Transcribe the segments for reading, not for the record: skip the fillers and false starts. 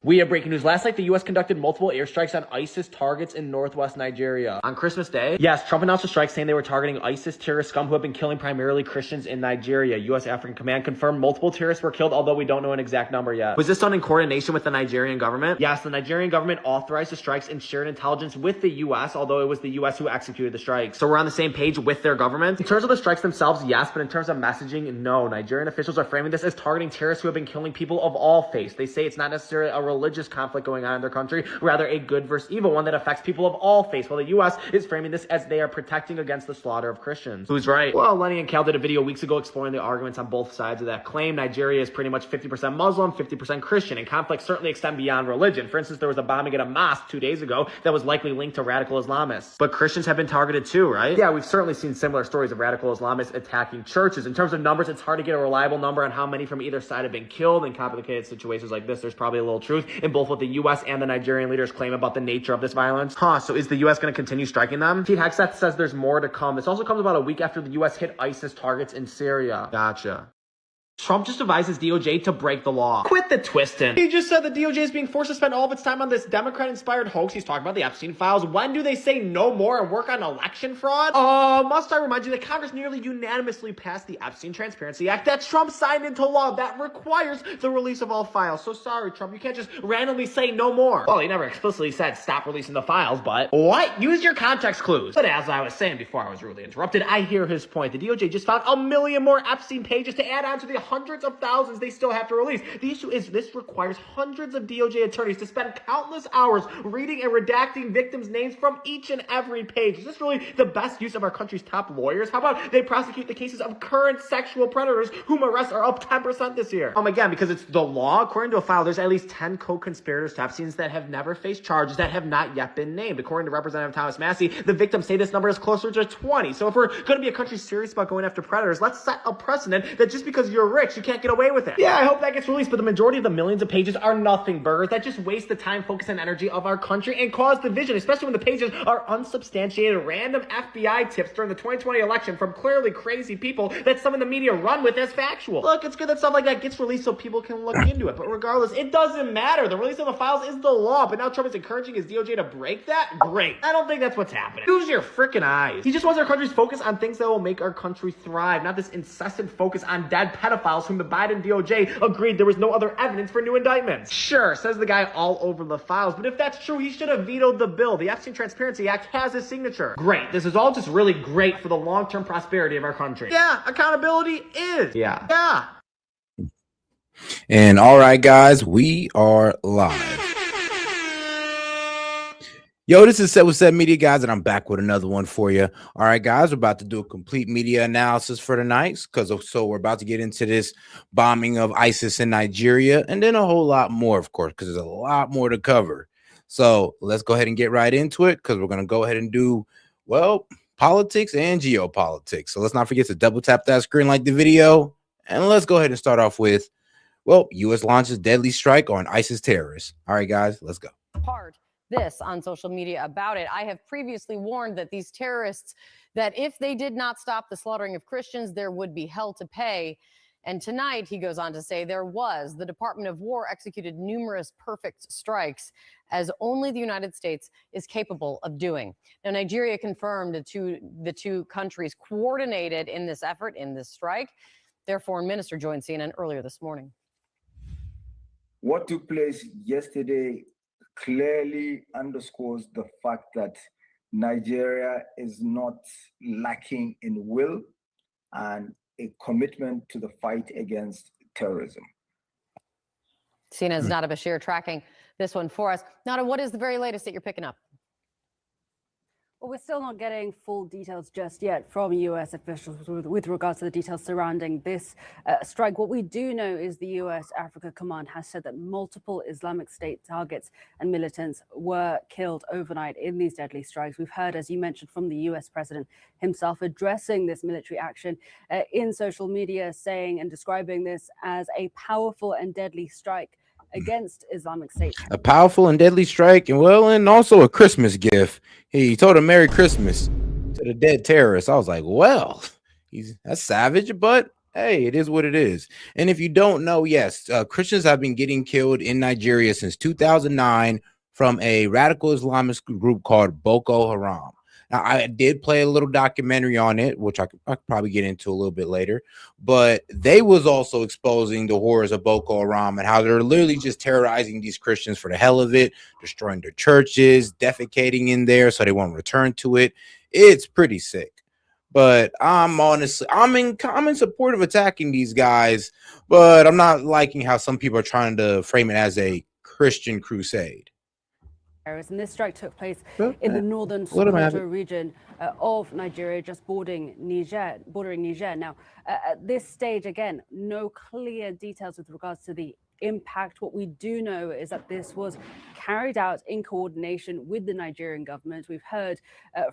We have breaking news. Last night, the U.S. conducted multiple airstrikes on ISIS targets in northwest Nigeria. On Christmas Day, yes, Trump announced a strike saying they were targeting ISIS terrorist scum who have been killing primarily Christians in Nigeria. U.S. African Command confirmed multiple terrorists were killed, although we don't know an exact number yet. Was this done in coordination with the Nigerian government? Yes, the Nigerian government authorized the strikes and shared intelligence with the U.S., although it was the U.S. who executed the strikes. So we're on the same page with their government. In terms of the strikes themselves, yes, but in terms of messaging, no. Nigerian officials are framing this as targeting terrorists who have been killing people of all faiths. They say it's not necessarily a religious conflict going on in their country, rather a good versus evil one that affects people of all faiths, while the U.S. is framing this as they are protecting against the slaughter of Christians. Who's right? Well, Lenny and Cal did a video weeks ago exploring the arguments on both sides of that claim. Nigeria is pretty much 50% Muslim, 50% Christian, and conflicts certainly extend beyond religion. For instance, there was a bombing at a mosque 2 days ago that was likely linked to radical Islamists. But Christians have been targeted too, right? Yeah, we've certainly seen similar stories of radical Islamists attacking churches. In terms of numbers, it's hard to get a reliable number on how many from either side have been killed. In complicated situations like this, there's probably a little truth in both what the U.S. and the Nigerian leaders claim about the nature of this violence. So is the U.S. going to continue striking them? Pete Hegseth says there's more to come. This also comes about a week after the U.S. hit ISIS targets in Syria. Gotcha. Trump just advises DOJ to break the law. Quit the twisting. He just said the DOJ is being forced to spend all of its time on this Democrat-inspired hoax. He's talking about the Epstein files. When do they say no more and work on election fraud? Must I remind you that Congress nearly unanimously passed the Epstein Transparency Act that Trump signed into law that requires the release of all files. So sorry, Trump, you can't just randomly say no more. Well, he never explicitly said stop releasing the files, but what? Use your context clues. But as I was saying before I was rudely interrupted, I hear his point. The DOJ just found 1 million more Epstein pages to add on to the hundreds of thousands they still have to release. The issue is this requires hundreds of DOJ attorneys to spend countless hours reading and redacting victims' names from each and every page. Is this really the best use of our country's top lawyers? How about they prosecute the cases of current sexual predators whom arrests are up 10% this year? Again, because it's the law, according to a file, there's at least 10 co-conspirators to Epstein's that have never faced charges that have not yet been named. According to Representative Thomas Massey, the victims say this number is closer to 20. So if we're going to be a country serious about going after predators, let's set a precedent that just because you're rich, you can't get away with it. Yeah, I hope that gets released, but the majority of the millions of pages are nothing burgers that just waste the time, focus, and energy of our country and cause division, especially when the pages are unsubstantiated random FBI tips during the 2020 election from clearly crazy people that some in the media run with as factual. Look, it's good that stuff like that gets released so people can look into it, but regardless, it doesn't matter. The release of the files is the law, but now Trump is encouraging his DOJ to break that? Great. I don't think that's what's happening. Use your freaking eyes. He just wants our country's focus on things that will make our country thrive, not this incessant focus on dead pedophiles whom the Biden DOJ agreed there was no other evidence for new indictments. Sure, says the guy all over the files, but if that's true, he should have vetoed the bill. The Epstein Transparency Act has his signature. Great. This is all just really great for the long-term prosperity of our country. Yeah, accountability is. Yeah. And all right, guys, we are live. Yo, this is S.E.T Media, guys, and I'm back with another one for you. All right, guys, we're about to do a complete media analysis for tonight so we're about to get into this bombing of ISIS in Nigeria and then a whole lot more, of course, because there's a lot more to cover. So let's go ahead and get right into it because we're going to go ahead and do, well, politics and geopolitics. So let's not forget to double tap that screen, like the video, and let's go ahead and start off with, well, U.S. launches deadly strike on ISIS terrorists. All right, guys, let's go. This on social media about it. I have previously warned that these terrorists, that if they did not stop the slaughtering of Christians, there would be hell to pay. And tonight, he goes on to say, the Department of War executed numerous perfect strikes, as only the United States is capable of doing. Now, Nigeria confirmed the two countries coordinated in this effort, in this strike. Their foreign minister joined CNN earlier this morning. What took place yesterday clearly underscores the fact that Nigeria is not lacking in will and a commitment to the fight against terrorism. CNN's Nada Bashir tracking this one for us. Nada, what is the very latest that you're picking up? Well, we're still not getting full details just yet from U.S. officials with regards to the details surrounding this strike. What we do know is the U.S. Africa Command has said that multiple Islamic State targets and militants were killed overnight in these deadly strikes. We've heard, as you mentioned, from the U.S. president himself addressing this military action in social media, saying and describing this as a powerful and deadly strike against Islamic State. A powerful and deadly strike, and well, and also a Christmas gift. He told him Merry Christmas to the dead terrorists. I was like, well, that's savage, but Hey, it is what it is. And if you don't know, yes, Christians have been getting killed in Nigeria since 2009 from a radical Islamist group called Boko Haram. Now, I did play a little documentary on it, which I could probably get into a little bit later, but they was also exposing the horrors of Boko Haram and how they're literally just terrorizing these Christians for the hell of it, destroying their churches, defecating in there so they won't return to it. It's pretty sick. But I'm in support of attacking these guys, but I'm not liking how some people are trying to frame it as a Christian crusade. And this strike took place But, in the northern let 'em have Sokoto it. region of Nigeria, just bordering Niger. Now, at this stage, again, no clear details with regards to the impact. What we do know is that this was carried out in coordination with the Nigerian government. We've heard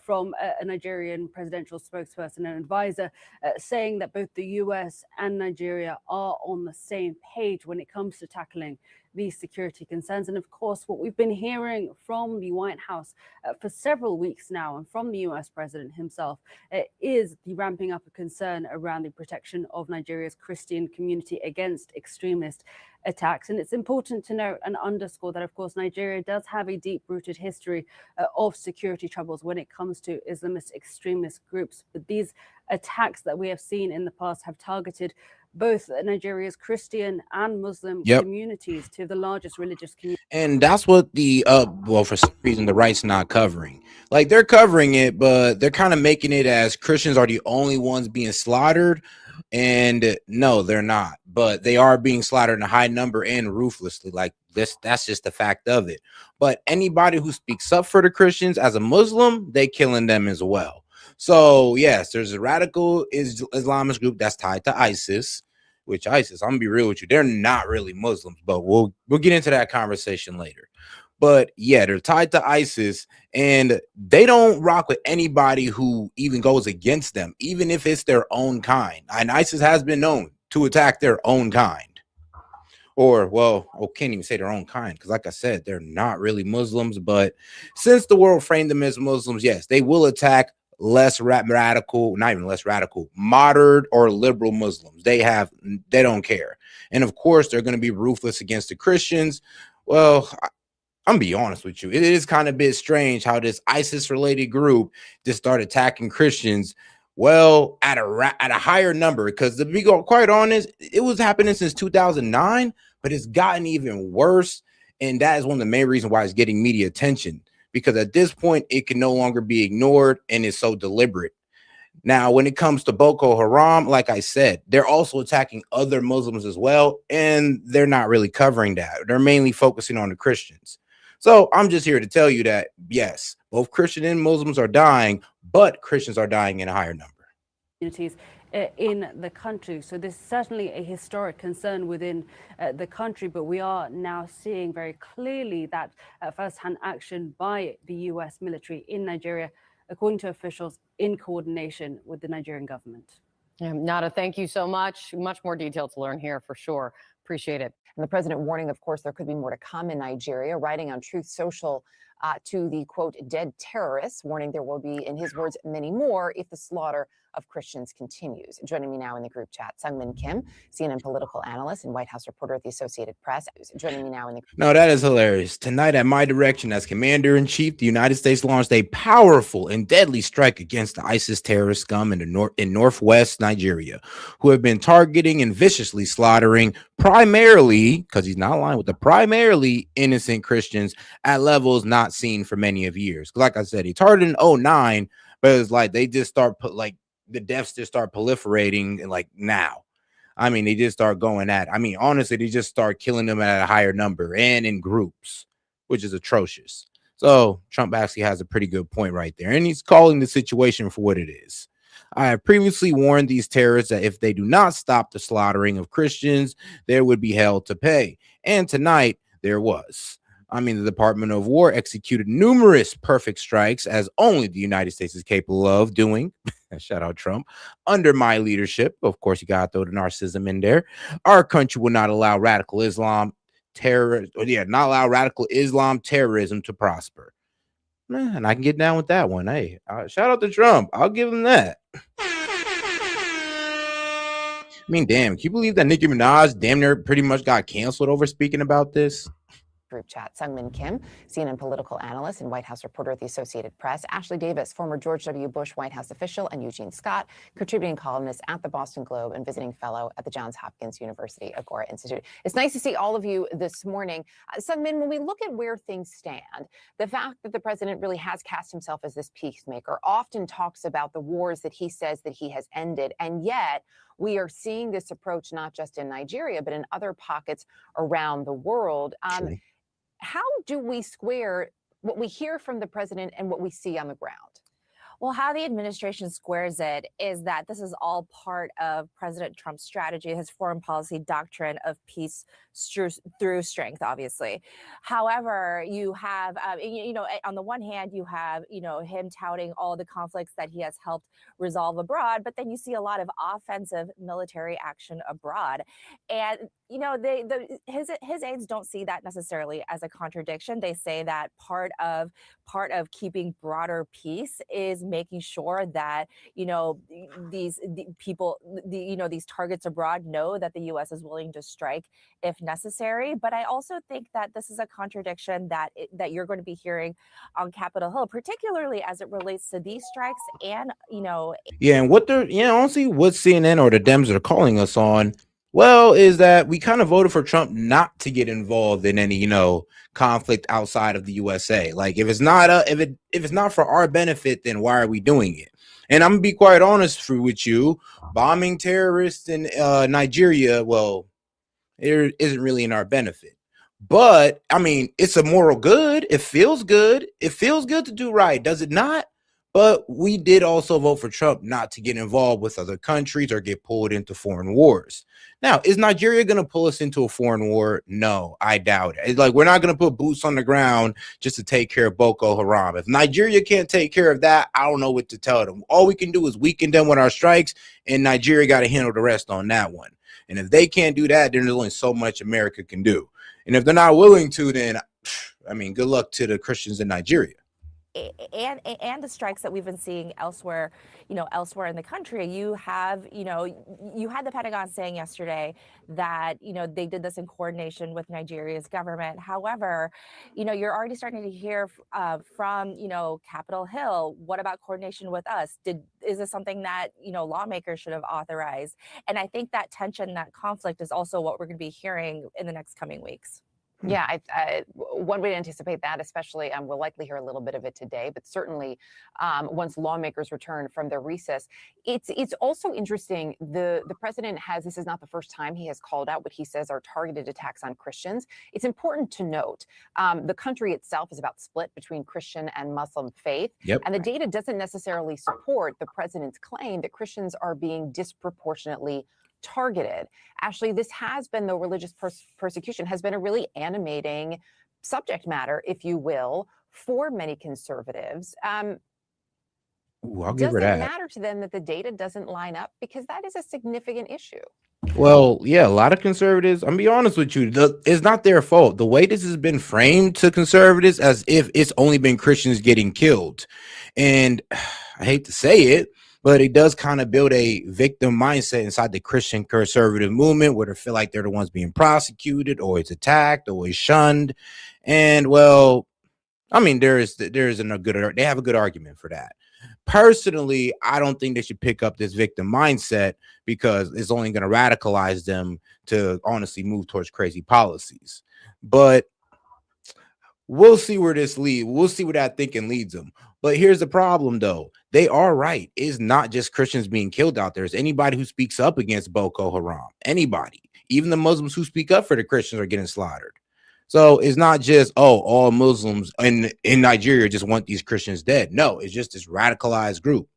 from a Nigerian presidential spokesperson and advisor saying that both the US and Nigeria are on the same page when it comes to tackling these security concerns. And of course, what we've been hearing from the White House for several weeks now and from the US president himself is the ramping up of concern around the protection of Nigeria's Christian community against extremist attacks. And it's important to note and underscore that, of course, Nigeria does have a deep rooted history of security troubles when it comes to Islamist extremist groups. But these attacks that we have seen in the past have targeted both Nigeria's Christian and Muslim Yep. communities, two of the largest religious communities. And that's what the well, for some reason the right's not covering. Like, they're covering it, but they're kind of making it as Christians are the only ones being slaughtered. And no, they're not. But they are being slaughtered in a high number and ruthlessly. Like this, that's just the fact of it. But anybody who speaks up for the Christians as a Muslim, they killing them as well. So yes, there's a radical Islamist group that's tied to ISIS. Which ISIS, I'm gonna be real with you, they're not really Muslims, but we'll get into that conversation later. But yeah, they're tied to ISIS, and they don't rock with anybody who even goes against them, even if it's their own kind. And ISIS has been known to attack their own kind. Or, well, I can't even say their own kind, because like I said, they're not really Muslims. But since the world framed them as Muslims, yes, they will attack less radical, not even less radical, moderate or liberal Muslims. They don't care. And of course, they're going to be ruthless against the Christians. Well, I'm gonna be honest with you. It is kind of a bit strange how this ISIS related group just started attacking Christians. Well, at a higher number, because to be quite honest, it was happening since 2009, but it's gotten even worse. And that is one of the main reasons why it's getting media attention, because at this point, it can no longer be ignored and it's so deliberate. Now, when it comes to Boko Haram, like I said, they're also attacking other Muslims as well, and they're not really covering that. They're mainly focusing on the Christians. So I'm just here to tell you that, yes, both Christian and Muslims are dying, but Christians are dying in a higher number. Communities in the country. So this is certainly a historic concern within the country, but we are now seeing very clearly that first-hand action by the US military in Nigeria, according to officials, in coordination with the Nigerian government. Nada, thank you so much. Much more detail to learn here for sure. Appreciate it. And the president warning, of course, there could be more to come in Nigeria, writing on Truth Social to the, quote, dead terrorists, warning there will be, in his words, many more if the slaughter of Christians continues. Joining me now in the group chat, Sungmin Kim, CNN political analyst and White House reporter at the Associated Press. Joining me now in the... No, that is hilarious. Tonight, at my direction as Commander-in-Chief, the United States launched a powerful and deadly strike against the ISIS terrorist scum in northwest Nigeria, who have been targeting and viciously slaughtering primarily, because he's not lying with the primarily innocent Christians at levels not seen for many of years. Like I said, he targeted in 2009, but it's like they just start the deaths just start proliferating, and like now. I mean, they just start going at. I mean, honestly, they just start killing them at a higher number and in groups, which is atrocious. So Trump actually has a pretty good point right there, and he's calling the situation for what it is. I have previously warned these terrorists that if they do not stop the slaughtering of Christians, there would be hell to pay. And tonight, there was. I mean, the Department of War executed numerous perfect strikes, as only the United States is capable of doing. Shout out Trump. Under my leadership, of course, you got to throw the narcissism in there. Our country will not allow radical Islam terrorism to prosper. And I can get down with that one. Hey, shout out to Trump. I'll give him that. mean, damn, can you believe that Nicki Minaj damn near pretty much got canceled over speaking about this? Group chat. Sungmin Kim, CNN political analyst and White House reporter at the Associated Press. Ashley Davis, former George W. Bush White House official, and Eugene Scott, contributing columnist at the Boston Globe and visiting fellow at the Johns Hopkins University Agora Institute. It's nice to see all of you this morning. Sungmin, when we look at where things stand, the fact that the president really has cast himself as this peacemaker, often talks about the wars that he says that he has ended, and yet we are seeing this approach not just in Nigeria, but in other pockets around the world. How do we square what we hear from the president and what we see on the ground? Well, how the administration squares it is that this is all part of President Trump's strategy, his foreign policy doctrine of peace through strength, obviously. However, you have, on the one hand, you have, him touting all the conflicts that he has helped resolve abroad, but then you see a lot of offensive military action abroad. And his aides don't see that necessarily as a contradiction. They say that part of keeping broader peace is making sure that these targets abroad know that the U.S. is willing to strike if necessary. But I also think that this is a contradiction that you're going to be hearing on Capitol Hill, particularly as it relates to these strikes and Yeah, and what they're honestly what CNN or the Dems are calling us on, well, is that we kind of voted for Trump not to get involved in any conflict outside of the USA. Like if it's not if it's not for our benefit, then why are we doing it? And I'm gonna be quite honest with you, bombing terrorists in Nigeria, well, it isn't really in our benefit. But I mean, it's a moral good. It feels good. It feels good to do right, does it not? But we did also vote for Trump not to get involved with other countries or get pulled into foreign wars. Now, is Nigeria going to pull us into a foreign war? No, I doubt it. It's like we're not going to put boots on the ground just to take care of Boko Haram. If Nigeria can't take care of that, I don't know what to tell them. All we can do is weaken them with our strikes, and Nigeria got to handle the rest on that one. And if they can't do that, then there's only so much America can do. And if they're not willing to, then, I mean, good luck to the Christians in Nigeria. And the strikes that we've been seeing elsewhere, elsewhere in the country. You have, you had the Pentagon saying yesterday that, they did this in coordination with Nigeria's government. However, you're already starting to hear from, Capitol Hill. What about coordination with us? Is this something that, lawmakers should have authorized? And I think that tension, that conflict is also what we're going to be hearing in the next coming weeks. Yeah, one would anticipate that, especially we'll likely hear a little bit of it today, but certainly once lawmakers return from their recess. It's also interesting. The president this is not the first time he has called out what he says are targeted attacks on Christians. It's important to note the country itself is about split between Christian and Muslim faith. Yep. And the data doesn't necessarily support the president's claim that Christians are being disproportionately targeted. Ashley, this has been, though, religious persecution has been a really animating subject matter, if you will, for many conservatives. I'll give Does her it that. matter to them that the data doesn't line up? Because that is a significant issue. Well, yeah, a lot of conservatives, I'm gonna be honest with you, it's not their fault. The way this has been framed to conservatives as if it's only been Christians getting killed. And I hate to say it, but it does kind of build a victim mindset inside the Christian conservative movement where they feel like they're the ones being prosecuted, always attacked, always shunned. And well, I mean, they have a good argument for that. Personally, I don't think they should pick up this victim mindset because it's only going to radicalize them to honestly move towards crazy policies. But we'll see where this leads. We'll see where that thinking leads them. But here's the problem, though. They are right. It's not just Christians being killed out there. It's anybody who speaks up against Boko Haram. Anybody. Even the Muslims who speak up for the Christians are getting slaughtered. So it's not just, all Muslims in Nigeria just want these Christians dead. No, it's just this radicalized group.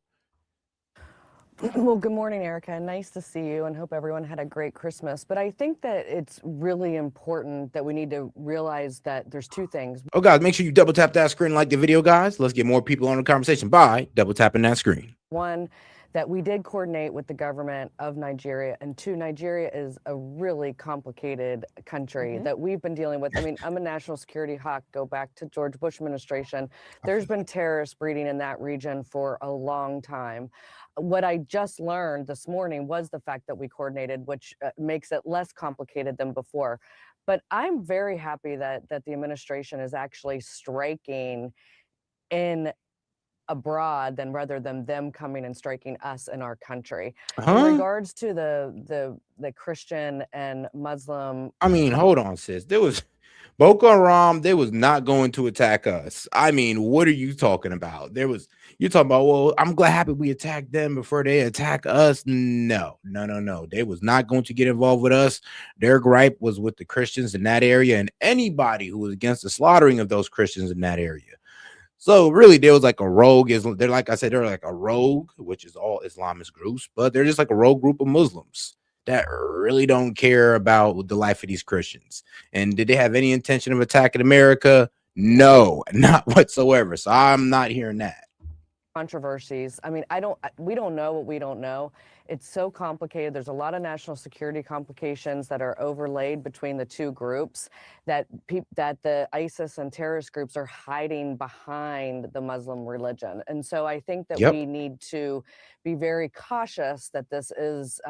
Well, good morning, Erica. Nice to see you and hope everyone had a great Christmas. But I think that it's really important that we need to realize that there's two things. Oh, guys, make sure you double tap that screen, like the video, guys. Let's get more people on the conversation by double tapping that screen. One, that we did coordinate with the government of Nigeria. And two, Nigeria is a really complicated country that we've been dealing with. I mean, I'm a national security hawk, go back to George Bush administration. There's been terrorist breeding in that region for a long time. What I just learned this morning was the fact that we coordinated, which makes it less complicated than before. But I'm very happy that the administration is actually striking in abroad than rather than them coming and striking us in our country. In regards to the Christian and Muslim, I mean, hold on, sis. There was Boko Haram, they was not going to attack us. I mean, what are you talking about? You're talking about, well, I'm glad happy we attacked them before they attack us. No. They was not going to get involved with us. Their gripe was with the Christians in that area and anybody who was against the slaughtering of those Christians in that area. So really, there was like a rogue. They're like I said, they're like a rogue, which is all Islamist groups, but they're just like a rogue group of Muslims that really don't care about the life of these Christians. And did they have any intention of attacking America? No, not whatsoever. So I'm not hearing that. controversies. I mean, we don't know what we don't know. It's so complicated. There's a lot of national security complications that are overlaid between the two groups that the ISIS and terrorist groups are hiding behind the Muslim religion. And so I think that we need to be very cautious that this is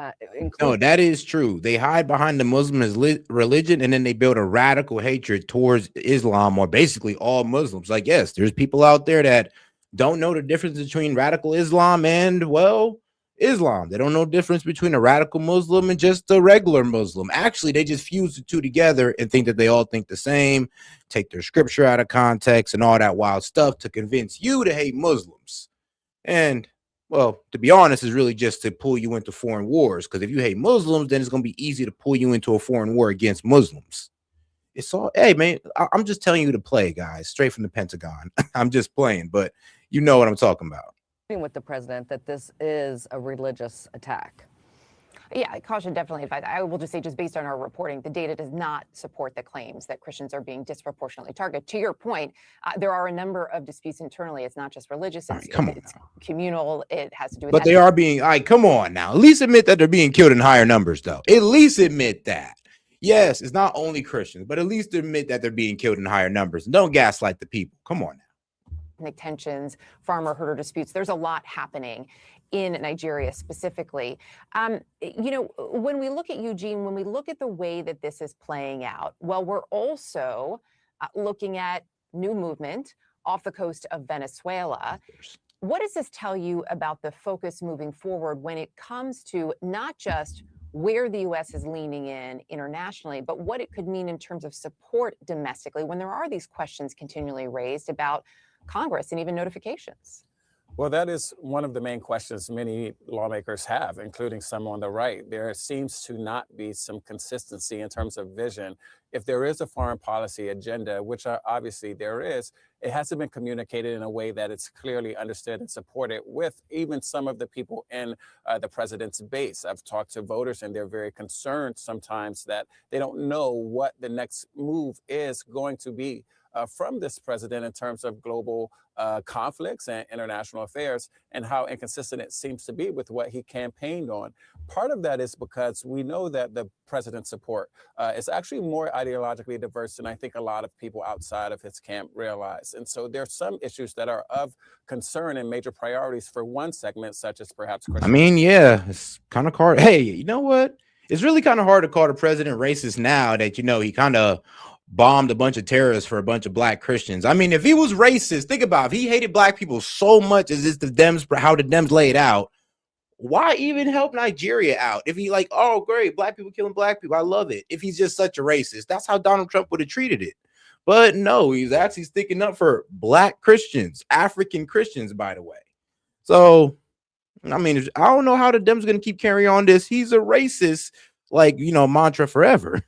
no, that is true. They hide behind the Muslim religion, and then they build a radical hatred towards Islam or basically all Muslims. Like, yes, there's people out there that don't know the difference between radical Islam and, well, Islam. They don't know the difference between a radical Muslim and just a regular Muslim. Actually, they just fuse the two together and think that they all think the same, take their scripture out of context and all that wild stuff to convince you to hate Muslims. And, well, to be honest, is really just to pull you into foreign wars. Because if you hate Muslims, then it's going to be easy to pull you into a foreign war against Muslims. It's all, hey, man, I'm just telling you to play, guys, straight from the Pentagon. I'm just playing, but you know what I'm talking about. With the president that this is a religious attack. Yeah, caution definitely. In fact, I will just say, just based on our reporting, the data does not support the claims that Christians are being disproportionately targeted. To your point, there are a number of disputes internally. It's not just religious. It's, it's communal. It has to do with. But they are being, come on now. At least admit that they're being killed in higher numbers, though. At least admit that. Yes, it's not only Christians, but at least admit that they're being killed in higher numbers. And don't gaslight the people. Come on now. Ethnic tensions, farmer-herder disputes. There's a lot happening in Nigeria specifically. You know, when we look at Eugene, when we look at the way that this is playing out, well, we're also looking at new movement off the coast of Venezuela. What does this tell you about the focus moving forward when it comes to not just where the U.S. is leaning in internationally, but what it could mean in terms of support domestically when there are these questions continually raised about Congress and even notifications? Well, that is one of the main questions many lawmakers have, including some on the right. There seems to not be some consistency in terms of vision. If there is a foreign policy agenda, which obviously there is, it hasn't been communicated in a way that it's clearly understood and supported with even some of the people in the president's base. I've talked to voters and they're very concerned sometimes that they don't know what the next move is going to be from this president in terms of global conflicts and international affairs, and how inconsistent it seems to be with what he campaigned on. Part of that is because we know that the president's support is actually more ideologically diverse than I think a lot of people outside of his camp realize. And so there's some issues that are of concern and major priorities for one segment, such as perhaps Christian. I mean, yeah, it's kind of hard. Hey, you know what? It's really kind of hard to call the president racist now that, you know, he kind of bombed a bunch of terrorists for a bunch of black Christians. I mean, if he was racist, think about it, if he hated black people so much as is the Dems, how the Dems laid out, why even help Nigeria out? If he like, oh, great, black people killing black people, I love it. If he's just such a racist, that's how Donald Trump would have treated it. But no, he's actually sticking up for black Christians, African Christians, by the way. So, I mean, I don't know how the Dems going to keep carrying on this. He's a racist, like, you know, mantra forever.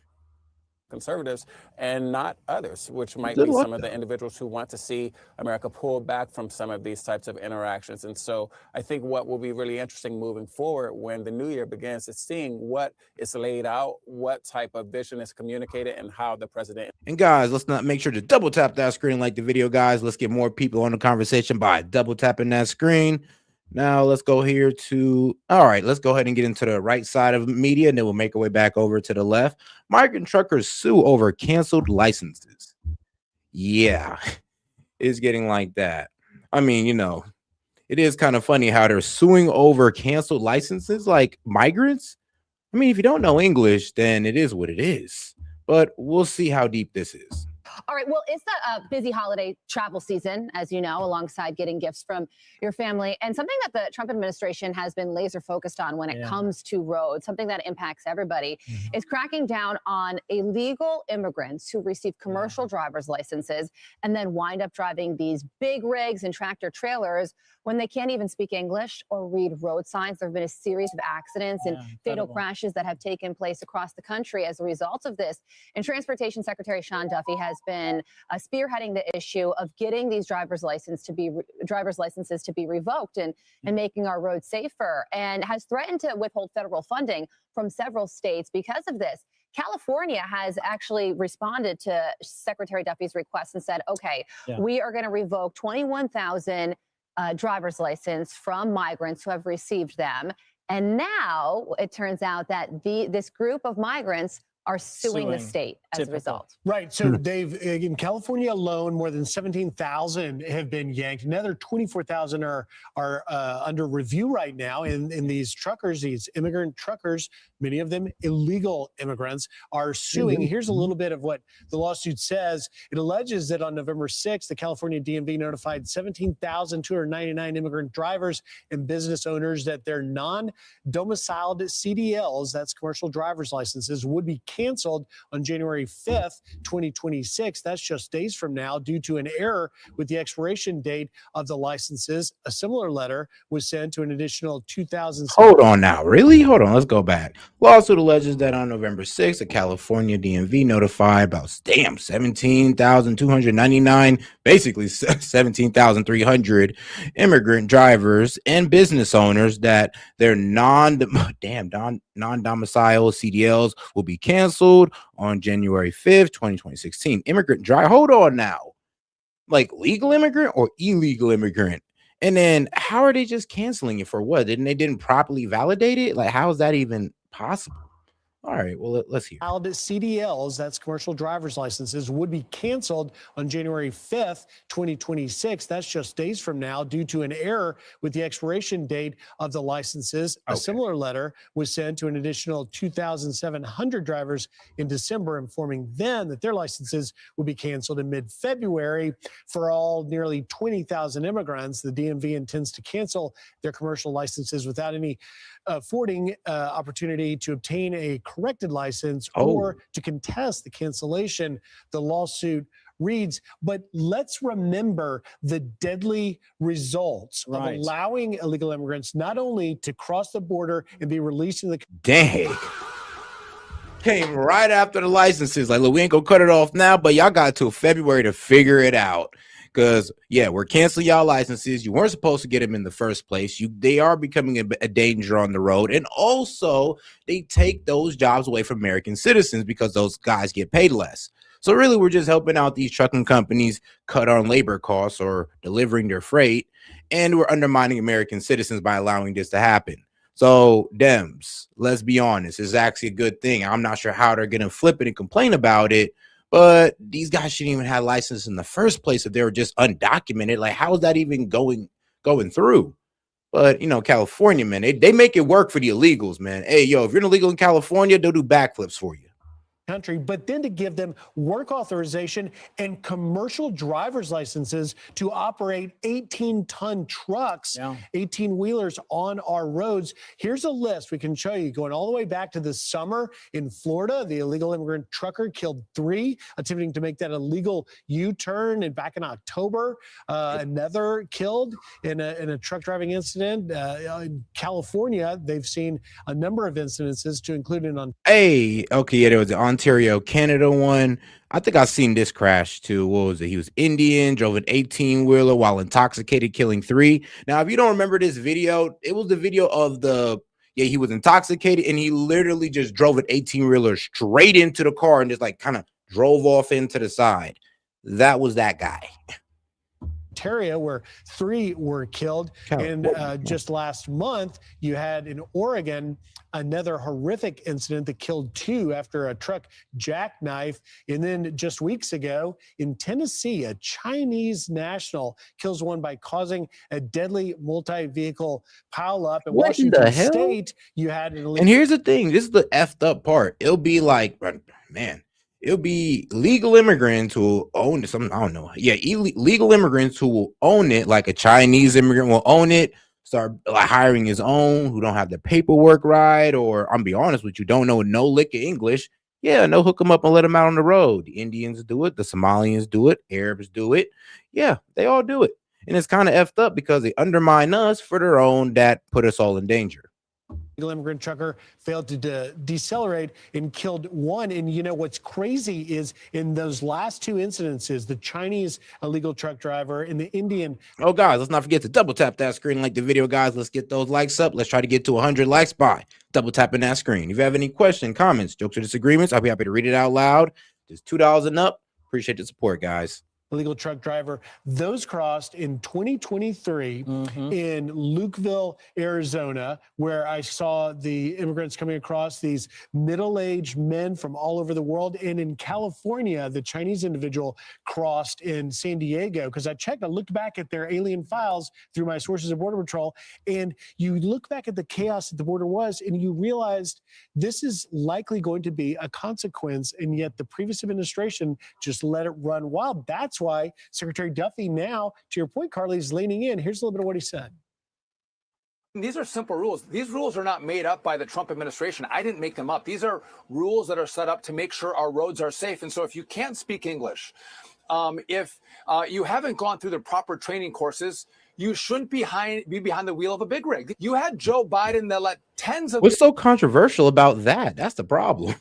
Conservatives and not others, which might be some of the individuals who want to see America pull back from some of these types of interactions. And so I think what will be really interesting moving forward when the new year begins is seeing what is laid out, what type of vision is communicated, and how the president. And guys, let's not make sure to double tap that screen, like the video, guys. Let's get more people on the conversation by double tapping that screen. Now let's go here to, all right, let's go ahead and get into the right side of media, and then we'll make our way back over to the left. Migrant truckers sue over canceled licenses. Yeah, it's getting like that. I mean, it is kind of funny how they're suing over canceled licenses like migrants. I mean, if you don't know English, then it is what it is. But we'll see how deep this is. All right. Well, it's a busy holiday travel season, as you know, alongside getting gifts from your family. And something that the Trump administration has been laser focused on when it comes to roads, something that impacts everybody, is cracking down on illegal immigrants who receive commercial driver's licenses and then wind up driving these big rigs and tractor trailers when they can't even speak English or read road signs. There have been a series of accidents and fatal crashes that have taken place across the country as a result of this. And Transportation Secretary Sean Duffy has been spearheading the issue of getting these driver's licenses to be revoked and making our roads safer, and has threatened to withhold federal funding from several states because of this. California has actually responded to Secretary Duffy's request and said, okay, we are going to revoke 21,000 driver's license from migrants who have received them. And now it turns out that this group of migrants are suing the state as a result. Right. So they've, in California alone, more than 17,000 have been yanked. Another 24,000 are under review right now. In these truckers, these immigrant truckers, many of them illegal immigrants, are suing. Here's a little bit of what the lawsuit says. It alleges that on November 6th, the California DMV notified 17,299 immigrant drivers and business owners that their non-domiciled CDLs, that's commercial driver's licenses, would be canceled on January 5th, 2026. That's just days from now due to an error with the expiration date of the licenses. A similar letter was sent to an additional 2,000. Hold on now. Really? Hold on. Let's go back. Lawsuit alleges that on November 6th, the California DMV notified about 17,299, basically 17,300 immigrant drivers and business owners that their non-domicile CDLs will be canceled on January 5th, 2016. Immigrant drive. Hold on now. Like legal immigrant or illegal immigrant? And then how are they just canceling it for what? Didn't properly validate it? Like, how is that even possible? All right, well, let's hear. CDLs, that's commercial driver's licenses, would be canceled on January 5th, 2026. That's just days from now due to an error with the expiration date of the licenses. A similar letter was sent to an additional 2,700 drivers in December, informing them that their licenses would be canceled in mid-February. For all nearly 20,000 immigrants, the DMV intends to cancel their commercial licenses without any affording opportunity to obtain a corrected license or to contest the cancellation, the lawsuit reads. But let's remember the deadly results of allowing illegal immigrants not only to cross the border and be released in the dang. Came right after the licenses. Like, look, we ain't gonna cut it off now, but y'all got till February to figure it out. Because, we're canceling y'all licenses. You weren't supposed to get them in the first place. They are becoming a danger on the road. And also, they take those jobs away from American citizens because those guys get paid less. So really, we're just helping out these trucking companies cut on labor costs or delivering their freight. And we're undermining American citizens by allowing this to happen. So, Dems, let's be honest, it's actually a good thing. I'm not sure how they're going to flip it and complain about it. But these guys shouldn't even have license in the first place if they were just undocumented. Like, how is that even going through? But, California, man, they make it work for the illegals, man. Hey, if you're an illegal in California, they'll do backflips for you. Country, but then to give them work authorization and commercial driver's licenses to operate 18-ton trucks, 18-wheelers on our roads. Here's a list we can show you going all the way back to this summer in Florida. The illegal immigrant trucker killed 3, attempting to make that illegal U-turn. And back in October, another killed in a truck driving incident. In California, they've seen a number of incidences to include there was the Ontario, Canada one. I think I've seen this crash too. What was it? He was Indian, drove an 18-wheeler while intoxicated, killing 3. Now, if you don't remember this video, it was the video of he was intoxicated and he literally just drove an 18-wheeler straight into the car and just like kind of drove off into the side. That was that guy. Ontario, where 3 were killed. And just last month, you had in Oregon another horrific incident that killed 2 after a truck jackknife. And then just weeks ago in Tennessee, a Chinese national kills one by causing a deadly multi-vehicle pileup. In What in the Washington hell? State, you had an illegal. And here's the thing, this is the effed up part. It'll be like, man, it'll be legal immigrants who will own it. I don't know. Yeah, legal immigrants who will own it, like a Chinese immigrant will own it, start like hiring his own, who don't have the paperwork right, or I'm be honest with you, don't know no lick of English. Yeah, no, hook them up and let them out on the road. The Indians do it, the Somalians do it, Arabs do it. Yeah, they all do it. And it's kind of effed up because they undermine us for their own that put us all in danger. Illegal immigrant trucker failed to decelerate and killed 1. And you know what's crazy is in those last 2 incidences, the Chinese illegal truck driver and the Indian. Oh, guys, let's not forget to double tap that screen, like the video, guys. Let's get those likes up. Let's try to get to 100 likes by double tapping that screen. If you have any questions, comments, jokes, or disagreements, I'll be happy to read it out loud. Just $2 and up. Appreciate the support, guys. Illegal truck driver. Those crossed in 2023 in Lukeville, Arizona, where I saw the immigrants coming across, these middle-aged men from all over the world. And in California, the Chinese individual crossed in San Diego, because I looked back at their alien files through my sources of Border Patrol, and you look back at the chaos that the border was, and you realized this is likely going to be a consequence, and yet the previous administration just let it run wild. That's why Secretary Duffy now, to your point, Carly, is leaning in. Here's a little bit of what he said. These are simple rules. These rules are not made up by the Trump administration. I didn't make them up. These are rules that are set up to make sure our roads are safe. And so if you can't speak English, if you haven't gone through the proper training courses, you shouldn't be behind the wheel of a big rig. You had Joe Biden that let tens of What's so controversial about that? That's the problem.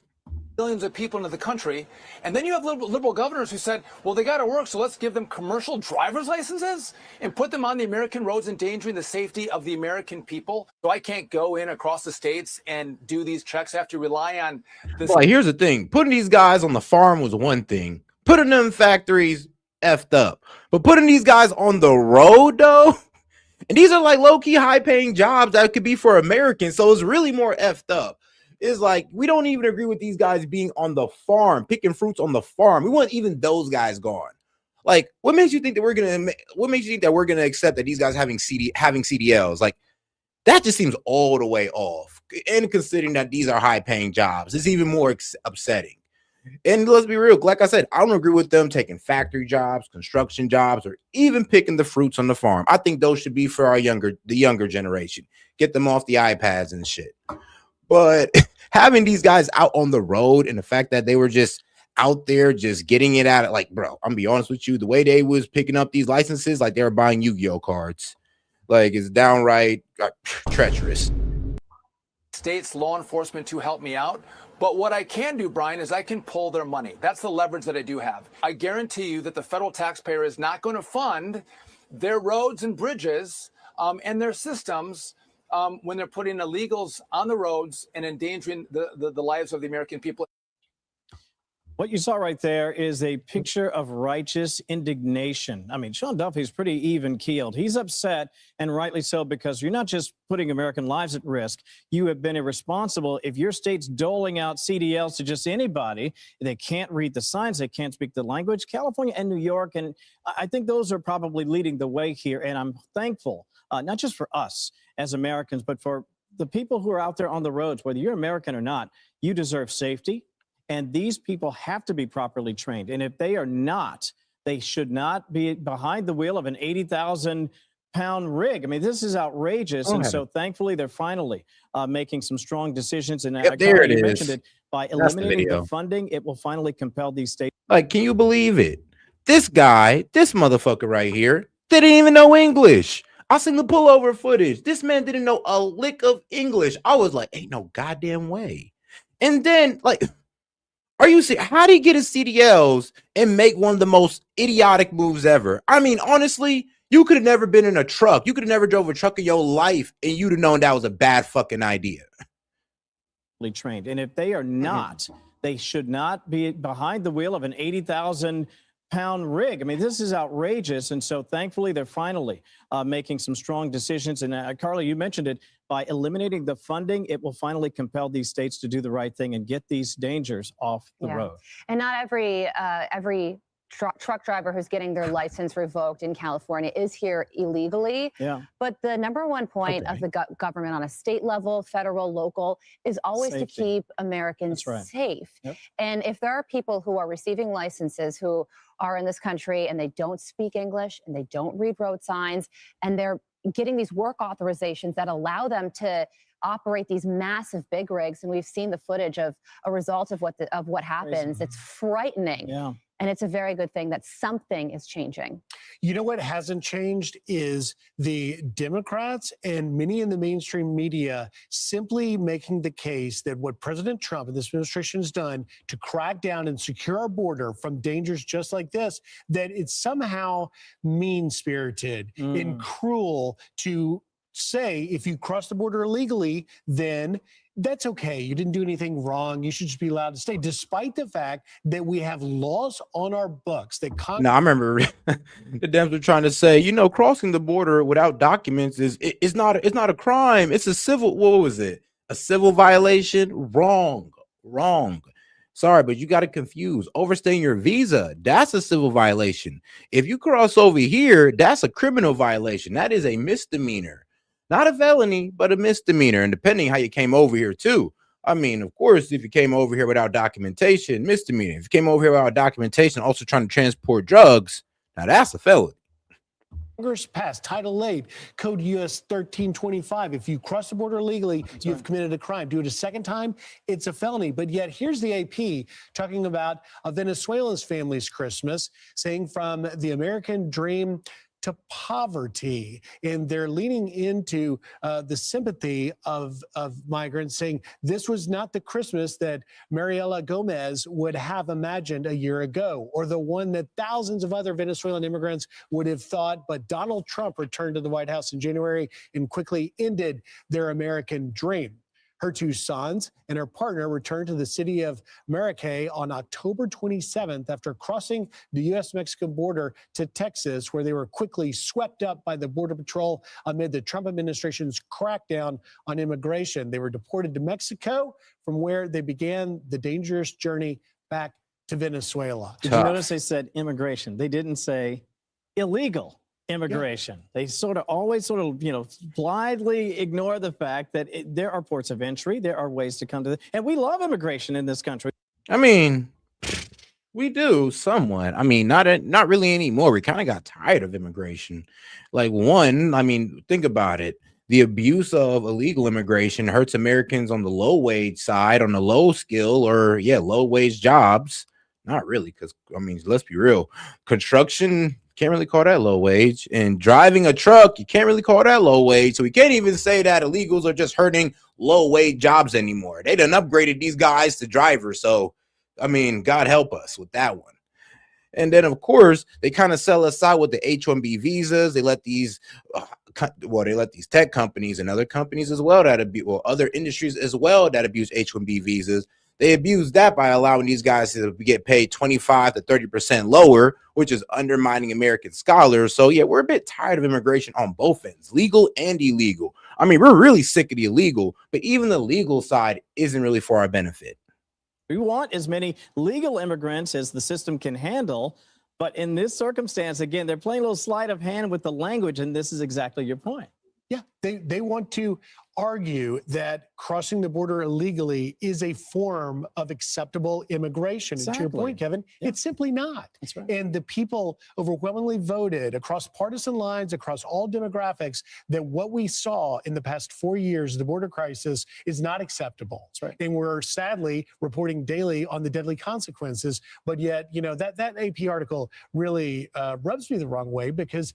millions of people into the country. And then you have liberal governors who said, well, they got to work, so let's give them commercial driver's licenses and put them on the American roads, endangering the safety of the American people. So I can't go in across the states and do these checks. I have to rely on this. Well, here's the thing. Putting these guys on the farm was one thing. Putting them in factories, effed up. But putting these guys on the road, though, and these are like low-key high-paying jobs that could be for Americans, so it's really more effed up. It's like we don't even agree with these guys being on the farm, picking fruits on the farm. We want even those guys gone. Like, what makes you think that we're gonna accept that these guys having CDLs? Like, that just seems all the way off. And considering that these are high-paying jobs, it's even more upsetting. And let's be real, like I said, I don't agree with them taking factory jobs, construction jobs, or even picking the fruits on the farm. I think those should be for the younger generation. Get them off the iPads and shit. But having these guys out on the road and the fact that they were just out there just getting it at it, like, bro, I'm gonna be honest with you, the way they was picking up these licenses, like they were buying Yu-Gi-Oh cards. Like, it's downright treacherous. States law enforcement to help me out. But what I can do, Brian, is I can pull their money. That's the leverage that I do have. I guarantee you that the federal taxpayer is not going to fund their roads and bridges and their systems when they're putting illegals on the roads and endangering the lives of the American people. What you saw right there is a picture of righteous indignation. I mean, Sean Duffy's pretty even-keeled. He's upset, and rightly so, because you're not just putting American lives at risk. You have been irresponsible. If your state's doling out CDLs to just anybody, they can't read the signs, they can't speak the language. California and New York, and I think those are probably leading the way here. And I'm thankful, not just for us as Americans, but for the people who are out there on the roads. Whether you're American or not, you deserve safety. And these people have to be properly trained. And if they are not, they should not be behind the wheel of an 80,000-pound rig. I mean, this is outrageous. And so thankfully, they're finally making some strong decisions. And there it you is. mentioned it, by eliminating the funding, it will finally compel these states. Like, can you believe it? This guy, this motherfucker right here, didn't even know English. I seen the pullover footage. This man didn't know a lick of English. I was like, ain't no goddamn way. And then, like, are you serious? How do you get his CDLs and make one of the most idiotic moves ever? I mean, honestly, you could have never been in a truck. You could have never drove a truck in your life, and you'd have known that was a bad fucking idea. Trained. And if they are not, they should not be behind the wheel of an 80,000 pound rig. I mean, this is outrageous. And so thankfully, they're finally making some strong decisions. And Carly, you mentioned it, by eliminating the funding, it will finally compel these states to do the right thing and get these dangers off the road. And not every truck driver who's getting their license revoked in California is here illegally. Yeah. But the number one point of the government on a state level, federal, local, is always to keep Americans safe. Yep. And if there are people who are receiving licenses who are in this country and they don't speak English and they don't read road signs and they're getting these work authorizations that allow them to operate these massive big rigs, and we've seen the footage of a result of what happens. It's frightening. Yeah. And it's a very good thing that something is changing. You know what hasn't changed is the Democrats and many in the mainstream media simply making the case that what President Trump and this administration has done to crack down and secure our border from dangers just like this, that it's somehow mean-spirited and cruel to say if you cross the border illegally, then that's okay. You didn't do anything wrong. You should just be allowed to stay, despite the fact that we have laws on our books that Now, I remember the Dems were trying to say, you know, crossing the border without documents is not a crime. It's a civil, what was it? A civil violation? Wrong. Sorry, but you got it confused. Overstaying your visa, that's a civil violation. If you cross over here, that's a criminal violation. That is a misdemeanor. Not a felony, but a misdemeanor. And depending how you came over here too. I mean, of course, if you came over here without documentation, misdemeanor. If you came over here without documentation, also trying to transport drugs, now that's a felony. Congress passed Title 8, Code US 1325. If you cross the border illegally, you've committed a crime. Do it a second time, it's a felony. But yet, here's the AP talking about a Venezuela's family's Christmas, saying from the American dream to poverty, and they're leaning into the sympathy of migrants, saying this was not the Christmas that Mariela Gomez would have imagined a year ago, or the one that thousands of other Venezuelan immigrants would have thought. But Donald Trump returned to the White House in January and quickly ended their American dream. Her two sons and her partner returned to the city of Maracay on October 27th after crossing the U.S.-Mexican border to Texas, where they were quickly swept up by the Border Patrol amid the Trump administration's crackdown on immigration. They were deported to Mexico, from where they began the dangerous journey back to Venezuela. Did you notice they said immigration? They didn't say illegal immigration. They always blindly ignore the fact that there are ports of entry, there are ways to come to and we love immigration in this country. I mean, we do somewhat. I mean, not really anymore. We kind of got tired of immigration. Like, one, I mean, think about it. The abuse of illegal immigration hurts Americans on the low wage side, on the low skill or low wage jobs. Not really, because I mean, let's be real. Construction, can't really call that low wage, and driving a truck, you can't really call that low wage. So we can't even say that illegals are just hurting low wage jobs anymore. They done upgraded these guys to drivers. So, I mean, God help us with that one. And then, of course, they kind of sell us out with the H-1B visas. They let these, these tech companies and other companies as well other industries as well that abuse H-1B visas. They abuse that by allowing these guys to get paid 25 to 30% lower, which is undermining American scholars. So, yeah, we're a bit tired of immigration on both ends, legal and illegal. I mean, we're really sick of the illegal, but even the legal side isn't really for our benefit. We want as many legal immigrants as the system can handle. But in this circumstance, again, they're playing a little sleight of hand with the language. And this is exactly your point. Yeah, they want to argue that crossing the border illegally is a form of acceptable immigration. Exactly. And to your point, Kevin, it's simply not. That's right. And the people overwhelmingly voted across partisan lines, across all demographics, that what we saw in the past 4 years, the border crisis, is not acceptable. That's right. And we're sadly reporting daily on the deadly consequences. But yet, that AP article really rubs me the wrong way, because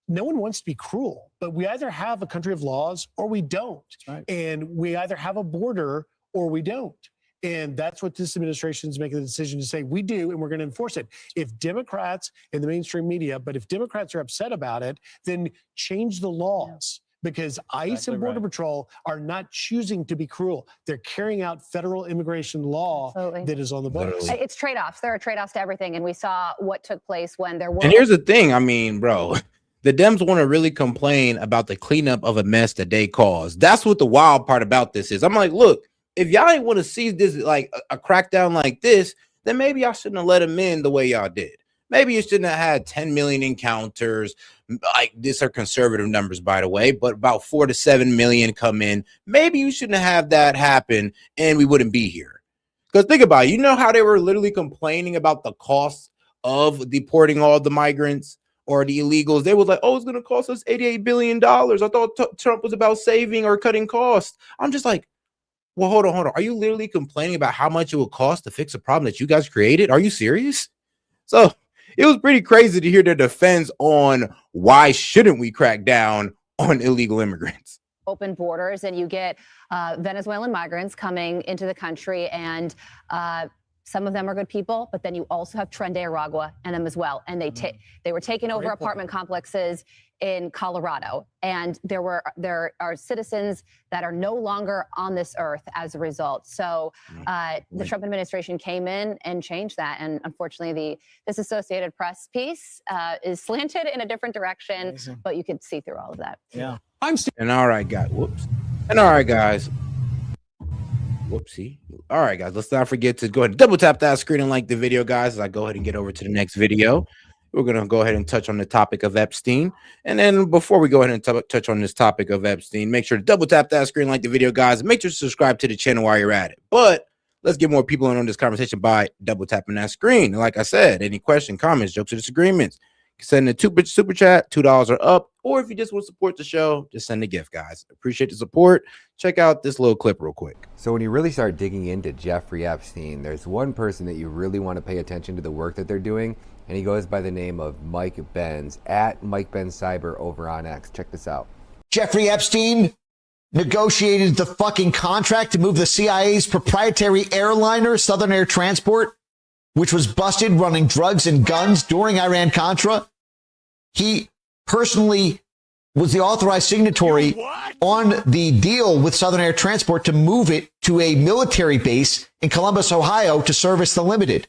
no one wants to be cruel, but we either have a country of laws or we don't. Right. And we either have a border or we don't. And that's what this administration is making the decision to say we do, and we're going to enforce it. If Democrats in the mainstream media, but if Democrats are upset about it, then change the laws. because ICE and Border Patrol are not choosing to be cruel. They're carrying out federal immigration law that is on the books. It's trade-offs. There are trade-offs to everything. And we saw what took place when there were. And here's the thing. I mean, bro, the Dems want to really complain about the cleanup of a mess that they caused. That's what the wild part about this is. I'm like, look, if y'all ain't want to see this, like a crackdown like this, then maybe y'all shouldn't have let them in the way y'all did. Maybe you shouldn't have had 10 million encounters. Like, these are conservative numbers, by the way, but about 4 to 7 million come in. Maybe you shouldn't have that happen, and we wouldn't be here. Because think about it, you know how they were literally complaining about the cost of deporting all the migrants or the illegals? They was like, oh, it's going to cost us $88 billion. I thought Trump was about saving or cutting costs. I'm just like, well, hold on. Are you literally complaining about how much it would cost to fix a problem that you guys created? Are you serious? So it was pretty crazy to hear their defense on why shouldn't we crack down on illegal immigrants. Open borders, and you get Venezuelan migrants coming into the country, and some of them are good people, but then you also have Tren de Aragua and them as well. And they were taking over apartment complexes in Colorado, and there are citizens that are no longer on this earth as a result. So the Trump administration came in and changed that, and unfortunately, this Associated Press piece is slanted in a different direction, but you could see through all of that. Yeah, and all right, guys. Whoops. And all right, guys. Whoopsie. All right, guys. Let's not forget to go ahead and double tap that screen and like the video, guys, as I go ahead and get over to the next video. We're going to go ahead and touch on the topic of Epstein. And then before we go ahead and touch on this topic of Epstein, make sure to double tap that screen, like the video, guys. Make sure to subscribe to the channel while you're at it. But let's get more people in on this conversation by double tapping that screen. And like I said, any question, comments, jokes, or disagreements, send a super chat, $2 or up. Or if you just want to support the show, just send a gift, guys. Appreciate the support. Check out this little clip real quick. So when you really start digging into Jeffrey Epstein, there's one person that you really want to pay attention to the work that they're doing, and he goes by the name of Mike Benz, at Mike Benz Cyber over on X. Check this out. Jeffrey Epstein negotiated the fucking contract to move the CIA's proprietary airliner, Southern Air Transport, which was busted running drugs and guns during Iran-Contra. He personally was the authorized signatory on the deal with Southern Air Transport to move it to a military base in Columbus, Ohio to service the limited.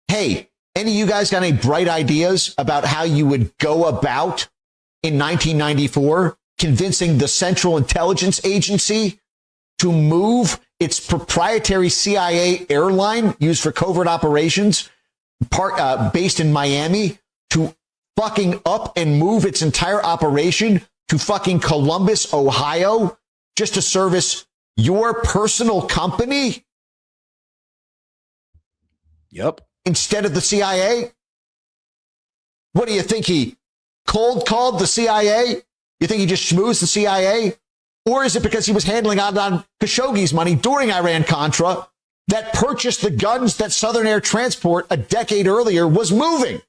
Hey, any of you guys got any bright ideas about how you would go about in 1994 convincing the Central Intelligence Agency to move its proprietary CIA airline used for covert operations based in Miami to fucking up and move its entire operation to fucking Columbus, Ohio, just to service your personal company? Yep. Instead of the CIA? What do you think, he cold called the CIA? You think he just schmoozed the CIA? Or is it because he was handling out on Khashoggi's money during Iran-Contra that purchased the guns that Southern Air Transport a decade earlier was moving?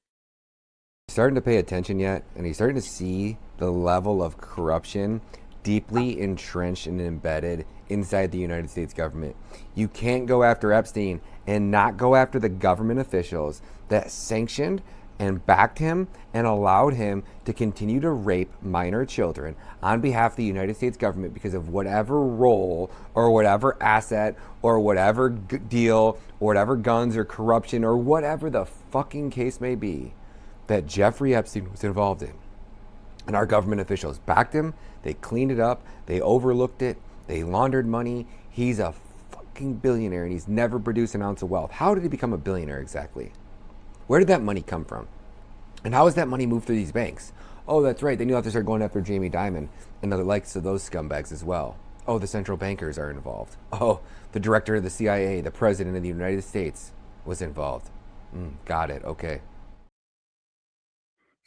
Starting to pay attention yet? And he's starting to see the level of corruption deeply entrenched and embedded inside the United States government. You can't go after Epstein and not go after the government officials that sanctioned and backed him and allowed him to continue to rape minor children on behalf of the United States government because of whatever role or whatever asset or whatever deal or whatever guns or corruption or whatever the fucking case may be that Jeffrey Epstein was involved in. And our government officials backed him, they cleaned it up, they overlooked it, they laundered money. He's a fucking billionaire and he's never produced an ounce of wealth. How did he become a billionaire exactly? Where did that money come from? And how has that money moved through these banks? Oh, that's right. They knew how to start going after Jamie Dimon and the likes of those scumbags as well. Oh, the central bankers are involved. Oh, the director of the CIA, the president of the United States was involved. Got it. Okay.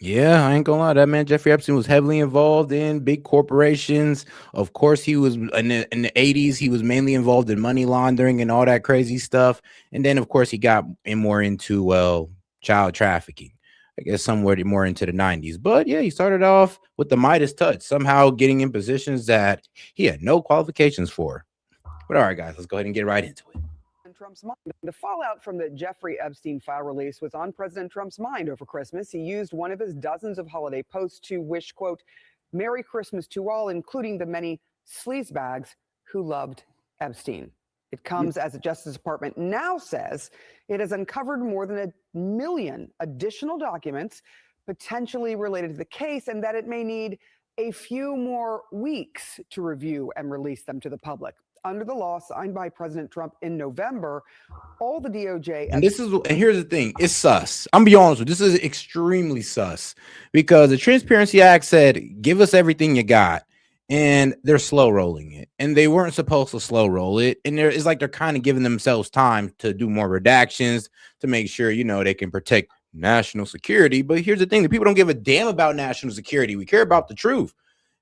Yeah, I ain't gonna lie. That man, Jeffrey Epstein, was heavily involved in big corporations. Of course, he was in the 80s. He was mainly involved in money laundering and all that crazy stuff. And then, of course, he got more into, well, child trafficking. I guess somewhere more into the 90s. But yeah, he started off with the Midas touch, somehow getting in positions that he had no qualifications for. But all right, guys, let's go ahead and get right into it. Trump's mind. The fallout from the Jeffrey Epstein file release was on President Trump's mind over Christmas. He used one of his dozens of holiday posts to wish, quote, Merry Christmas to all, including the many sleazebags who loved Epstein. It comes as the Justice Department now says it has uncovered more than 1 million additional documents potentially related to the case, and that it may need a few more weeks to review and release them to the public. Under the law signed by President Trump in November, all the DOJ And here's the thing, it's sus. I'm gonna be honest with you, this is extremely sus because the Transparency Act said, give us everything you got. And they're slow rolling it, and they weren't supposed to slow roll it. And it's like they're kind of giving themselves time to do more redactions to make sure, they can protect national security. But here's the thing, the people don't give a damn about national security. We care about the truth.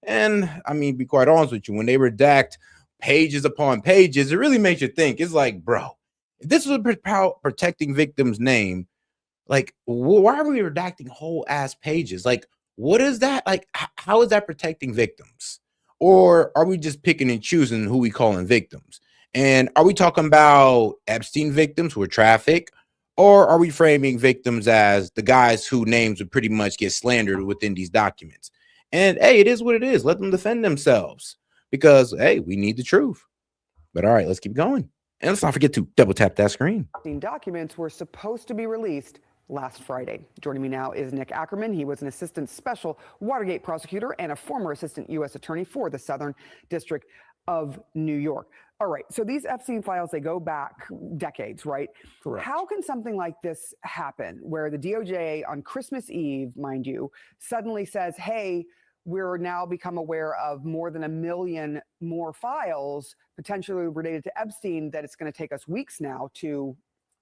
And I mean, be quite honest with you, when they redact pages upon pages, it really makes you think. It's like, bro, if this was about protecting victims' name, like, why are we redacting whole ass pages? Like, what is that? Like, how is that protecting victims? Or are we just picking and choosing who we calling victims? And are we talking about Epstein victims who were trafficked? Or are we framing victims as the guys whose names would pretty much get slandered within these documents? And hey, it is what it is. Let them defend themselves because, hey, we need the truth. But all right, let's keep going. And let's not forget to double tap that screen. Documents were supposed to be released last Friday. Joining me now is Nick Ackerman. He was an assistant special Watergate prosecutor and a former assistant U.S. attorney for the Southern District of New York. All right, so these Epstein files, they go back decades, right? Correct. How can something like this happen where the DOJ on Christmas Eve, mind you, suddenly says, hey, we're now become aware of more than 1 million more files potentially related to Epstein that it's going to take us weeks now to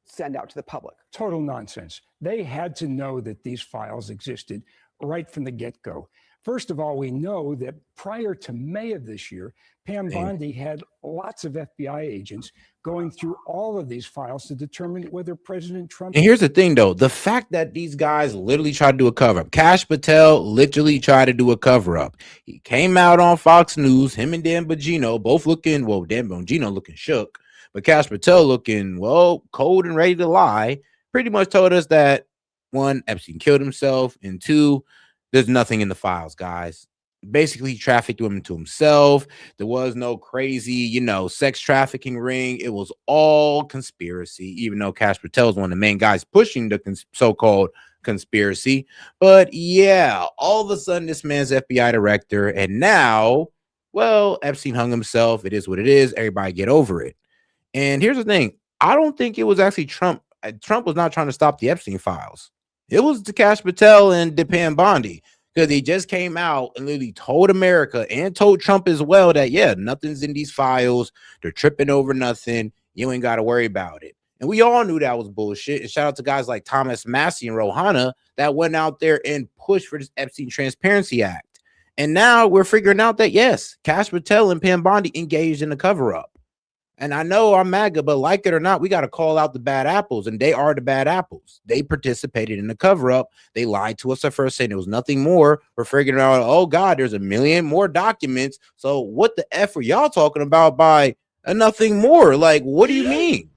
send out to the public? Total nonsense. They had to know that these files existed right from the get-go. First of all, we know that prior to May of this year, Pam Bondi had lots of FBI agents going through all of these files to determine whether President Trump... And here's the thing, though. The fact that these guys literally tried to do a cover-up. Kash Patel literally tried to do a cover-up. He came out on Fox News, him and Dan Bongino, both looking, well, Dan Bongino looking shook, but Kash Patel looking, well, cold and ready to lie, pretty much told us that, one, Epstein killed himself, and two, there's nothing in the files, guys. Basically, he trafficked women to himself. There was no crazy, sex trafficking ring. It was all conspiracy, even though Kash Patel is one of the main guys pushing the so-called conspiracy. But yeah, all of a sudden, this man's FBI director, and now, well, Epstein hung himself. It is what it is. Everybody get over it. And here's the thing. I don't think it was actually Trump. Trump was not trying to stop the Epstein files. It was the Kash Patel and Pam Bondi, because he just came out and literally told America and told Trump as well that, yeah, nothing's in these files. They're tripping over nothing. You ain't got to worry about it. And we all knew that was bullshit. And shout out to guys like Thomas Massie and Rohana that went out there and pushed for this Epstein Transparency Act. And now we're figuring out that, yes, Kash Patel and Pam Bondi engaged in a cover-up. And I know I'm MAGA, but like it or not, we got to call out the bad apples, and they are the bad apples. They participated in the cover-up. They lied to us at first, saying there was nothing more. We're figuring out, oh, God, there's 1 million more documents. So what the F are y'all talking about by nothing more? Like, what do you mean?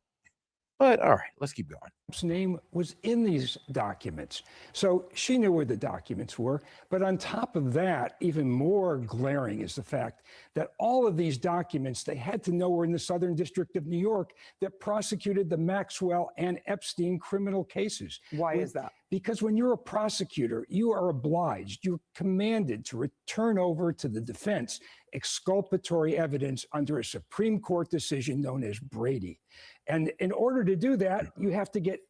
But all right, let's keep going. Trump's name was in these documents. So she knew where the documents were. But on top of that, even more glaring is the fact that all of these documents, they had to know were in the Southern District of New York that prosecuted the Maxwell and Epstein criminal cases. Why is that? Because when you're a prosecutor, you are obliged, you're commanded to return over to the defense exculpatory evidence under a Supreme Court decision known as Brady. And in order to do that, you have to get...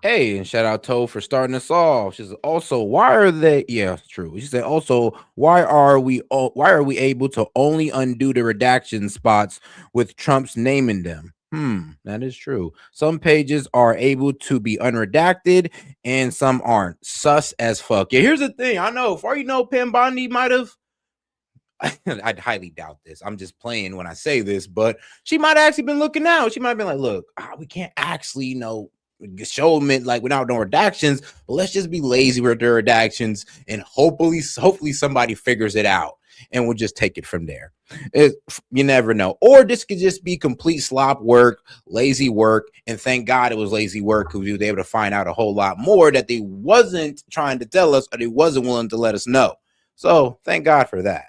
Hey, and shout out Toe for starting us off. She said, also, why are they... Yeah, true. She said, also, why are we able to only undo the redaction spots with Trump's name in them? That is true. Some pages are able to be unredacted and some aren't. Sus as fuck. Yeah, here's the thing. I know, for all you know, Pam Bondi might have... I'd highly doubt this. I'm just playing when I say this, but she might have actually been looking out. She might have been like, look, we can't actually, show them it like without no redactions, but let's just be lazy with the redactions and hopefully somebody figures it out and we'll just take it from there. You never know. Or this could just be complete slop work, lazy work, and thank God it was lazy work because we were able to find out a whole lot more that they wasn't trying to tell us or they wasn't willing to let us know. So thank God for that.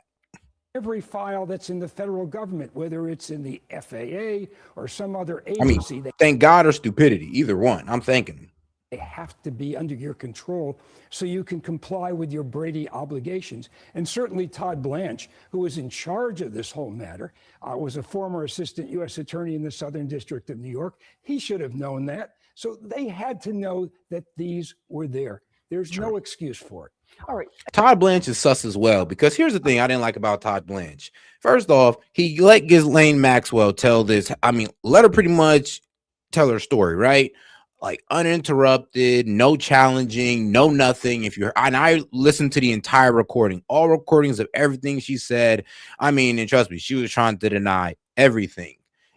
Every file that's in the federal government, whether it's in the FAA or some other I mean, agency, thank God or stupidity, either one. I'm thanking him. they have to be under your control so you can comply with your Brady obligations. And certainly Todd Blanche, who was in charge of this whole matter, was a former assistant U.S. attorney in the Southern District of New York. He should have known that. So they had to know that these were there. There's no excuse for it. All right. Todd Blanche is sus as well, because here's the thing I didn't like about Todd Blanche. First off, he let Ghislaine Maxwell tell this. I mean, let her pretty much tell her story, right? Like uninterrupted, no challenging, no nothing. If you're, and I listened to the entire recording, all recordings of everything she said. I mean, and trust me, she was trying to deny everything.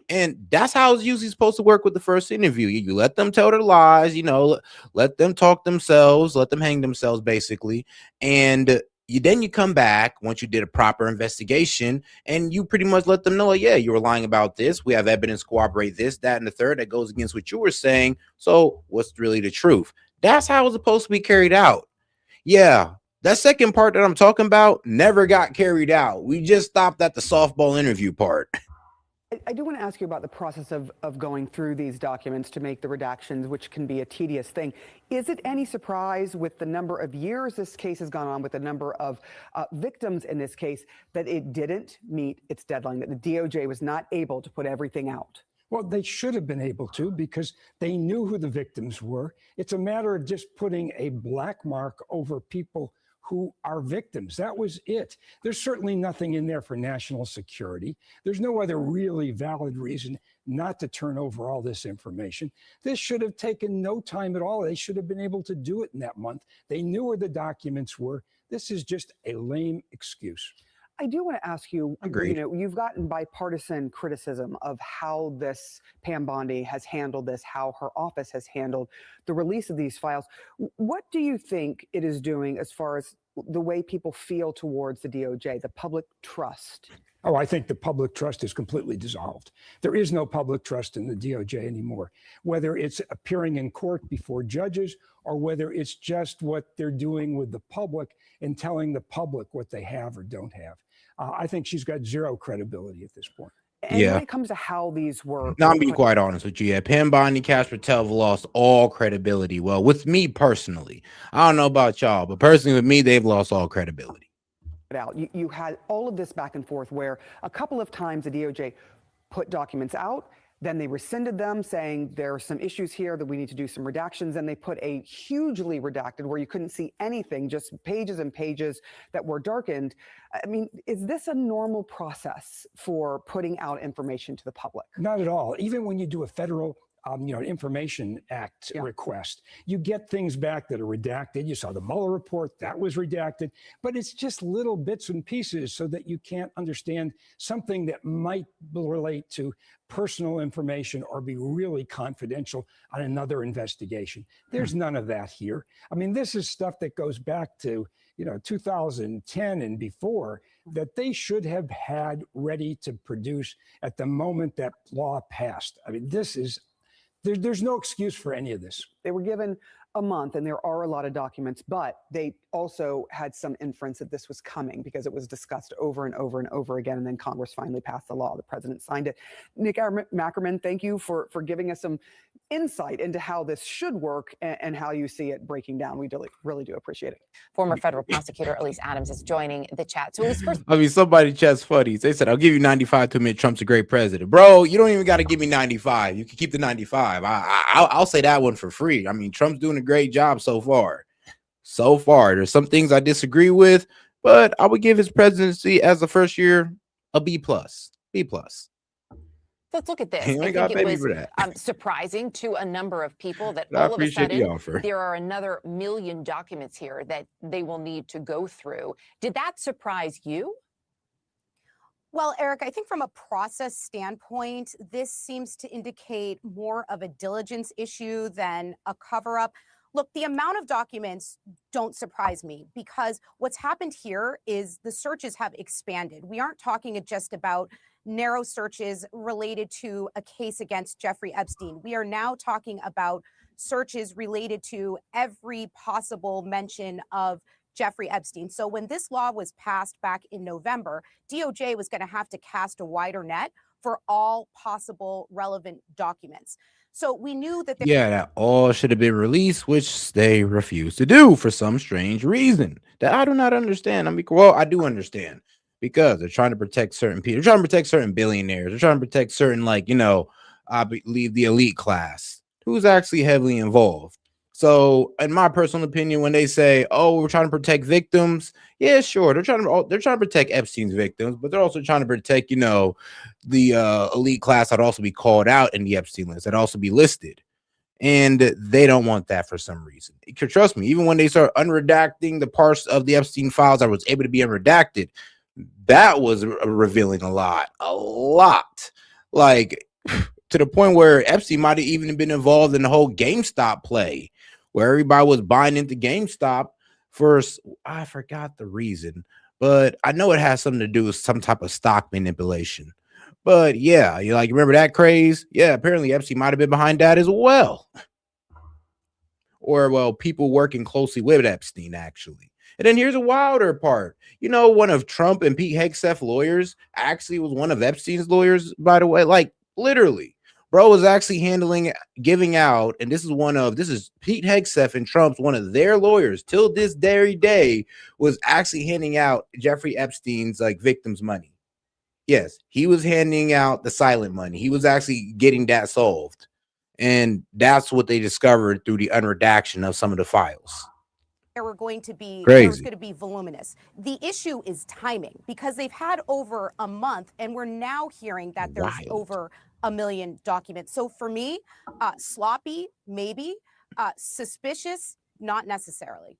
And that's how it's usually supposed to work with the first interview. You let them tell their lies, let them talk themselves, let them hang themselves, basically. And then you come back once you did a proper investigation and you pretty much let them know, like, yeah, you were lying about this. We have evidence to corroborate this, that, and the third that goes against what you were saying. So what's really the truth? That's how it's supposed to be carried out. Yeah. That second part that I'm talking about never got carried out. We just stopped at the softball interview part. I do want to ask you about the process of going through these documents to make the redactions, which can be a tedious thing. Is it any surprise with the number of years this case has gone on, with the number of victims in this case, that it didn't meet its deadline, that the DOJ was not able to put everything out? Well, they should have been able to, because they knew who the victims were. It's a matter of just putting a black mark over people who are victims. That was it. There's certainly nothing in there for national security. There's no other really valid reason not to turn over all this information. This should have taken no time at all. They should have been able to do it in that month. They knew where the documents were. This is just a lame excuse. I do want to ask you, Agreed. You've gotten bipartisan criticism of how this Pam Bondi has handled this, how her office has handled the release of these files. What do you think it is doing as far as the way people feel towards the DOJ, the public trust? Oh, I think the public trust is completely dissolved. There is no public trust in the DOJ anymore, whether it's appearing in court before judges or whether it's just what they're doing with the public and telling the public what they have or don't have. I think she's got zero credibility at this point. And when it comes to how these were... Now, I'm being quite honest with you. Yeah, Pam Bondi, Casper Patel have lost all credibility. Well, with me personally, I don't know about y'all, but personally with me, they've lost all credibility. Out. You had all of this back and forth where a couple of times the DOJ put documents out, then they rescinded them saying there are some issues here that we need to do some redactions, and they put a hugely redacted where you couldn't see anything, just pages and pages that were darkened. I mean, is this a normal process for putting out information to the public? Not at all. Even when you do a federal Information Act request, you get things back that are redacted. You saw the Mueller report, that was redacted, but it's just little bits and pieces so that you can't understand something that might relate to personal information or be really confidential on another investigation. There's none of that here. I mean, this is stuff that goes back to 2010 and before, that they should have had ready to produce at the moment that law passed. I mean, there's no excuse for any of this. They were given a month, and there are a lot of documents, but they also had some inference that this was coming because it was discussed over and over and over again, and then Congress finally passed the law. The president signed it. Nick Mackerman, thank you for giving us some insight into how this should work and how you see it breaking down. We really do appreciate it. Former federal prosecutor Elise Adams is joining the chat. So Elise, first, I mean, somebody chat's funny. They said, I'll give you 95 to admit Trump's a great president. Bro, you don't even got to give me 95. You can keep the 95. I'll say that one for free. I mean, Trump's doing a great job so far. So far, there's some things I disagree with, but I would give his presidency as the first year a B+. B+. Let's look at this. I think it was surprising to a number of people that I all of a sudden there are another million documents here that they will need to go through. Did that surprise you? Well, Eric, I think from a process standpoint, this seems to indicate more of a diligence issue than a cover-up. Look, the amount of documents don't surprise me, because what's happened here is the searches have expanded. We aren't talking just about narrow searches related to a case against Jeffrey Epstein. We are now talking about searches related to every possible mention of Jeffrey Epstein. So when this law was passed back in November, DOJ was going to have to cast a wider net for all possible relevant documents. So we knew that Yeah, that all should have been released, which they refused to do for some strange reason that I do not understand. I mean, well, I do understand because they're trying to protect certain people. They're trying to protect certain billionaires. They're trying to protect certain, like, I believe the elite class who's actually heavily involved. So, in my personal opinion, when they say, "Oh, we're trying to protect victims," yeah, sure, they're trying to protect Epstein's victims, but they're also trying to protect, the elite class that also be called out in the Epstein list, that also be listed. And they don't want that for some reason. Trust me, even when they start unredacting the parts of the Epstein files that was able to be unredacted, that was revealing a lot. Like, to the point where Epstein might have even been involved in the whole GameStop play, where everybody was buying into GameStop first. I forgot the reason, but I know it has something to do with some type of stock manipulation. But yeah, you remember that craze? Yeah, apparently Epstein might have been behind that as well. Or, well, people working closely with Epstein, actually. And then here's a wilder part. One of Trump and Pete Hegseth's lawyers actually was one of Epstein's lawyers, by the way. Like, literally. Bro was actually giving out, and this is Pete Hegseth and Trump's one of their lawyers till this very day was actually handing out Jeffrey Epstein's victims' money. Yes, he was handing out the silent money. He was actually getting that solved. And that's what they discovered through the unredaction of some of the files. there was going to be Crazy. voluminous. The issue is timing, because they've had over a month and we're now hearing that there's over 1 million documents. So for me, sloppy, maybe, suspicious, not necessarily.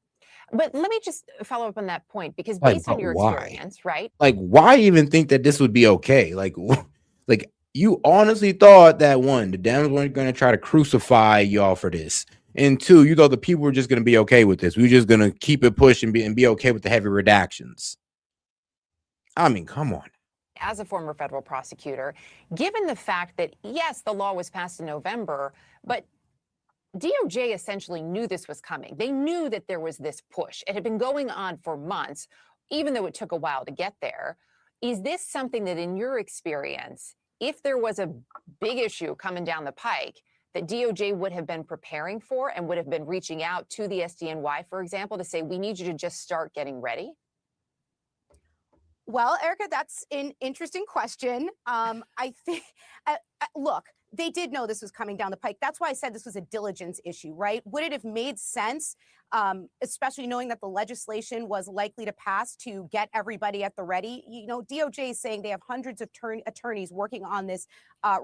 But let me just follow up on that point, because based on your experience, right? Like, why even think that this would be okay? Like you honestly thought that, one, the Dems weren't going to try to crucify y'all for this, and two, you thought the people were just going to be okay with this. We were just going to keep it pushing and be okay with the heavy redactions. I mean, come on. As a former federal prosecutor, given the fact that, yes, the law was passed in November, but DOJ essentially knew this was coming. They knew that there was this push. It had been going on for months, even though it took a while to get there. Is this something that, in your experience, if there was a big issue coming down the pike, that DOJ would have been preparing for and would have been reaching out to the SDNY, for example, to say, we need you to just start getting ready? Well, Erica, that's an interesting question. I think, look, they did know this was coming down the pike. That's why I said this was a diligence issue, right? Would it have made sense, especially knowing that the legislation was likely to pass, to get everybody at the ready? DOJ is saying they have hundreds of attorneys working on this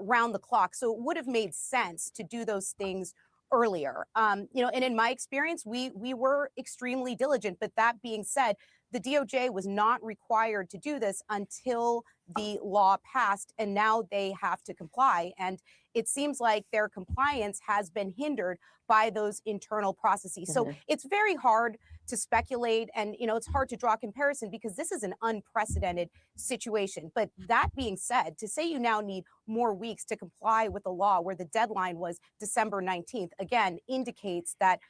round the clock. So it would have made sense to do those things earlier. And in my experience, we were extremely diligent. But that being said, the DOJ was not required to do this until the law passed, and now they have to comply. And it seems like their compliance has been hindered by those internal processes. So it's very hard to speculate, and it's hard to draw a comparison because this is an unprecedented situation. But that being said, to say you now need more weeks to comply with the law where the deadline was December 19th, again, indicates that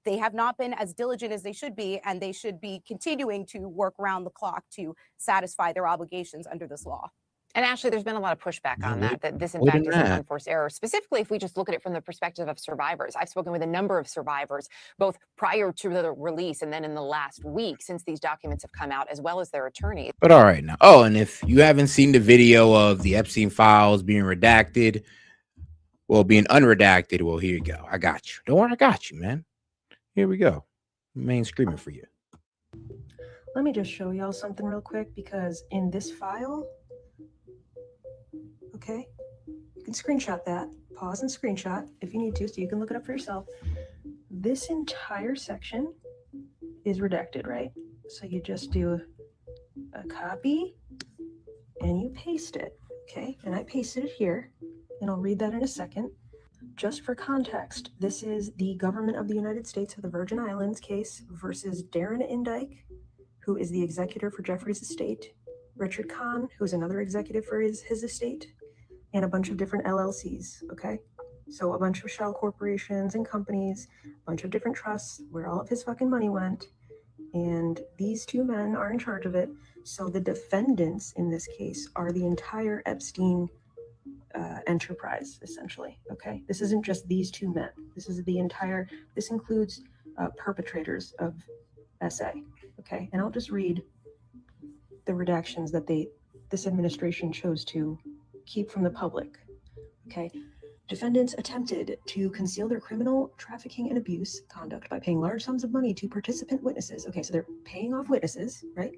they have not been as diligent as they should be, and they should be continuing to work around the clock to satisfy their obligations under this law. And Ashley, there's been a lot of pushback on that this in fact is an unforced error, specifically if we just look at it from the perspective of survivors. I've spoken with a number of survivors, both prior to the release and then in the last week since these documents have come out, as well as their attorneys. But all right now. Oh, and if you haven't seen the video of the Epstein files being redacted, being unredacted, well, here you go. I got you. Don't worry, I got you, man. Here we go. Main screaming for you. Let me just show y'all something real quick, because in this file, okay, you can screenshot that, pause and screenshot if you need to, so you can look it up for yourself. This entire section is redacted, right? So you just do a copy and you paste it, okay? And I pasted it here, and I'll read that in a second. Just for context, this is the government of the United States of the Virgin Islands case versus Darren Indike, who is the executor for Jeffrey's estate, Richard Kahn, who's another executive for his estate, and a bunch of different LLCs, okay? So a bunch of shell corporations and companies, a bunch of different trusts where all of his fucking money went. And these two men are in charge of it. So the defendants in this case are the entire Epstein enterprise, essentially. Okay. This isn't just these two men. This is the entire, this includes perpetrators of SA. Okay. And I'll just read the redactions that this administration chose to keep from the public. Okay. Defendants attempted to conceal their criminal trafficking and abuse conduct by paying large sums of money to participant witnesses. Okay, so they're paying off witnesses, right?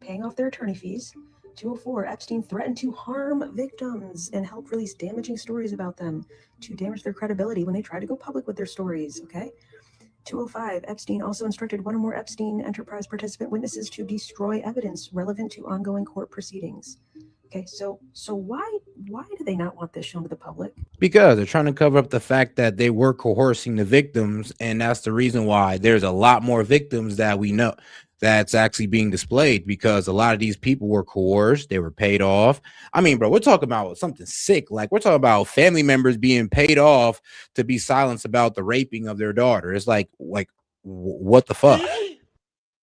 Paying off their attorney fees. 204, Epstein threatened to harm victims and help release damaging stories about them to damage their credibility when they try to go public with their stories, okay? 205, Epstein also instructed one or more Epstein enterprise participant witnesses to destroy evidence relevant to ongoing court proceedings. Okay, so why do they not want this shown to the public? Because they're trying to cover up the fact that they were coercing the victims, and that's the reason why there's a lot more victims that we know that's actually being displayed, because a lot of these people were coerced, they were paid off. I mean, bro, we're talking about something sick. Like, we're talking about family members being paid off to be silenced about the raping of their daughter. It's like what the fuck?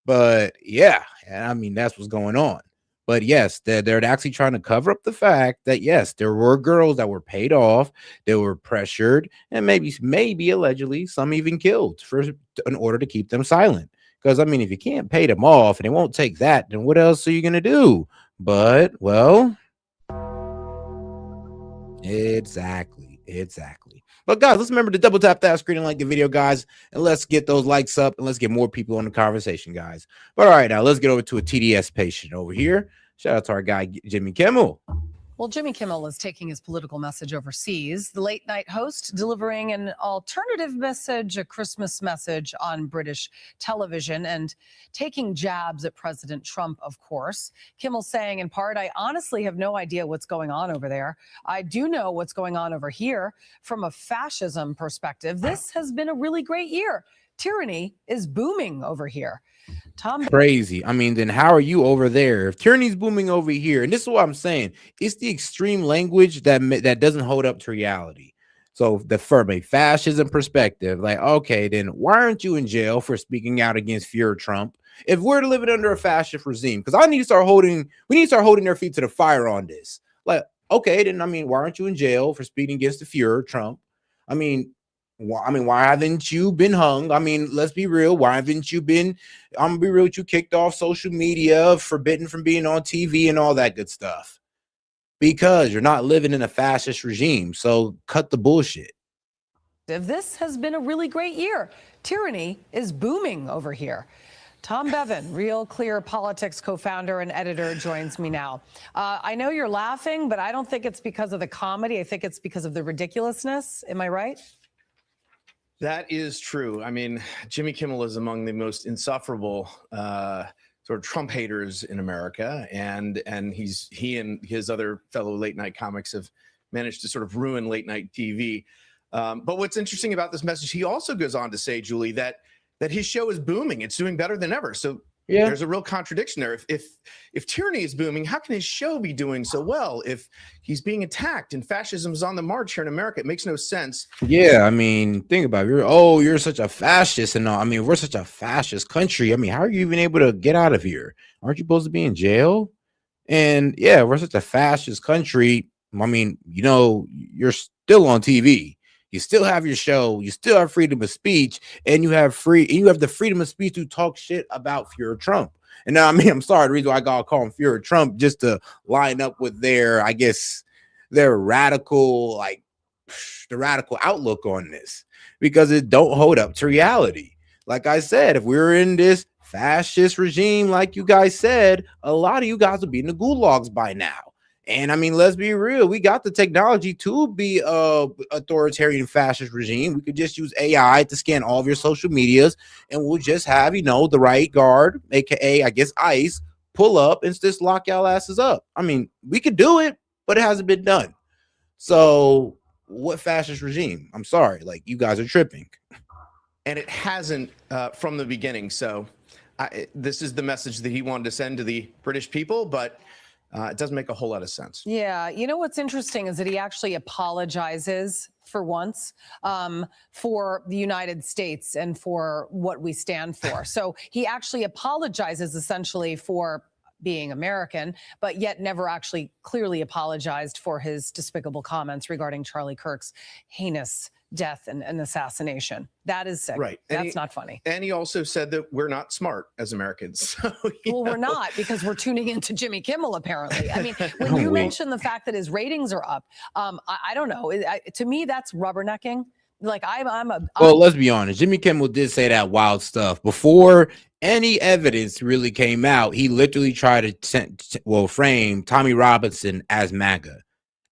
But yeah, I mean, that's what's going on. But yes, they're actually trying to cover up the fact that yes, there were girls that were paid off, they were pressured, and maybe allegedly some even killed in order to keep them silent. Because I mean, if you can't pay them off and they won't take that, then what else are you gonna do? But well, exactly. But guys, let's remember to double tap that screen and like the video, guys, and let's get those likes up and let's get more people on the conversation, guys. But all right, now let's get over to a TDS patient over here. Shout out to our guy Jimmy Kimmel. Well, Jimmy Kimmel is taking his political message overseas. The late night host delivering an alternative message, a Christmas message on British television, and taking jabs at President Trump, of course. Kimmel saying in part, I honestly have no idea what's going on over there. I do know what's going on over here. From a fascism perspective, this has been a really great year. Tyranny is booming over here. Crazy. I mean, then how are you over there? If tyranny's booming over here, and this is what I'm saying, it's the extreme language that doesn't hold up to reality. So from a fascism perspective, like, okay, then why aren't you in jail for speaking out against Fuhrer Trump? If we're living under a fascist regime, because we need to start holding their feet to the fire on this. Like, okay, then I mean, why aren't you in jail for speaking against the Fuhrer Trump? Why haven't you been hung? I mean, let's be real. Why haven't you been? I'm gonna be real with you, kicked off social media, forbidden from being on TV and all that good stuff? Because you're not living in a fascist regime. So cut the bullshit. This has been a really great year. Tyranny is booming over here. Tom Bevan, Real Clear Politics co-founder and editor, joins me now. I know you're laughing, but I don't think it's because of the comedy. I think it's because of the ridiculousness. Am I right? That is true. I mean, Jimmy Kimmel is among the most insufferable sort of Trump haters in America, and he and his other fellow late night comics have managed to sort of ruin late night TV. But what's interesting about this message, he also goes on to say, Julie, that his show is booming. It's doing better than ever. So yeah, there's a real contradiction there. If tyranny is booming, how can his show be doing so well if he's being attacked and fascism is on the march here in America? It makes no sense. Yeah, I mean, think about it. You're such a fascist and all. I mean, we're such a fascist country. I mean, how are you even able to get out of here? Aren't you supposed to be in jail? And yeah, we're such a fascist country. I mean, you're still on TV. You still have your show. You still have freedom of speech, and you have the freedom of speech to talk shit about Fuhrer Trump. And now, I mean, I'm sorry, the reason why I gotta call him Fuhrer Trump just to line up with their radical, the radical outlook on this, because it don't hold up to reality. Like I said, if we were in this fascist regime, like you guys said, a lot of you guys would be in the gulags by now. And I mean, let's be real. We got the technology to be a authoritarian fascist regime. We could just use AI to scan all of your social medias, and we'll just have, the right guard, aka I guess ICE, pull up and just lock y'all asses up. I mean, we could do it, but it hasn't been done. So what fascist regime? I'm sorry, like, you guys are tripping. And it hasn't from the beginning. So this is the message that he wanted to send to the British people, but it doesn't make a whole lot of sense. Yeah, you know what's interesting is that he actually apologizes for once for the United States and for what we stand for. So he actually apologizes essentially for being American, but yet never actually clearly apologized for his despicable comments regarding Charlie Kirk's heinous death and assassination. That is sick. Right. That's not funny. And he also said that we're not smart as Americans. So, well, we're not, because we're tuning into Jimmy Kimmel, apparently. I mean, when you mention the fact that his ratings are up, I don't know. To me, that's rubbernecking. Like, well, let's be honest. Jimmy Kimmel did say that wild stuff before any evidence really came out. He literally tried to frame Tommy Robinson as MAGA,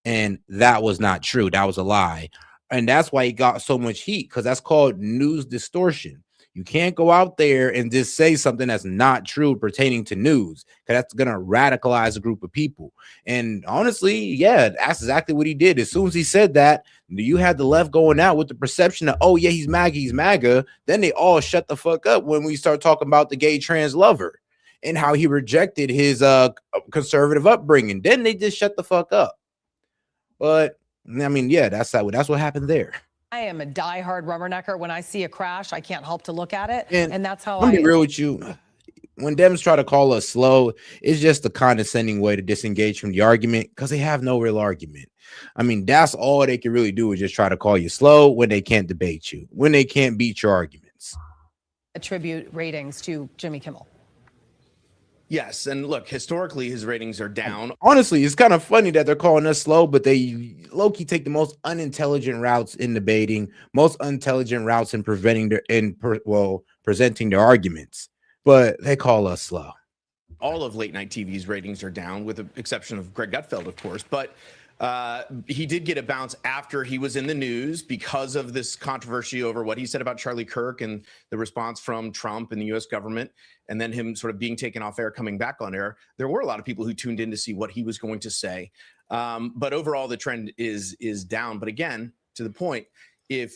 and that was not true. That was a lie. And that's why he got so much heat, because that's called news distortion. You can't go out there and just say something that's not true pertaining to news, because that's going to radicalize a group of people. And honestly, yeah, that's exactly what he did. As soon as he said that, you had the left going out with the perception of, oh, yeah, he's MAGA. Then they all shut the fuck up when we start talking about the gay trans lover and how he rejected his conservative upbringing. Then they just shut the fuck up. But I mean, yeah, that's what happened there. I am a diehard rubbernecker. When I see a crash, I can't help to look at it. And that's how I'm be real with you. When Dems try to call us slow, it's just a condescending way to disengage from the argument, because they have no real argument. I mean, that's all they can really do, is just try to call you slow when they can't debate you, when they can't beat your arguments. Attribute ratings to Jimmy Kimmel. Yes, and look, historically, his ratings are down. Honestly, it's kind of funny that they're calling us slow, but they low-key take the most unintelligent routes in debating, most unintelligent routes in presenting their arguments, but they call us slow. All of late night TV's ratings are down, with the exception of Greg Gutfeld, of course. But he did get a bounce after he was in the news because of this controversy over what he said about Charlie Kirk and the response from Trump and the U.S. government, and then him sort of being taken off air, coming back on air. There were a lot of people who tuned in to see what he was going to say. But overall, the trend is down. But again, to the point, if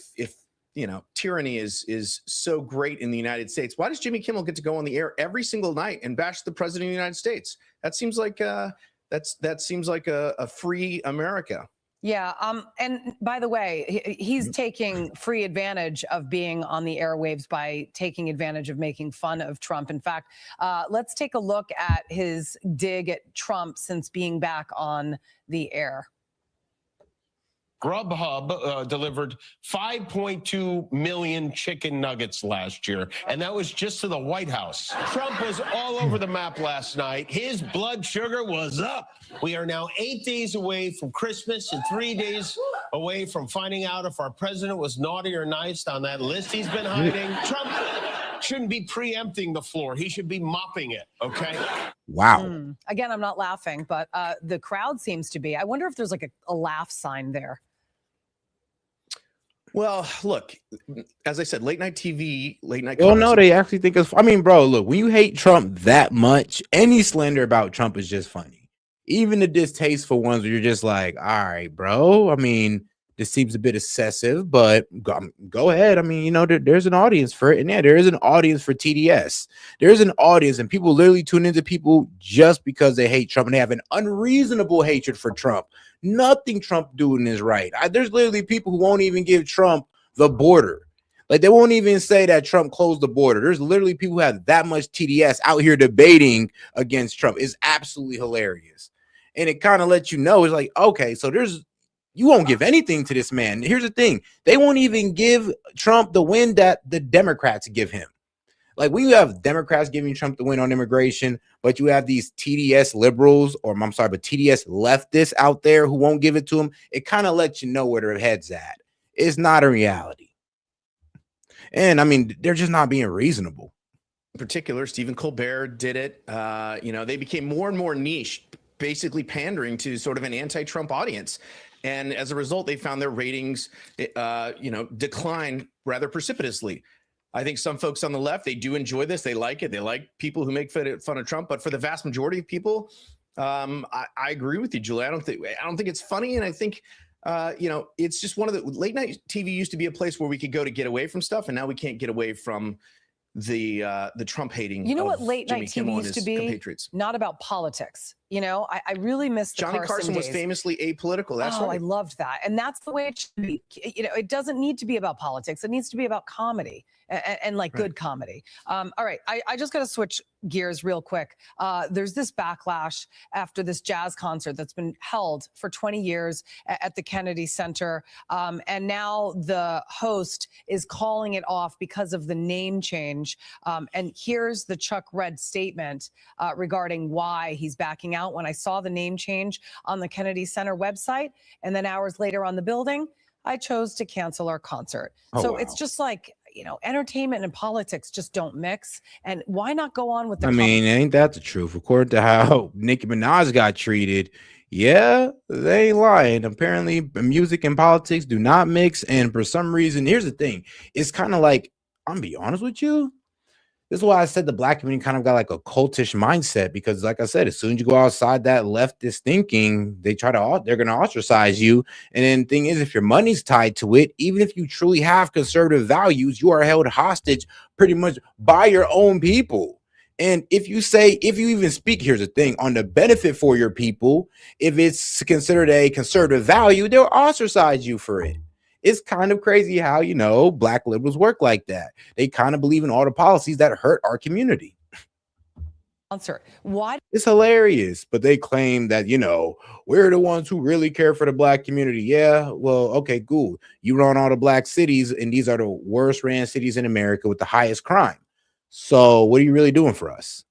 you know, tyranny is so great in the United States, why does Jimmy Kimmel get to go on the air every single night and bash the president of the United States? That seems like that seems like a free America. Yeah. And by the way, he's taking free advantage of being on the airwaves by taking advantage of making fun of Trump. In fact, let's take a look at his dig at Trump since being back on the air. Grubhub delivered 5.2 million chicken nuggets last year, and that was just to the White House. Trump was all over the map last night. His blood sugar was up. We are now 8 days away from Christmas and 3 days away from finding out if our president was naughty or nice on that list he's been hiding. Trump shouldn't be preempting the floor. He should be mopping it, okay? Wow. Again, I'm not laughing, but the crowd seems to be. I wonder if there's like a laugh sign there. Well, look, as I said, late night TV, late night. Well, no, they actually think it's. I mean, bro, look, when you hate Trump that much, any slander about Trump is just funny. Even the distasteful ones where you're just like, all right, bro. I mean, this seems a bit excessive, but go ahead. I mean, you know, there's an audience for it. And yeah, there is an audience for TDS. There's an audience, and people literally tune into people just because they hate Trump and they have an unreasonable hatred for Trump. Nothing Trump doing is right. There's literally people who won't even give Trump the border. Like, they won't even say that Trump closed the border. There's literally people who have that much TDS out here debating against Trump. It's absolutely hilarious. And it kind of lets you know, it's like, okay, so you won't give anything to this man. Here's the thing. They won't even give Trump the win that the Democrats give him. Like, when you have Democrats giving Trump the win on immigration, but you have these TDS liberals, but TDS leftists out there who won't give it to him, it kind of lets you know where their head's at. It's not a reality. And I mean, they're just not being reasonable. In particular, Stephen Colbert did it. You know, they became more and more niche, basically pandering to sort of an anti-Trump audience. And as a result, they found their ratings, decline rather precipitously. I think some folks on the left, they do enjoy this. They like it. They like people who make fun of Trump. But for the vast majority of people, I agree with you, Julie. I don't think it's funny. And I think, it's just one of the late night TV used to be a place where we could go to get away from stuff. And now we can't get away from the Trump hating. You know what late Jimmy night TV Kimmel used to be? compatriots. Not about politics. You know, I really miss the Johnny Carson was days. famously apolitical. That's I right. loved that. And that's the way it should be. You know, it doesn't need to be about politics. It needs to be about comedy and like good comedy. All right. I just got to switch gears real quick. There's this backlash after this jazz concert that's been held for 20 years at the Kennedy Center. And now the host is calling it off because of the name change. And here's the Chuck Red statement regarding why he's backing out. When I saw the name change on the Kennedy Center website, and then hours later on the building, I chose to cancel our concert. So it's just like, you know, entertainment and politics just don't mix. And why not go on with the I mean, ain't that the truth? According to how Nicki Minaj got treated, yeah, they ain't lying. Apparently, music and politics do not mix. And for some reason, here's the thing: it's kind of like, I'm gonna be honest with you. This is why I said the black community kind of got like a cultish mindset, because like I said, as soon as you go outside that leftist thinking, they're going to ostracize you. And then the thing is, if your money's tied to it, even if you truly have conservative values, you are held hostage pretty much by your own people. And if you even speak, here's the thing, on the benefit for your people, if it's considered a conservative value, they'll ostracize you for it. It's kind of crazy how, you know, black liberals work like that. They kind of believe in all the policies that hurt our community. Why? It's hilarious, but they claim that, you know, we're the ones who really care for the black community. Yeah, well, okay, cool. You run all the black cities, and these are the worst ran cities in America with the highest crime. So what are you really doing for us?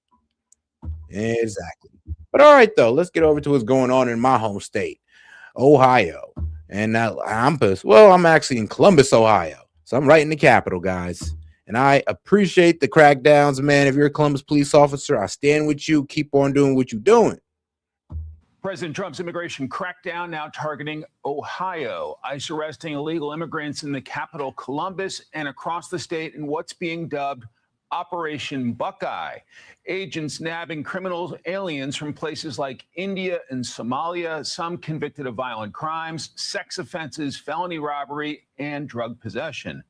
Exactly. But all right, though, let's get over to what's going on in my home state, Ohio. And I'm actually in Columbus, Ohio. So I'm right in the capital, guys. And I appreciate the crackdowns, man. If you're a Columbus police officer, I stand with you. Keep on doing what you're doing. President Trump's immigration crackdown now targeting Ohio. ICE arresting illegal immigrants in the capital, Columbus, and across the state in what's being dubbed Operation Buckeye. Agents nabbing criminal aliens from places like India and Somalia, some convicted of violent crimes, sex offenses, felony robbery, and drug possession.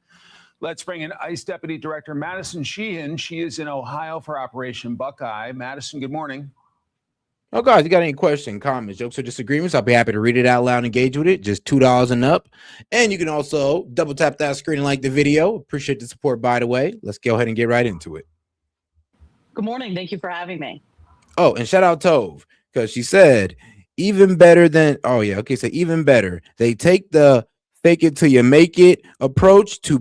Let's bring in ICE Deputy Director Madison Sheehan. She is in Ohio for Operation Buckeye. Madison, good morning. Oh, guys, you got any questions, comments, jokes, or disagreements? I'll be happy to read it out loud and engage with it. Just $2 and up. And you can also double tap that screen and like the video. Appreciate the support, by the way. Let's go ahead and get right into it. Good morning. Thank you for having me. Oh, and shout out Tove, because she said, even better than, oh, yeah, okay, so even better. They take the fake it till you make it approach to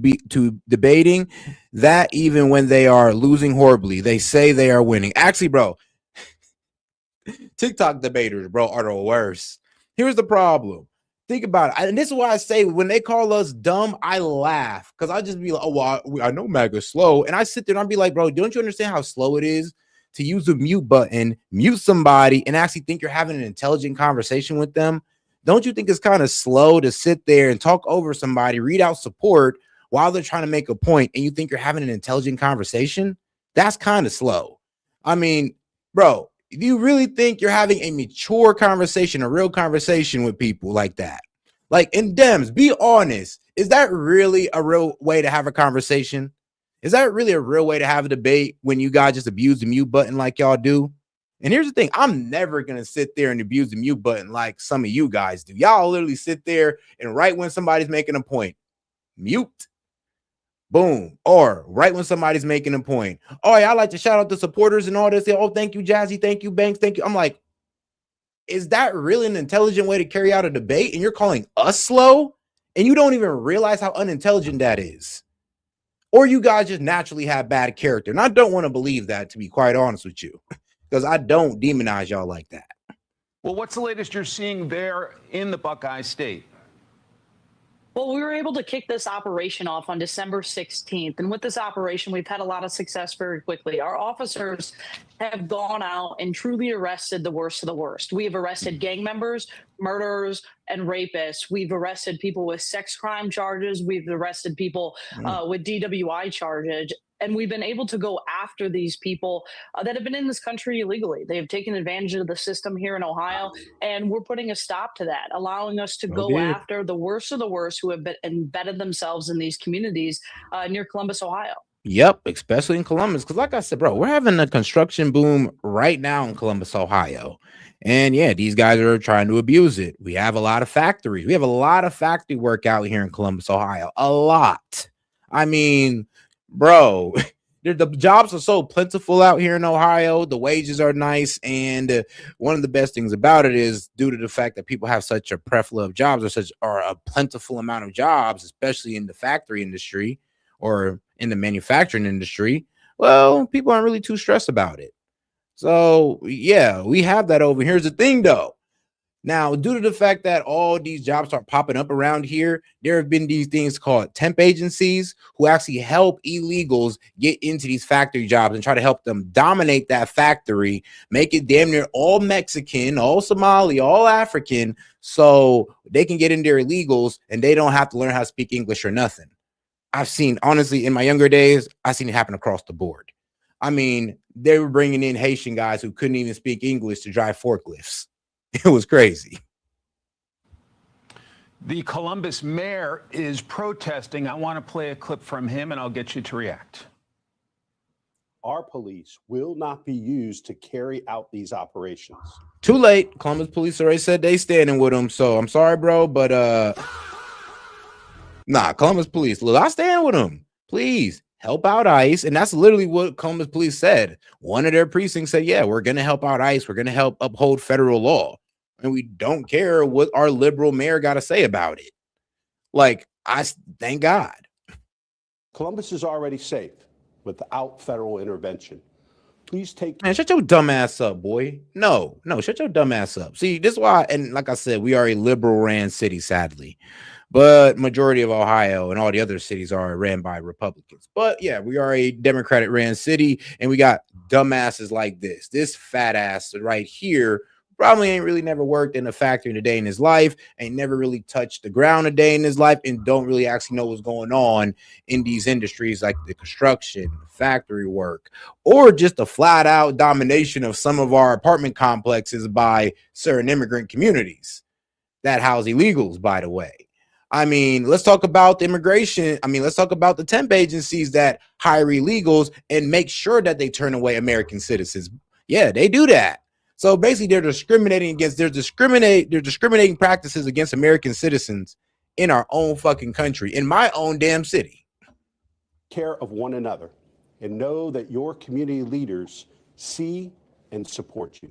debating that even when they are losing horribly. They say they are winning. Actually, bro, TikTok debaters, bro, are the worst. Here's the problem. Think about it. And this is why I say when they call us dumb, I laugh. Because I just be like, oh, well, I know MAGA's slow. And I sit there and I'll be like, bro, don't you understand how slow it is to use the mute button, mute somebody, and actually think you're having an intelligent conversation with them? Don't you think it's kind of slow to sit there and talk over somebody, read out support while they're trying to make a point, and you think you're having an intelligent conversation? That's kind of slow. I mean, bro, do you really think you're having a mature conversation, a real conversation with people like that? Like, in Dems, be honest. Is that really a real way to have a conversation? Is that really a real way to have a debate when you guys just abuse the mute button like y'all do? And here's the thing. I'm never going to sit there and abuse the mute button like some of you guys do. Y'all literally sit there and right when somebody's making a point, mute. Boom. Or right when somebody's making a point. Oh, yeah, I like to shout out the supporters and all this. Oh, thank you, Jazzy. Thank you, Banks. Thank you. I'm like, is that really an intelligent way to carry out a debate? And you're calling us slow? And you don't even realize how unintelligent that is. Or you guys just naturally have bad character. And I don't want to believe that, to be quite honest with you, because I don't demonize y'all like that. Well, what's the latest you're seeing there in the Buckeye State? Well, we were able to kick this operation off on December 16th. And with this operation, we've had a lot of success very quickly. Our officers have gone out and truly arrested the worst of the worst. We have arrested gang members, murderers, and rapists. We've arrested people with sex crime charges. We've arrested people with DWI charges. And we've been able to go after these people that have been in this country illegally. They have taken advantage of the system here in Ohio, and we're putting a stop to that, allowing us to go after the worst of the worst who have embedded themselves in these communities near Columbus, Ohio. Yep, especially in Columbus. Because, like I said, bro, we're having a construction boom right now in Columbus, Ohio. And yeah, these guys are trying to abuse it. We have a lot of factories. We have a lot of factory work out here in Columbus, Ohio. A lot. I mean, bro, the jobs are so plentiful out here in Ohio. The wages are nice. And one of the best things about it is due to the fact that people have such a plethora of jobs or a plentiful amount of jobs, especially in the factory industry or in the manufacturing industry, well, people aren't really too stressed about it. So yeah, we have that over. Here's the thing though. Now, due to the fact that all these jobs are popping up around here, there have been these things called temp agencies who actually help illegals get into these factory jobs and try to help them dominate that factory, make it damn near all Mexican, all Somali, all African, so they can get in there illegals and they don't have to learn how to speak English or nothing. I've seen, honestly, in my younger days, I've seen it happen across the board. I mean, they were bringing in Haitian guys who couldn't even speak English to drive forklifts. It was crazy. The Columbus mayor is protesting. I want to play a clip from him, and I'll get you to react. Our police will not be used to carry out these operations. Too late. Columbus police already said they standing with him. So I'm sorry, bro, but nah, Columbus police, look, I stand with them. Please help out ICE. And that's literally what Columbus police said. One of their precincts said, yeah, we're going to help out ICE. We're going to help uphold federal law. And we don't care what our liberal mayor got to say about it. Like, thank God. Columbus is already safe without federal intervention. Please take. Man, shut your dumb ass up, boy. No, shut your dumb ass up. See, this is why, and like I said, we are a liberal ran city, sadly. But majority of Ohio and all the other cities are ran by Republicans. But yeah, we are a Democratic ran city, and we got dumbasses like this. This fat ass right here probably ain't really never worked in a factory in a day in his life, ain't never really touched the ground a day in his life, and don't really actually know what's going on in these industries like the construction, factory work, or just the flat out domination of some of our apartment complexes by certain immigrant communities that house illegals, by the way. I mean, let's talk about the immigration. I mean, let's talk about the temp agencies that hire illegals and make sure that they turn away American citizens. Yeah, they do that. So basically, they're discriminating practices against American citizens in our own fucking country, in my own damn city. Care of one another and know that your community leaders see and support you.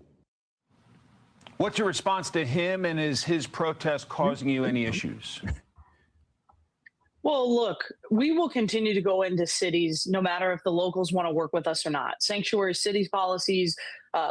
What's your response to him, and is his protest causing you any issues? Well, look, we will continue to go into cities no matter if the locals want to work with us or not. Sanctuary cities policies,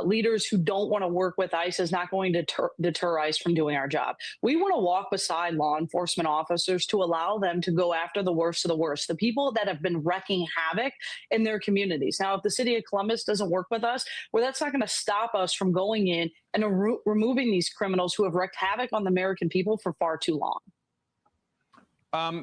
leaders who don't want to work with ICE is not going to deter ICE from doing our job. We want to walk beside law enforcement officers to allow them to go after the worst of the worst, the people that have been wreaking havoc in their communities. Now, if the city of Columbus doesn't work with us, well, that's not going to stop us from going in and removing these criminals who have wreaked havoc on the American people for far too long.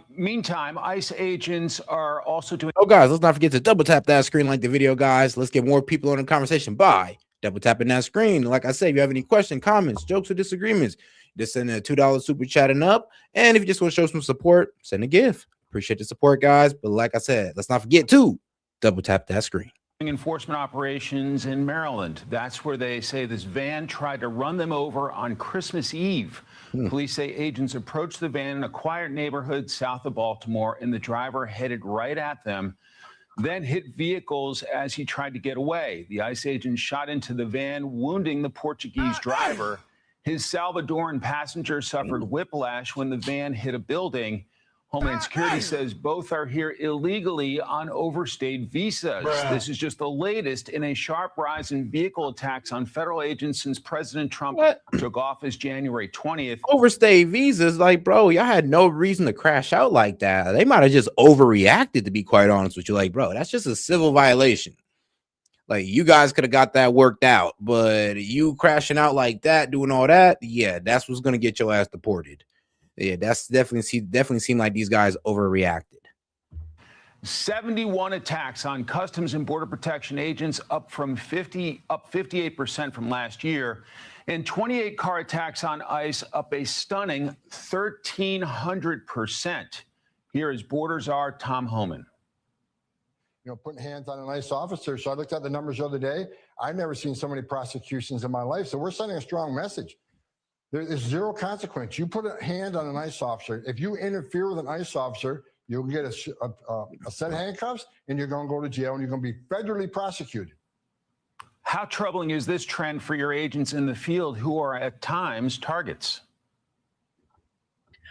Meantime, ICE agents are also doing. Oh, guys, let's not forget to double tap that screen, like the video, guys. Let's get more people on the conversation by double tapping that screen. Like I said, if you have any questions, comments, jokes, or disagreements, just send a $2 super chat and up. And if you just want to show some support, send a gift. Appreciate the support, guys. But like I said, let's not forget to double tap that screen. Enforcement operations in Maryland. That's where they say this van tried to run them over on Christmas Eve. Police say agents approached the van in a quiet neighborhood south of Baltimore, and the driver headed right at them, then hit vehicles as he tried to get away. The ICE agents shot into the van, wounding the Portuguese driver. His Salvadoran passenger suffered whiplash when the van hit a building. Homeland Security says both are here illegally on overstayed visas. This is just the latest in a sharp rise in vehicle attacks on federal agents since President Trump took office January 20th. Overstayed visas, like, bro, y'all had no reason to crash out like that. They might have just overreacted, to be quite honest with you. Like, bro, that's just a civil violation. Like, you guys could have got that worked out, but you crashing out like that, doing all that, yeah, that's what's going to get your ass deported. Yeah, that's definitely seemed like these guys overreacted. 71 attacks on Customs and Border Protection agents, up 58% from last year, and 28 car attacks on ICE, up a stunning 1,300%. Here is Border Czar Tom Homan. putting hands on a nice officer. So I looked at the numbers the other day. I've never seen so many prosecutions in my life. So we're sending a strong message. There is zero consequence. You put a hand on an ICE officer. If you interfere with an ICE officer, you'll get a set of handcuffs and you're going to go to jail and you're going to be federally prosecuted. How troubling is this trend for your agents in the field who are at times targets?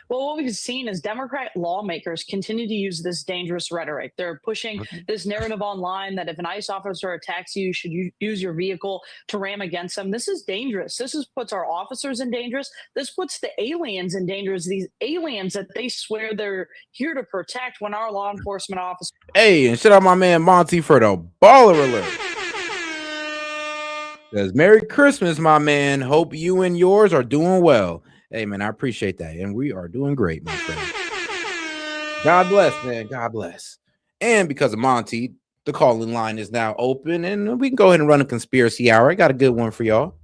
Well, what we've seen is Democrat lawmakers continue to use this dangerous rhetoric. They're pushing this narrative online that if an ICE officer attacks you, you should use your vehicle to ram against them. This is dangerous. Puts our officers in danger. This puts the aliens in danger. These aliens that they swear they're here to protect when our law enforcement officers. Hey, and shout out my man Monty for the baller alert. Says Merry Christmas, my man. Hope you and yours are doing well. Hey, man, I appreciate that. And we are doing great, my friend. God bless, man. God bless. And because of Monty, the calling line is now open, and we can go ahead and run a conspiracy hour. I got a good one for y'all.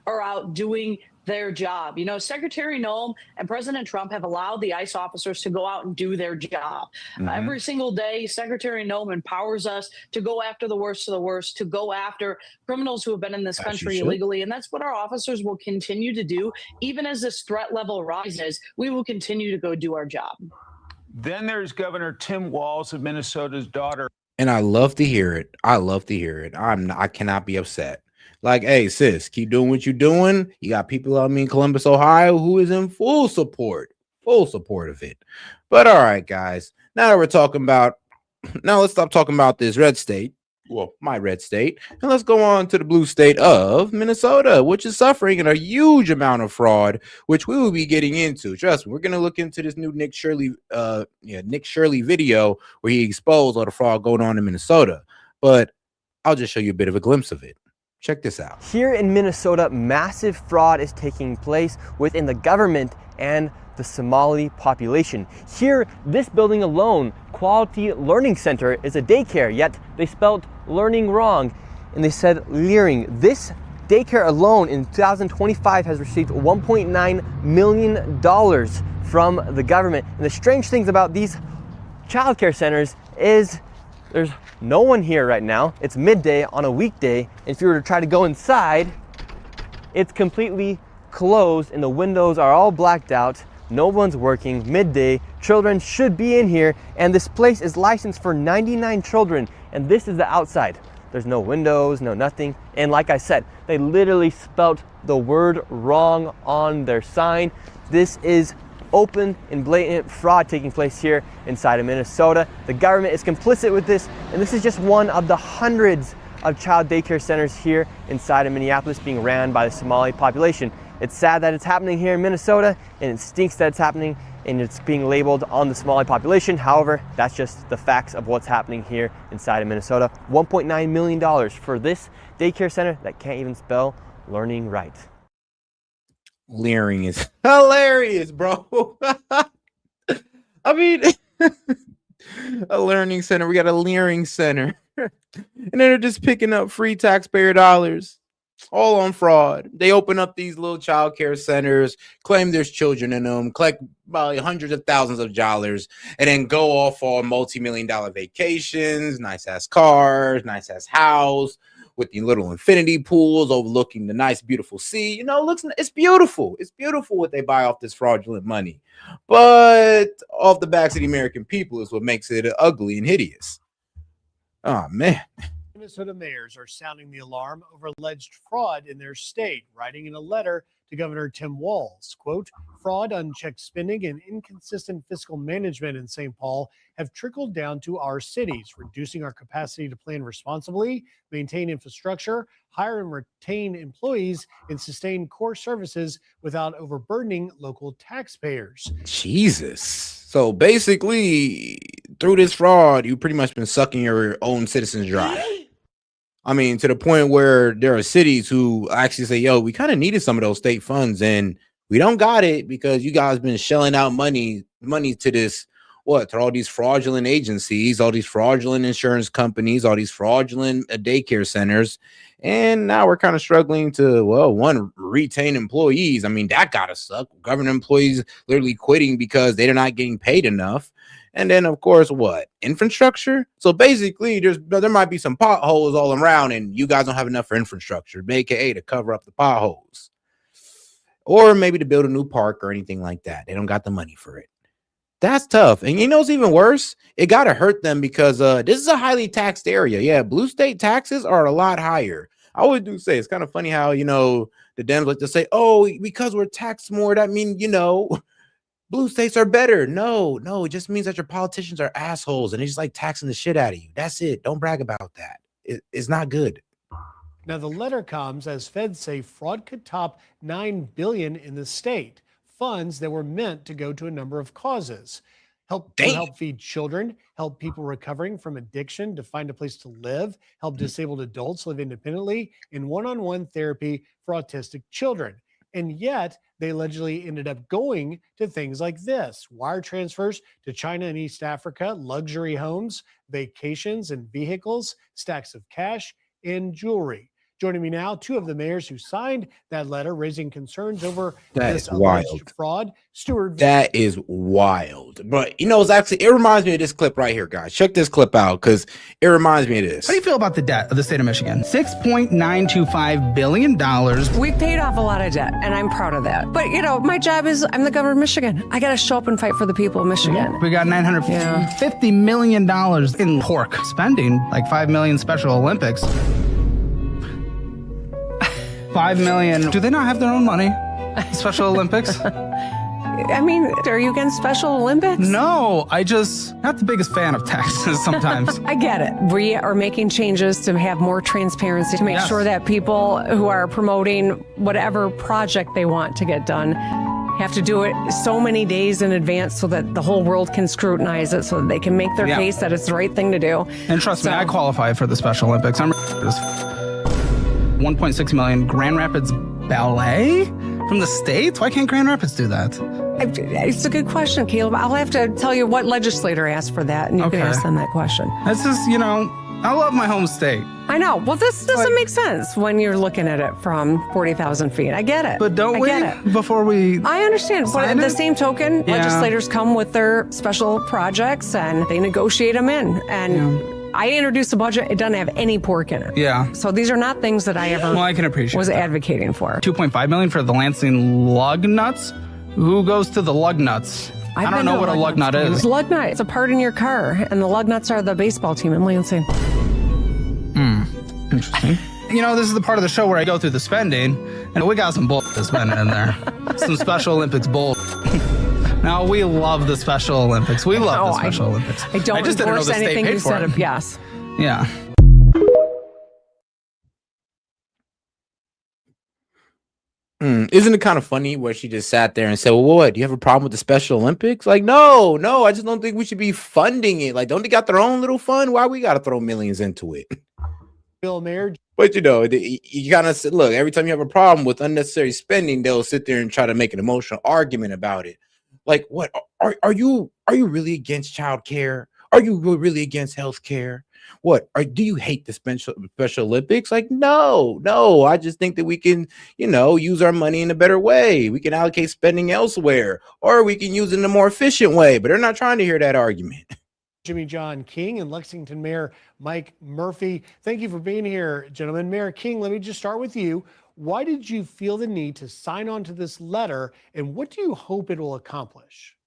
Are out doing their job. Secretary Noem and President Trump have allowed the ICE officers to go out and do their job. Every single day, Secretary Noem empowers us to go after the worst of the worst, to go after criminals who have been in this country illegally. And that's what our officers will continue to do. Even as this threat level rises, we will continue to go do our job. Then there's Governor Tim Walz of Minnesota's daughter. And I love to hear it. I love to hear it. I cannot be upset. Like, hey, sis, keep doing what you're doing. You got people out in Columbus, Ohio, who is in full support of it. But all right, guys, now let's stop talking about this red state. Well, my red state. And let's go on to the blue state of Minnesota, which is suffering a huge amount of fraud, which we will be getting into. Trust me, we're going to look into this new Nick Shirley video where he exposed all the fraud going on in Minnesota. But I'll just show you a bit of a glimpse of it. Check this out. Here in Minnesota, massive fraud is taking place within the government and the Somali population. Here, this building alone, Quality Learning Center, is a daycare, yet they spelled learning wrong and they said leering. This daycare alone in 2025 has received $1.9 million from the government. And the strange things about these childcare centers is there's no one here right now. It's midday on a weekday. If you were to try to go inside, it's completely closed and the windows are all blacked out. No one's working. Midday, children should be in here, and this place is licensed for 99 children, and this is the outside. There's no windows, no nothing. And like I said, they literally spelt the word wrong on their sign. This is open and blatant fraud taking place here inside of Minnesota. The government is complicit with this, and this is just one of the hundreds of child daycare centers here inside of Minneapolis being ran by the Somali population. It's sad that it's happening here in Minnesota, and it stinks that it's happening and it's being labeled on the Somali population. However, that's just the facts of what's happening here inside of Minnesota. $1.9 million for this daycare center that can't even spell learning right. Leering is hilarious, bro. I mean, a learning center. We got a leering center. And then they're just picking up free taxpayer dollars, all on fraud. They open up these little child care centers, claim there's children in them, collect probably hundreds of thousands of dollars, and then go off on multi-million-dollar vacations, nice-ass cars, nice-ass house, with the little infinity pools overlooking the nice, beautiful sea. It's beautiful. It's beautiful what they buy off this fraudulent money. But off the backs of the American people is what makes it ugly and hideous. Oh, man. Minnesota mayors are sounding the alarm over alleged fraud in their state, writing in a letter to Governor Tim Walz, quote, fraud, unchecked spending, and inconsistent fiscal management in St. Paul have trickled down to our cities, reducing our capacity to plan responsibly, maintain infrastructure, hire and retain employees, and sustain core services without overburdening local taxpayers. Jesus. So basically, through this fraud, you've pretty much been sucking your own citizens dry. I mean, to the point where there are cities who actually say, yo, we kind of needed some of those state funds and we don't got it because you guys been shelling out money to this, to all these fraudulent agencies, all these fraudulent insurance companies, all these fraudulent daycare centers. And now we're kind of struggling to, retain employees. I mean, that gotta suck. Government employees literally quitting because they're not getting paid enough. And then, of course, what? Infrastructure. So basically, there might be some potholes all around, and you guys don't have enough for infrastructure, aka to cover up the potholes, or maybe to build a new park or anything like that. They don't got the money for it. That's tough. And you know what's even worse? It got to hurt them because this is a highly taxed area. Yeah, blue state taxes are a lot higher. I always do say it's kind of funny how, the Dems like to say, oh, because we're taxed more, that means, blue states are better. No, it just means that your politicians are assholes and they just like taxing the shit out of you. That's it. Don't brag about that. It's not good. Now, the letter comes as feds say fraud could top $9 billion in the state. Funds that were meant to go to a number of causes. Help feed children, help people recovering from addiction to find a place to live, help disabled adults live independently, and one-on-one therapy for autistic children. And yet, they allegedly ended up going to things like this: wire transfers to China and East Africa, luxury homes, vacations and vehicles, stacks of cash, and jewelry. Joining me now, two of the mayors who signed that letter raising concerns over this alleged fraud. Stuart. That is wild. But it reminds me of this clip right here, guys. Check this clip out because it reminds me of this. How do you feel about the debt of the state of Michigan? $6.925 billion. We've paid off a lot of debt, and I'm proud of that. But, my job is I'm the governor of Michigan. I got to show up and fight for the people of Michigan. We got $950 million in pork spending, like $5 million Special Olympics. $5 million. Do they not have their own money? Special Olympics? I mean, are you against Special Olympics? No, not the biggest fan of taxes sometimes. I get it. We are making changes to have more transparency, to make sure that people who are promoting whatever project they want to get done have to do it so many days in advance so that the whole world can scrutinize it, so that they can make their case that it's the right thing to do. And trust me, I qualify for the Special Olympics. I'm 1.6 million. Grand Rapids Ballet from the States? Why can't Grand Rapids do that? It's a good question, Caleb. I'll have to tell you what legislator asked for that, and you can ask them that question. That's just, I love my home state. I know. Well, this doesn't make sense when you're looking at it from 40,000 feet. I get it. But don't we? Before we I understand. But at the same token, legislators come with their special projects, and they negotiate them in. And I introduced a budget. It doesn't have any pork in it. Yeah. So these are not things that I ever I can appreciate was advocating for. $2.5 million for the Lansing lug nuts. Who goes to the lug nuts? I don't know what a lug nut is. Lug nut. It's a part in your car, and the lug nuts are the baseball team in Lansing. Interesting. This is the part of the show where I go through the spending, and we got some bull spending in there. Some Special Olympics bull. Now, we love the Special Olympics. We love the Special Olympics. I don't endorse anything you said. Yes. Yeah. Isn't it kind of funny where she just sat there and said, well, what? Do you have a problem with the Special Olympics? Like, no, I just don't think we should be funding it. Like, don't they got their own little fund? Why we got to throw millions into it? Bill Mayor. But you kind of say, look, every time you have a problem with unnecessary spending, they'll sit there and try to make an emotional argument about it. Like, what are you really against child care? Are you really against health care? Do you hate the Special Olympics? Like, no. I just think that we can, use our money in a better way. We can allocate spending elsewhere, or we can use it in a more efficient way. But they're not trying to hear that argument. Jimmy John King and Lexington Mayor Mike Murphy. Thank you for being here, gentlemen. Mayor King, let me just start with you. Why did you feel the need to sign on to this letter, and what do you hope it will accomplish?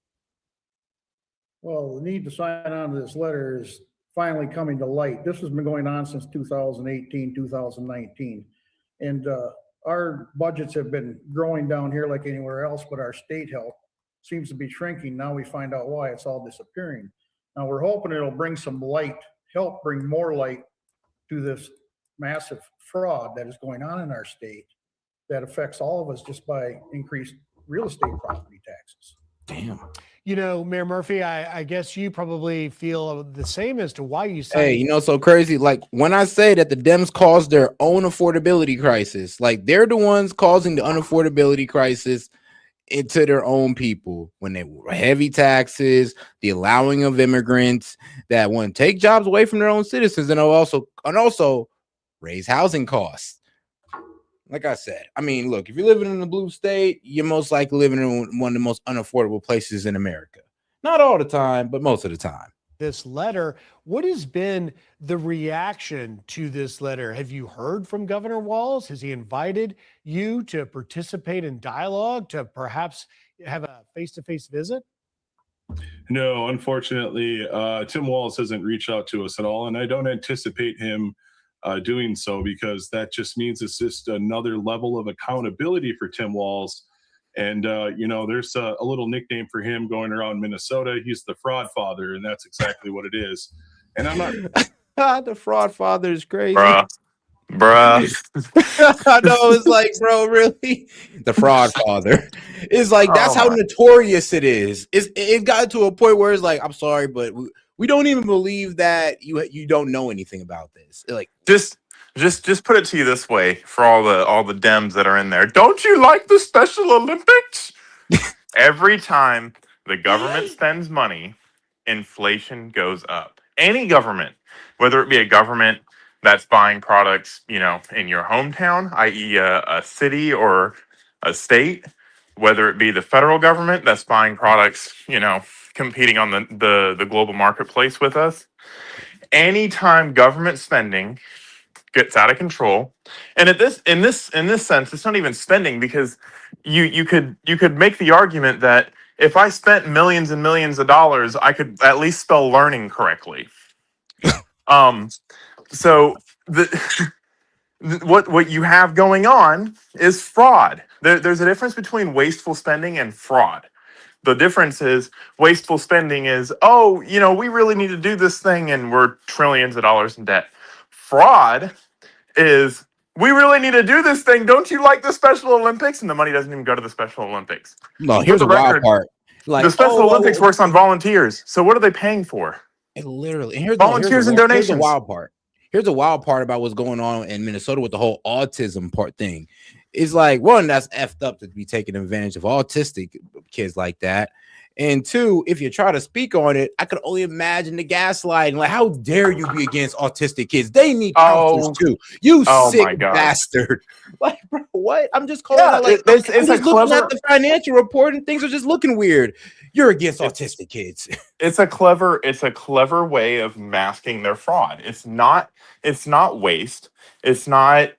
Well, the need to sign on to this letter is finally coming to light. This has been going on since 2018, 2019. And our budgets have been growing down here like anywhere else, but our state health seems to be shrinking. Now we find out why it's all disappearing. Now we're hoping it'll bring some light, help bring more light to this massive fraud that is going on in our state that affects all of us just by increased real estate property taxes. Damn. Mayor Murphy, I guess you probably feel the same as to why you say. Hey, so crazy. Like, when I say that the Dems caused their own affordability crisis, like they're the ones causing the unaffordability crisis into their own people when they were heavy taxes, the allowing of immigrants that want to take jobs away from their own citizens, and also raise housing costs. Like I said, I mean, look, if you're living in a blue state, you're most likely living in one of the most unaffordable places in America. Not all the time, but most of the time. This letter. What has been the reaction to this letter? Have you heard from Governor Walz? Has he invited you to participate in dialogue, to perhaps have a face-to-face visit? No, unfortunately, Tim Walz hasn't reached out to us at all, and I don't anticipate him doing so, because that just means it's just another level of accountability for Tim Walz. And, there's a little nickname for him going around Minnesota. He's the fraud father, and that's exactly what it is. And I'm not. The fraud father is crazy. Bruh. I know, it's like, bro, really? The fraud father. It's like, that's how notorious it is. It got to a point where it's like, I'm sorry, but we don't even believe that you don't know anything about this. Like, just put it to you this way, for all the Dems that are in there. Don't you like the Special Olympics? Every time the government spends money, inflation goes up. Any government, whether it be a government that's buying products, in your hometown, i.e. a city or a state, whether it be the federal government that's buying products, competing on the global marketplace with us. Anytime government spending gets out of control, and in this sense, it's not even spending, because you could make the argument that if I spent millions and millions of dollars, I could at least spell learning correctly. So what you have going on is fraud. There's a difference between wasteful spending and fraud. The difference is wasteful spending is, we really need to do this thing and we're trillions of dollars in debt. Fraud is, we really need to do this thing. Don't you like the Special Olympics? And the money doesn't even go to the Special Olympics. No, here's the wild part. Like, the Special Olympics works on volunteers. So what are they paying for? Literally. And volunteers and donations. Here's the wild part. Here's the wild part about what's going on in Minnesota with the whole autism part thing. It's like, one, that's effed up to be taking advantage of autistic kids like that. And two, if you try to speak on it, I could only imagine the gaslighting. Like, how dare you be against autistic kids? They need counselors too. You sick bastard. Like, bro, what? I'm just calling out, like, it's just looking at the financial report and things are just looking weird. You're against autistic kids. It's a clever way of masking their fraud. It's not waste. It's not,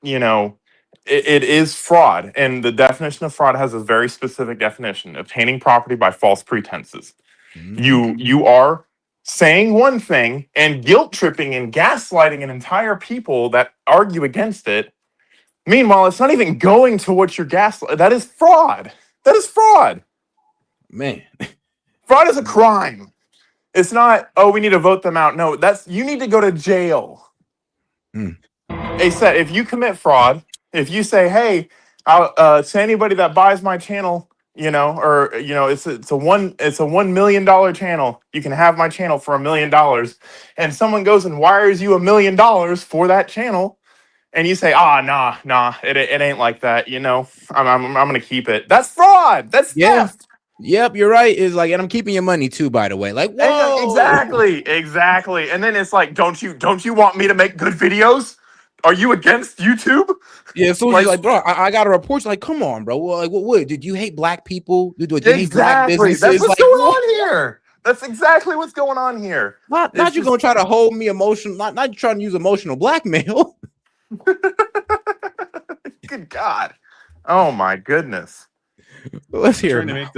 it is fraud. And the definition of fraud has a very specific definition: obtaining property by false pretenses. You are saying one thing and guilt tripping and gaslighting an entire people that argue against it. Meanwhile, it's not even going to what you're gaslighting. That is fraud. That is fraud. Man. Fraud is a crime. It's not, we need to vote them out. No, you need to go to jail. If you commit fraud, if you say, hey, I'll to anybody that buys my channel, it's a $1 million channel. You can have my channel for $1 million. And someone goes and wires you $1 million for that channel, and you say, nah, it ain't like that. I'm gonna keep it. That's fraud. That's theft. Yep, you're right. It's like, and I'm keeping your money too, by the way. Like, whoa. Exactly. And then it's like, don't you want me to make good videos? Are you against YouTube? Yeah, so like, bro, I got a report. Like, come on, bro. Like, what? Did you hate black people? Did you hate black businesses? That's what's like, going on here. That's exactly what's going on here. Not you gonna try to hold me emotional. Not trying to use emotional blackmail. Good God. Oh my goodness. Let's hear the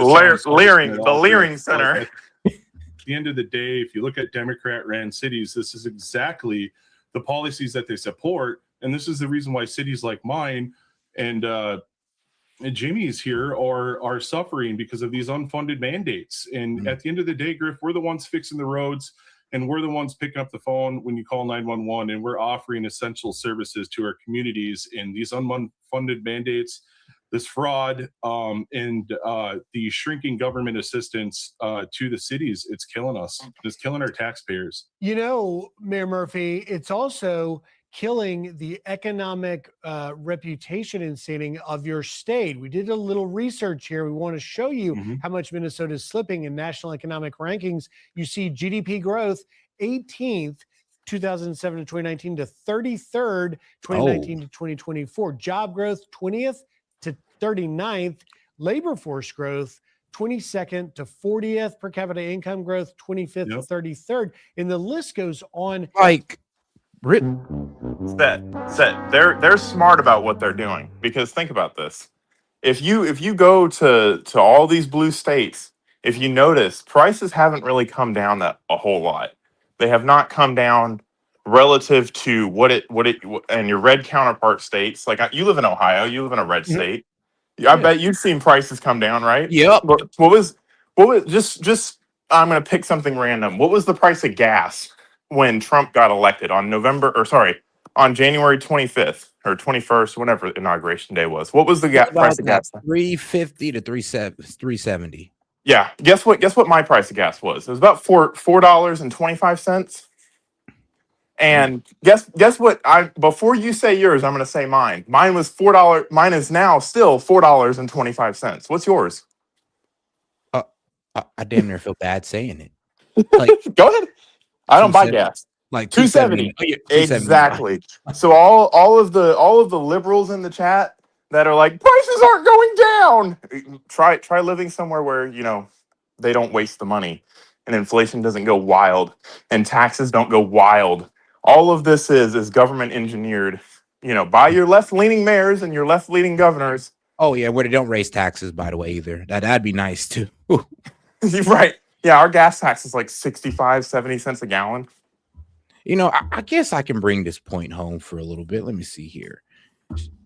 Leering Center. At the end of the day, if you look at Democrat-ran cities, this is exactly the policies that they support, and this is the reason why cities like mine and Jimmy's here are suffering, because of these unfunded mandates. And at the end of the day, Griff, we're the ones fixing the roads, and we're the ones picking up the phone when you call 911, and we're offering essential services to our communities. And these unfunded mandates, this fraud, and the shrinking government assistance to the cities, it's killing us. It's killing our taxpayers. Mayor Murphy, it's also killing the economic reputation and standing of your state. We did a little research here. We want to show you how much Minnesota is slipping in national economic rankings. You see GDP growth 18th, 2007 to 2019, to 33rd, 2019 to 2024. Job growth 20th to 39th. Labor force growth 22nd to 40th per capita income growth, 25th to 33rd, and the list goes on. Like, they're smart about what they're doing, because think about this. If you go to all these blue states, if you notice, prices haven't really come down a whole lot. They have not come down relative to what and your red counterpart states. Like, you live in Ohio, you live in a red state. I bet you've seen prices come down, right? Yep. What was just I'm gonna pick something random. What was the price of gas when Trump got elected on on January 25th or 21st, whatever inauguration day was? What was the price of gas? 350 to 370. Yeah. Guess what my price of gas was? It was about $4.25. And guess what? Before you say yours, I'm gonna say mine. Mine was $4. Mine is now still $4.25. What's yours? I damn near feel bad saying it. Like, go ahead. I don't buy gas. Like 270. 270. Exactly. So all of the liberals in the chat that are like, prices aren't going down. Try living somewhere where, they don't waste the money and inflation doesn't go wild and taxes don't go wild. All of this is government engineered, by your left-leaning mayors and your left-leaning governors. Oh yeah, where they don't raise taxes, by the way, either. That'd be nice too. Right. Yeah, our gas tax is like 65, 70 cents a gallon. I guess I can bring this point home for a little bit. Let me see here.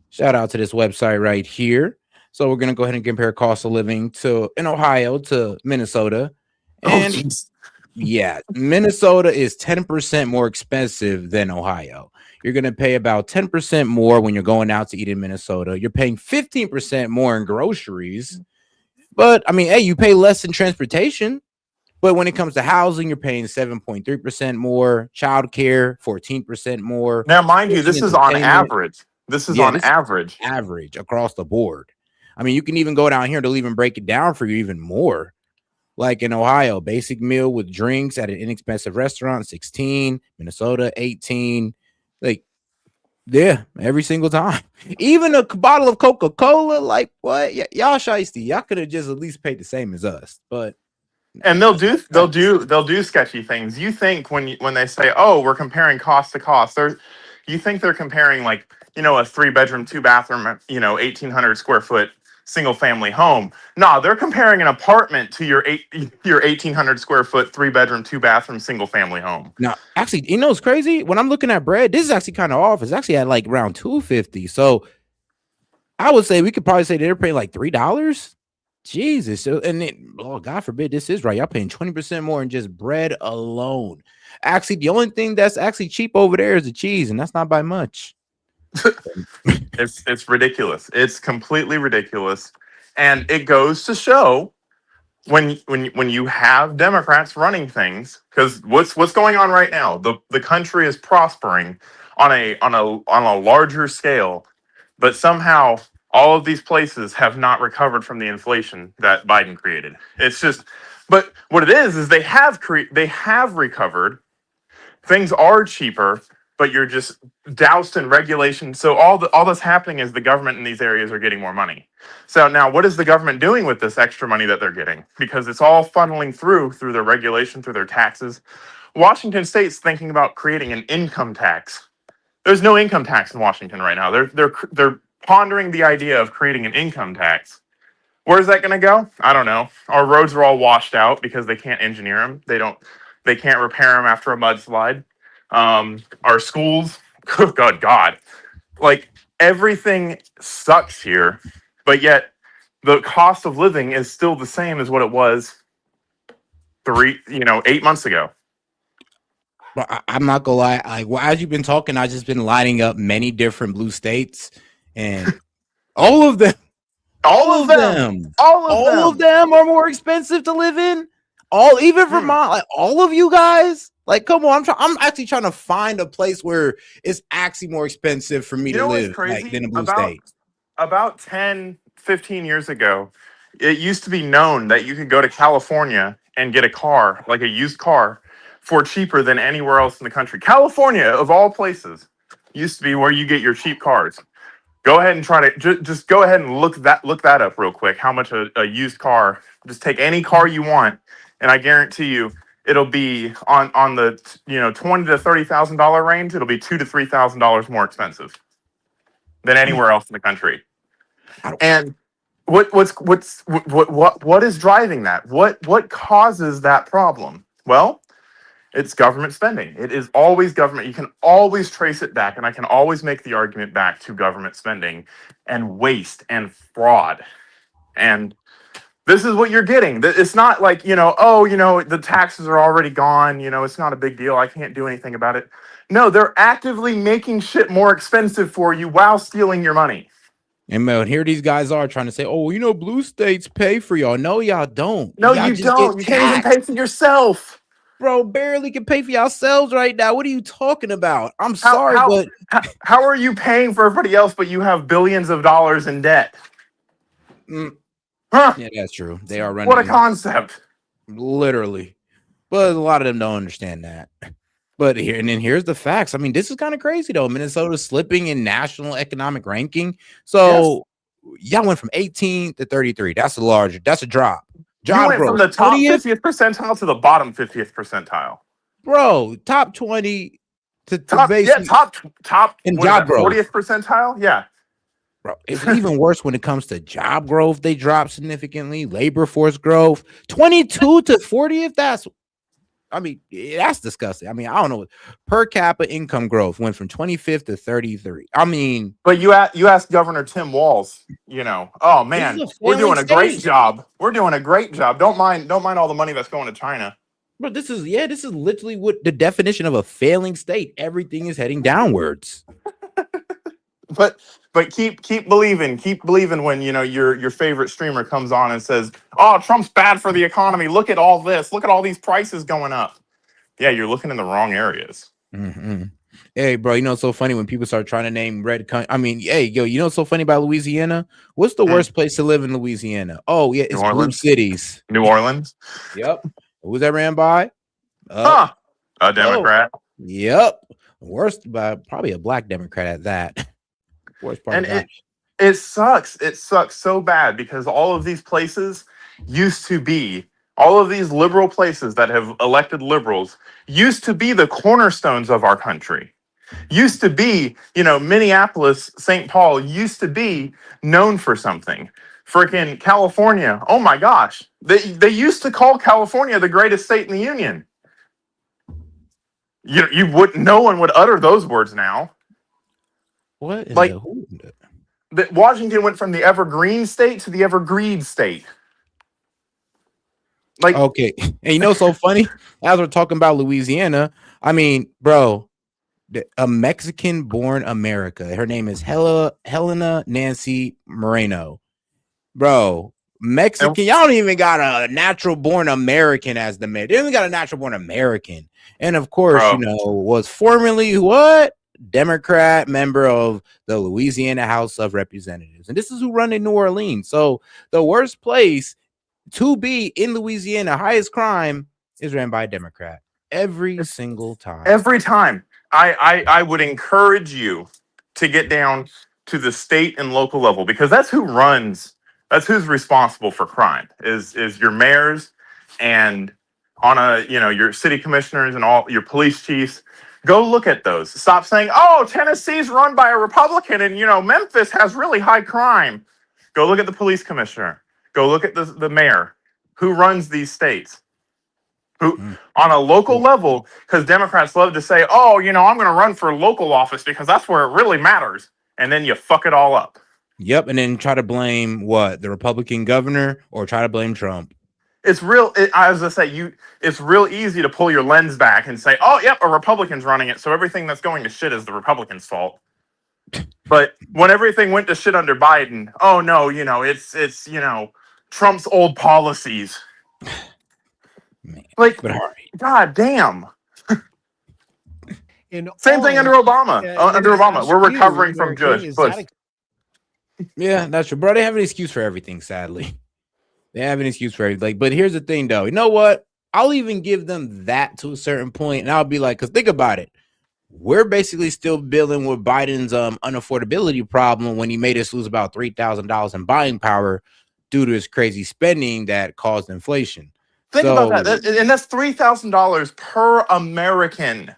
Shout out to this website right here. So we're going to go ahead and compare cost of living in Ohio to Minnesota. And yeah, Minnesota is 10% more expensive than Ohio. You're going to pay about 10% more when you're going out to eat in Minnesota. You're paying 15% more in groceries. But I mean, hey, you pay less in transportation. But when it comes to housing, you're paying 7.3% more, childcare 14% more. Now, mind you, this is on average. This is on average. Average across the board. I mean, you can even go down here, they'll even break it down for you even more. Like in Ohio, basic meal with drinks at an inexpensive restaurant, 16, Minnesota, 18. Like, yeah, every single time. Even a bottle of Coca-Cola, like what? Y'all shiesty. Y'all could have just at least paid the same as us, but. And they'll do sketchy things. You think when they say, "Oh, we're comparing cost to cost," you think they're comparing like, a 3-bedroom, 2-bathroom, 1,800 square foot single family home. No, they're comparing an apartment to your 1,800 square foot 3-bedroom, 2-bathroom single family home. Now, actually, it's crazy. When I'm looking at bread, this is actually kind of off. It's actually at like around $2.50. So I would say we could probably say they're paying like $3. Jesus. So, God forbid this is right. Y'all paying 20% more in just bread alone. Actually, the only thing that's actually cheap over there is the cheese, and that's not by much. It's ridiculous. It's completely ridiculous. And it goes to show when you have Democrats running things, because what's going on right now, the country is prospering on a larger scale, but somehow all of these places have not recovered from the inflation that Biden created. It's just, but what it is they have recovered. Things are cheaper, but you're just doused in regulation. So all that's happening is the government in these areas are getting more money. So now what is the government doing with this extra money that they're getting? Because it's all funneling through their regulation, through their taxes. Washington State's thinking about creating an income tax. There's no income tax in Washington right now. They're pondering the idea of creating an income tax. Where's that going to go? I don't know. Our roads are all washed out because they can't engineer them. They can't repair them after a mudslide. Our schools, God, like everything sucks here, but yet the cost of living is still the same as what it was 8 months ago. But I'm not gonna lie. As you've been talking, I've just been lining up many different blue states, and all of them are more expensive to live in. Even Vermont, like all of you guys. Like, come on! I'm actually trying to find a place where it's actually more expensive for me to live than a blue state. About 10, 15 years ago, it used to be known that you could go to California and get a car, like a used car, for cheaper than anywhere else in the country. California, of all places, used to be where you get your cheap cars. Go ahead and try to just go ahead and look that up real quick. How much a used car? Just take any car you want, and I guarantee you it'll be on the $20,000 to $30,000 range. It'll be $2,000 to $3,000 more expensive than anywhere else in the country. And what is driving that? What causes that problem? Well, it's government spending. It is always government. You can always trace it back, and I can always make the argument back to government spending and waste and fraud. And this is what you're getting. It's not like, the taxes are already gone. It's not a big deal. I can't do anything about it. No, they're actively making shit more expensive for you while stealing your money. And man, here these guys are trying to say, oh, blue states pay for y'all. No, y'all don't. No, y'all you don't. You can't even pay for yourself. Bro, barely can pay for yourselves right now. What are you talking about? I'm sorry, but how are you paying for everybody else, but you have billions of dollars in debt? Huh? Yeah, that's true. They are running. What a concept. Literally. But a lot of them don't understand that. But here's the facts. I mean, this is kind of crazy though. Minnesota's slipping in national economic ranking. So y'all went from 18 to 33. That's a drop. You went from the top 50th percentile to the bottom 50th percentile. Bro, top 20 to top in job growth. 40th percentile? Yeah. Bro, it's even worse when it comes to job growth. They dropped significantly. Labor force growth, 22 to 40th. That's disgusting. I mean, I don't know. Per capita income growth went from 25th to 33. I mean, but you asked Governor Tim Walz, oh man, we're doing a great job. We're doing a great job. Don't mind all the money that's going to China. But this is literally what the definition of a failing state. Everything is heading downwards. But keep believing when your favorite streamer comes on and says, "Oh, Trump's bad for the economy. Look at all this. Look at all these prices going up." Yeah, you're looking in the wrong areas. Mm-hmm. Hey, bro, it's so funny when people start trying to name red country. I mean, hey, yo, what's so funny about Louisiana? What's the worst place to live in Louisiana? Oh, yeah, it's blue cities. New Orleans. Yep. Who's that ran by? A Democrat. Yep. Worst by probably a black Democrat at that. Worst part and of that. It sucks. It sucks so bad because all of these places used to be, all of these liberal places that have elected liberals used to be the cornerstones of our country. Used to be, Minneapolis, St. Paul used to be known for something. Freaking California. Oh my gosh. They used to call California the greatest state in the union. No one would utter those words now. What? That Washington went from the evergreen state to the evergreed state. Okay, and so funny as we're talking about Louisiana. I mean, bro, a Mexican-born America. Her name is Helena Nancy Moreno. Bro, Mexican. Y'all don't even got a natural-born American as the mayor. They don't even got a natural-born American, and of course, was formerly what? Democrat member of the Louisiana House of Representatives. And this is who run in New Orleans. So the worst place to be in Louisiana, highest crime, is ran by a Democrat every single time. Every time. I would encourage you to get down to the state and local level because that's who's responsible for crime is your mayors and your city commissioners and all your police chiefs. Go look at those. Stop saying, "Oh, Tennessee's run by a Republican and Memphis has really high crime." Go look at the police commissioner. Go look at the mayor who runs these states. Who on a local level, because Democrats love to say, "Oh, I'm going to run for local office because that's where it really matters," and then you fuck it all up. Yep, and then try to blame the Republican governor or try to blame Trump. It's it's real easy to pull your lens back and say, "Oh, yep, a Republican's running it, so everything that's going to shit is the Republican's fault." But when everything went to shit under Biden, oh no, it's Trump's old policies. Man, God damn. Same thing under Obama. We're recovering from Bush. Yeah, that's true, bro. They have an excuse for everything, sadly. They have an excuse for everything. But here's the thing, though. You know what? I'll even give them that to a certain point, and I'll be like, because think about it. we're basically still dealing with Biden's unaffordability problem when he made us lose about $3,000 in buying power due to his crazy spending that caused inflation. Think about that. And that's $3,000 per American.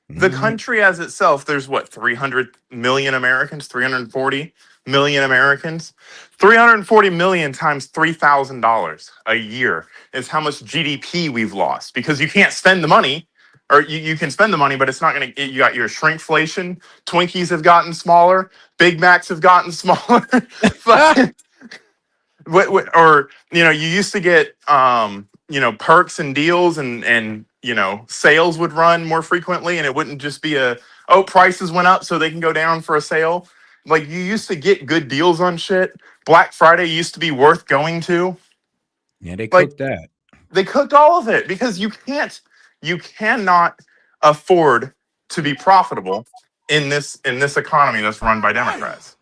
The country as itself, there's what, 300 million Americans, 340 million Americans? 340 million times $3,000 a year is how much GDP we've lost, because you can't spend the money, or you can spend the money, but it's not going to, you got your shrinkflation. Twinkies have gotten smaller. Big Macs have gotten smaller. Or, you know, you used to get, you know, perks and deals and, you know, sales would run more frequently, and it wouldn't just be prices went up so they can go down for a sale. Like, you used to get good deals on shit. Black Friday used to be worth going to. Yeah, they cooked that. They cooked all of it, because you cannot afford to be profitable in this economy that's run by Democrats.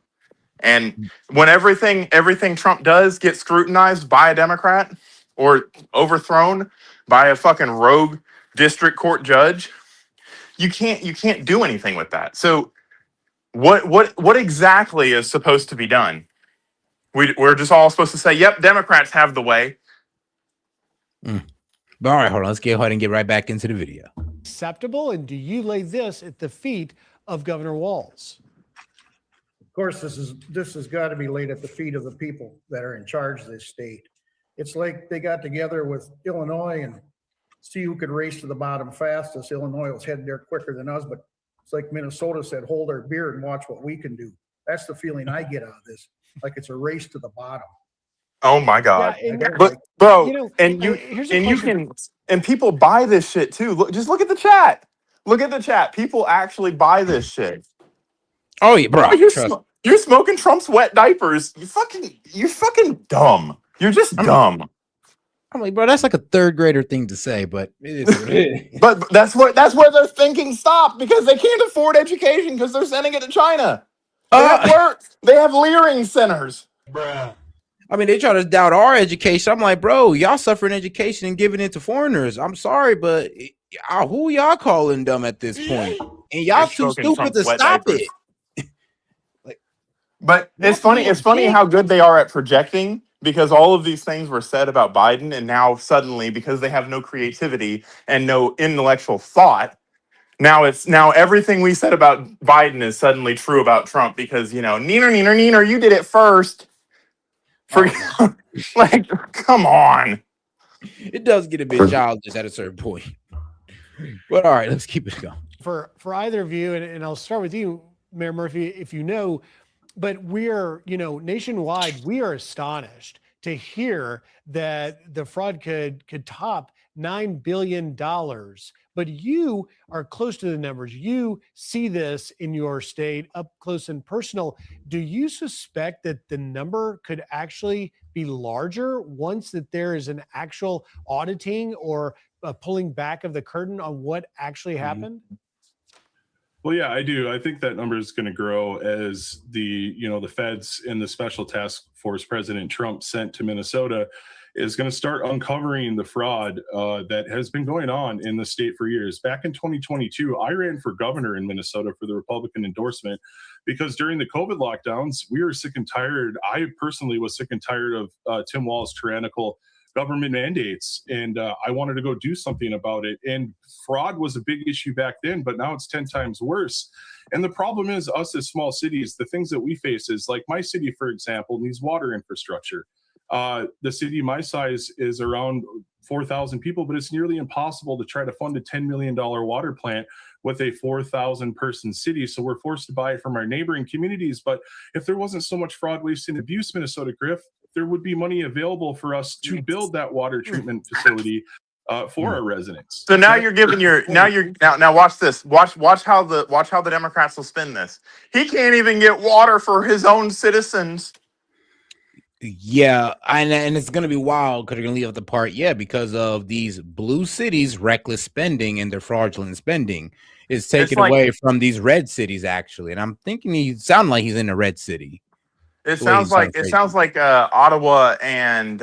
And when everything Trump does gets scrutinized by a Democrat or overthrown by a fucking rogue district court judge, you can't do anything with that. So what exactly is supposed to be done? We're just all supposed to say, yep, Democrats have the way. But all right, hold on. Let's get ahead and get right back into the video. Acceptable? And do you lay this at the feet of Governor Walz? Of course, this has got to be laid at the feet of the people that are in charge of this state. It's like they got together with Illinois and see who could race to the bottom fastest. Illinois was heading there quicker than us, but it's like Minnesota said, hold our beer and watch what we can do. That's the feeling I get out of this. Like it's a race to the bottom. Oh my God. Yeah, but bro, you know, and people buy this shit too. Look at the chat. Look at the chat. People actually buy this shit. Oh yeah, bro. You're smoking Trump's wet diapers. You're fucking dumb. You're just dumb. I'm like, bro, that's like a third grader thing to say, but it is what it is. But that's where their thinking stopped, because they can't afford education because they're sending it to China. They have work. They have leering centers. Bruh. I mean, they try to doubt our education. I'm like, bro, y'all suffering education and giving it to foreigners. I'm sorry, but who y'all calling dumb at this point? And y'all too stupid to stop it. But it's funny. It's funny how good they are at projecting, because all of these things were said about Biden, and now suddenly, because they have no creativity and no intellectual thought, now everything we said about Biden is suddenly true about Trump, because, you know, neener, you did it first. Like, come on. It does get a bit childish at a certain point. But all right, let's keep it going. For either of you, and I'll start with you, Mayor Murphy, if you know, but we're, you know, nationwide, we are astonished to hear that the fraud could top $9 billion. But you are close to the numbers. You see this in your state up close and personal. Do you suspect that the number could actually be larger once that there is an actual auditing or a pulling back of the curtain on what actually happened? Well, yeah, I do. I think that number is going to grow as the feds and the special task force President Trump sent to Minnesota is going to start uncovering the fraud that has been going on in the state for years. Back in 2022, I ran for governor in Minnesota for the Republican endorsement, because during the COVID lockdowns, we were sick and tired. I personally was sick and tired of Tim Walz's tyrannical government mandates, and I wanted to go do something about it. And fraud was a big issue back then, but now it's 10 times worse. And the problem is, us as small cities, the things that we face is, like, my city, for example, needs water infrastructure. The city my size is around 4,000 people, but it's nearly impossible to try to fund a $10 million water plant with a 4,000 person city. So we're forced to buy it from our neighboring communities. But if there wasn't so much fraud, waste, and abuse, Minnesota Griff, there would be money available for us to build that water treatment facility for our residents. So now you're giving now watch this. Watch how the Democrats will spin this. He can't even get water for his own citizens. Yeah, and it's gonna be wild because they're gonna leave out the part, because of these blue cities' reckless spending and their fraudulent spending is taken away from these red cities, actually. And I'm thinking he sounds like he's in a red city. It sounds like Ottawa and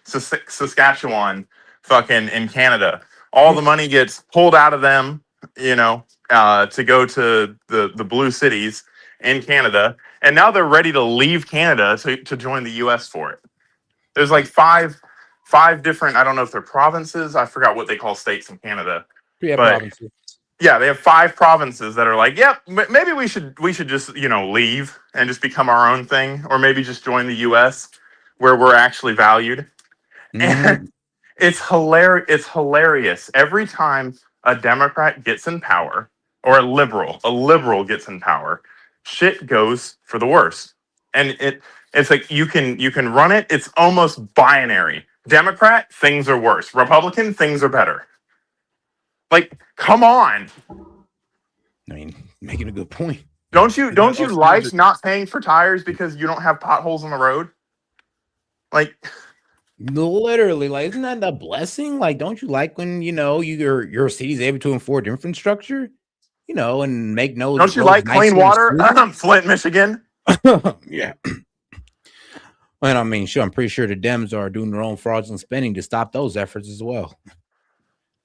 Saskatchewan, fucking in Canada. All the money gets pulled out of them to go to the blue cities in Canada, and now they're ready to leave Canada to join the U.S. for it. There's like five different, I don't know if they're provinces. I forgot what they call states in Canada. Yeah, But provinces. yeah, they have 5 provinces that are like, yep, maybe we should just, leave and just become our own thing, or maybe just join the US where we're actually valued. And it's hilarious. It's hilarious. Every time a Democrat gets in power, or a liberal gets in power, shit goes for the worse. And it's like you can run it. It's almost binary. Democrat, things are worse. Republican, things are better. Like, come on. I mean, making a good point. Don't you like not paying for tires because you don't have potholes on the road? Like, literally, like, isn't that a blessing? Like, don't you like when your city's able to afford infrastructure, and make no? Don't you like clean water? Flint, Michigan. Yeah. And I mean, sure, I'm pretty sure the Dems are doing their own fraudulent spending to stop those efforts as well.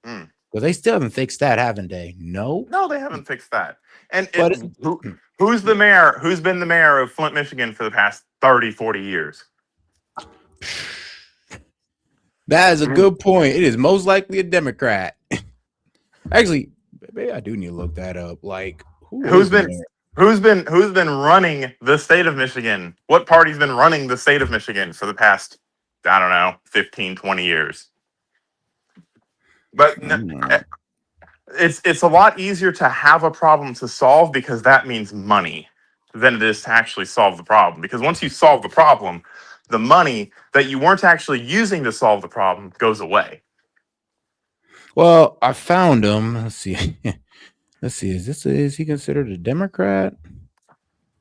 Because they still haven't fixed that, haven't they? No, they haven't fixed that. And who's the mayor? Who's been the mayor of Flint, Michigan for the past 30, 40 years? That is a good point. It is most likely a Democrat. Actually, maybe I do need to look that up. Like, who's been running the state of Michigan? What party's been running the state of Michigan for the past, I don't know, 15, 20 years? But it's a lot easier to have a problem to solve, because that means money, than it is to actually solve the problem. Because once you solve the problem, the money that you weren't actually using to solve the problem goes away. Well, I found him. Let's see. Is he considered a Democrat?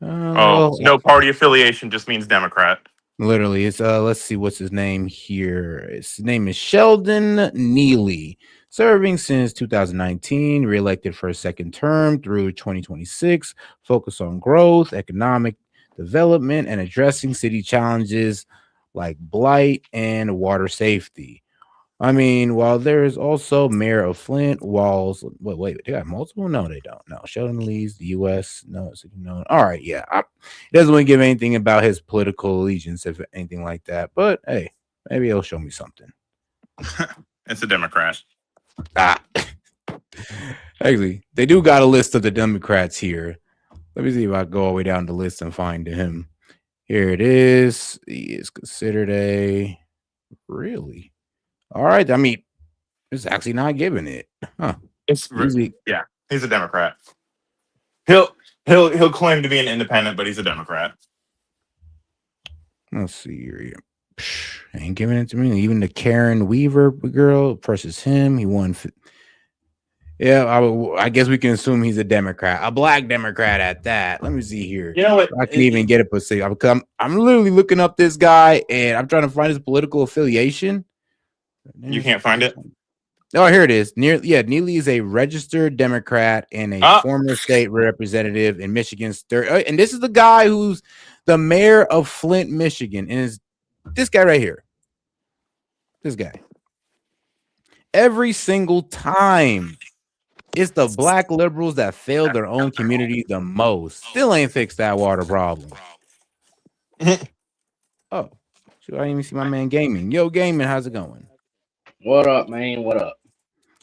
No party affiliation just means Democrat. Literally, it's let's see, what's his name here. His name is Sheldon Neely, serving since 2019, reelected for a second term through 2026, focus on growth, economic development, and addressing city challenges like blight and water safety. I mean, while there is also Mayor of Flint, Walls. Wait, they got multiple? No, they don't. No, Sheldon leads the U.S. No, all right, yeah. He doesn't want to give anything about his political allegiance, if anything like that. But hey, maybe he'll show me something. It's a Democrat. Actually, they do got a list of the Democrats here. Let me see if I go all the way down the list and find him. Here it is. He is considered a really. All right. I mean, it's actually not giving it. Huh. He's a Democrat. He'll claim to be an independent, but he's a Democrat. Let's see here. Ain't giving it to me. Even the Karen Weaver girl versus him, he won. Yeah, I guess we can assume he's a Democrat, a black Democrat at that. Let me see here. You know what? I can even get it, but see, I'm literally looking up this guy and I'm trying to find his political affiliation. You can't find it? Oh, here it is. Neely is a registered Democrat and a former state representative in Michigan's third. And this is the guy who's the mayor of Flint, Michigan. And is this guy right here. This guy. Every single time, it's the black liberals that failed their own community the most. Still ain't fixed that water problem. Oh, shoot, I didn't even see my man Gaming. Yo, Gaming, how's it going? What up, man? What up?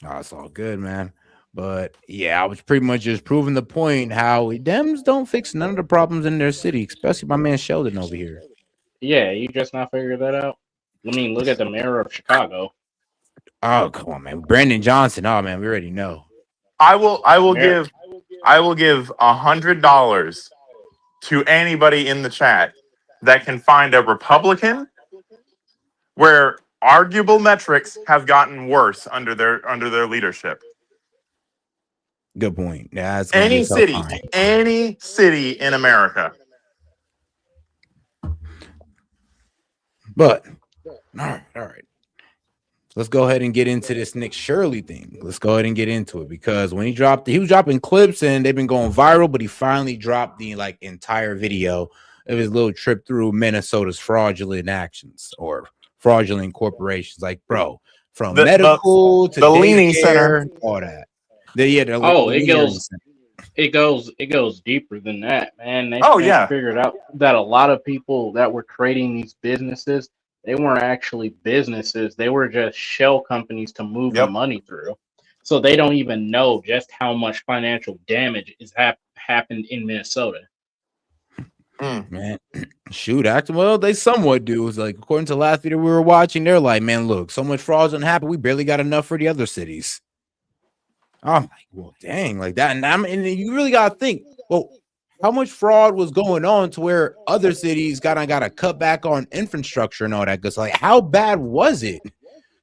Oh, it's all good, man. But yeah, I was pretty much just proving the point how Dems don't fix none of the problems in their city, especially my man Sheldon over here. Yeah, you just not figured that out? I mean, look at the mayor of Chicago. Oh, come on, man. Brandon Johnson. Oh, man, we already know. I will give $100 to anybody in the chat that can find a Republican where arguable metrics have gotten worse under their leadership. Good point. Yeah, any city in America. But all right. Let's go ahead and get into this Nick Shirley thing. Let's go ahead and get into it, because when he was dropping clips and they've been going viral, but he finally dropped the entire video of his little trip through Minnesota's fraudulent actions or fraudulent corporations. Like, bro, from medical to the leaning center, all that. The Oh, new learning center. it goes deeper than that, man. Oh They yeah. figured out that a lot of people that were creating these businesses, they weren't actually businesses. They were just shell companies to move the Yep. money through. So they don't even know just how much financial damage is happened in Minnesota. Man, shoot, well, they somewhat do. It's like, according to the last video we were watching, they're like, man, look, so much fraud doesn't happen. We barely got enough for the other cities. I'm like, well, dang, like that. And you really got to think, well, how much fraud was going on to where other cities got to cut back on infrastructure and all that? Because, like, how bad was it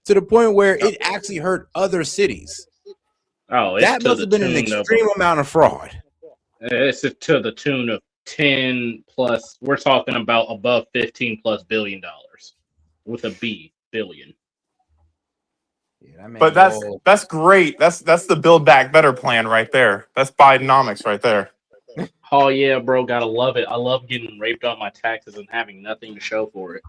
to the point where it actually hurt other cities? Oh, it's That to must the have been an tune of extreme amount of fraud. it's to the tune of 10 plus. We're talking about above 15 plus $billion with a B, billion. But that's great. That's the Build Back Better plan right there. That's Bidenomics right there. Oh yeah, bro, gotta love it. I love getting raped on my taxes and having nothing to show for it.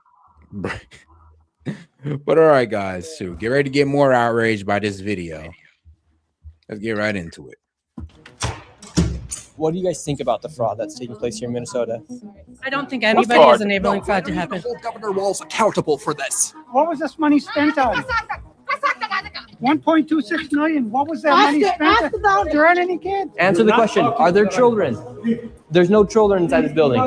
But all right, guys, so get ready to get more outraged by this video. Let's get right into it. What do you guys think about the fraud that's taking place here in Minnesota? I don't think anybody is enabling fraud to happen. Hold Governor Walz accountable for this. What was this money spent on? 1.26 million. What was that money spent on? There aren't any kids. Answer the question. Are there children? There's no children inside this building.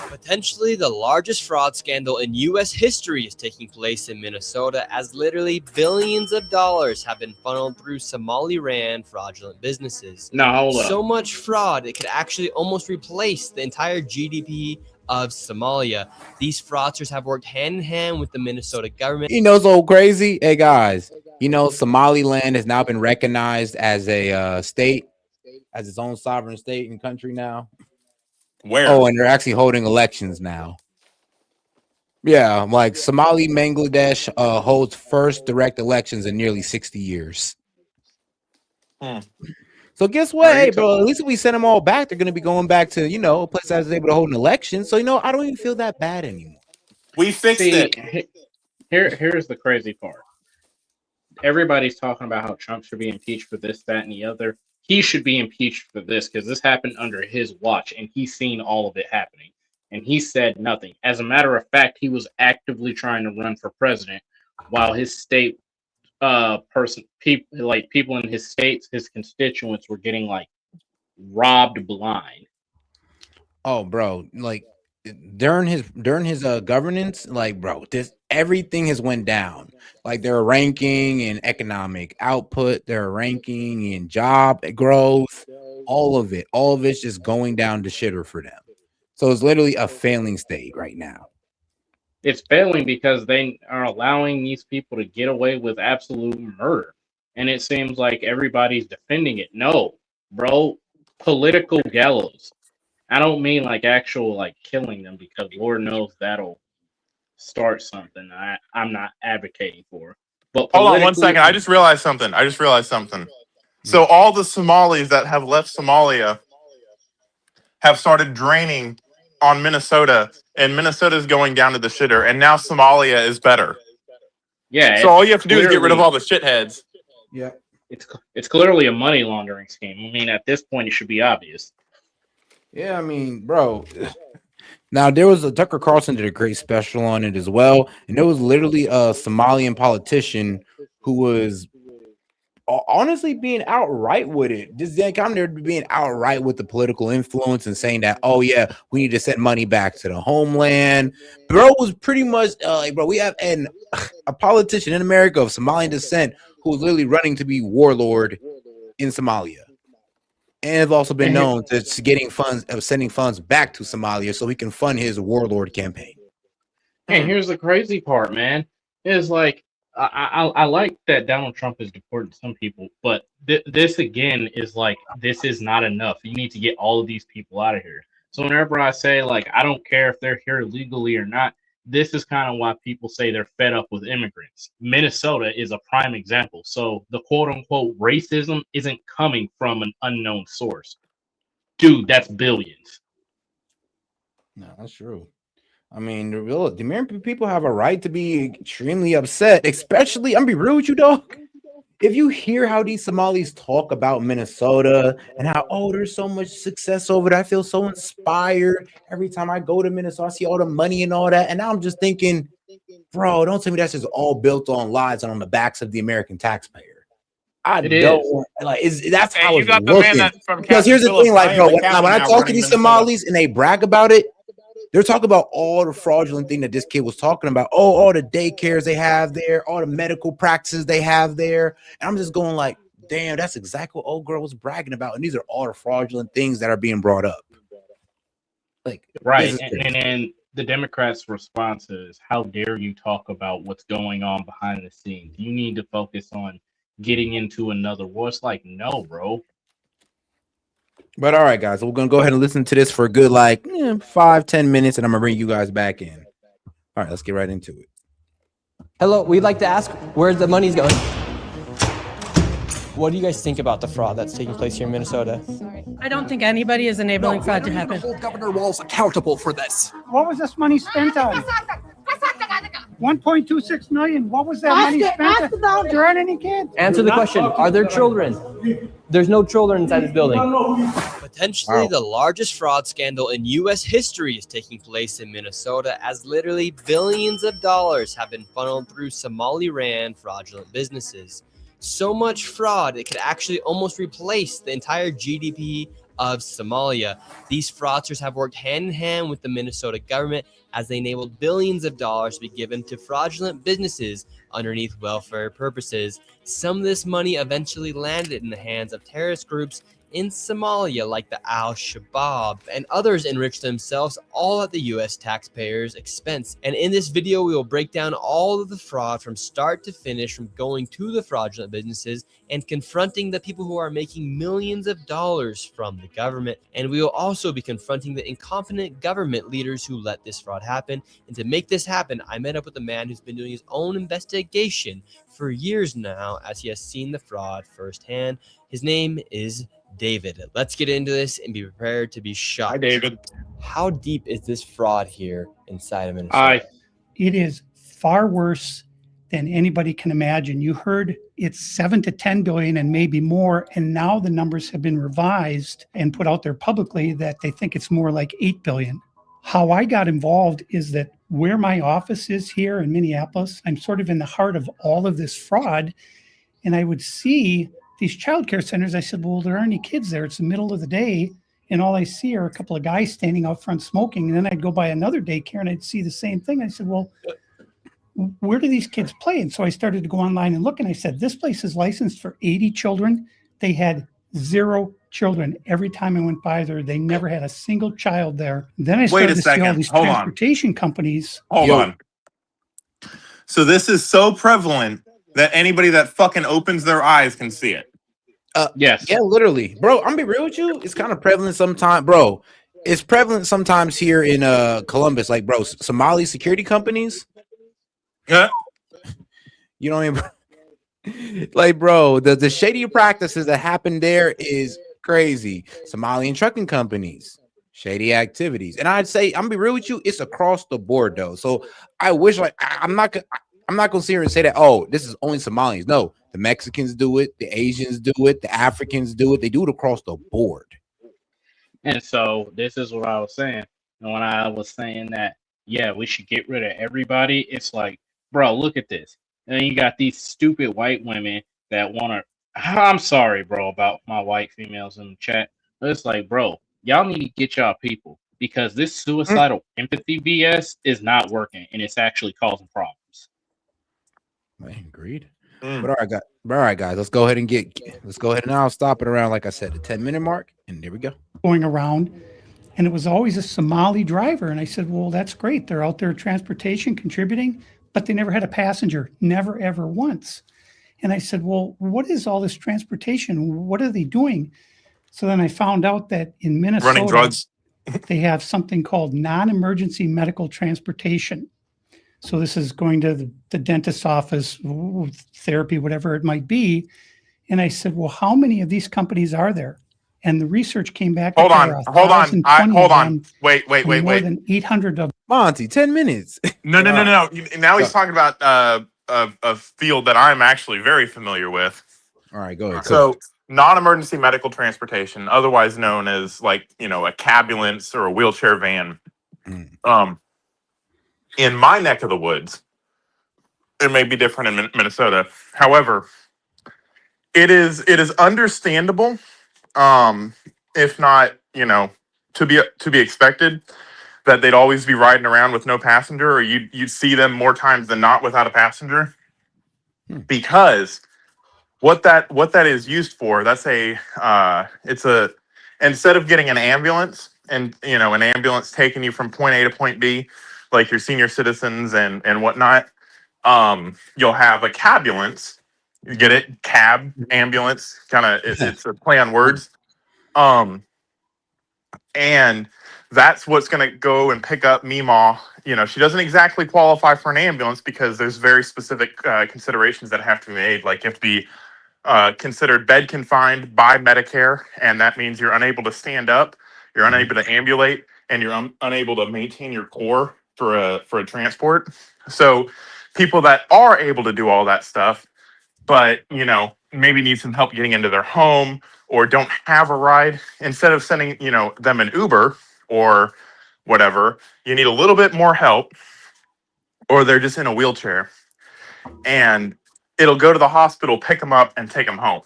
Potentially the largest fraud scandal in U.S. history is taking place in Minnesota, as literally billions of dollars have been funneled through Somali-ran fraudulent businesses. No, hold up. So much fraud, it could actually almost replace the entire GDP of Somalia. These fraudsters have worked hand in hand with the Minnesota government. You know, so crazy. Hey, guys, you know, Somaliland has now been recognized as a state, as its own sovereign state and country now. Where? Oh, and they're actually holding elections now. Yeah, like Somali Bangladesh holds first direct elections in nearly 60 years. So guess what? Hey, bro, at least if we send them all back, they're going to be going back to, you know, a place that's able to hold an election. So, you know, I don't even feel that bad anymore. We fixed it. Here's the crazy part. Everybody's talking about how Trump should be impeached for this, that, and the other. He should be impeached for this because this happened under his watch and he's seen all of it happening. And he said nothing. As a matter of fact, he was actively trying to run for president while his state people in his states, his constituents were getting like robbed blind. Oh, bro, like during his governance, like, bro, everything has went down. Like, their ranking in economic output, their ranking in job growth, all of it's just going down to shitter for them. So it's literally a failing state right now. It's failing because they are allowing these people to get away with absolute murder. And it seems like everybody's defending it. No, bro, political gallows. I don't mean like actual like killing them, because Lord knows that'll start something I'm not advocating for. But Hold on 1 second. I just realized something. So all the Somalis that have left Somalia have started draining on Minnesota, and Minnesota's going down to the shitter, and now Somalia is better. Yeah. So all you have to do is get rid of all the shitheads. Yeah. It's clearly a money laundering scheme. I mean, at this point, it should be obvious. Yeah, I mean, bro. Now, there was Tucker Carlson did a great special on it as well, and there was literally a Somalian politician who was honestly being outright with it. Just kind of being outright with the political influence and saying that, oh yeah, we need to send money back to the homeland. Bro was pretty much like, bro, we have a politician in America of Somalian descent who was literally running to be warlord in Somalia. And have also been known to getting funds, sending funds back to Somalia so he can fund his warlord campaign. And here's the crazy part, man. Is like I like that Donald Trump is deporting some people, but this again is like, this is not enough. You need to get all of these people out of here. So whenever I say like, I don't care if they're here legally or not, this is kind of why people say they're fed up with immigrants. Minnesota is a prime example. So the quote unquote racism isn't coming from an unknown source. Dude, that's billions. No, that's true. I mean, the American people have a right to be extremely upset, especially, I'm gonna be real with you, dog. if you hear how these Somalis talk about Minnesota and how, oh, there's so much success over there, I feel so inspired every time I go to Minnesota. I see all the money and all that. And now I'm just thinking, bro, don't tell me that's just all built on lies and on the backs of the American taxpayer. I It don't is. like that's how Hey, you it's got the man looking. that from Because Captain here's the Phillips. thing, like, I bro, am the when captain I now talk to running these Minnesota. Somalis and they brag about it, they're talking about all the fraudulent thing that this kid was talking about. Oh, all the daycares they have there, all the medical practices they have there. And I'm just going like, damn, that's exactly what old girl was bragging about. And these are all the fraudulent things that are being brought up. Like, Right. this is crazy. And the Democrats' response is, how dare you talk about what's going on behind the scenes? You need to focus on getting into another war. It's like, no, bro. But all right, guys, we're gonna go ahead and listen to this for a good 5-10 minutes, and I'm gonna bring you guys back in. All right, let's get right into it. Hello, we'd like to ask where the money's going. What do you guys think about the fraud that's taking place here in Minnesota? I don't think anybody is enabling fraud to happen. Hold Governor Walz accountable for this. What was this money spent on? 1.26 million. What was that money spent on? There aren't any kids. Answer the question. Are there children? There's no children inside this building. Potentially the largest fraud scandal in U.S. history is taking place in Minnesota, as literally billions of dollars have been funneled through Somali-ran fraudulent businesses. So much fraud, it could actually almost replace the entire GDP of Somalia. These fraudsters have worked hand in hand with the Minnesota government as they enabled billions of dollars to be given to fraudulent businesses underneath welfare purposes. Some of this money eventually landed in the hands of terrorist groups in Somalia, like the Al-Shabaab, and others enriched themselves all at the U.S. taxpayers' expense. And in this video, we will break down all of the fraud from start to finish, from going to the fraudulent businesses and confronting the people who are making millions of dollars from the government. And we will also be confronting the incompetent government leaders who let this fraud happen. And to make this happen, I met up with a man who's been doing his own investigation for years now, as he has seen the fraud firsthand. His name is David. Let's get into this and be prepared to be shocked. Hi, David. How deep is this fraud here inside of Minnesota? It is far worse than anybody can imagine. You heard it's 7 to 10 billion and maybe more, and now the numbers have been revised and put out there publicly that they think it's more like 8 billion. How I got involved is that where my office is here in Minneapolis, I'm sort of in the heart of all of this fraud, and I would see these childcare centers. I said, well, there aren't any kids there. It's the middle of the day, and all I see are a couple of guys standing out front smoking. And then I'd go by another daycare and I'd see the same thing. I said, well, where do these kids play? And so I started to go online and look, and I said, this place is licensed for 80 children. They had 0 children. Every time I went by there, they never had a single child there. Then I started to see all these transportation companies. Hold on. So this is so prevalent that anybody that fucking opens their eyes can see it. Yes. Yeah, literally. Bro, I'm gonna be real with you. It's kind of prevalent sometimes, bro. It's prevalent sometimes here in Columbus, like, bro, Somali security companies. Yeah. You know what I mean? Like, bro, the shady practices that happen there is crazy. Somalian trucking companies, shady activities. And I'd say, I'm gonna be real with you, it's across the board though. So I wish, like, I'm not gonna sit here and say that, oh, this is only Somalians. No, the Mexicans do it, the Asians do it, the Africans do it. They do it across the board. And so this is what I was saying. And when I was saying that, yeah, we should get rid of everybody, it's like, bro, look at this. And then you got these stupid white women that want to, I'm sorry, bro, about my white females in the chat. But it's like, bro, y'all need to get y'all people, because this suicidal empathy BS is not working, and it's actually causing problems. Man, agreed. But all right, guys, let's go ahead and now stop it around, like I said, the 10-minute mark, and there we go. Going around, and it was always a Somali driver. And I said, well, that's great. They're out there transportation contributing, but they never had a passenger, never, ever once. And I said, well, what is all this transportation? What are they doing? So then I found out that in Minnesota, running drugs, they have something called non-emergency medical transportation. So this is going to the dentist's office, therapy, whatever it might be. And I said, well, how many of these companies are there? And the research came back. Hold on. Wait. More than 800 of Monty, 10 minutes. No. Now he's talking about a field that I'm actually very familiar with. All right, go ahead. So non-emergency medical transportation, otherwise known as like, a cabulance or a wheelchair van. In my neck of the woods, it may be different in Minnesota. However, it is understandable, if not, to be expected, that they'd always be riding around with no passenger, or you'd see them more times than not without a passenger, because what that is used for, that's instead of getting an ambulance and an ambulance taking you from point A to point B, like your senior citizens and whatnot, you'll have a cabulance. You get it? Cab, ambulance, kind of. It's a play on words. And that's what's going to go and pick up Meemaw. She doesn't exactly qualify for an ambulance because there's very specific considerations that have to be made. Like you have to be considered bed confined by Medicare, and that means you're unable to stand up, you're unable to ambulate, and you're unable to maintain your core for a transport. So people that are able to do all that stuff, but maybe need some help getting into their home or don't have a ride, instead of sending them an Uber or whatever, you need a little bit more help, or they're just in a wheelchair, and it'll go to the hospital, pick them up, and take them home.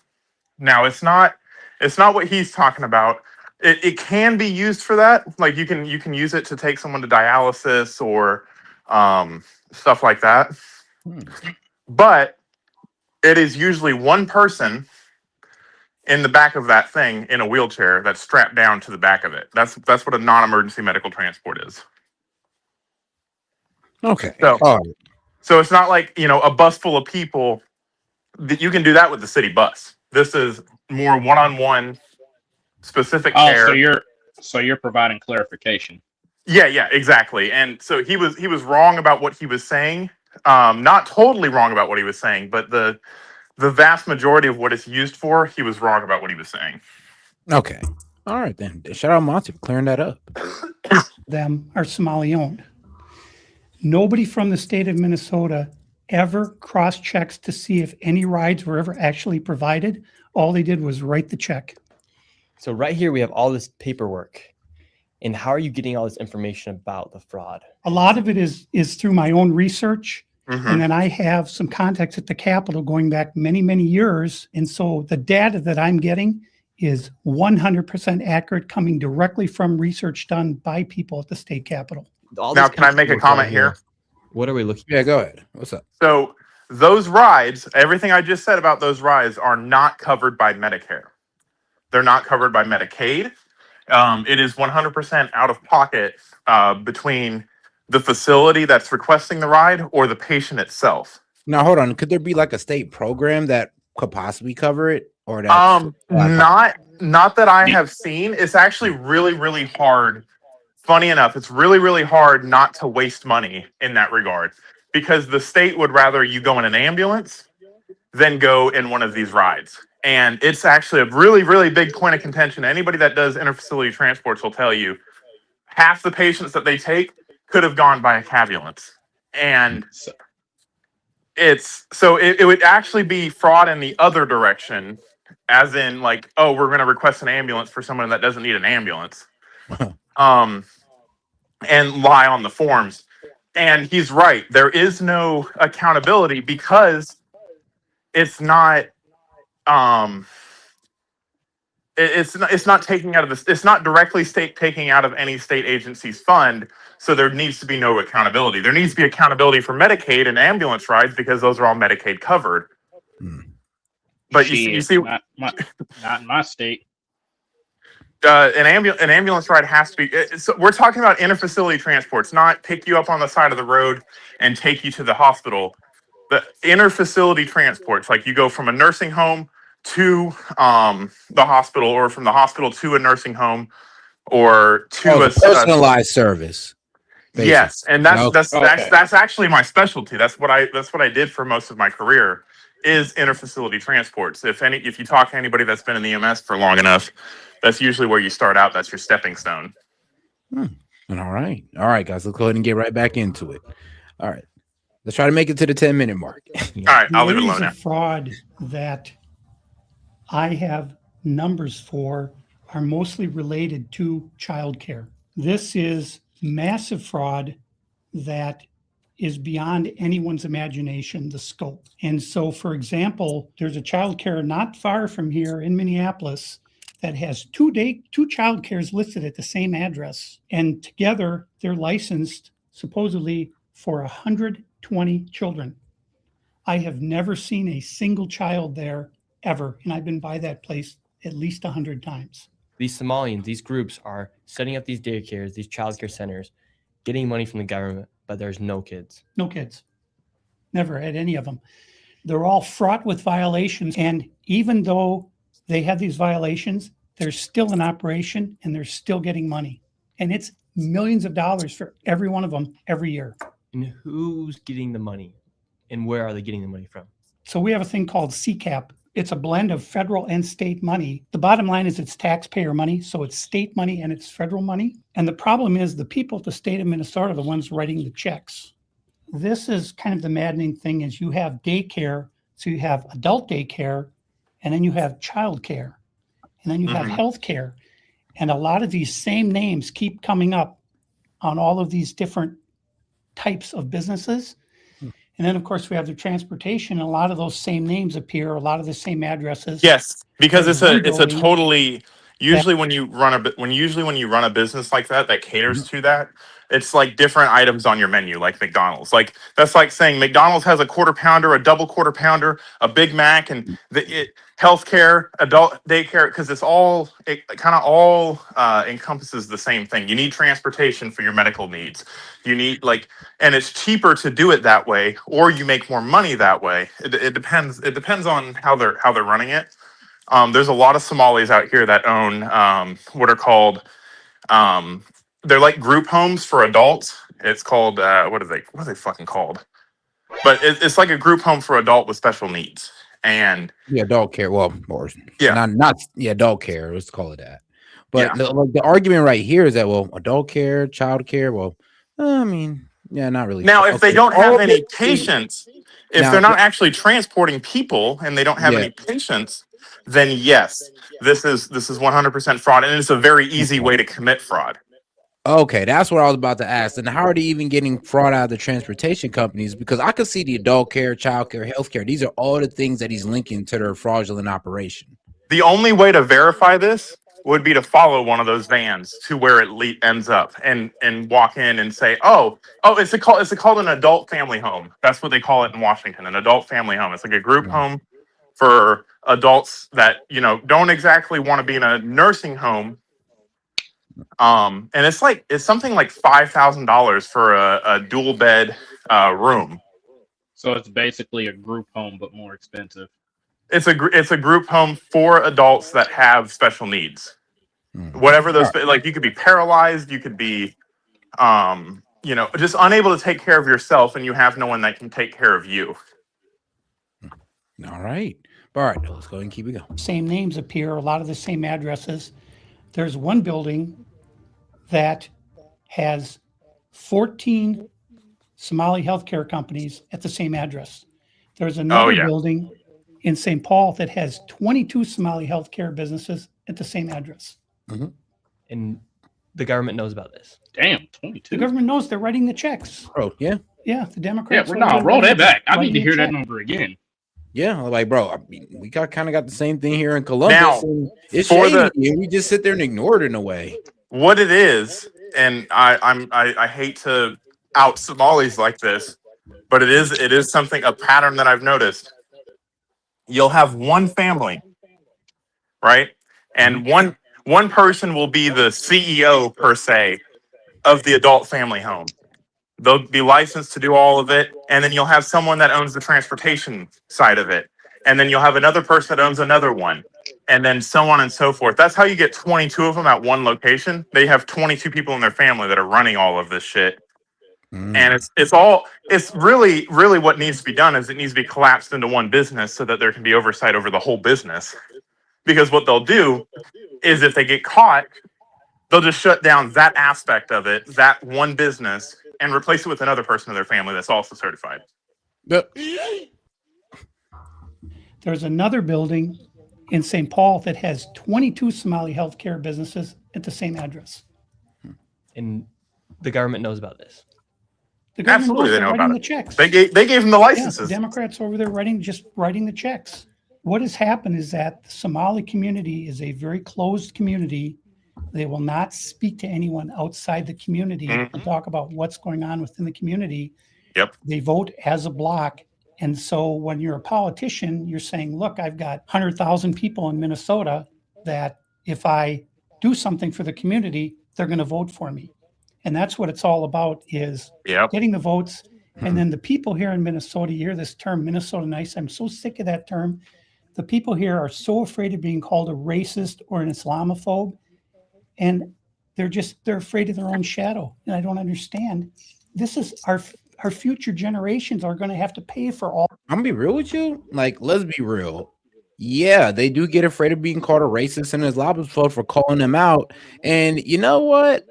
Now it's not what he's talking about. It can be used for that. Like you can use it to take someone to dialysis or stuff like that. But it is usually one person in the back of that thing in a wheelchair that's strapped down to the back of it. That's what a non-emergency medical transport is. Okay. So it's not like, a bus full of people. That you can do that with the city bus. This is more one-on-one specific care. So you're providing clarification. Yeah, exactly. And so he was wrong about what he was saying. Not totally wrong about what he was saying, but the vast majority of what it's used for, he was wrong about what he was saying. Okay. All right, then. Shout out Monty for clearing that up. Them are Somali owned. Nobody from the state of Minnesota ever cross-checks to see if any rides were ever actually provided. All they did was write the check. So right here, we have all this paperwork. And how are you getting all this information about the fraud? A lot of it is through my own research. And then I have some contacts at the Capitol going back many, many years. And so the data that I'm getting is 100% accurate, coming directly from research done by people at the state Capitol. Now, can I make a comment here? What are we looking at? Yeah, go ahead. What's up? So those rides, everything I just said about those rides are not covered by Medicare. They're not covered by Medicaid. It is 100% out of pocket between the facility that's requesting the ride or the patient itself. Now, hold on. Could there be like a state program that could possibly cover it? Or that's not that I have seen. It's actually really, really hard. Funny enough, it's really, really hard not to waste money in that regard, because the state would rather you go in an ambulance than go in one of these rides. And it's actually a really, really big point of contention. Anybody that does interfacility transports will tell you half the patients that they take could have gone by a cabulance. And it would actually be fraud in the other direction, as in like, oh, we're going to request an ambulance for someone that doesn't need an ambulance. And lie on the forms. And he's right. There is no accountability because it's not it's not taking out of this. It's not directly taking out of any state agency's fund. So there needs to be no accountability. There needs to be accountability for Medicaid and ambulance rides because those are all Medicaid covered. But you see, not in my state. An ambulance ride has to be. So we're talking about interfacility transports, not pick you up on the side of the road and take you to the hospital. The interfacility transports, like you go from a nursing home to the hospital, or from the hospital to a nursing home, or to a personalized service. Basically. Yes, and that's actually my specialty. That's what I did for most of my career, is interfacility transports. If you talk to anybody that's been in the EMS for long enough, that's usually where you start out. That's your stepping stone. All right, guys. Let's go ahead and get right back into it. All right, let's try to make it to the 10-minute mark. All right, I'll leave it alone now. Fraud that I have numbers for are mostly related to childcare. This is massive fraud that is beyond anyone's imagination, the scope. And so, for example, there's a childcare not far from here in Minneapolis that has two childcares listed at the same address. And together they're licensed supposedly for 120 children. I have never seen a single child there ever. And I've been by that place at least 100 times. These Somalians, these groups are setting up these daycares, these childcare centers, getting money from the government, but there's no kids. No kids. Never had any of them. They're all fraught with violations. And even though they have these violations, they're still in operation and they're still getting money. And it's millions of dollars for every one of them every year. And who's getting the money? And where are they getting the money from? So we have a thing called CCAP. It's a blend of federal and state money. The bottom line is it's taxpayer money, so it's state money and it's federal money. And the problem is the people at the state of Minnesota are the ones writing the checks. This is kind of the maddening thing is you have daycare, so you have adult daycare, and then you have child care, and then you have health care. And a lot of these same names keep coming up on all of these different types of businesses. And then, of course, we have the transportation. A lot of those same names appear, a lot of the same addresses. Yes, because There's it's a one building totally usually when you run a business like that caters to that, it's like different items on your menu, like McDonald's. Like that's like saying McDonald's has a quarter pounder, a double quarter pounder, a Big Mac, and healthcare, adult daycare, because it kind of all encompasses the same thing. You need transportation for your medical needs. You need and it's cheaper to do it that way, or you make more money that way. It depends. It depends on how they're running it. There's a lot of Somalis out here that own what are called they're like group homes for adults. It's called what are they fucking called? But it's like a group home for adult with special needs. And adult care. Well, or adult care. Let's call it that. But the argument right here is that adult care, child care. Well, I mean, not really. Now, if they don't have any patients, if they're not actually transporting people and they don't have any patients, then yes, this is 100% fraud, and it's a very easy way to commit fraud. Okay, that's what I was about to ask. And how are they even getting fraud out of the transportation companies? Because I could see the adult care, child care, health care. These are all the things that he's linking to their fraudulent operation. The only way to verify this would be to follow one of those vans to where it ends up and walk in and say, it's called an adult family home. That's what they call it in Washington, an adult family home. It's like a group home for adults that, don't exactly want to be in a nursing home. And it's something like $5,000 for a dual bed room. So it's basically a group home, but more expensive. It's a group home for adults that have special needs. Whatever those, you could be paralyzed, you could be, just unable to take care of yourself, and you have no one that can take care of you. All right. All right, let's go ahead and keep it going. Same names appear, a lot of the same addresses. There's one building that has 14 Somali healthcare companies at the same address. There's another building in St. Paul that has 22 Somali healthcare businesses at the same address. And the government knows about this. Damn, 22. The government knows they're writing the checks. Oh, yeah. Yeah, the Democrats. Roll that back. I need to hear that number again. Yeah, bro, I mean, we kind of got the same thing here in Columbus. Now, it's shady. We just sit there and ignore it in a way. What it is, and I hate to out Somalis like this, but it is a pattern that I've noticed. You'll have one family, right? And one person will be the CEO per se of the adult family home. They'll be licensed to do all of it, and then you'll have someone that owns the transportation side of it, and then you'll have another person that owns another one, and then so on and so forth. That's how you get 22 of them at one location. They have 22 people in their family that are running all of this shit. And it's really what needs to be done is it needs to be collapsed into one business so that there can be oversight over the whole business. Because what they'll do is if they get caught, they'll just shut down that aspect of it, that one business, and replace it with another person in their family that's also certified. There's another building in St. Paul that has 22 Somali healthcare businesses at the same address. And the government knows about this. The government Absolutely, knows they they're know writing about the it. checks. They gave them the Yeah, licenses. the Democrats over there writing the checks. What has happened is that the Somali community is a very closed community. They will not speak to anyone outside the community and talk about what's going on within the community. Yep. They vote as a block. And so when you're a politician, you're saying, look, I've got 100,000 people in Minnesota that if I do something for the community, they're going to vote for me. And that's what it's all about, is getting the votes. And then the people here in Minnesota, you hear this term, Minnesota nice. I'm so sick of that term. The people here are so afraid of being called a racist or an Islamophobe. And they're afraid of their own shadow. And I don't understand. This is our future generations are going to have to pay for all. I'm gonna be real with you. Like, let's be real. Yeah, they do get afraid of being called a racist and Islamophobe for calling them out. And you know what?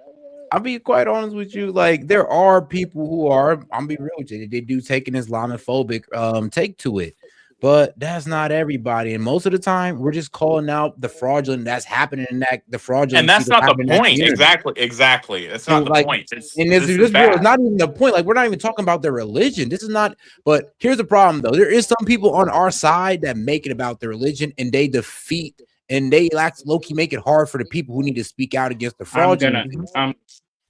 I'll be quite honest with you. Like, there are people who are, I'm gonna be real with you, they do take an Islamophobic take to it. But that's not everybody. And most of the time, we're just calling out the fraudulent that's happening in the fraudulent. And that's not the point. Exactly. That's not the point. It's not even the point. Like, we're not even talking about their religion. This is not. But here's the problem, though. There is some people on our side that make it about their religion, and they defeat and they low-key make it hard for the people who need to speak out against the fraudulent.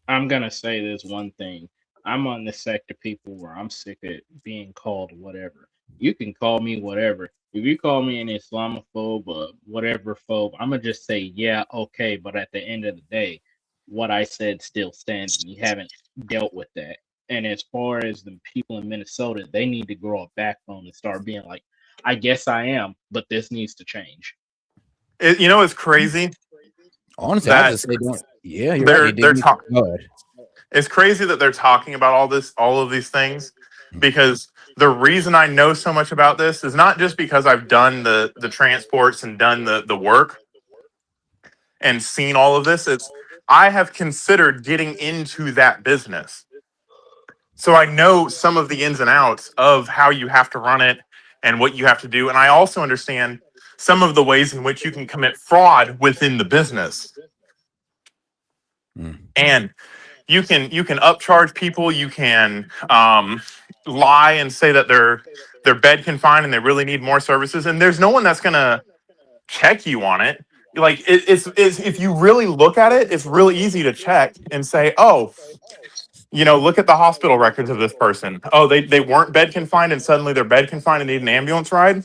I'm gonna say this one thing. I'm on the sect of people where I'm sick of being called whatever. You can call me whatever. If you call me an Islamophobe or whatever phobe, I'm gonna just say, yeah, okay. But at the end of the day, what I said still stands, and you haven't dealt with that. And as far as the people in Minnesota, they need to grow a backbone and start being like, I guess I am, but this needs to change. You know, it's crazy. Honestly, I just say, yeah, you're right. It's crazy that they're talking about all of these things, because the reason I know so much about this is not just because I've done the transports and done the work and seen all of this. It's I have considered getting into that business. So I know some of the ins and outs of how you have to run it and what you have to do. And I also understand some of the ways in which you can commit fraud within the business. And you can upcharge people. You can lie and say that they're bed confined and they really need more services. And there's no one that's gonna check you on it. Like it's if you really look at it, it's really easy to check and say, oh, look at the hospital records of this person. Oh, they weren't bed confined and suddenly they're bed confined and need an ambulance ride.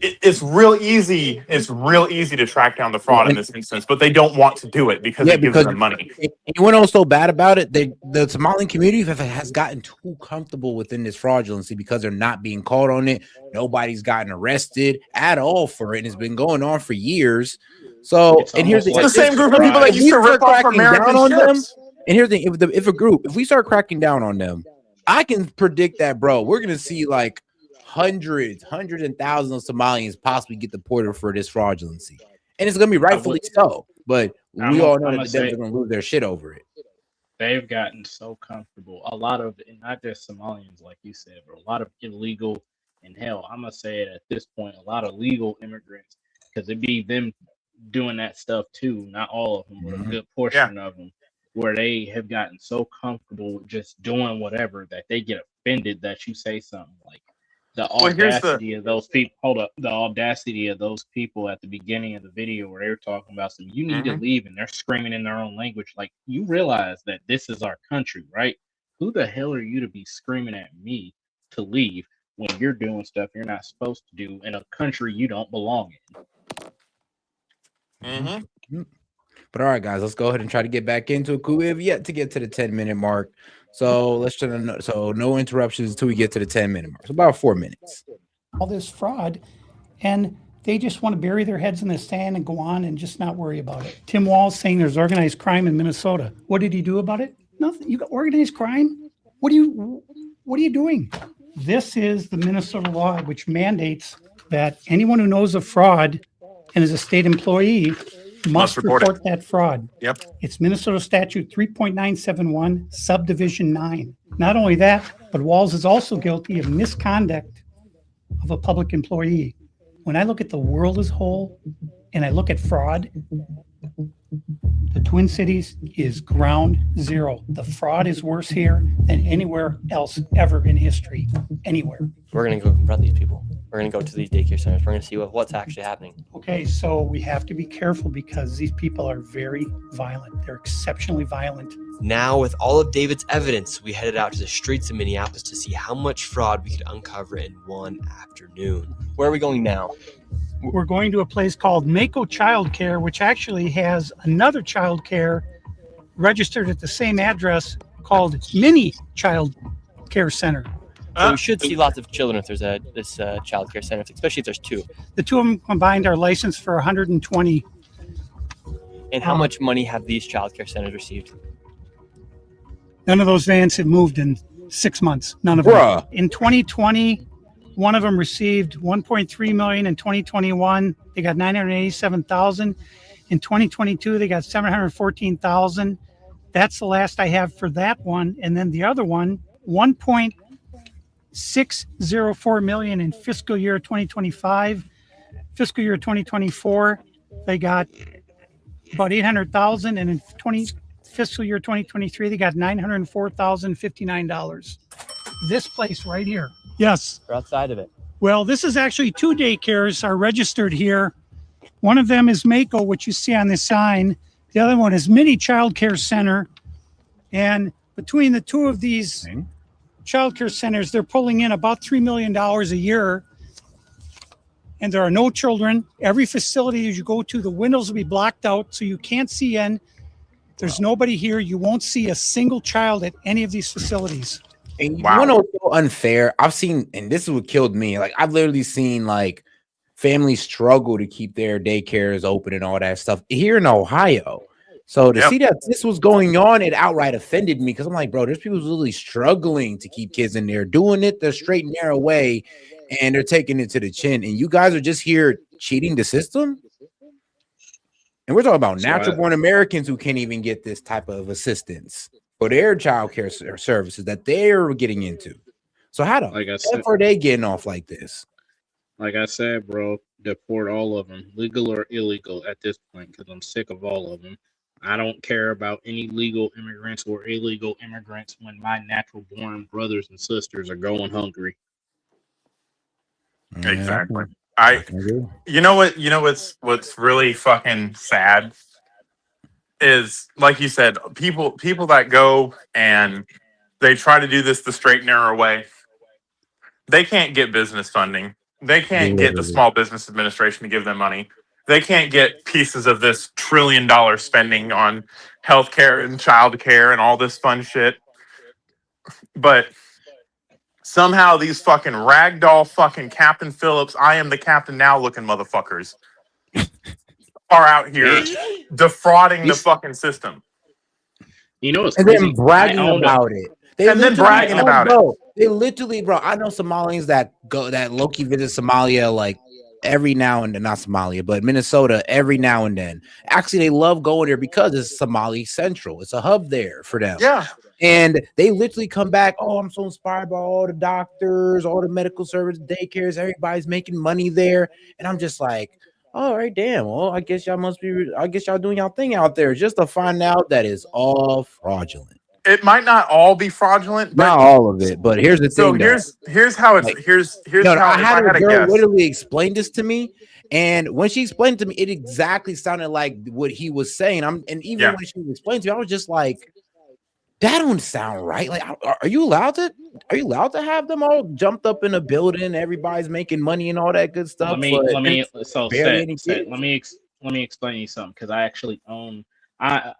It's real easy. It's real easy to track down the fraud in this instance, but they don't want to do it because it gives them money. You want to know what's so bad about it? The Somali community has gotten too comfortable within this fraudulency because they're not being caught on it. Nobody's gotten arrested at all for it. And it's been going on for years. So, and here's the same group of people that used to rip off American ships. And here's the thing: if we start cracking down on them, I can predict that, bro, we're gonna see like hundreds and thousands of Somalians possibly get deported for this fraudulency, and it's gonna be rightfully so. But we all know that the Dems are gonna lose their shit over it. They've gotten so comfortable. A lot of, and not just Somalians, like you said, but a lot of illegal, and hell, I'm gonna say it at this point, a lot of legal immigrants, because it'd be them doing that stuff too. Not all of them, but a good portion of them, where they have gotten so comfortable with just doing whatever that they get offended that you say something like. The audacity of those people. Hold up. The audacity of those people at the beginning of the video where they were talking about some, you need to leave, and they're screaming in their own language. Like, you realize that this is our country, right? Who the hell are you to be screaming at me to leave when you're doing stuff you're not supposed to do in a country you don't belong in? But all right, guys, let's go ahead and try to get back into it. We have yet to get to the 10-minute mark. So let's try to, so no interruptions until we get to the 10-minute mark. So about 4 minutes. All this fraud, and they just want to bury their heads in the sand and go on and just not worry about it. Tim Walz saying there's organized crime in Minnesota. What did he do about it? Nothing. You got organized crime? What are you doing? This is the Minnesota law, which mandates that anyone who knows of fraud and is a state employee must report that fraud. Yep. It's Minnesota statute 3.971 subdivision 9. Not only that, but Walz is also guilty of misconduct of a public employee. When I look at the world as a whole and I look at fraud, the Twin Cities is ground zero. The fraud is worse here than anywhere else ever in history, anywhere. We're going to go confront these people. We're going to go to these daycare centers. We're going to see what's actually happening. Okay, so we have to be careful because these people are very violent. They're exceptionally violent. Now, with all of David's evidence, we headed out to the streets of Minneapolis to see how much fraud we could uncover in one afternoon. Where are we going now? We're going to a place called Mako Child Care, which actually has another child care registered at the same address called Mini Child Care Center. So we should see lots of children if there's this child care center, especially if there's two. The two of them combined are licensed for 120. And how much money have these child care centers received? None of those vans have moved in 6 months. None of them. Bruh. In 2020, one of them received 1.3 million. In 2021, they got 987,000. In 2022, they got 714,000. That's the last I have for that one. And then the other one, 1.604 million in fiscal year 2025. Fiscal year 2024, they got about 800,000, and in fiscal year 2023, they got $904,059. This place right here. Yes. We're outside of it. Well, this is actually two daycares are registered here. One of them is Mako, which you see on this sign. The other one is Mini Child Care Center. And between the two of these child care centers, they're pulling in about $3 million a year. And there are no children. Every facility as you go to, the windows will be blocked out so you can't see in. There's nobody here. You won't see a single child at any of these facilities. And you want to know what's so unfair? I've seen, and this is what killed me. Like, I've literally seen like families struggle to keep their daycares open and all that stuff here in Ohio. So to see that this was going on, it outright offended me because I'm like, bro, there's people who's really struggling to keep kids in there, doing it the straight and narrow way, and they're taking it to the chin. And you guys are just here cheating the system. And we're talking about natural born Americans who can't even get this type of assistance for their child care services that they're getting into. So how are they getting off like this? Like I said, bro, deport all of them, legal or illegal at this point, because I'm sick of all of them. I don't care about any legal immigrants or illegal immigrants when my natural born brothers and sisters are going hungry. Exactly. You know what's really fucking sad is, like you said, people that go and they try to do this the straight narrow way. They can't get business funding. They can't get the Small Business Administration to give them money. They can't get pieces of this $1 trillion spending on healthcare and childcare and all this fun shit. But somehow these fucking ragdoll fucking Captain Phillips, I am the captain now looking motherfuckers are out here defrauding the fucking system. You know what's and crazy? then bragging about it. They literally, bro. I know Somalians that low-key visit Somalia like every now and then, not Somalia, but Minnesota every now and then. Actually, they love going there because it's Somali Central. It's a hub there for them. Yeah. And they literally come back, oh, I'm so inspired by all the doctors, all the medical service, daycares, everybody's making money there. And I'm just like, all right, damn. Well, I guess y'all doing y'all thing out there, just to find out that it's all fraudulent. It might not all be fraudulent, but not all of it. But here's the thing. Here's how it's here's how I had a girl guess. literally explain this to me, and when she explained it to me, it exactly sounded like what he was saying. When she was explaining to me, I was just like, that don't sound right. Like, are you allowed to have them all jumped up in a building? Everybody's making money and all that good stuff. Let me explain you something, because I actually own. I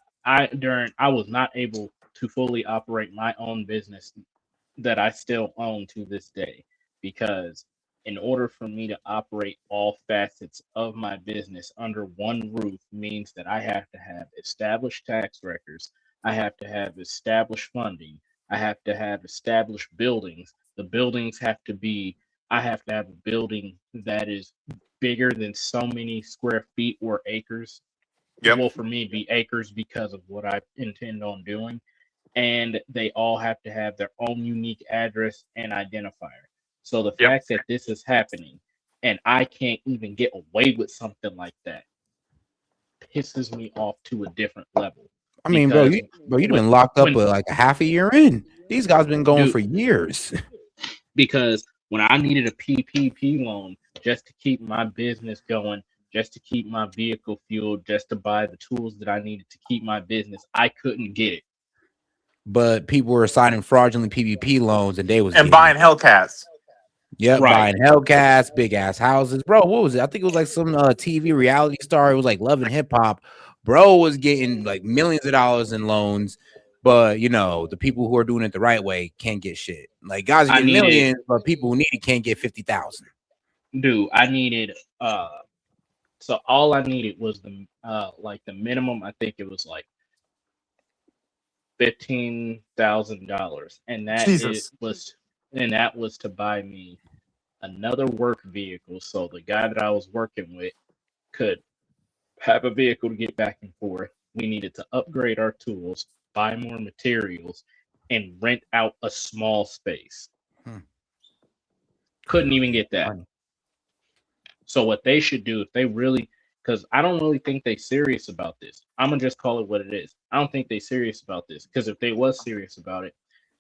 was not able to fully operate my own business that I still own to this day, because in order for me to operate all facets of my business under one roof means that I have to have established tax records. I have to have established funding. I have to have established buildings. The buildings have to I have to have a building that is bigger than so many square feet or acres. Yep. Well, for me, it'd be acres because of what I intend on doing. And they all have to have their own unique address and identifier. So the fact that this is happening and I can't even get away with something like that pisses me off to a different level. I mean, bro, you've been locked up like a half a year in. These guys been going for years. Because when I needed a PPP loan just to keep my business going, just to keep my vehicle fueled, just to buy the tools that I needed to keep my business, I couldn't get it. But people were signing fraudulent PPP loans and they was buying Hellcats. Yep, Right. buying Hellcats, big ass houses. Bro, what was it? I think it was like some TV reality star. It was like Love and Hip Hop. Bro was getting like millions of dollars in loans, but you know, the people who are doing it the right way can't get shit. Like guys are getting millions, but people who need it can't get 50,000. Dude, I needed so all I needed was the minimum, I think it was like $15,000. And that was to buy me another work vehicle, so the guy that I was working with could have a vehicle to get back and forth. We needed to upgrade our tools, buy more materials, and rent out a small space. Couldn't even get that. So what they should do, if they really, because I don't really think they're serious about this. I'm gonna just call it what it is. I don't think they're serious about this, because if they was serious about it,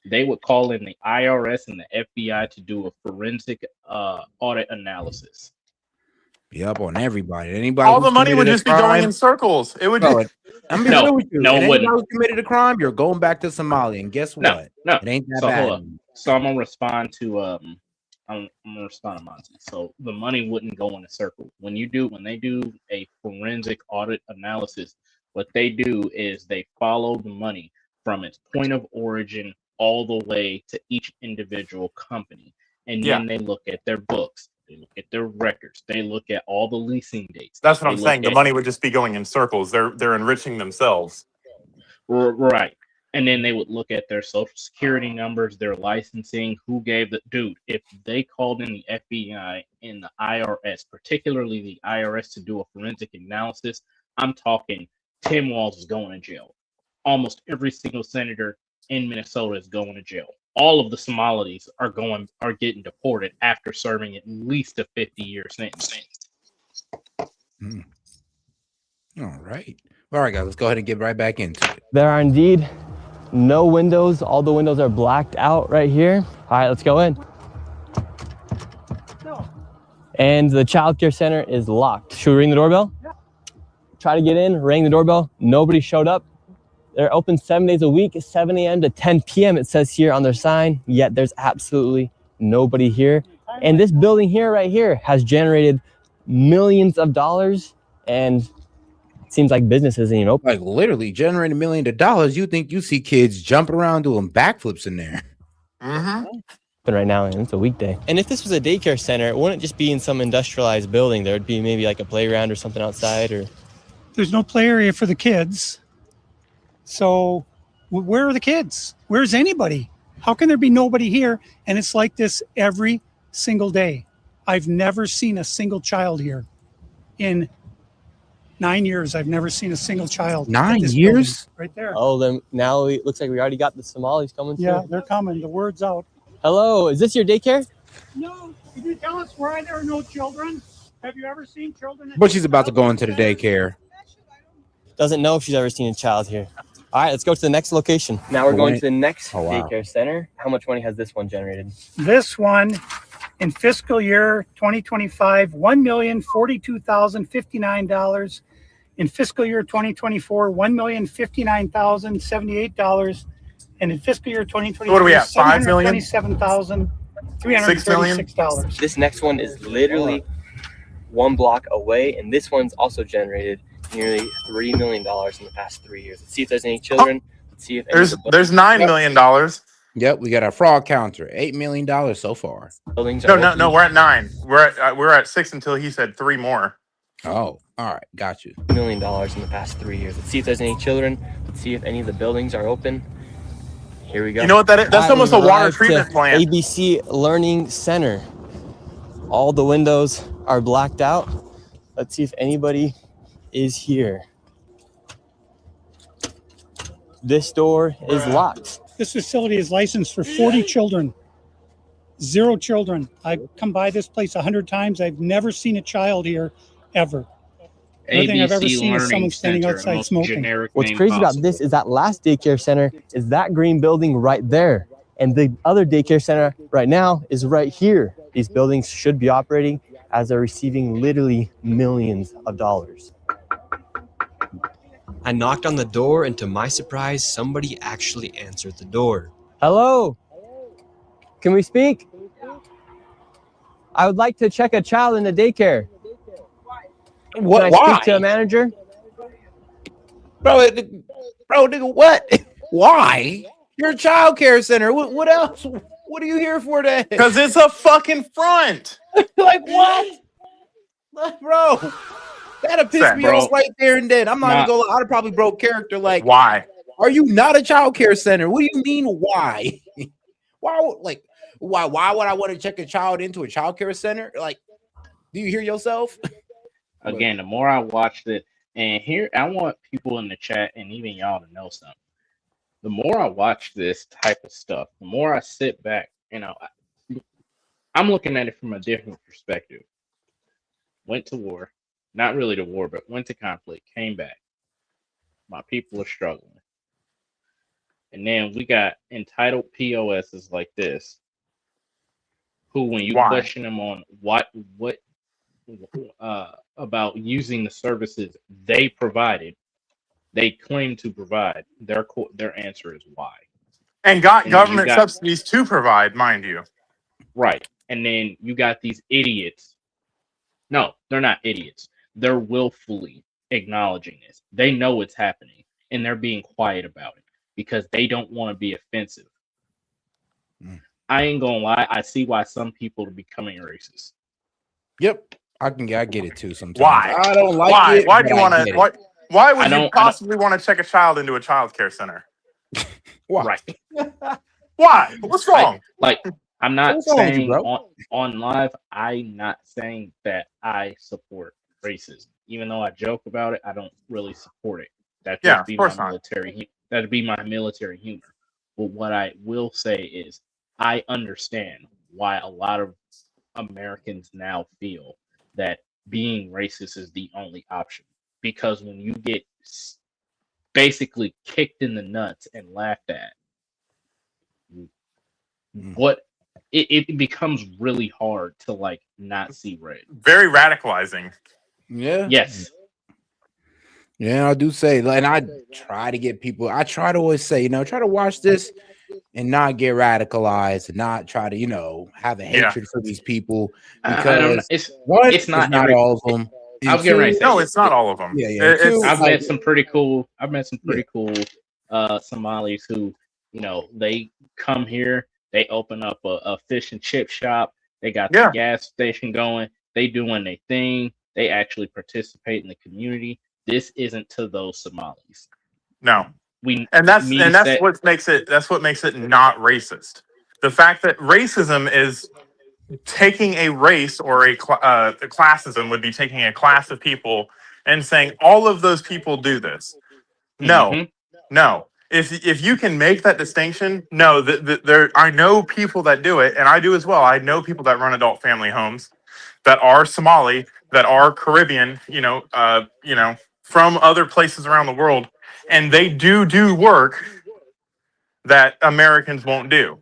they would call in the IRS and the FBI to do a forensic audit analysis. Yep, on everybody. Anybody All the money would just be going in circles. It would just I'm being real with you. Anybody who committed a crime, you're going back to Somalia, and guess what? No, it ain't that so bad. hold up. So I'm gonna respond to I'm gonna respond to Monty. So the money wouldn't go in a circle. When they do a forensic audit analysis, what they do is they follow the money from its point of origin all the way to each individual company, and then they look at their books. They look at their records. They look at all the leasing dates. That's what I'm saying. The money would just be going in circles. They're enriching themselves. Right. And then they would look at their social security numbers, their licensing, who gave the dude. If they called in the FBI and the IRS, particularly the IRS, to do a forensic analysis, I'm talking Tim Walz is going to jail. Almost every single senator in Minnesota is going to jail. All of the Somalis are getting deported after serving at least a 50-year sentence. All right, guys, let's go ahead and get right back into it. There are indeed no windows. All the windows are blacked out right here. All right, let's go in. And the child care center is locked. Should we ring the doorbell? Yeah. Try to get in, rang the doorbell. Nobody showed up. They're open 7 days a week, 7 a.m. to 10 p.m. It says here on their sign, yet there's absolutely nobody here. And this building here, right here, has generated millions of dollars, and it seems like business isn't even open. Like literally generating millions of dollars. You think you see kids jumping around doing backflips in there? But right now, and it's a weekday. And if this was a daycare center, it wouldn't just be in some industrialized building. There would be maybe like a playground or something outside. Or there's no play area for the kids. So where are the kids? Where's anybody? How can there be nobody here? And it's like this every single day. I've never seen a single child here. In 9 years, I've never seen a single child. 9 years? Right there. Oh, then now it looks like we already got the Somalis coming through. Yeah, they're coming. The word's out. Hello, is this your daycare? No. Can you tell us why there are no children? Have you ever seen children? But she's about to go into the daycare. Doesn't know if she's ever seen a child here. All right, let's go to the next location. Now we're going to the next daycare center. How much money has this one generated? This one, in fiscal year 2025, $1,042,059. In fiscal year 2024, $1,059,078. And in fiscal year 2023, what are we at? 5 million? $727,336. This next one is literally one block away, and this one's also generated nearly $3 million in the past 3 years. Let's see if there's any children. Let's see if there's $9 million. Yep, we got our fraud counter. $8 million so far. No, we're at 9. We're at 6 until he said 3 more. Oh, all right, got you. $1 million in the past 3 years. Let's see if there's any children. Let's see if any of the buildings are open. Here we go. You know what that is? That's almost a water treatment plant. ABC Learning Center. All the windows are blacked out. Let's see if anybody is here. This door is locked. This facility is licensed for 40 children. 0 children. I've come by this place 100 times. I've never seen a child here, ever. The only thing I've ever ABC seen is someone Learning standing Center, the outside most smoking. generic What's name crazy about possible. this is that last daycare center is that green building right there. And the other daycare center right now is right here. These buildings should be operating as they're receiving literally millions of dollars. I knocked on the door, and to my surprise, somebody actually answered the door. Hello? Can we speak? I would like to check a child in the daycare. What? Can I Why? speak to a manager? Bro, nigga, what? Why? You're a child care center. What else? What are you here for then? Because it's a fucking front. Like what? Bro, that'll piss me off right there and then. I'm not even gonna lie. I'd probably broke character. Like, why? Are you not a child care center? What do you mean? Why? Why would I want to check a child into a child care center? Like, do you hear yourself? Again, the more I watched it, and here I want people in the chat and even y'all to know something. The more I watch this type of stuff, the more I sit back, I'm looking at it from a different perspective. Went to war, not really to war, but went to conflict, came back. My people are struggling. And then we got entitled POSs like this, who, when you question them on what about using the services they provided, they claim to provide, their answer is why. And got government subsidies to provide, mind you. Right. And then you got these idiots. No, they're not idiots. They're willfully acknowledging this. They know it's happening, and they're being quiet about it because they don't want to be offensive. I ain't gonna lie. I see why some people are becoming racist. Yep, I get it too. Sometimes Why? I don't like it. Why do you want to? Why would you possibly want to check a child into a child care center? Why? Right. Why? What's wrong? I'm not What's wrong with you, saying bro? on live. I'm not saying that I support racism, even though I joke about it. I don't really support it. That'd just be my military. That'd be my military humor. But what I will say is, I understand why a lot of Americans now feel that being racist is the only option. Because when you get basically kicked in the nuts and laughed at, it becomes really hard to not see red. Very radicalizing. Yeah. Yes. Yeah, I do say, and I try to get people. I try to always say, try to watch this and not get radicalized, and not try to, have a hatred for these people because it's not all of them. I was getting ready to say, no, it's not all of them. Yeah. I've met some pretty cool. Somalis who, they come here. They open up a fish and chip shop. They got the gas station going. They doing their thing. They actually participate in the community. This isn't to those Somalis. No. That's what makes it not racist. The fact that racism is taking a race or classism would be taking a class of people and saying all of those people do this. No. If you can make that distinction, I know people that do it, and I do as well. I know people that run adult family homes that are Somali, that are Caribbean, from other places around the world, and they do work that Americans won't do.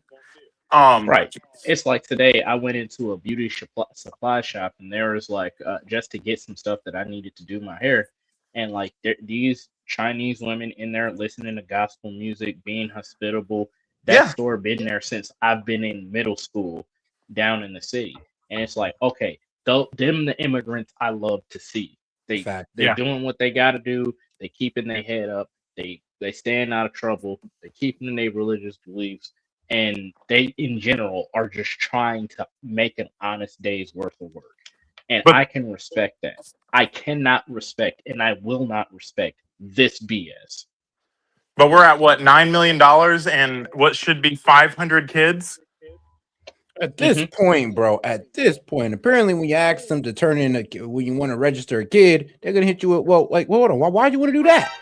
Right. It's like today I went into a beauty supply shop, and there was just to get some stuff that I needed to do my hair, and these Chinese women in there listening to gospel music, being hospitable. That store been there since I've been in middle school down in the city, and it's like, okay, them the immigrants I love to see. They're doing what they got to do. They keeping their head up. They staying out of trouble. They keeping their religious beliefs. And they, in general, are just trying to make an honest day's worth of work. And I can respect that. I cannot respect, and I will not respect this BS. But we're at, what, $9 million and what should be 500 kids? At this point, bro, apparently when you ask them to turn in when you want to register a kid, they're going to hit you with, hold on, why do you want to do that?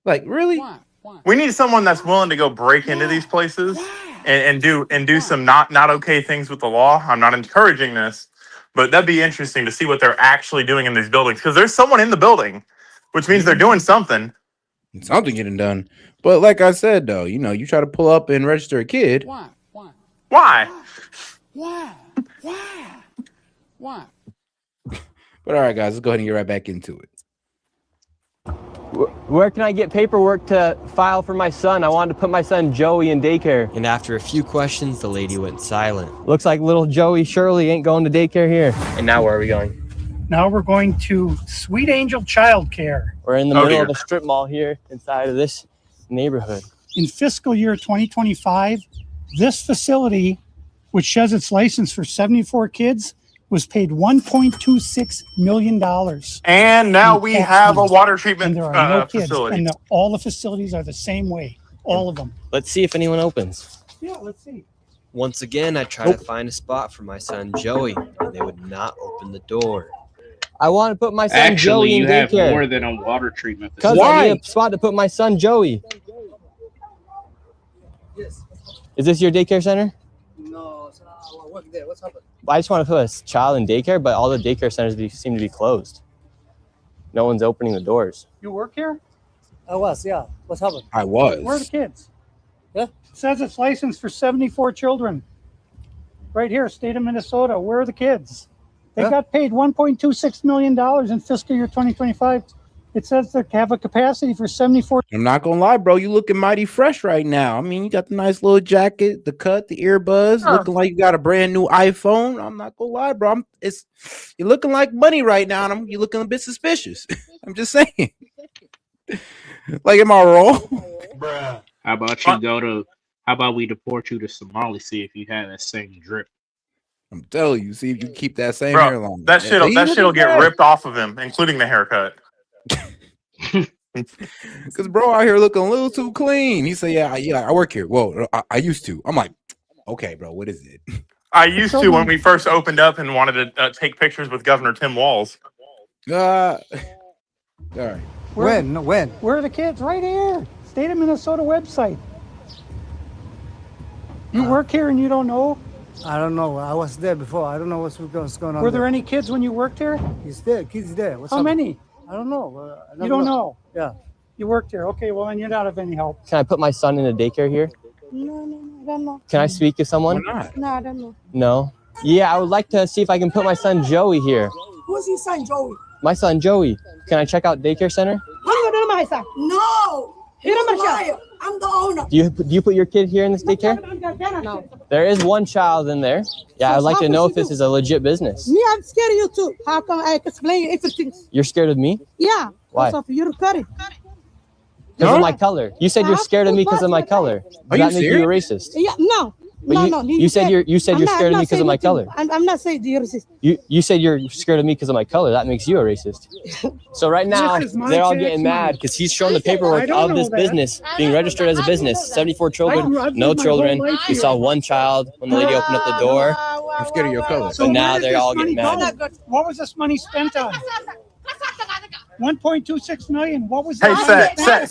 Like really? We need someone that's willing to go break into these places and do some not okay things with the law. I'm not encouraging this, but that'd be interesting to see what they're actually doing in these buildings, because there's someone in the building, which means they're doing something. Something getting done. But like I said, though, you try to pull up and register a kid. Why? But all right, guys, let's go ahead and get right back into it. Where can I get paperwork to file for my son? I wanted to put my son Joey in daycare. And after a few questions, the lady went silent. Looks like little Joey Shirley ain't going to daycare here. And now where are we going? Now we're going to Sweet Angel Childcare. We're in the middle of a strip mall here inside of this neighborhood. In fiscal year 2025, this facility, which has its license for 74 kids, was paid $1.26 million. And now we have a water treatment and there are no kids, facility. and all the facilities are the same way, all of them. Let's see if anyone opens. Yeah, let's see. Once again, I tried to find a spot for my son Joey, and they would not open the door. I want to put my son Joey in you have daycare. more than a water treatment Because facility. I need a spot to put my son Joey. Yes. Is this your daycare center? No, I work there. What's happened? I just want to put a child in daycare, but all the daycare centers seem to be closed. No one's opening the doors. You work here? I was, yeah. What's happened? I was. Where are the kids? Yeah. It says it's licensed for 74 children. Right here, state of Minnesota. Where are the kids? They got paid $1.26 million in fiscal year 2025. It says they have a capacity for 74. I'm not gonna lie, bro. You looking mighty fresh right now. I mean, you got the nice little jacket, the cut, the earbuds, looking like you got a brand new iPhone. I'm not gonna lie, bro. You're looking like money right now, and you're looking a bit suspicious. I'm just saying. Like, am I wrong? Bruh. How about we deport you to Somalia, see if you have that same drip. I'm telling you, see if you keep that same Bro, hairline. that shit'll get ripped off of him, including the haircut. Because bro out here looking a little too clean. He said, yeah, I work here. Whoa, I used to. I'm like, okay, bro, what is it? I used to when we first opened up and wanted to take pictures with Governor Tim Walz. All right. When? Where are the kids? Right here. State of Minnesota website. You work here and you don't know? I don't know. I was there before. I don't know what's going on. Were there any kids when you worked here? He's there. Kids there. How many? I don't know. You don't know? Yeah. You worked here. Okay, well, then you're not of any help. Can I put my son in a daycare here? No, I don't know. Can I speak to someone? Why not? No, I don't know. No? Yeah, I would like to see if I can put my son Joey here. Who's your son, Joey? My son Joey. Can I check out daycare center? I'm not my son. No. He's a liar. I'm the owner. Do you put your kid here in this daycare? No. There is one child in there. Yeah, I'd like to know if this is a legit business. Me, I'm scared of you too. How come I explain everything? You're scared of me? Yeah. Why? Because of your curry. Because of my color. You said you're scared of me because of my color. Does that make you a racist? Yeah. No. But No. You said you're scared of me because of my color. I'm not saying you're racist. You said you're scared of me because of my color. That makes you a racist. So right now they're all getting mad because he's showing the paperwork of this business being registered as a business. 74 children, no children. We saw one child when the lady opened up the door. I'm scared of your color. But now they're all getting mad. What was this money spent on? 1.26 million. What was Hey, that? Set.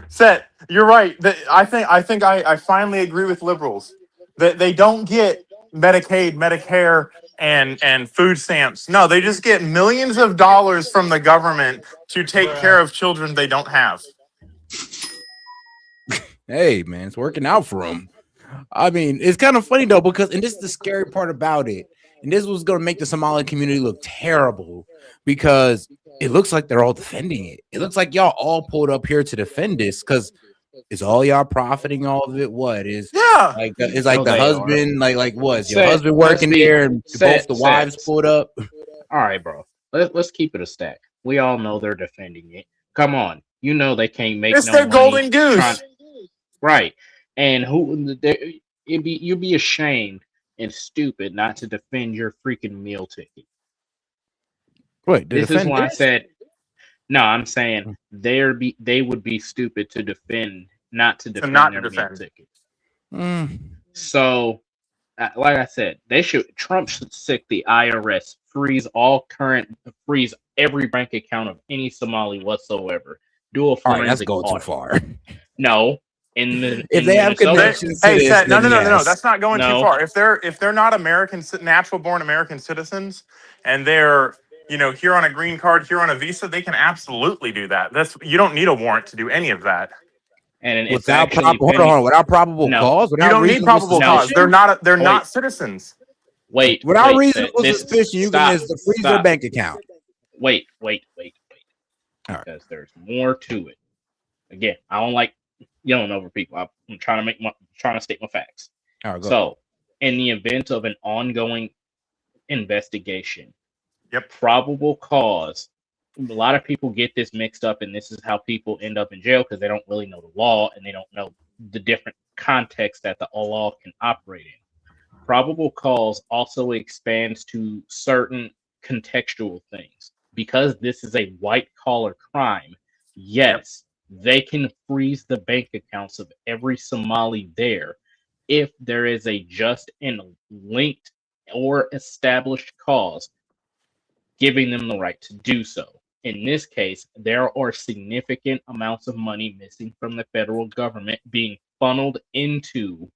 Set. You're right. I think I finally agree with liberals that they don't get Medicaid, Medicare, and food stamps. No, they just get millions of dollars from the government to take care of children they don't have. Hey, man, it's working out for them. I mean, it's kind of funny though, because and this is the scary part about it. And this was going to make the Somali community look terrible because it looks like they're all defending it. It looks like y'all all pulled up here to defend this because is all y'all profiting all of it? What is like? It's like the husband, like what? Is your husband working there and both the wives pulled up? All right, bro. Let's keep it a stack. We all know they're defending it. Come on, you know they can't make It's no their money golden goose, right? And you'd be ashamed and stupid not to defend your freaking meal ticket. Wait, this is why I said no. I'm saying they would be stupid to defend, not to defend their meal ticket. So, like I said, Trump should sick the IRS, freeze every bank account of any Somali whatsoever. Do a forensic that's going too audit. far. No, If they have Minnesota. connections to Hey, this, no, then no, no, no, no. yes. That's not going too No. far. If they're not American, natural born American citizens, and they're here on a green card, here on a visa, they can absolutely do that. You don't need a warrant to do any of that. And it's Without actually without probable No. cause, You without don't need reasonable probable cause. suspicion. They're Wait. not citizens. Wait. Without wait, reasonable this- suspicion, you stop, can just freeze their stop. bank account. Wait. All right. Because there's more to it. Again, I don't like yelling over people. I'm trying to state my facts. All right, go. So, in the event of an ongoing investigation, Yep. probable cause. A lot of people get this mixed up, and this is how people end up in jail because they don't really know the law and they don't know the different contexts that the law can operate in. Probable cause also expands to certain contextual things. Because this is a white collar crime, yes, they can freeze the bank accounts of every Somali there if there is a just and linked or established cause giving them the right to do so. In this case, there are significant amounts of money missing from the federal government being funneled into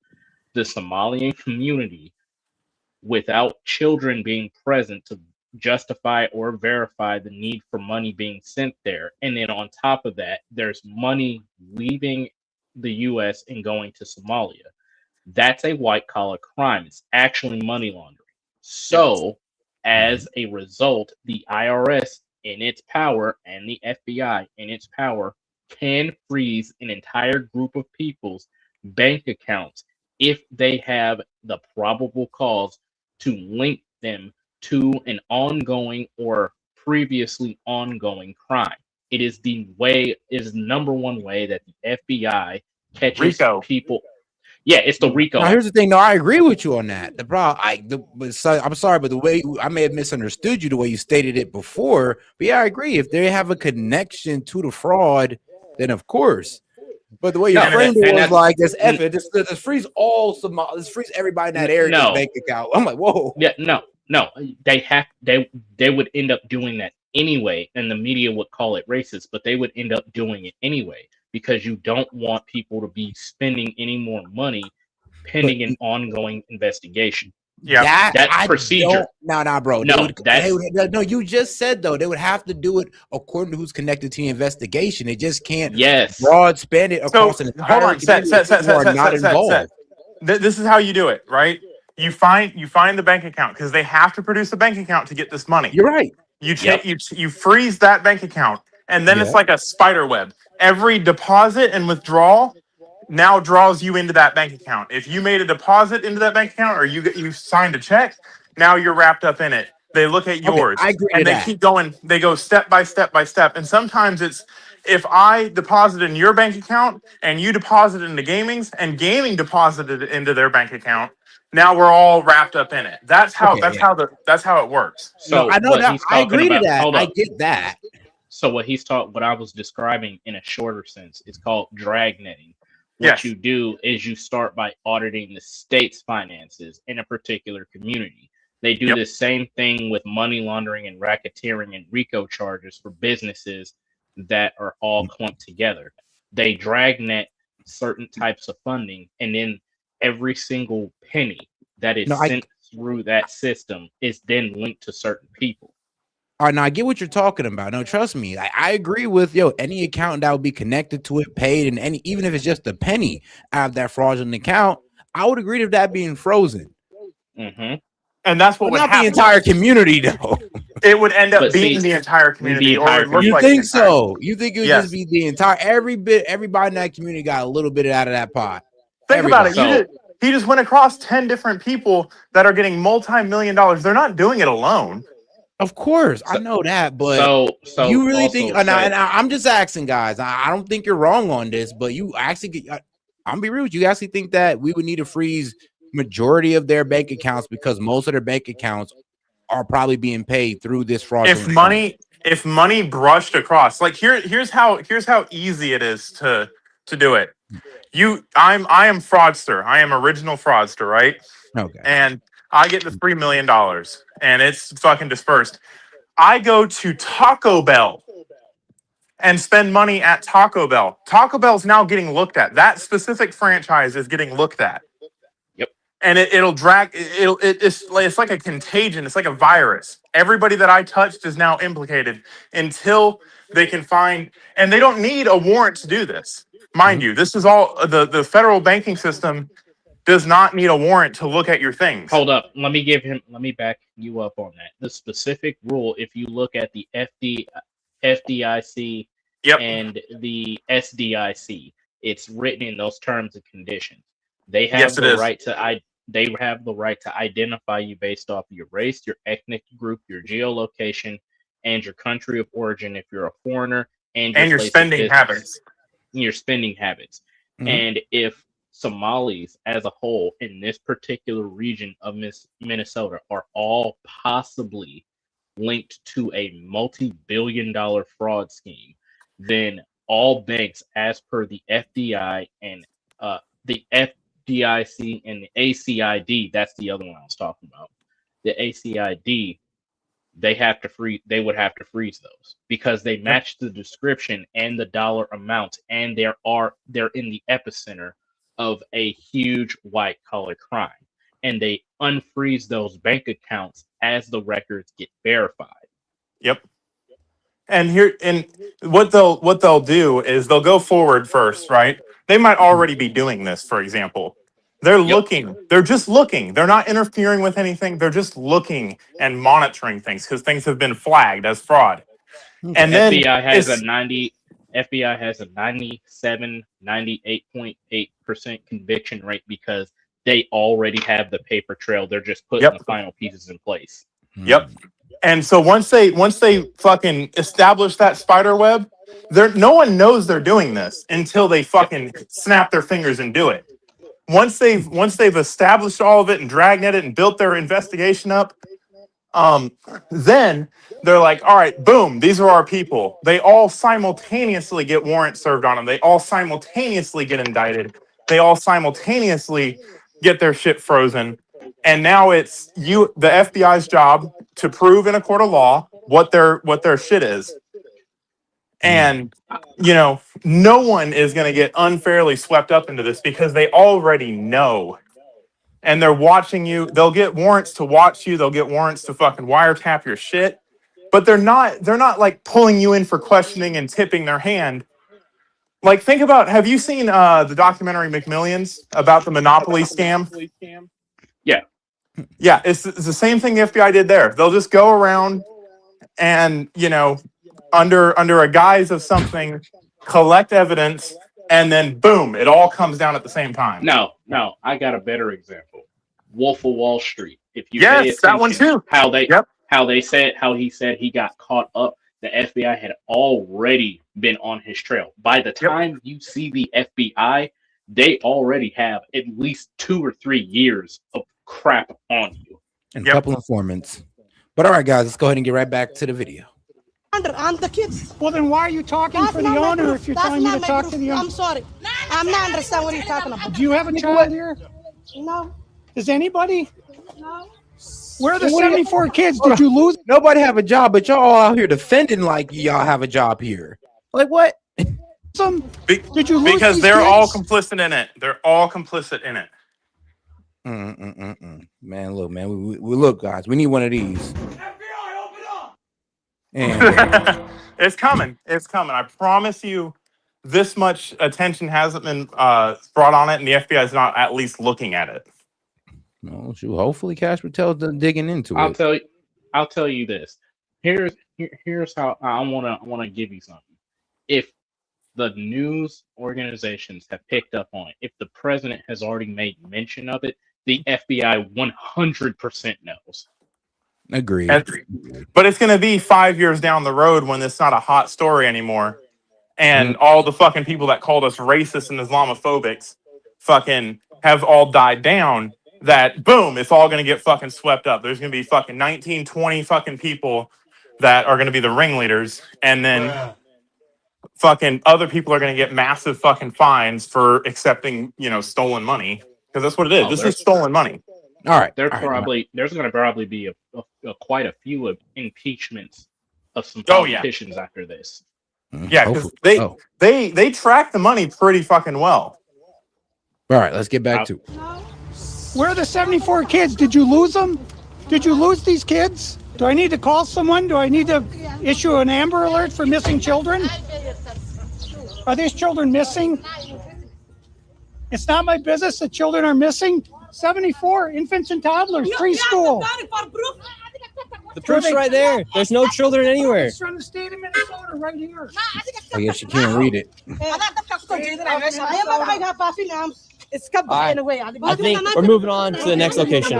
the Somalian community without children being present to justify or verify the need for money being sent there. And then on top of that, there's money leaving the US and going to Somalia. That's a white collar crime. It's actually money laundering. So, as a result, the IRS in its power and the FBI in its power can freeze an entire group of people's bank accounts if they have the probable cause to link them to an ongoing or previously ongoing crime. It is the number one way that the FBI catches RICO. people. Yeah, it's the RICO. Now, here's the thing. No, I agree with you on that. The problem, I'm sorry, but the way I may have misunderstood you the way you stated it before. But yeah, I agree. If they have a connection to the fraud, then of course. But the way you framed it was like this effort. This freeze all Somali. This freeze everybody in that area bank account. I'm like, whoa. Yeah, no. They would end up doing that anyway, and the media would call it racist, but they would end up doing it anyway because you don't want people to be spending any more money pending an ongoing investigation. Yeah, that's procedure. No, bro. No, no. You just said though they would have to do it according to who's connected to the investigation. They just can't broad spend it across an entire hold on. Set. This is how you do it, right? You find the bank account because they have to produce a bank account to get this money. You're right. You freeze that bank account, and then it's like a spider web. Every deposit and withdrawal now draws you into that bank account. If you made a deposit into that bank account or you signed a check, now you're wrapped up in it. They look at yours and they keep going. They go step by step by step. And sometimes it's if I deposit in your bank account and you deposit into gaming's and gaming deposited into their bank account, now we're all wrapped up in it. That's how it works. So I know that. I agree to that. I get that. So what I was describing in a shorter sense is called dragnetting. What you do is you start by auditing the state's finances in a particular community. They do the same thing with money laundering and racketeering and RICO charges for businesses that are all clumped together. They dragnet certain types of funding, and then every single penny that is sent through that system is then linked to certain people. All right, now I get what you're talking about. No, trust me. I agree with any account that would be connected to it, paid, and even if it's just a penny out of that fraudulent account, I would agree to that being frozen. Mm-hmm. And that's what would not happen. The entire community, though. It would end up being the entire community. You think so? You think it would just be the entire everybody in that community got a little bit out of that pot? Think about it. He just went across 10 different people that are getting multi-million dollars. They're not doing it alone. Of course, I know that, but you really think? And I'm just asking, guys. I don't think you're wrong on this, but you actually, I'm gonna be real with you. You actually think that we would need to freeze majority of their bank accounts because most of their bank accounts are probably being paid through this fraud. If money brushed across, like here's how easy it is to do it. I am fraudster. I am original fraudster, right? Okay. And I get the $3 million and it's fucking dispersed. I go to Taco Bell and spend money at Taco Bell. Taco Bell's now getting looked at. That specific franchise is getting looked at. Yep. And it's like a contagion. It's like a virus. Everybody that I touched is now implicated until they can find, and they don't need a warrant to do this. Mind you, this is all the federal banking system does not need a warrant to look at your things. Hold up. Let me back you up on that. The specific rule, if you look at the FDIC and the SDIC, it's written in those terms and conditions. They have the right to identify you based off your race, your ethnic group, your geolocation, and your country of origin if you're a foreigner, and your spending habits. Your spending habits. Mhm. And if Somalis as a whole in this particular region of Minnesota are all possibly linked to a multi-billion-dollar fraud scheme, then all banks, as per the FDI and the FDIC and the ACID, that's the other one I was talking about. The ACID, they would have to freeze those because they match the description and the dollar amount, and they're in the epicenter of a huge white collar crime, and they unfreeze those bank accounts as the records get verified. Yep. And what they'll do is they'll go forward first, right? They might already be doing this, for example. They're looking. They're just looking. They're not interfering with anything. They're just looking and monitoring things because things have been flagged as fraud. And then FBI has a 98.8% conviction rate because they already have the paper trail. They're just putting the final pieces in place. Yep. And so once they fucking establish that spider web, no one knows they're doing this until they fucking snap their fingers and do it. Once they've established all of it and dragnet it and built their investigation up, then they're like, all right, boom, these are our people. They all simultaneously get warrants served on them. They all simultaneously get indicted. They all simultaneously get their shit frozen. And now it's the FBI's job to prove in a court of law what their shit is. And no one is going to get unfairly swept up into this because they already know. And they're watching you. They'll get warrants to watch you. They'll get warrants to fucking wiretap your shit. But they're not like pulling you in for questioning and tipping their hand. Like, think about, have you seen the documentary McMillions about the Monopoly scam? Yeah. Yeah, it's the same thing the FBI did there. They'll just go around and, under a guise of something, collect evidence, and then boom, it all comes down at the same time. No, I got a better example. Wolf of Wall Street. If you yes, pay attention, that one too. How he said he got caught up, the FBI had already been on his trail. By the time you see the FBI, they already have at least 2 or 3 years of crap on you. And a couple informants. But all right, guys, let's go ahead and get right back to the video. I'm the kids. Well, then why are you talking for the owner if you're telling me to talk to the owner? I'm sorry. I'm not understand what you're talking about. Do you have a child here? No. Does anybody? No. Where are the 74 kids? Did you lose? Nobody have a job, but y'all all out here defending like y'all have a job here. Like what? Did you lose? Because they're all complicit in it. They're all complicit in it. Man, look, man, we look, guys. We need one of these. And it's coming. It's coming. I promise you, this much attention hasn't been brought on it, and the FBI is not at least looking at it. No, shoot. Hopefully, Cash Patel's digging into it. I'll tell you this. Here's how I want to give you something. If the news organizations have picked up on it, if the president has already made mention of it, the FBI 100% knows. Agreed. But it's going to be 5 years down the road when it's not a hot story anymore. And all the fucking people that called us racist and Islamophobics fucking have all died down. That, boom, it's all going to get fucking swept up. There's going to be fucking 19, 20 fucking people that are going to be the ringleaders. And then fucking other people are going to get massive fucking fines for accepting, stolen money. Because that's what it is. This is stolen money. All right. There's going to probably be quite a few of impeachments of some politicians after this. Yeah, because they track the money pretty fucking well. All right, let's get back to. Where are the 74 kids? Did you lose them? Did you lose these kids? Do I need to call someone? Do I need to issue an Amber Alert for missing children? Are these children missing? It's not my business that children are missing. 74 infants and toddlers, preschool. The proof's right there. There's no children anywhere. It's from the state of Minnesota right here. I guess you can't read it. I think we're moving on to the next location.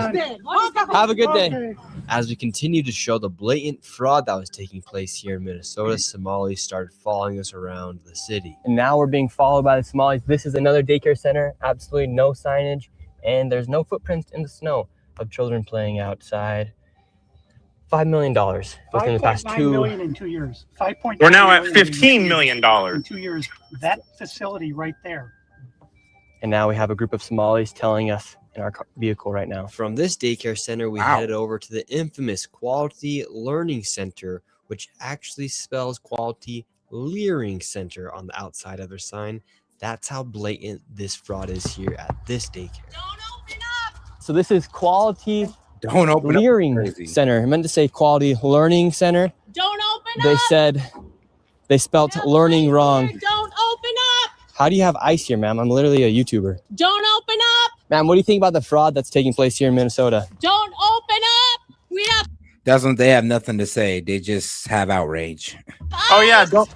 Have a good day. As we continue to show the blatant fraud that was taking place here in Minnesota, Somalis started following us around the city. And now we're being followed by the Somalis. This is another daycare center, absolutely no signage, and there's no footprints in the snow of children playing outside. $5 million within the past 5.9 million in 2 years. 5.9 We're now at million $15 million. in 2 years. That facility right there. And now we have a group of Somalis telling us in our vehicle right now. From this daycare center, we headed over to the infamous Quality Learning Center, which actually spells Quality Leering Center on the outside of their sign. That's how blatant this fraud is here at this daycare. Don't open up! So this is Quality Leering Center. I meant to say Quality Learning Center. Don't open They up. said they spelled learning wrong. Don't open up. How do you have ice here, ma'am? I'm literally a YouTuber. Don't open up. Ma'am, what do you think about the fraud that's taking place here in Minnesota? Don't open up. We have. That's when they have nothing to say. They just have outrage. Oh yeah, don't.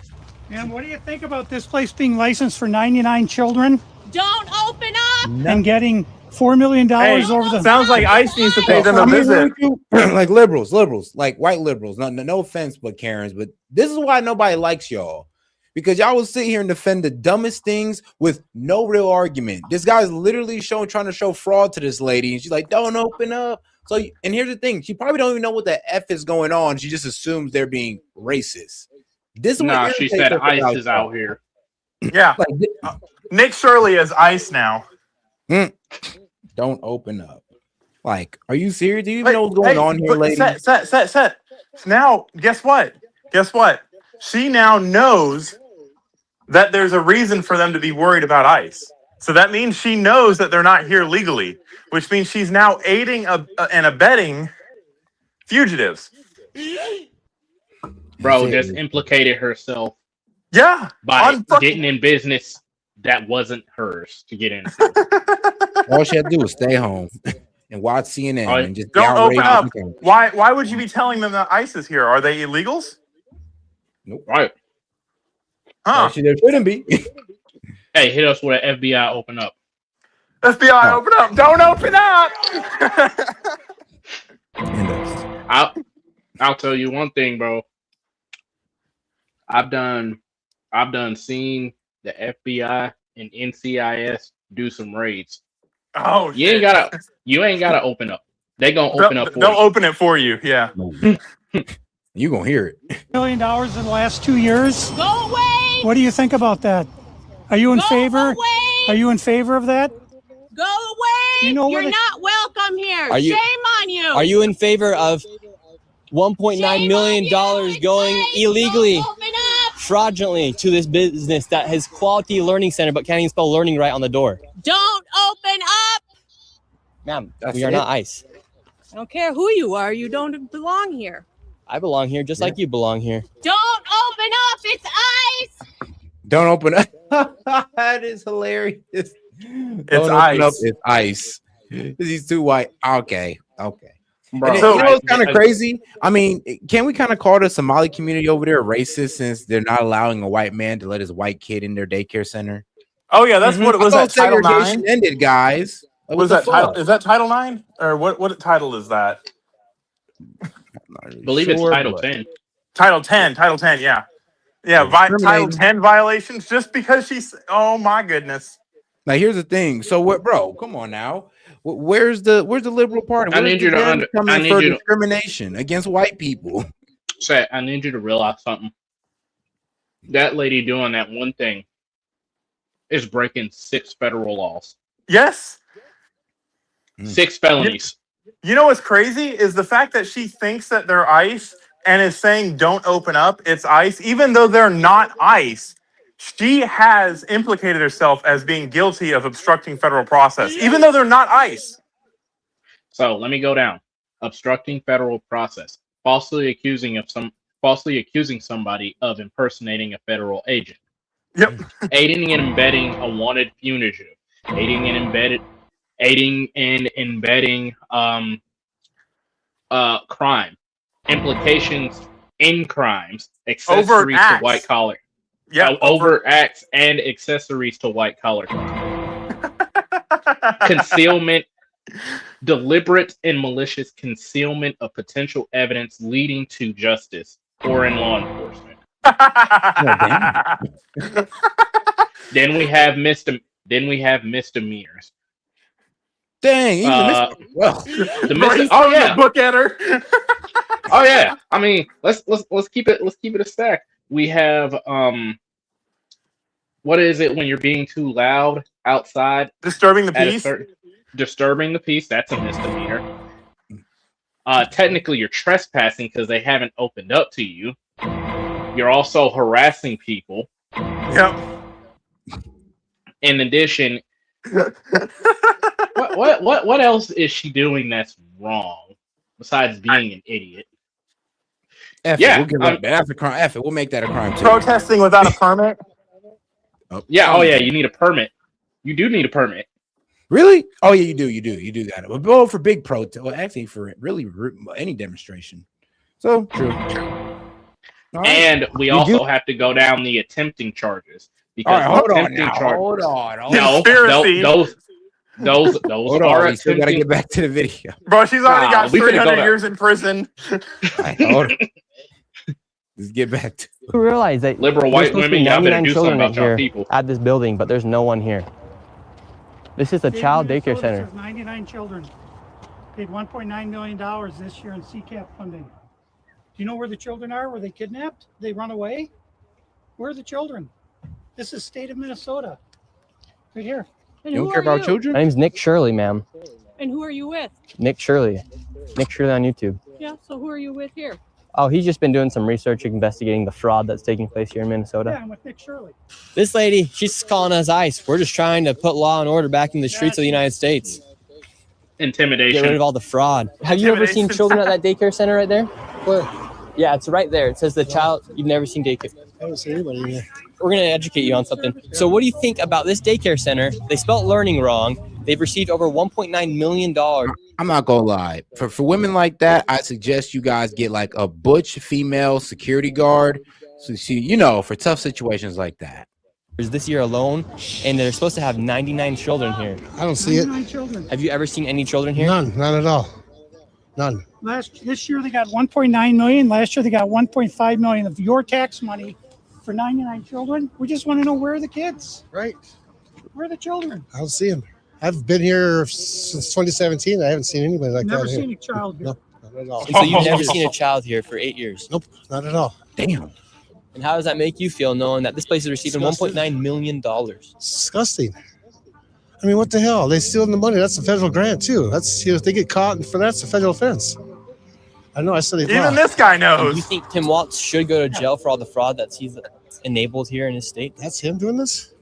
And what do you think about this place being licensed for 99 children Don't open up. and getting $4 million over the? Sounds like ICE needs to pay them a visit. Like liberals, like white liberals. No offense, but Karens. But this is why nobody likes y'all. Because y'all will sit here and defend the dumbest things with no real argument. This guy's literally trying to show fraud to this lady, and she's like, "Don't open up." So, and here's the thing: she probably don't even know what the F is going on. She just assumes they're being racist. This is Nah, what she said ICE is out here. Yeah, Nick Shirley is ICE now. Don't open up. Like, are you serious? Do you even know what's going on here, lady? Set. Now, guess what? She now knows that there's a reason for them to be worried about ICE. So that means she knows that they're not here legally, which means she's now aiding and abetting fugitives. Bro, just implicated herself. Yeah. By getting in business that wasn't hers to get in. All she had to do was stay home and watch CNN and just don't open up. Why would you be telling them that ICE is here? Are they illegals? Nope. Right. Huh? There shouldn't be. Hey, hit us with an FBI open up. FBI open up. Don't open up. I'll tell you one thing, bro. I've done seen the FBI and NCIS do some raids. Oh, you ain't gotta open up. They gonna open up for you. They'll open it for you. Yeah. You gonna hear it. $1 million in the last 2 years. Go away. What do you think about that? Are you in favor? Away. Are you in favor of that? Go away. You know You're where not welcome here. Are you- Shame on you. Are you in favor of $1.9 million going illegally, fraudulently to this business that has Quality Learning Center but can't even spell learning right on the door? Don't open up. Ma'am, we are not ICE. I don't care who you are. You don't belong here. I belong here just like you belong here. Don't open up. It's ICE. Don't open up. That is hilarious. It's ICE. It's ICE. He's too white. Okay. Bro, So, you know what's kind of crazy? I mean, can we kind of call the Somali community over there racist since they're not allowing a white man to let his white kid in their daycare center? Oh yeah, that's what it was. That Title segregation IX ended, guys. Like, was what the that title? fuck? Is that Title IX or what title is that? Really believe it's sure, Title but- 10. Title 10. Yeah. Title 10 violations just because she's. Oh my goodness. Now here's the thing. So what, bro? Come on now. Where's the liberal party? I need you to coming for discrimination against white people. Say, I need you to realize something. That lady doing that one thing is breaking 6 federal laws. Yes. 6 felonies. You know what's crazy is the fact that she thinks that they're ICE and is saying don't open up, it's ICE, even though they're not ICE, she has implicated herself as being guilty of obstructing federal process, even though they're not ICE. So let me go down. Obstructing federal process. Falsely accusing somebody of impersonating a federal agent. Yep. Aiding and abetting a wanted fugitive. Aiding and embedding crime. Implications in crimes. Accessories to white collar. Yeah. Overt acts and accessories to white collar crime. Concealment. Deliberate and malicious concealment of potential evidence leading to justice or in law enforcement. Then we have misdemeanors. Dang, even oh yeah, look at her. Oh yeah. I mean, let's keep it a stack. We have what is it when you're being too loud outside? Disturbing the peace. Disturbing the peace, that's a misdemeanor. Technically, you're trespassing because they haven't opened up to you. You're also harassing people. Yep. In addition, what else is she doing that's wrong besides being an idiot? We'll give that that's a crime. We'll make that a crime too. Protesting without a permit. Yeah. Oh yeah, you need a permit. You do need a permit. Really? Oh yeah, you do that. Well, for big protest. Well, actually, for really any demonstration. So true. Right. And we also have to go down the attempting charges because hold on. No, conspiracy. Those are we still gotta get back to the video, bro. She's already got 300 years in prison. Hold on. Let's get back to. You realize that liberal white women, y'all better do something about y'all here people at this building, but there's no one here. This is a child daycare center. 99 children. Paid $1.9 million this year in CCAP funding. Do you know where the children are? Were they kidnapped? They run away? Where are the children? This is state of Minnesota. Right here. You don't care about children? My name's Nick Shirley, ma'am. And who are you with? Nick Shirley. Nick Shirley on YouTube. Yeah, so who are you with here? Oh, he's just been doing some research investigating the fraud that's taking place here in Minnesota. Yeah, I'm with Nick Shirley. This lady, she's calling us ICE. We're just trying to put law and order back in the streets of the United States. Intimidation. Get rid of all the fraud. Have you ever seen children at that daycare center right there? Where? Yeah, it's right there. It says the child. You've never seen daycare. I haven't seen anybody here. We're going to educate you on something. So what do you think about this daycare center? They spelled learning wrong. They've received over $1.9 million. I'm not gonna lie. For women like that, I suggest you guys get like a butch female security guard. So she, for tough situations like that. This year alone, and they're supposed to have 99 children here. I don't see it. 99 children. Have you ever seen any children here? None at all. None. This year they got 1.9 million. Last year they got 1.5 million of your tax money for 99 children. We just want to know, where are the kids? Right. Where are the children? I don't see them. I've been here since 2017. I haven't seen anybody like Never that here. seen a child here. No, not at all. And so you've never seen a child here for 8 years? Nope, not at all. Damn. And how does that make you feel knowing that this place is receiving $1.9 million? Disgusting. I mean, what the hell? They stealing the money. That's a federal grant too. That's if they get caught for that's a federal offense. I know. I studied law. Even this guy knows. Do you think Tim Walz should go to jail for all the fraud that he's enabled here in his state? That's him doing this?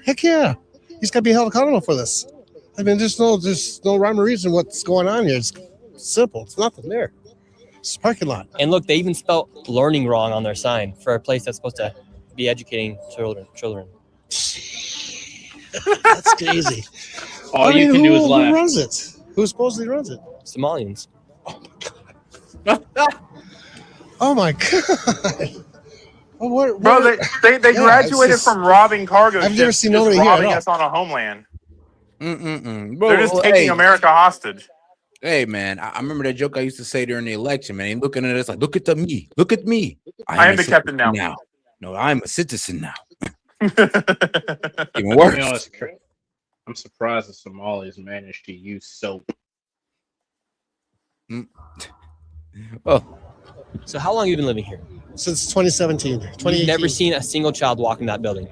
Heck yeah. He's got to be held accountable for this. I mean, there's no rhyme or reason what's going on here. It's simple. It's nothing there. It's a parking lot. And look, they even spelled learning wrong on their sign for a place that's supposed to be educating children. That's crazy. All you can do is laugh. Who runs it? Who supposedly runs it? Somalians. Oh my god. Bro, they graduated from robbing cargo ships. I've never seen to nobody here robbing at all. us on a homeland. Bro, They're just taking America hostage. Hey man, I remember that joke I used to say during the election. Man, looking at us like, look at me, look at me. I am the captain now. No, I'm a citizen now. Even You worse. know, I'm surprised the Somalis managed to use soap. Oh. So how long have you been living here? Since 2017. You've never seen a single child walk in that building?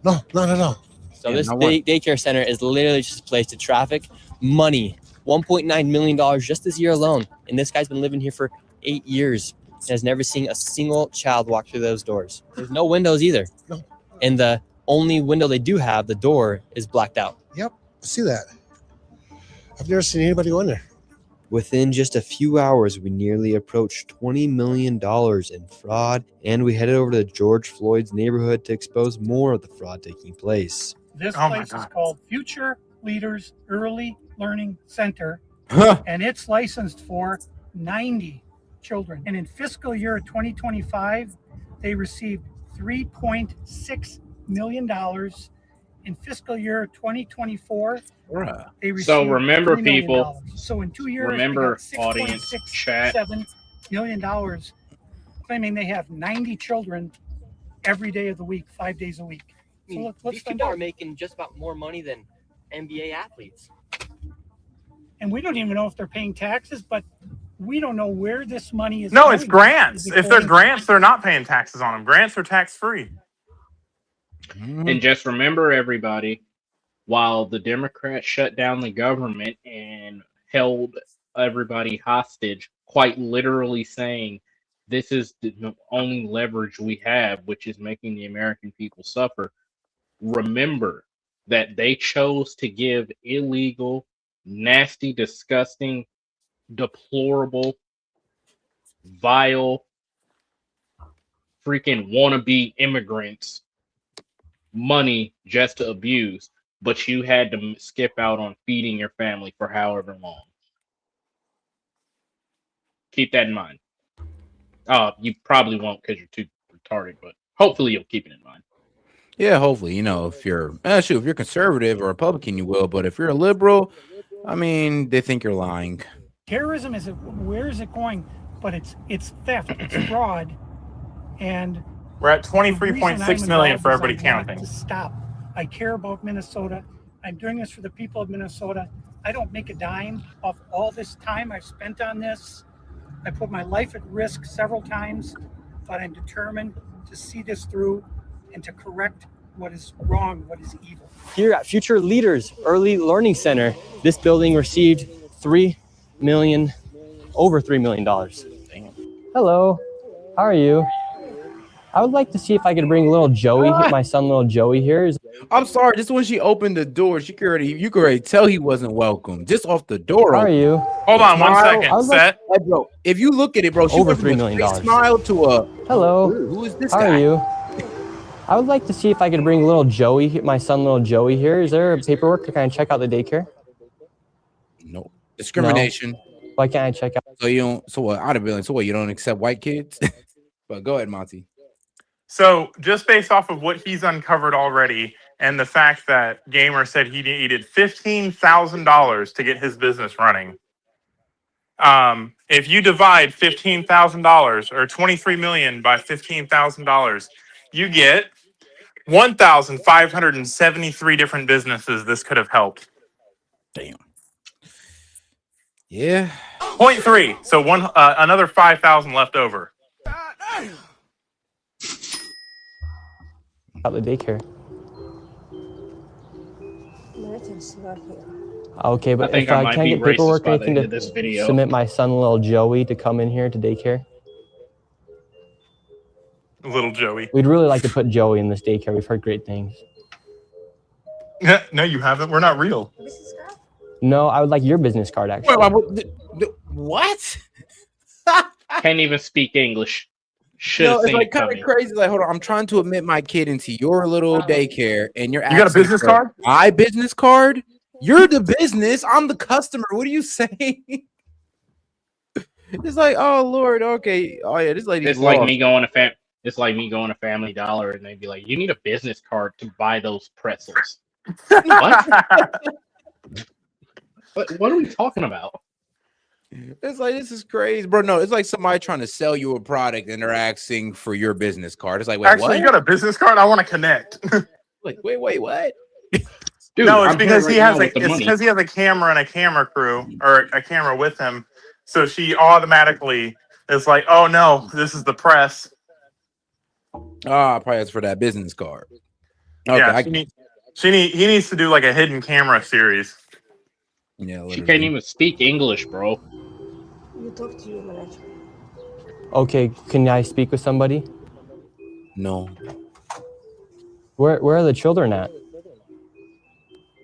No, not at all. So this daycare center is literally just a place to traffic money. $1.9 million just this year alone. And this guy's been living here for 8 years. and has never seen a single child walk through those doors. There's no windows either. No. And the only window they do have, the door, is blacked out. Yep, see that. I've never seen anybody go in there. Within just a few hours, we nearly approached $20 million in fraud, and we headed over to George Floyd's neighborhood to expose more of the fraud taking place. This Oh my place is God. called Future Leaders Early Learning Center, Huh. and it's licensed for 90 children. And in fiscal year 2025, they received $3.6 million. In fiscal year 2024, Bruh. they received So remember, $3 million. people, So in 2 years, remember, they got audience, chat. $6.67 million, claiming they have 90 children every day of the week, 5 days a week. So let's These find people out. are making just about more money than NBA athletes. And we don't even know if they're paying taxes, but we don't know where this money is No, going. it's grants. Is it If they're going- grants, they're not paying taxes on them. Grants are tax free. And just remember, everybody, while the Democrats shut down the government and held everybody hostage, quite literally saying this is the only leverage we have, which is making the American people suffer. Remember that they chose to give illegal, nasty, disgusting, deplorable, vile, freaking wannabe immigrants money just to abuse, but you had to skip out on feeding your family for however long. Keep that in mind. You probably won't because you're too retarded, but hopefully you'll keep it in mind. Yeah, hopefully, if you're if you're conservative or Republican, you will. But if you're a liberal, I mean, they think you're lying. Terrorism is where is it going? But it's theft, it's fraud, and We're at the reason 23.6 I'm million for involved everybody is I want counting. to stop. I care about Minnesota. I'm doing this for the people of Minnesota. I don't make a dime off all this time I've spent on this. I put my life at risk several times, but I'm determined to see this through and to correct what is wrong, what is evil. Here at Future Leaders Early Learning Center, this building received over $3 million. Damn. Hello, how are you? I would like to see if I could bring little Joey, my son, little Joey here. I'm sorry. Just when she opened the door, you could already tell he wasn't welcome. Just off the door. How are you? Hold on one Smile. second, Set. Hey, bro, if you look at it, bro, she Over went from $3 a million. fake smile to a Hello. Who is this How guy? are you? I would like to see if I could bring little Joey, my son, little Joey here. Is there paperwork to kind of check out the daycare? No. Discrimination. No? Why can't I check out? So you don't. So what? I'd have been like, so what? You don't accept white kids? But go ahead, Monty. So just based off of what he's uncovered already, and the fact that Gamer said he needed $15,000 to get his business running. If you divide $15,000 or 23 million by $15,000, you get 1,573 different businesses this could have helped. Damn. Yeah. 0.3. So another 5,000 left over. Out the daycare. Okay, but I think if I I might can't be get paperwork racist or by the anything end of this to video. submit my son, little Joey, to come in here to daycare, Little Joey. we'd really like to put Joey in this daycare. We've heard great things. No, you haven't. We're not real. No, I would like your business card, actually. What? Can't even speak English. Should No, have it's seen like it kind coming. of crazy. Like, hold on, I'm trying to admit my kid into your little daycare, and you're You got a asking business for card? my business card? You're the business. I'm the customer. What are you saying? It's like, oh Lord, okay, oh yeah, this lady's It's like lost. me going to It's like me going to Family Dollar and they'd be like, "You need a business card to buy those pretzels." What? What are we talking about? It's like, this is crazy, bro. No, it's like somebody trying to sell you a product and they're asking for your business card. It's like, wait, Actually, what? you got a business card? I want to connect. Like, wait, what? Dude, no, it's I'm because here he right has now with the it's money. because he has a camera and a camera crew or a camera with him. So she automatically is like, "Oh no, this is the press." Probably that's for that business card. Okay, Yeah, he needs to do like a hidden camera series. Yeah, She can't even speak English, bro. You talk to your manager. Okay, can I speak with somebody? No. Where are the children at?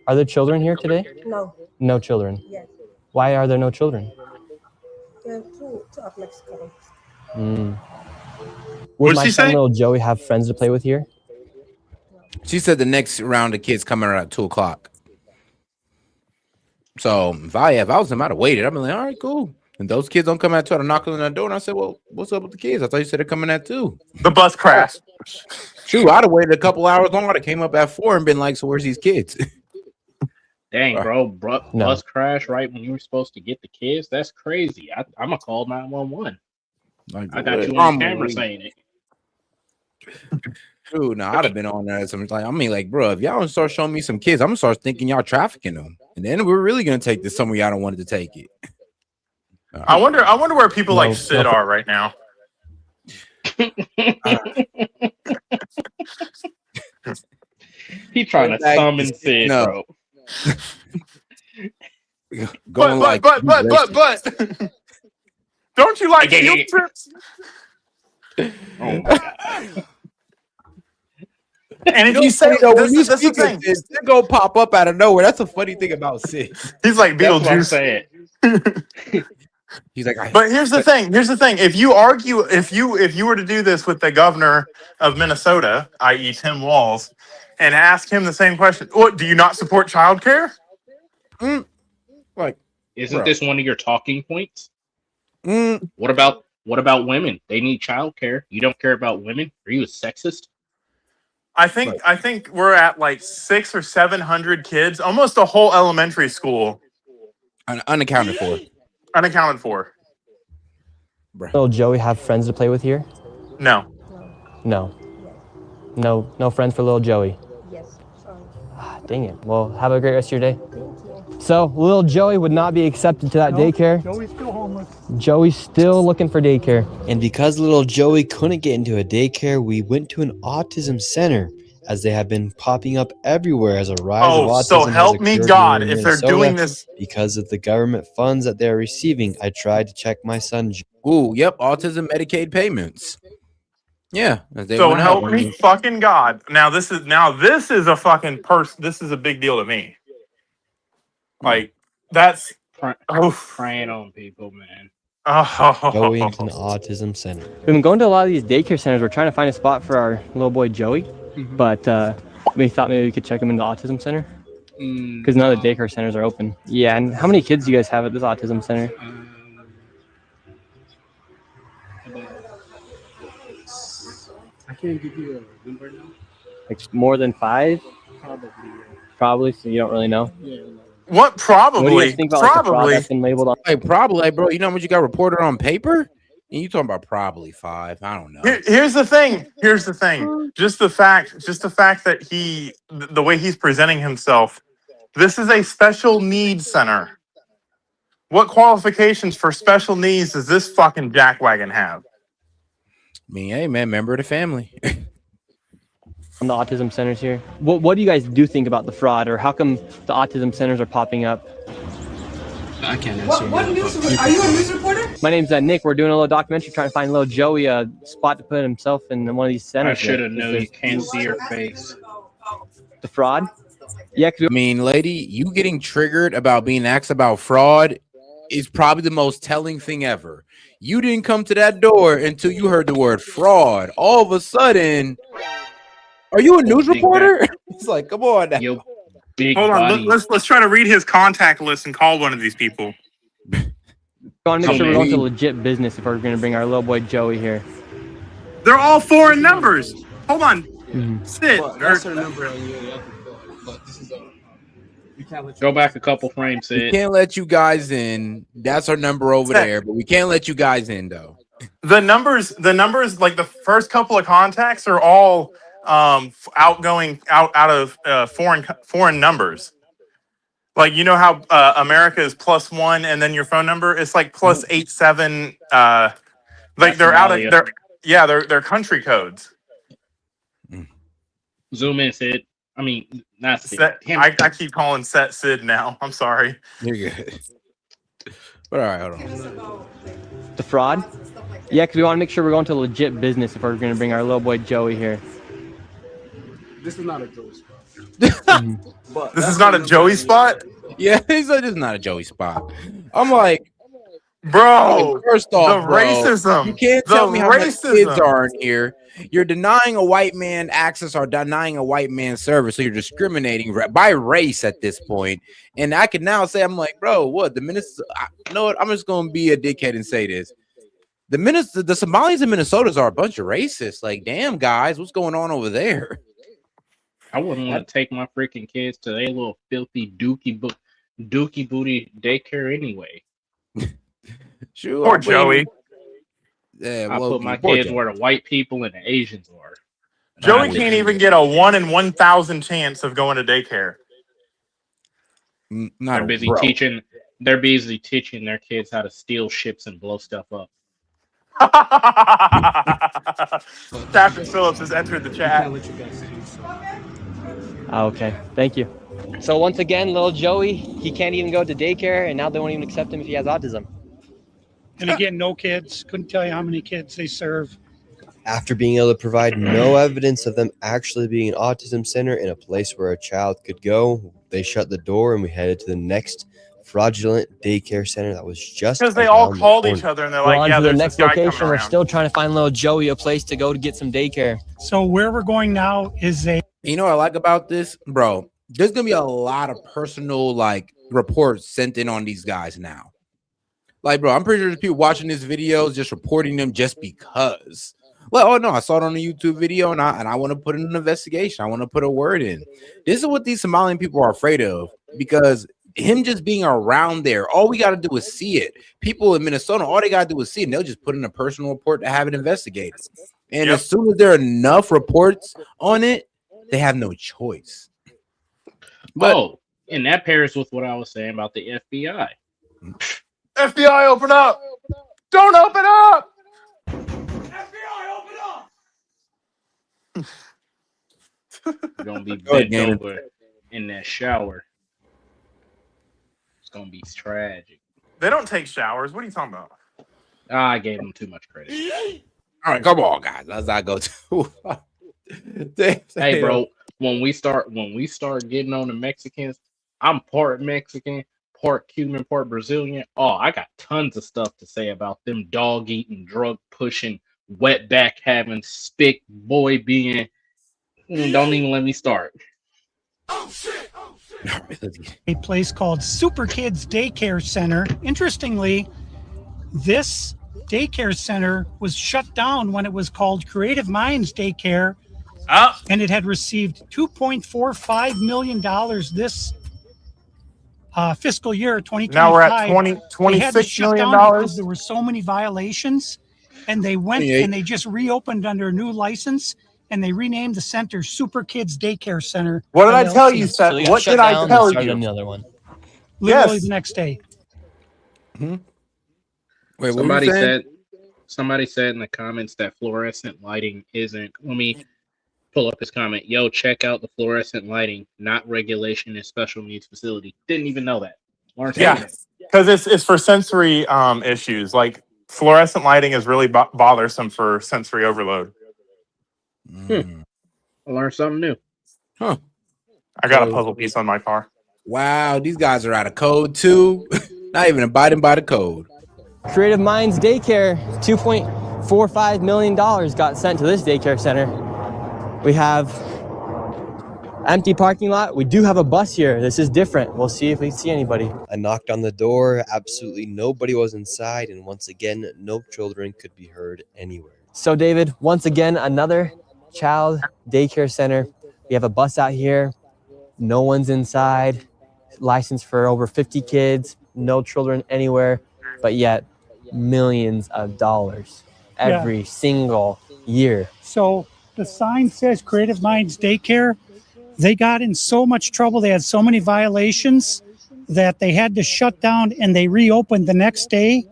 Are there children here today? No. No children. Yes. Why are there no children? There are two of Mexico. Would What'd my she son, say? little Joey, have friends to play with here? She said the next round of kids coming around at 2:00. So if I was him, I'd have waited. I'd be like, all right, cool. And those kids don't come at 2, I'd knock on the door, and I said, well, what's up with the kids? I thought you said they're coming at 2. The bus crashed. Shoot, I'd have waited a couple hours longer. I'd have came up at 4 and been like, so where's these kids? Dang, bro, No. bus crash right when you were supposed to get the kids. That's crazy. I'm gonna call 911. I got you on camera saying it. Dude, no, I'd have been on there. Like, bro, if y'all don't start showing me some kids, I'm gonna start thinking y'all trafficking them, and then we're really gonna take this. Some of y'all don't wanted to take it. I wonder where people like Sid are right now. He trying to summon Sid, bro. But don't you like field trips? Oh my god. And if you say when you speak of Sid, they go pop up out of nowhere. That's a funny thing about Sid. He's like Beetlejuice. He's like, but here's the thing. If you were to do this with the governor of Minnesota, i.e., Tim Walz, and ask him the same question, what do you not support childcare? Like, isn't this one of your talking points? What about women? They need childcare. You don't care about women? Are you a sexist? I think we're at like 600 or 700 kids, almost a whole elementary school, unaccounted for. Unaccounted for. Little Joey have friends to play with here? No. No friends for little Joey. Yes. Dang it. Well, have a great rest of your day. So, little Joey would not be accepted to that daycare. Joey's still homeless. Joey's still looking for daycare. And because little Joey couldn't get into a daycare, we went to an autism center, as they have been popping up everywhere as a rise of autism. So help me God, if they're doing this. Because of the government funds that they're receiving, I tried to check my son. Ooh, yep, autism Medicaid payments. Yeah. So help me fucking God. Now this is a fucking this is a big deal to me. Like, that's praying on people, man. Going to an autism center. We've been going to a lot of these daycare centers. We're trying to find a spot for our little boy Joey, but we thought maybe we could check him in the autism center because none of the daycare centers are open. Yeah, and how many kids do you guys have at this autism center? I can't give you a number now. Like more than 5? Probably. Probably, so you don't really know? Yeah. What probably? What do you guys think about like, the fraud that's been labeled on? Like, probably, bro. You know how much you got reported on paper? And you talking about probably 5? I don't know. Here's the thing. Just the fact that the way he's presenting himself, this is a special needs center. What qualifications for special needs does this fucking jackwagon have? I mean, hey man, member of the family. On the autism centers here. What do you guys do think about the fraud, or how come the autism centers are popping up? I can't answer. What news? Are you a news reporter? My name's Nick. We're doing a little documentary trying to find little Joey a spot to put himself in one of these centers. I should have known. You can't see your face. The fraud? Yeah. I mean, lady, you getting triggered about being asked about fraud is probably the most telling thing ever. You didn't come to that door until you heard the word fraud. All of a sudden, are you a news reporter? It's like, come on now. Hold on, let's try to read his contact list and call one of these people. We want to make sure we're going to legit business if we're going to bring our little boy Joey here. They're all foreign numbers. Hold on, Sid. That's her number on you. But this is Go back a couple frames, Sid. We can't let you guys in. That's our number over there, but we can't let you guys in though. The numbers, like the first couple of contacts are all outgoing out of foreign numbers. Like, you know how America is +1 and then your phone number, it's like +87. Like they're out of they're country codes. Zoom in, Sid. I mean, not Sid. I keep calling Sid now. I'm sorry. You're good. But all right, hold on. The fraud? Yeah, because we want to make sure we're going to legit business if we're going to bring our little boy Joey here. This is not a Joey spot. But this is not a Joey spot? Yeah, he's like, this is not a Joey spot. I'm like, bro, first off, the bro, racism. you can't The tell me how many kids racism. are in here. You're denying a white man access or denying a white man service. So you're discriminating by race at this point. And I can now say, I'm like, bro, what? The minister, you know what? I'm just going to be a dickhead and say this. The Somalis in Minnesota are a bunch of racists. Like, damn, guys, what's going on over there? I wouldn't want to take my freaking kids to their little filthy dookie booty daycare anyway. Sure, Poor Joey. Yeah, I well, put my poor kids Joey. where the white people and the Asians are. Joey can't even get a 1 in 1,000 chance of going to daycare. They're busy teaching. They're busy teaching their kids how to steal ships and blow stuff up. Captain Phillips has entered the chat. Okay, thank you. So once again, little Joey, he can't even go to daycare, and now they won't even accept him if he has autism. And again, no kids. Couldn't tell you how many kids they serve. After being able to provide no evidence of them actually being an autism center in a place where a child could go, they shut the door and we headed to the next fraudulent daycare center that was just Because they all around the called corner. each other and they're We're like, on yeah, to the there's next this guy location. coming We're around. still trying to find little Joey a place to go to get some daycare. So where we're going now is You know what I like about this, bro? There's gonna be a lot of personal reports sent in on these guys now. Like, bro, I'm pretty sure there's people watching this video just reporting them just because. Well, oh no, I saw it on a YouTube video and I want to put in an investigation. I want to put a word in. This is what these Somalian people are afraid of, because him just being around there, all we got to do is see it. People in Minnesota, all they got to do is see it, and they'll just put in a personal report to have it investigated. And as soon as there are enough reports on it, they have no choice. But and that pairs with what I was saying about the FBI. FBI, open up! Don't open up! You're gonna be Go ahead, bent Gamer. over in that shower. It's gonna be tragic. They don't take showers. What are you talking about? I gave them too much credit. All right, come on, guys. Let's not go too. Hey, bro, when we start getting on the Mexicans, I'm part Mexican, part Cuban, part Brazilian. Oh, I got tons of stuff to say about them dog eating, drug pushing, wetback having, spick boy being. Don't even let me start. a place called Super Kids Daycare Center. Interestingly, this daycare center was shut down when it was called Creative Minds Daycare, and it had received $2.45 million this fiscal year 2025. Now we're at They had to $26 shut million. down because there were so many violations, and they went 28. and they just reopened under a new license, and they renamed the center Super Kids Daycare Center. What did I LLC. tell you, Seth? So they got What shut did I down tell and started you? another one. Literally Yes. the next day. Wait, what Somebody were you saying? said in the comments that fluorescent lighting isn't. Let me pull up his comment. Yo, check out the fluorescent lighting, not regulation in special needs facility. Didn't even know that. Learned Yeah, something. because it's for sensory issues. Like fluorescent lighting is really bothersome for sensory overload. I learned something new. Huh. I got a puzzle piece on my car. Wow, these guys are out of code too. Not even abiding by the code. Creative Minds Daycare, $2.45 million got sent to this daycare center. We have empty parking lot. We do have a bus here. This is different. We'll see if we see anybody. I knocked on the door. Absolutely nobody was inside. And once again, no children could be heard anywhere. So David, once again, another child daycare center. We have a bus out here. No one's inside. Licensed for over 50 kids. No children anywhere. But yet, millions of dollars every single year. So the sign says Creative Minds Daycare. They got in so much trouble. They had so many violations that they had to shut down, and they reopened the next day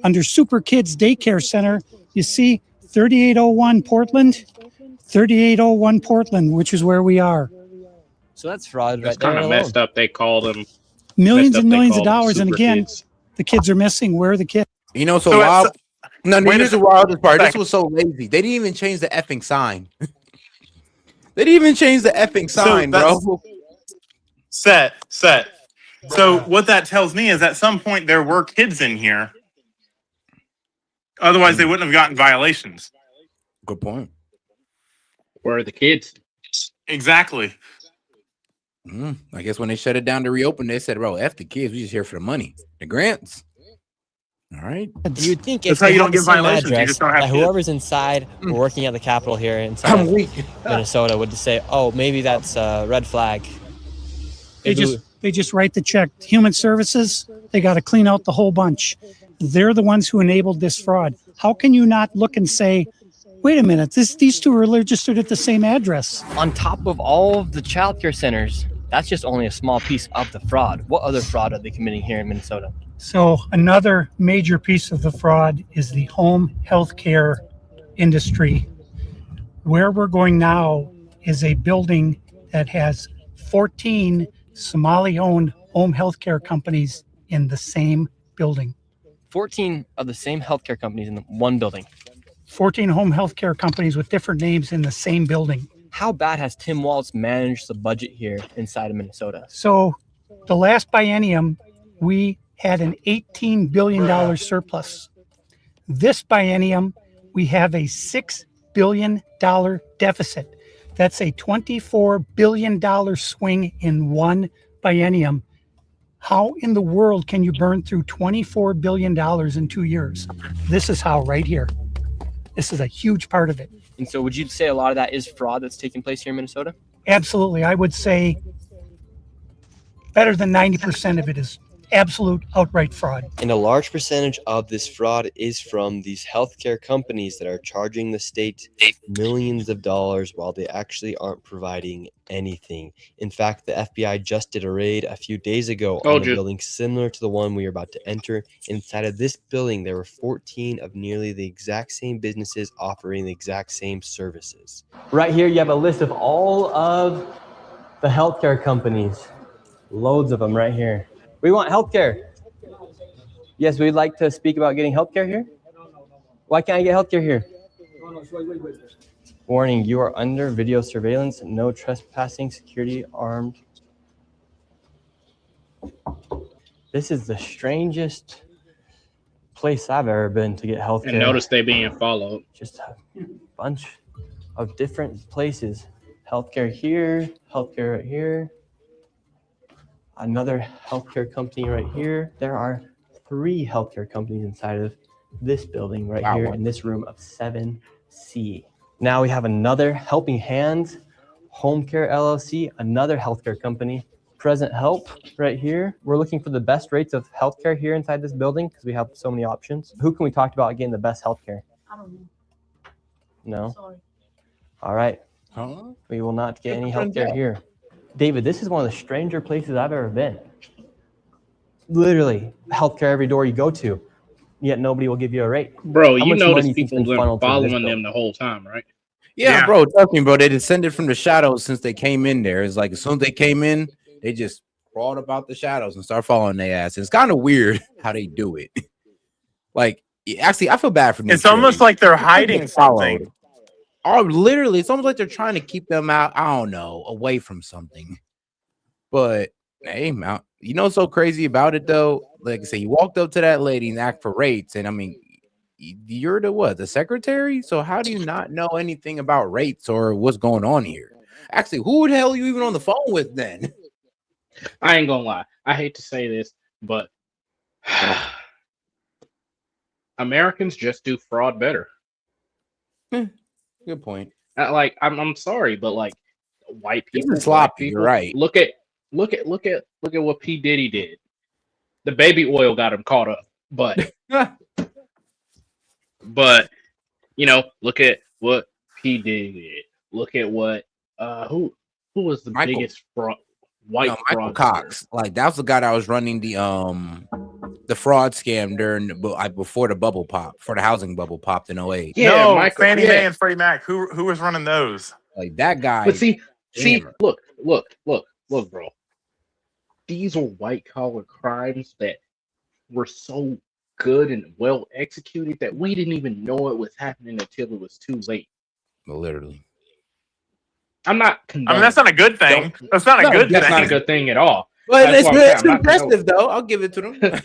under Super Kids Daycare Center. You see 3801 Portland, 3801 Portland, which is where we are. So that's fraud That's right there kind of alone. messed up. They called them Millions and they millions of called them dollars. And super again, kids. the kids are missing. Where are the kids? You know, so So while No, Wait a here's the sec- wildest part. This second. was so lazy. They didn't even change the effing sign. They didn't even change the effing So sign, that's bro. set. So what that tells me is at some point there were kids in here. Otherwise, they wouldn't have gotten violations. Good point. Where are the kids? Exactly. I guess when they shut it down to reopen, they said, "Bro, F the kids. We just here for the money, the grants." All right. You'd think That's if how they you had don't the get same violations. You address, just don't have that kids. whoever's inside working at the Capitol here inside I'm of weak. Minnesota would say, "Oh, maybe that's a red flag." They just write the check. Human Services, they got to clean out the whole bunch. They're the ones who enabled this fraud. How can you not look and say, wait a minute, these two are registered at the same address? On top of all of the childcare centers, that's just only a small piece of the fraud. What other fraud are they committing here in Minnesota? So another major piece of the fraud is the home health care industry. Where we're going now is a building that has 14 Somali-owned home health care companies in the same building. 14 of the same healthcare companies in one building. 14 home health care companies with different names in the same building. How bad has Tim Walz managed the budget here inside of Minnesota? So the last biennium, we had an $18 billion surplus. This biennium, we have a $6 billion deficit. That's a $24 billion swing in one biennium. How in the world can you burn through $24 billion in 2 years? This is how, right here. This is a huge part of it. And so would you say a lot of that is fraud that's taking place here in Minnesota? Absolutely. I would say better than 90% of it is absolute outright fraud. And a large percentage of this fraud is from these healthcare companies that are charging the state millions of dollars while they actually aren't providing anything. In fact, the FBI just did a raid a few days ago on a building similar to the one we are about to enter. Inside of this building, there were 14 of nearly the exact same businesses offering the exact same services. Right here, you have a list of all of the healthcare companies. Loads of them right here. We want healthcare. Yes, we'd like to speak about getting healthcare here. Why can't I get healthcare here? Warning, you are under video surveillance. No trespassing, security armed. This is the strangest place I've ever been to get healthcare. And notice they being followed. Just a bunch of different places. Healthcare here, healthcare right here. Another healthcare company right here. There are 3 healthcare companies inside of this building right here in this room of 7C. Now we have another Helping Hands, Home Care LLC, another healthcare company. Present Help right here. We're looking for the best rates of healthcare here inside this building because we have so many options. Who can we talk about getting the best healthcare? I don't know. No? Sorry. All right. We will not get any healthcare here. David, this is one of the stranger places I've ever been. Literally, healthcare every door you go to, yet nobody will give you a rate. Bro, How you much notice money you think's people been been funneled through this following building? them the whole time, right? Yeah, bro. Trust me, bro. They descended from the shadows since they came in there. It's like as soon as they came in, they just crawled about the shadows and start following their ass. It's kind of weird how they do it. Like, actually, I feel bad for them. It's almost like they're hiding something. Oh, literally, it's almost like they're trying to keep them out. I don't know, away from something. But hey, man, you know what's so crazy about it though? Like I say, you walked up to that lady and asked for rates, and I mean, you're the what? The secretary? So how do you not know anything about rates or what's going on here? Actually, who the hell are you even on the phone with then? I ain't gonna lie. I hate to say this, but Americans just do fraud better. Good point. I'm sorry, but like white people, It's sloppy. black people, You're right. Look at what P. Diddy did. The baby oil got him caught up, but you know, look at what P. Diddy did. Look at what who was the biggest fraud? White Michael fraud. Cox. Like that was the guy that was running the fraud scam during before the bubble pop, for the housing bubble popped in 08. Yeah, no, Michael, Fannie Mae and Freddie Mac. Who was running those? Like that guy. But see, look, bro. These are white collar crimes that were so good and well executed that we didn't even know it was happening until it was too late. Literally. I'm not I mean, condoning. that's not a good thing. That's not a good That's thing. not a good thing at all. But That's what I'm saying. it's I'm not impressive though. I'll give it to them.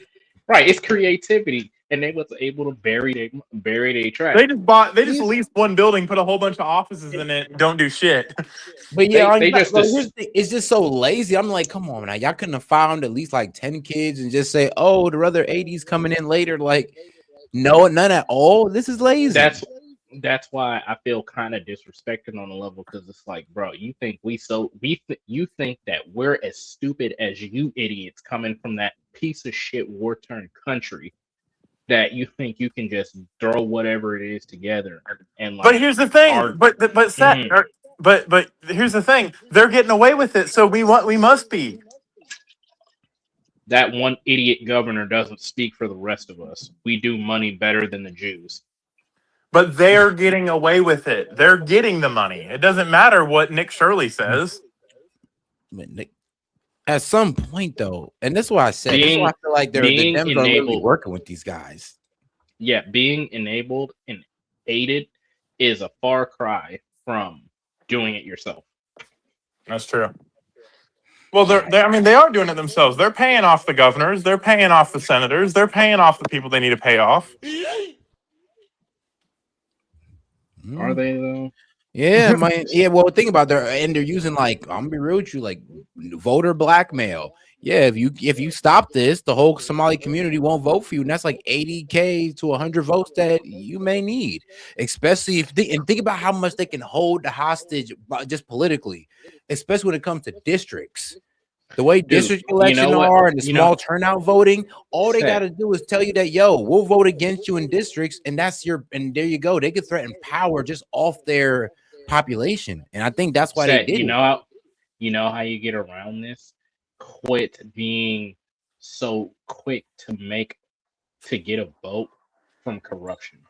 Right, it's creativity, and they was able to bury their trash. They just leased one building, put a whole bunch of offices in it, don't do shit. But yeah, They just here's the thing, it's just so lazy. I'm like, come on now, y'all couldn't have found at least like 10 kids and just say, oh, the other 80s coming in later. Like, no, none at all. This is lazy. That's why I feel kind of disrespected on a level, because it's like, bro, you think you think that we're as stupid as you idiots coming from that piece of shit war-torn country, that you think you can just throw whatever it is together and like. But here's the thing. But Seth, but here's the thing. They're getting away with it, so we must be. That one idiot governor doesn't speak for the rest of us. We do money better than the Jews. But they're getting away with it. They're getting the money. It doesn't matter what Nick Shirley says. At some point, though, and that's why I said, that's why I feel like the Dems are really working with these guys. Yeah, being enabled and aided is a far cry from doing it yourself. That's true. Well, they are doing it themselves. They're paying off the governors. They're paying off the senators. They're paying off the people they need to pay off. Are they though? Yeah, well, think about they're using, like, I'm gonna be real with you, like voter blackmail. Yeah, if you stop this, the whole Somali community won't vote for you, and that's like 80K to 100 votes that you may need, especially think about how much they can hold the hostage just politically, especially when it comes to districts. The way district elections are and the small turnout voting, all they got to do is tell you that, yo, we'll vote against you in districts, and and there you go. They could threaten power just off their population, and I think that's why they did. You know how you get around this? Quit being so quick to get a vote from corruption.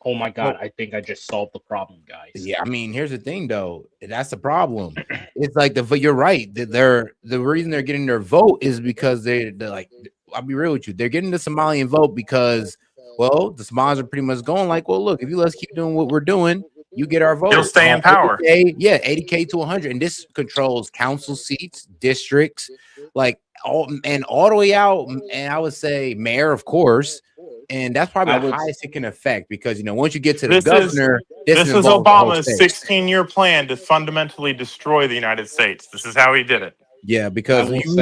Oh my God, I think I just solved the problem, guys. Yeah, I mean, here's the thing, though. That's the problem. It's like you're right. The reason they're getting their vote is because they're like, I'll be real with you. They're getting the Somalian vote because, well, the Somalis are pretty much going like, well, look, if you let's keep doing what we're doing, you get our vote. You'll stay in power. 80K to 100, and this controls council seats, districts, like all the way out. And I would say mayor, of course. And that's probably the highest it can affect, because once you get to the governor, this is Obama's 16-year plan to fundamentally destroy the United States. This is how he did it. Yeah, because we can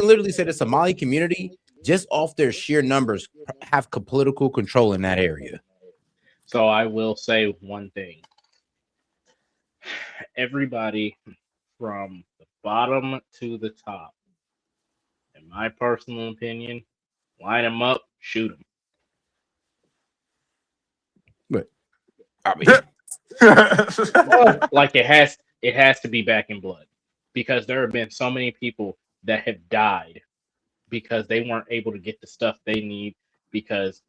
literally say the Somali community, just off their sheer numbers, have political control in that area. So I will say one thing. Everybody from the bottom to the top, in my personal opinion, line them up, shoot them. But I mean, like it has to be back in blood, because there have been so many people that have died because they weren't able to get the stuff they need because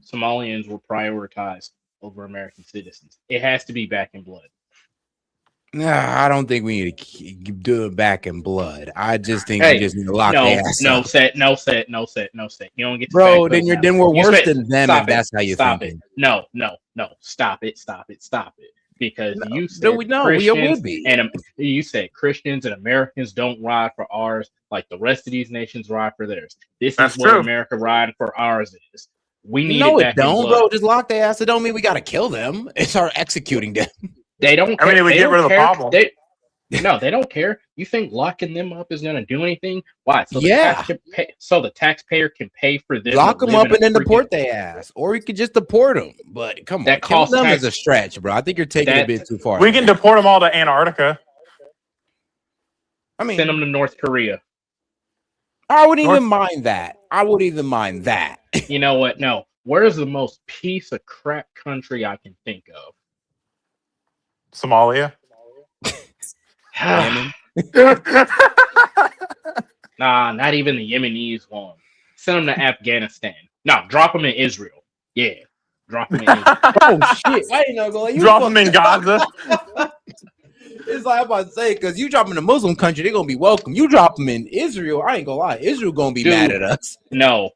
Somalians were prioritized over American citizens. It has to be back in blood. Nah, I don't think we need to do it back in blood. I just think we just need to lock their ass up. No set. You don't get to bro. Then we're worse than them if that's how you're thinking. No. Stop it. Because you said you said Christians and Americans don't ride for ours like the rest of these nations ride for theirs. This is what America riding for ours is. We need it back in blood. Bro. Just lock their ass. It don't mean we gotta kill them and start executing them. They don't care. I mean, we get rid of the problem. They don't care. You think locking them up is going to do anything? Why? So the taxpayer can pay for this. Lock them up and then deport their ass, or you could just deport them. But come on, killing them is a stretch, bro. I think you're taking it a bit too far. We can deport them all to Antarctica. I mean, send them to North Korea. I wouldn't even mind that. You know what? No. Where's the most piece of crap country I can think of? Somalia. Nah, not even the Yemenis one. Send them to Afghanistan. No, drop them in Israel. Yeah, drop them in Israel. Oh shit! I ain't know. Like, drop them in Gaza. It's like I'm about to say, because you drop them in a Muslim country, they're gonna be welcome. You drop them in Israel, I ain't gonna lie, Israel gonna be mad at us. No.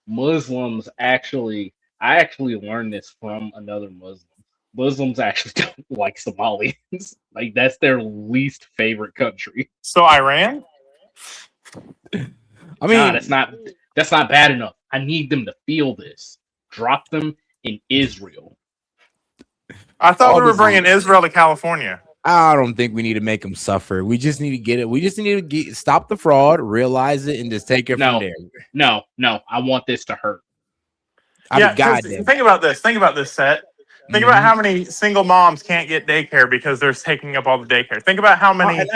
Muslims actually, I actually learned this from another Muslim. Muslims actually don't like Somalians. Like that's their least favorite country. So Iran? I mean, that's not bad enough. I need them to feel this. Drop them in Israel. I thought we were bringing Israel to California. I don't think we need to make them suffer. We just need to get it. We just need to stop the fraud, realize it, and just take it from there. No. I want this to hurt. Think about this. Think about this, Set. Think about how many single moms can't get daycare because they're taking up all the daycare. Think about how many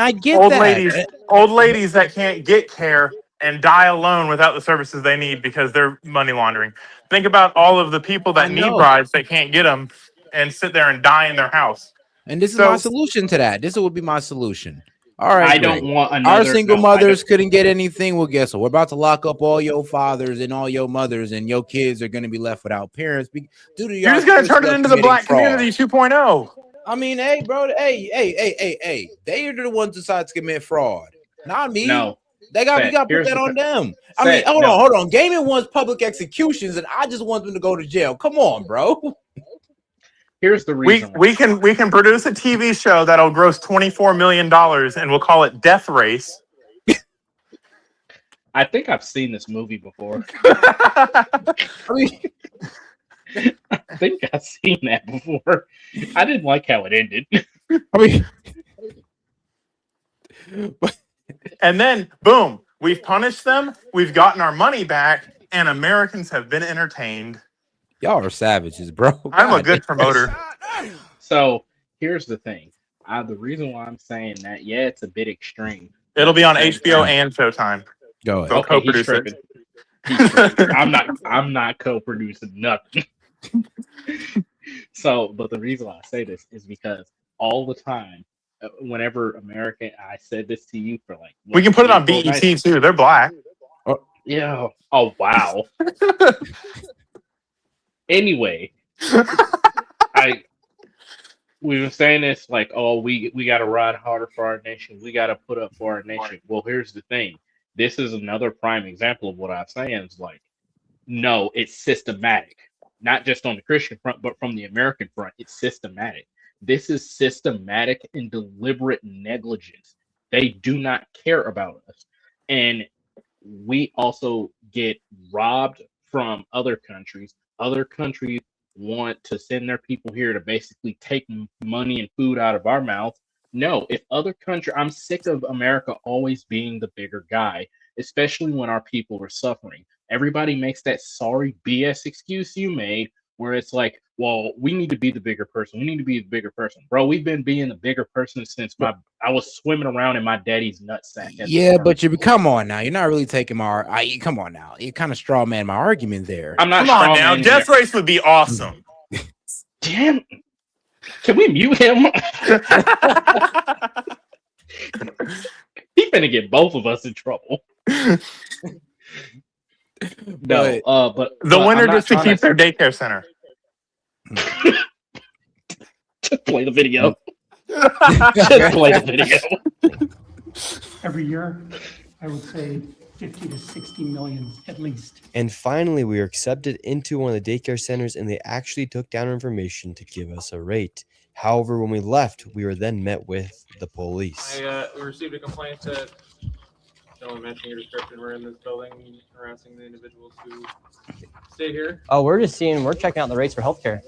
old ladies that can't get care and die alone without the services they need because they're money laundering. Think about all of the people that need rides that can't get them and sit there and die in their house. And this is my solution to that. This would be my solution. All right. I don't want another. Our single mothers couldn't get anything. Well, guess what? We're about to lock up all your fathers and all your mothers, and your kids are going to be left without parents. You're just going to turn it into the black community 2.0. I mean, hey, bro. Hey. They are the ones who decide to commit fraud, not me. No. We got to put that on them. I mean, hold on. Gaming wants public executions, and I just want them to go to jail. Come on, bro. Here's the reason. We can produce a TV show that'll gross $24 million, and we'll call it Death Race. I think I've seen this movie before. I think I've seen that before. I didn't like how it ended. And then, boom, we've punished them, we've gotten our money back, and Americans have been entertained. Y'all are savages, bro. I'm a good promoter. So here's the thing. The reason why I'm saying that, it's a bit extreme. It'll be on HBO and Showtime. Go ahead. They'll co-produce it. I'm not co-producing nothing. But the reason why I say this is because all the time, whenever I said this to you for like, we can put it on BET too. They're black. Yeah. Oh wow. Anyway, we've been saying this like, we got to ride harder for our nation. We got to put up for our nation. Well, here's the thing. This is another prime example of what I'm saying. Is like, no, it's systematic. Not just on the Christian front, but from the American front, it's systematic. This is systematic and deliberate negligence. They do not care about us. And we also get robbed from other countries. Other countries want to send their people here to basically take money and food out of our mouths. No, if other country, I'm sick of America always being the bigger guy, especially when our people are suffering. Everybody makes that sorry BS excuse you made where it's like, well, we need to be the bigger person. We need to be the bigger person. Bro, we've been being the bigger person since I was swimming around in my daddy's nutsack. Yeah, but come on now. You're not really taking come on now. You kind of straw man my argument there. I'm not. Come on now. Death Race would be awesome. Damn. Can we mute him? He's gonna get both of us in trouble. No, but the winner gets to keep their daycare center. Just play the video. Just play the video. Every year, I would say 50 to 60 million at least. And finally, we were accepted into one of the daycare centers, and they actually took down our information to give us a rate. However, when we left, we were then met with the police. I received a complaint that someone mentioning your description were in this building harassing the individuals who stay here. Oh, we're checking out the rates for healthcare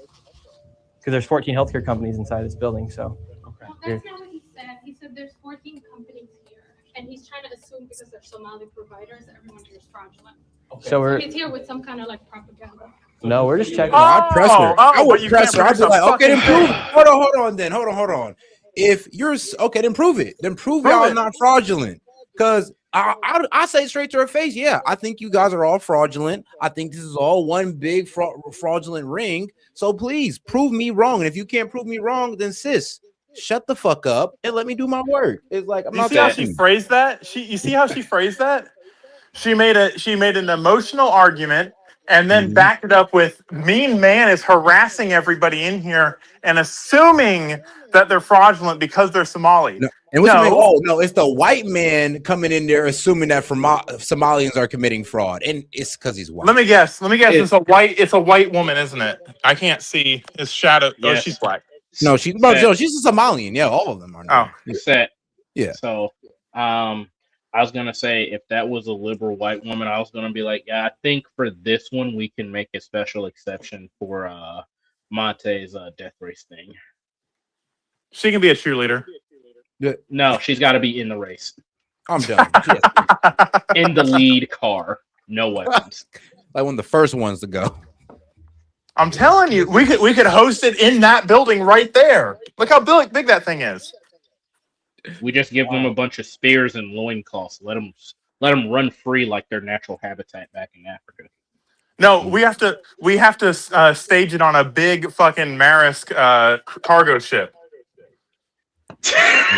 because there's 14 healthcare companies inside this building. So, okay. Well, that's not what he said. He said there's 14 companies here, and he's trying to assume because they're Somali providers, everyone here is fraudulent. Okay. So he's here with some kind of like propaganda. No, we're just checking. I'd press her. I would press her. I'd be like, okay, then prove it. Hold on. If you're okay, then prove it. Then prove y'all not fraudulent. Because I say straight to her face, yeah, I think you guys are all fraudulent. I think this is all one big fraudulent ring. So please prove me wrong. And if you can't prove me wrong, then sis, shut the fuck up and let me do my work. It's like I'm not. See how she phrased that? You see how she phrased that? She made an emotional argument and then backed it up with mean man is harassing everybody in here and assuming that they're fraudulent because they're Somali. No. And what's your name? Oh no, it's the white man coming in there assuming that Somalians are committing fraud, and it's because he's white. Let me guess. It's a white woman, isn't it? I can't see his shadow. Oh, she's black. No, she's a Somalian. Yeah, all of them are. Oh, Set. Yeah. So, I was gonna say if that was a liberal white woman, I was gonna be like, yeah, I think for this one we can make a special exception for Monte's death race thing. She can be a cheerleader. No, she's got to be in the race. I'm done. In the lead car, no weapons. Like one of the first ones to go. I'm telling you, we could host it in that building right there. Look how big that thing is. We just give them a bunch of spears and loincloths. Let them run free like their natural habitat back in Africa. No, we have to stage it on a big fucking Maersk cargo ship.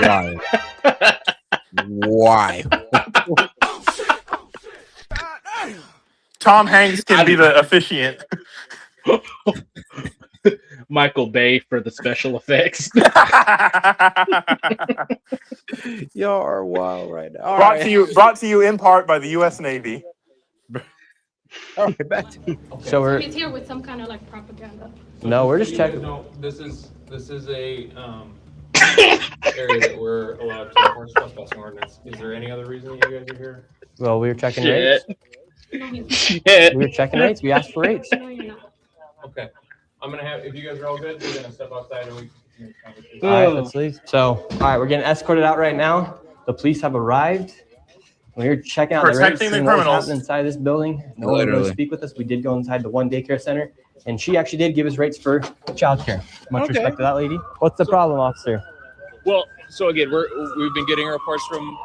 Why? Why? Tom Hanks can be the officiant. Michael Bay for the special effects. Y'all are wild right now. Brought to you in part by the U.S. Navy. All right, back to you. So we're He's here with some kind of like propaganda. no, we're just checking. No, this is a area that we're allowed to enforce trespassing ordinance. Is there any other reason that you guys are here? Well, we were checking Shit. rates. Shit. We were checking rates. We asked for rates. No, you're not. Okay. I'm gonna have, if you guys are all good, we're gonna step outside and we can continue the conversation. All right, let's leave. So, all right, we're getting escorted out right now. The police have arrived. We're checking out the rates, Protecting the seeing what was criminals. happening inside this building. No one Literally. really speak with us. We did go inside the one daycare center, and she actually did give us rates for childcare. Much respect to that lady. What's the problem, officer? Well, so again, we've been getting reports from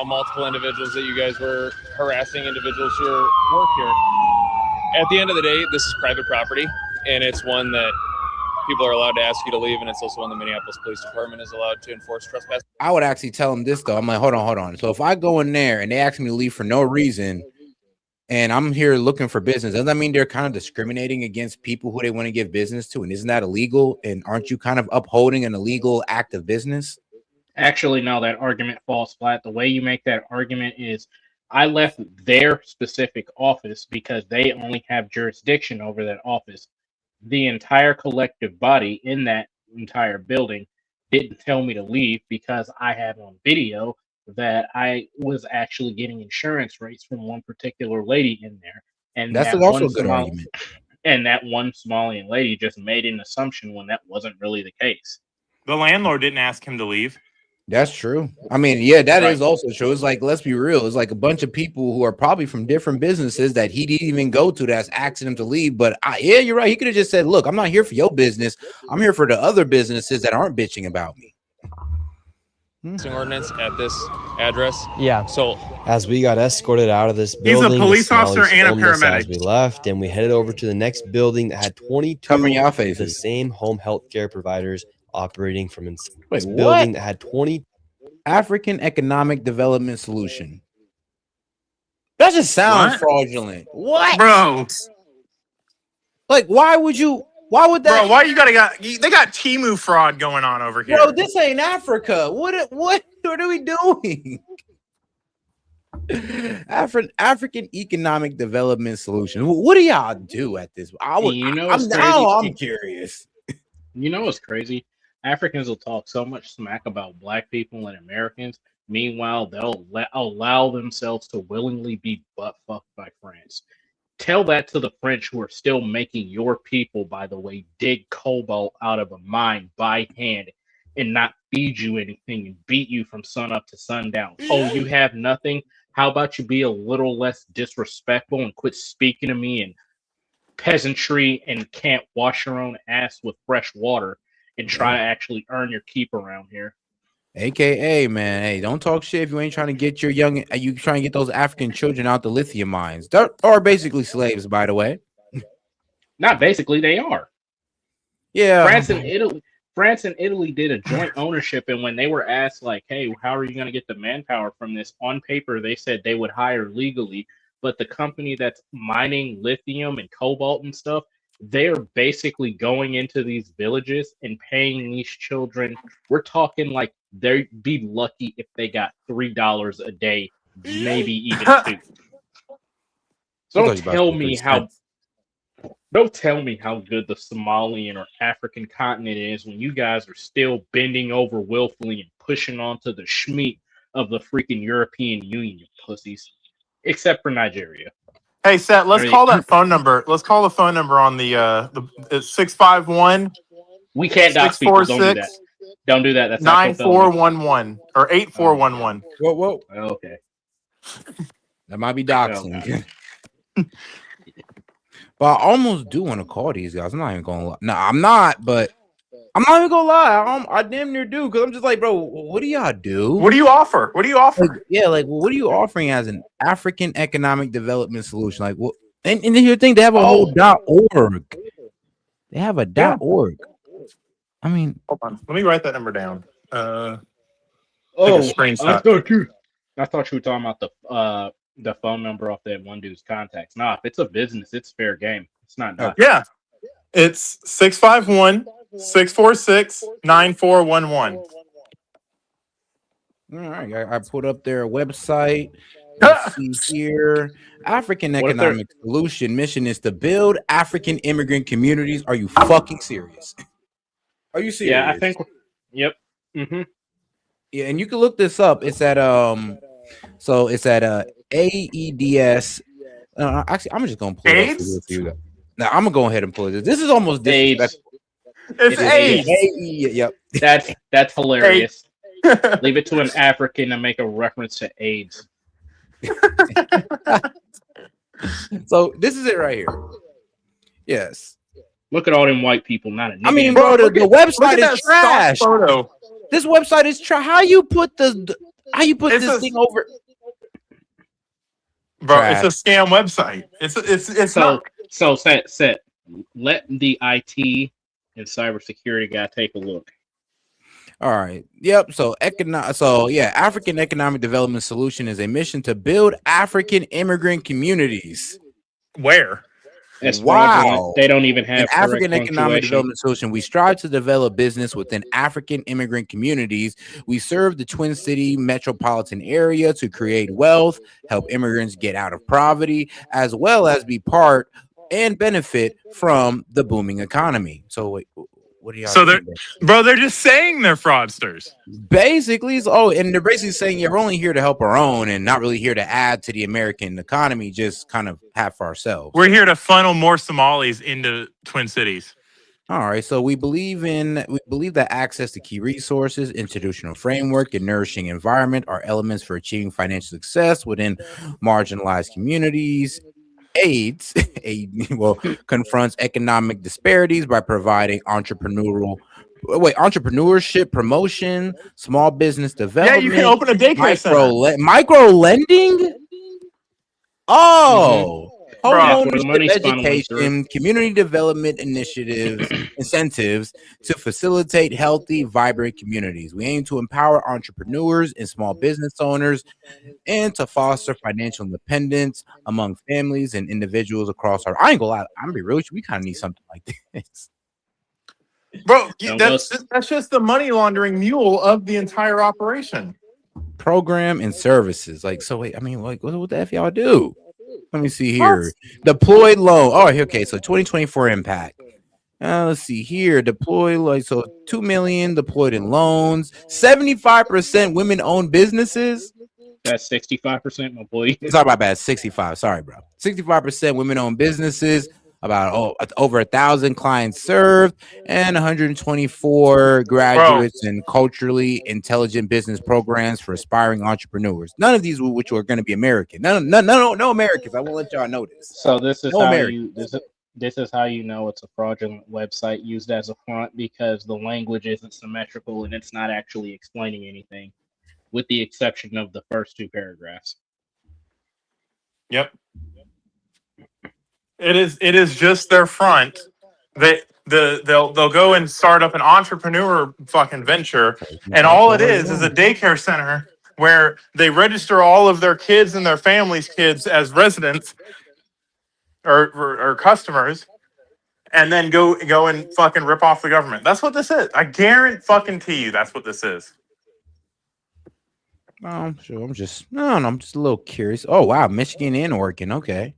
multiple individuals that you guys were harassing individuals who work here. At the end of the day, this is private property, and it's one that people are allowed to ask you to leave, and it's also one the Minneapolis Police Department is allowed to enforce trespass. I would actually tell them this though. I'm like, hold on. So if I go in there and they ask me to leave for no reason, and I'm here looking for business, doesn't that mean they're kind of discriminating against people who they want to give business to? And isn't that illegal? And aren't you kind of upholding an illegal act of business? Actually, no, that argument falls flat. The way you make that argument is I left their specific office because they only have jurisdiction over that office. The entire collective body in that entire building didn't tell me to leave because I had on video that I was actually getting insurance rates from one particular lady in there. And That's that also one a good argument. And that one Somalian lady just made an assumption when that wasn't really the case. The landlord didn't ask him to leave. That's true. I mean, yeah, that Right. is also true. It's like, let's be real. It's like a bunch of people who are probably from different businesses that he didn't even go to that's asking him to leave. But yeah, you're right. He could have just said, look, I'm not here for your business. I'm here for the other businesses that aren't bitching about me. Ordinance at this address. Yeah. So As we got escorted out of this He's a building, police the officer Somalis and a filmed us paramedic. as we left, and we headed over to the next building that had 22 Covering your of the faces. same home health care providers operating from inside Wait, this what? building that had 20. African Economic Development Solution. That just sounds What? fraudulent. What? Bro. Like, why would that? Bro, why you they got Temu fraud going on over here. Bro, this ain't Africa. What are we doing? African Economic Development Solution. What do y'all do at this? I'm curious. You know what's crazy? Africans will talk so much smack about black people and Americans. Meanwhile, they'll allow themselves to willingly be butt fucked by France. Tell that to the French who are still making your people, by the way, dig cobalt out of a mine by hand and not feed you anything and beat you from sun up to sundown. Oh, you have nothing? How about you be a little less disrespectful and quit speaking to me in peasantry and can't wash your own ass with fresh water and try to actually earn your keep around here. AKA, man, hey, don't talk shit if you ain't trying to get you trying to get those African children out the lithium mines. They are basically slaves, by the way. Not basically, they are. Yeah. France and Italy did a joint ownership, and when they were asked, like, hey, how are you going to get the manpower from this? On paper, they said they would hire legally but the company that's mining lithium and cobalt and stuff, they're basically going into these villages and paying these children. We're talking like they'd be lucky if they got $3 a day, maybe even two. So don't tell me how good the Somalian or African continent is when you guys are still bending over willfully and pushing onto the schmeat of the freaking European Union, you pussies. Except for Nigeria. Hey, Seth, let's Are call they- that phone number. Let's call the phone number on it's 651. We can't dox people. Don't do that. Don't do that. That's actual felony. 9411 or 8411. Whoa. Okay. That might be doxing. But I almost do want to call these guys. I'm not even gonna lie. No, I'm not, but I'm not even gonna lie. I damn near do, because I'm just like, bro, what do y'all do? What do you offer? What do you offer? Like, what are you offering as an African economic development solution? Like, what? And here's the thing, they have a whole .org. They have a .org. I mean, hold on. Let me write that number down. I screenshot. thought you were talking about the phone number off that one dude's contacts. Nah, if it's a business, it's fair game. It's not doxing. Yeah. It's 651-646-9411. all right, I put up their website. Let's see here. African Economic Solution mission is to build African immigrant communities. Are you fucking serious? Are you serious? Yeah, I think. Yep. Mm-hmm. Yeah, and you can look this up. It's at so it's at AEDS. Actually, I'm just gonna pull it up for you guys. Now I'm gonna go ahead and pull it. This is almost disrespectful. It's AIDS. Yep. That's hilarious. Leave it to an African to make a reference to AIDS. So this is it right here. Yes. Look at all them white people. Not a nigga. I mean, bro, the website is trash. Photo. This website is trash. How you put this thing over? Bro, Trash. it's a scam website. It's not. So set. Let the IT and cybersecurity guy take a look. All right. Yep. So African Economic Development Solution is a mission to build African immigrant communities. Where? Wow. They don't even have African Economic Development Solution. We strive to develop business within African immigrant communities. We serve the Twin City metropolitan area to create wealth, help immigrants get out of poverty, as well as be part and benefit from the booming economy. So wait, what do y'all think? They're just saying they're fraudsters. Basically, and they're basically saying you're only here to help our own and not really here to add to the American economy, just kind of half for ourselves. We're here to funnel more Somalis into Twin Cities. All right, so we believe that access to key resources, institutional framework, and nourishing environment are elements for achieving financial success within marginalized communities. AIDS confronts economic disparities by providing entrepreneurship promotion, small business development. Yeah, you can open a daycare center. Micro lending. Oh, home ownership, education, community development initiatives, incentives to facilitate healthy, vibrant communities. We aim to empower entrepreneurs and small business owners and to foster financial independence among families and individuals across our. I ain't gonna lie, I'm gonna be real with you. We kind of need something like this. Bro, that's just the money laundering mule of the entire operation. Program and services. Like, so wait, I mean, like, what the F y'all do? Let me see here. Deployed loan. Oh, okay. So 2024 impact. Let's see here. Deployed, so 2 million deployed in loans. 75% women-owned businesses. That's 65%, my boy. Sorry about that. 65. Sorry, bro. 65% women-owned businesses. About over 1,000 clients served, and 124 graduates in culturally intelligent business programs for aspiring entrepreneurs. None of these which are going to be American. No Americans. I won't let y'all know this. So this is this is how you know it's a fraudulent website used as a front, because the language isn't symmetrical and it's not actually explaining anything, with the exception of the first two paragraphs. Yep. It is just their front. They'll go and start up an entrepreneur fucking venture, and all it is a daycare center where they register all of their kids and their families' kids as residents or customers, and then go and fucking rip off the government. That's what this is. I guarantee you that's what this is. Oh, sure. I'm just a little curious. Oh wow, Michigan and Oregon. Okay,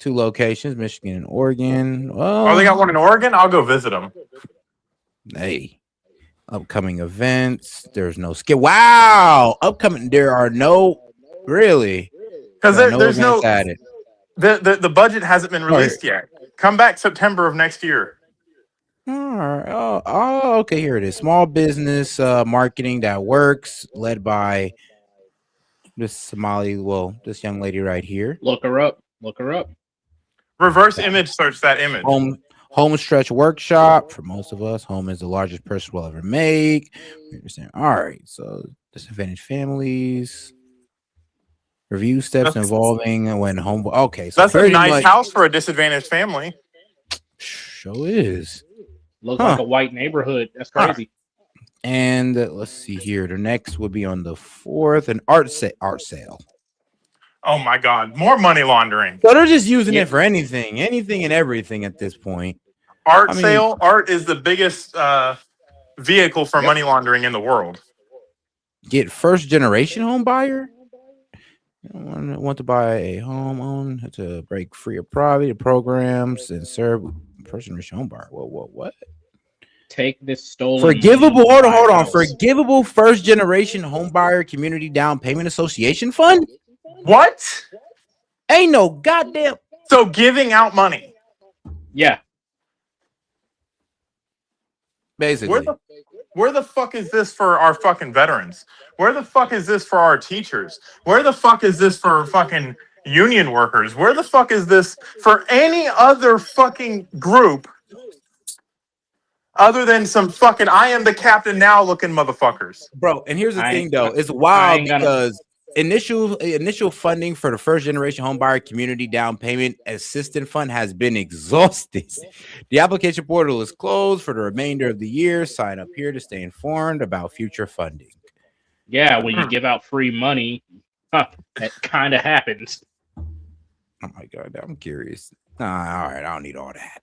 2 locations, Michigan and Oregon. Oh, they got one in Oregon? I'll go visit them. Hey, upcoming events. There's no skip. Wow, upcoming. There are no really Because there's no events added. the budget hasn't been released yet. Come back September of next year. All right. Oh, okay. Here it is. Small business marketing that works, led by this young lady right here. Look her up. Look her up. Reverse image search that image. Home stretch workshop for most of us. Home is the largest purchase we'll ever make. We understand. All right. So disadvantaged families. Review steps involving when home. Okay. So that's a nice house for a disadvantaged family. Sure is. Looks like a white neighborhood. That's crazy. And let's see here. The next would be on the 4th, an art sale. Oh my God, more money laundering. So they're just using it for anything and everything at this point. Sale. Art is the biggest vehicle for money laundering in the world. Get first generation home buyer. Want to buy a home to break free of poverty programs and serve first generation home buyer. What? Take this stolen. Forgivable. Hold on. Forgivable first generation home buyer community down payment association fund. What? Ain't no goddamn. So giving out money. Yeah. Basically. Where the fuck is this for our fucking veterans? Where the fuck is this for our teachers? Where the fuck is this for fucking union workers? Where the fuck is this for any other fucking group other than some fucking I am the captain now looking motherfuckers? Bro, and here's the thing though. It's wild because initial funding for the first generation homebuyer community down payment assistance fund has been exhausted. The application portal is closed for the remainder of the year. Sign up here to stay informed about future funding. Yeah, when you give out free money, that kind of happens. Oh my God, I'm curious. All right, I don't need all that.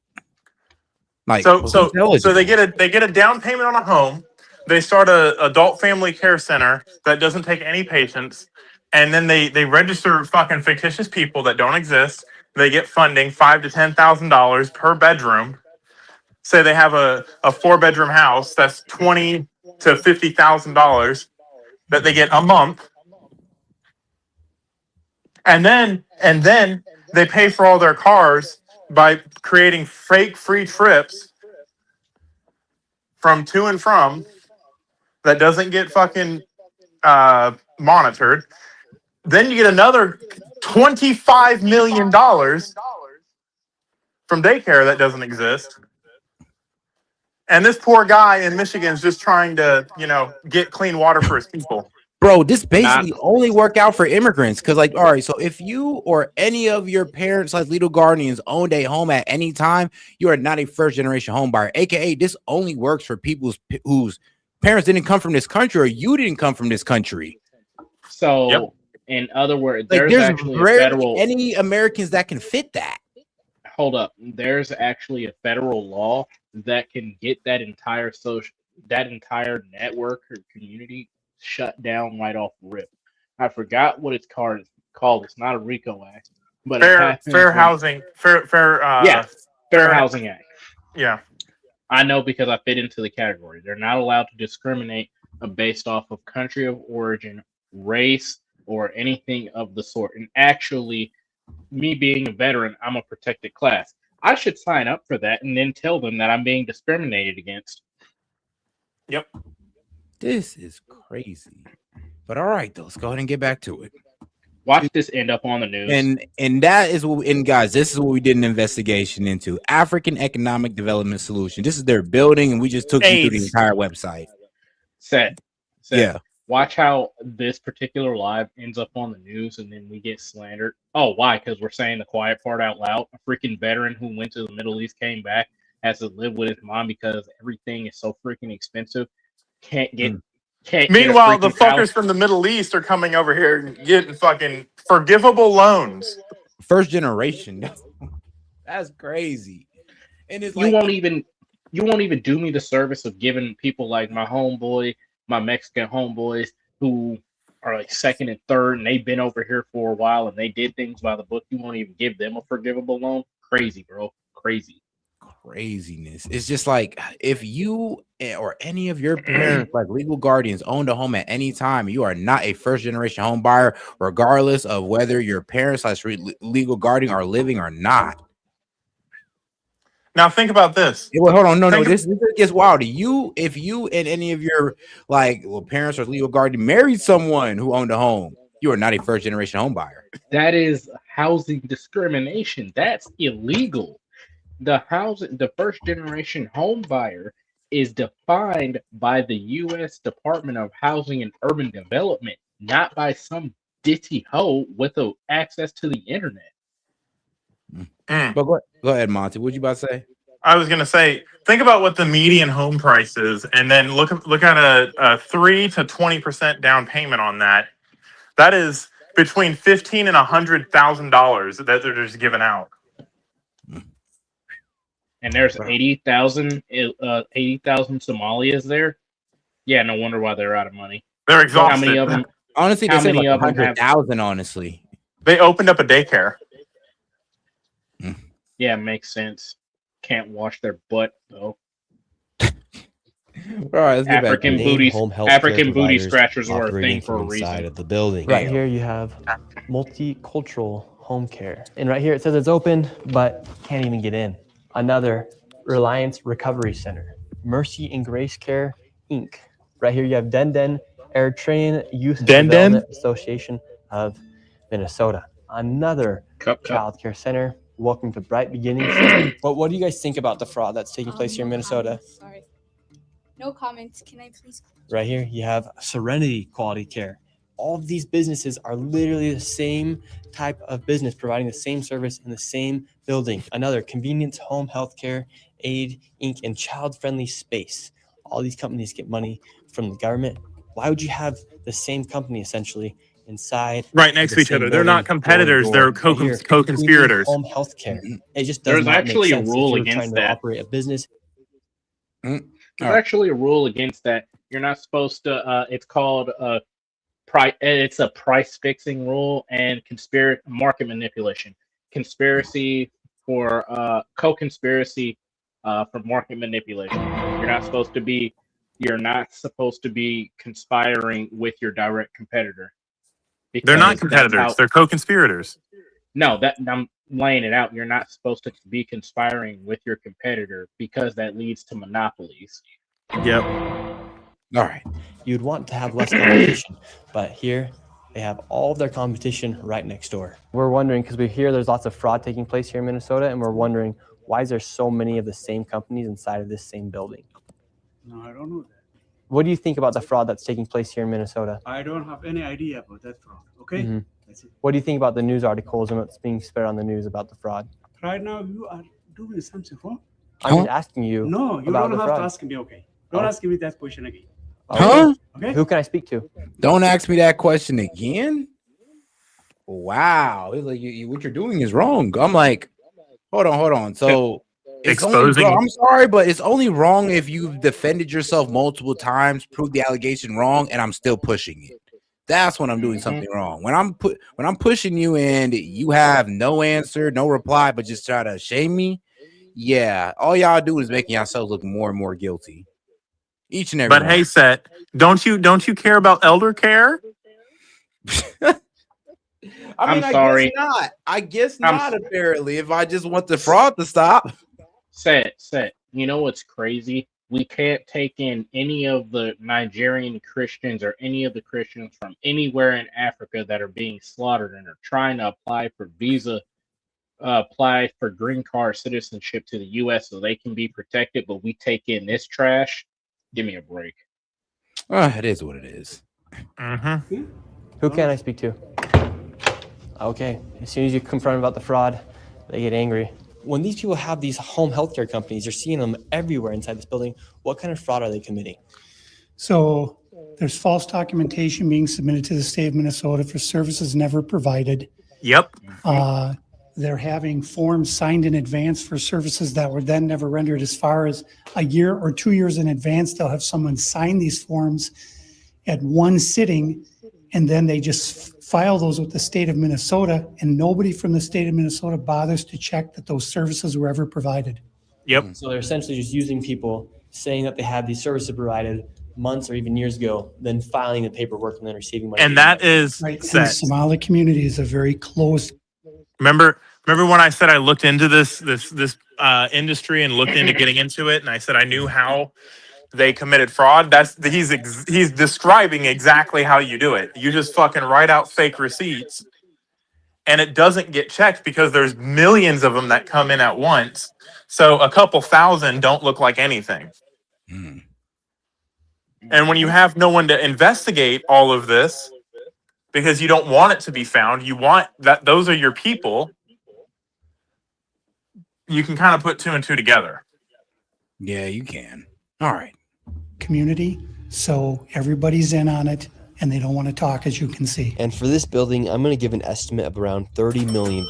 Like, so they get a down payment on a home. They start a adult family care center that doesn't take any patients, and then they register fucking fictitious people that don't exist. They get funding $5,000 to $10,000 per bedroom. Say they have a 4-bedroom house, that's $20,000 to $50,000 that they get a month, and then they pay for all their cars by creating fake free trips from to and from that doesn't get fucking monitored. Then you get another $25 million from daycare that doesn't exist. And this poor guy in Michigan is just trying to, get clean water for his people. Bro, this basically only work out for immigrants. Because, like, all right, so if you or any of your parents, like legal guardians, owned a home at any time, you are not a first-generation home buyer. AKA, this only works for people whose parents didn't come from this country or you didn't come from this country. So, in other words, like, there's actually a federal... any Americans that can fit that. Hold up. There's actually a federal law that can get that entire network or community shut down right off rip. I forgot what it's called. It's not a RICO Act, but Fair Housing Act. Yeah, I know because I fit into the category. They're not allowed to discriminate based off of country of origin, race, or anything of the sort. And actually, me being a veteran, I'm a protected class. I should sign up for that and then tell them that I'm being discriminated against. Yep. This is crazy. But all right, though, let's go ahead and get back to it. Watch this end up on the news. And that is what, and guys, this is what we did an investigation into. African Economic Development Solution. This is their building, and we just took you through the entire website. Set. Yeah. Watch how this particular live ends up on the news, and then we get slandered. Oh, why? Because we're saying the quiet part out loud. A freaking veteran who went to the Middle East came back, has to live with his mom because everything is so freaking expensive. Can't get can't get a Meanwhile, the freaking house. fuckers from the Middle East are coming over here and getting fucking forgivable loans. First generation. That's crazy. And it's You like, won't even do me the service of giving people like my homeboy, my Mexican homeboys who are like second and third and they've been over here for a while and they did things by the book. You won't even give them a forgivable loan. Crazy, bro. Crazy. craziness. It's just like if you or any of your parents, like legal guardians, owned a home at any time, you are not a first generation home buyer, regardless of whether your parents legal guardian are living or not. Now think about this. Wait, hold on, no, Think- this gets wild. If you and any of your parents or legal guardian married someone who owned a home, you are not a first generation home buyer. That is housing discrimination. That's illegal. The first generation home buyer is defined by the U.S. Department of Housing and Urban Development, not by some ditty hoe with access to the internet. But go ahead, Monty. What you about to say? I was gonna say, think about what the median home price is, and then look at a 3 to 20% down payment on that. That is between $15,000 and $100,000 that they're just giving out. And there's 80,000 Somalians there. Yeah, no wonder why they're out of money. They're exhausted. How many of them? Honestly, how they say many like of them have? 100,000. Honestly, they opened up a daycare. Yeah, makes sense. Can't wash their butt though. All right, let's get African back. booty, Home health African care booty providers scratchers were a operating thing for a from inside reason. of the building. Right here you have multicultural home care. And right here it says it's open, but can't even get in. Another Reliance Recovery Center. Mercy and Grace Care, Inc. Right here you have Den Eritrean Youth Development Association of Minnesota. Another child care center. Welcome to Bright Beginnings. But what do you guys think about the fraud that's taking place here in Minnesota? Sorry. No comments. Can I please? Right here, you have Serenity Quality Care. All of these businesses are literally the same type of business, providing the same service in the same building. Another Convenience Home Healthcare Aid Inc. and Child Friendly Space. All these companies get money from the government. Why would you have the same company essentially inside Right next to each other? They're not competitors. They're co-conspirators. Home Healthcare. It just does There's not actually make a sense rule if you're against trying to that. operate a business. There's actually a rule against that. You're not supposed to. It's called it's a price fixing rule and market manipulation. Conspiracy for co-conspiracy for market manipulation. You're not supposed to be. You're not supposed to be conspiring with your direct competitor. They're not because that's competitors. They're co-conspirators. No, that I'm laying it out. You're not supposed to be conspiring with your competitor because that leads to monopolies. Yep. All right. You'd want to have less competition, but here they have all of their competition right next door. We're wondering, because we hear there's lots of fraud taking place here in Minnesota, and we're wondering, why is there so many of the same companies inside of this same building? No, I don't know that. What do you think about the fraud that's taking place here in Minnesota? I don't have any idea about that fraud. Okay? Mhm. That's it. What do you think about the news articles and what's being spread on the news about the fraud? Right now, you are doing something wrong. I'm just asking you. No, you about don't the have fraud. to ask me. Okay. Don't Oh. ask me that question again. Huh? Okay. Who can I speak to? Don't ask me that question again. Wow, it's like what you're doing is wrong. I'm like, hold on. So it's Exposing- only, bro, I'm sorry, but it's only wrong if you've defended yourself multiple times, proved the allegation wrong, and I'm still pushing it. That's when I'm doing something wrong. When I'm pushing you and you have no answer, no reply, but just try to shame me. Yeah, all y'all do is making yourselves look more and more guilty. Each and every But one. hey, Set, don't you care about elder care? I mean, I'm sorry. guess not. I guess I'm not, apparently, if I just want the fraud to stop. Set. You know what's crazy? We can't take in any of the Nigerian Christians or any of the Christians from anywhere in Africa that are being slaughtered and are trying to apply for apply for green card citizenship to the U.S. so they can be protected, but we take in this trash. Give me a break. It is what it is. Mm-hmm. Who can I speak to? Okay, as soon as you confront them about the fraud, they get angry. When these people have these home healthcare companies, you're seeing them everywhere inside this building. What kind of fraud are they committing? So There's false documentation being submitted to the state of Minnesota for services never provided. Yep. They're having forms signed in advance for services that were then never rendered. As far as a year or 2 years in advance, they'll have someone sign these forms at one sitting, and then they just file those with the state of Minnesota, and nobody from the state of Minnesota bothers to check that those services were ever provided. Yep. So they're essentially just using people saying that they had these services provided months or even years ago, then filing the paperwork and then receiving money. And that is Right. And the set. Somali community is a very closed. Remember when I said I looked into this industry and looked into getting into it, and I said I knew how they committed fraud? He's describing exactly how you do it. You just fucking write out fake receipts, and it doesn't get checked because there's millions of them that come in at once. So a couple thousand don't look like anything. And when you have no one to investigate all of this, because you don't want it to be found, you want that those are your people, you can kind of put two and two together. Yeah, you can. All right. Community, so everybody's in on it, and they don't want to talk, as you can see. And for this building, I'm going to give an estimate of around $30 million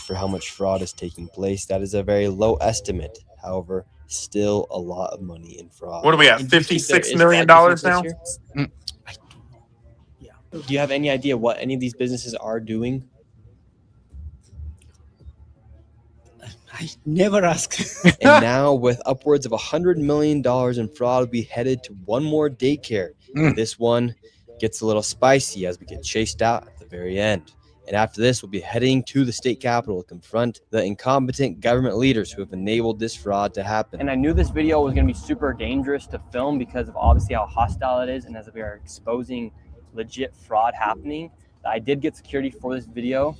for how much fraud is taking place. That is a very low estimate. However, still a lot of money in fraud. What are we at? $56 million now? Do you have any idea what any of these businesses are doing? I never ask. And now, with upwards of $100 million in fraud, we headed to one more daycare. This one gets a little spicy as we get chased out at the very end. And after this, we'll be heading to the state capitol to confront the incompetent government leaders who have enabled this fraud to happen. And I knew this video was going to be super dangerous to film because of obviously how hostile it is, and as we are exposing legit fraud happening. I did get security for this video,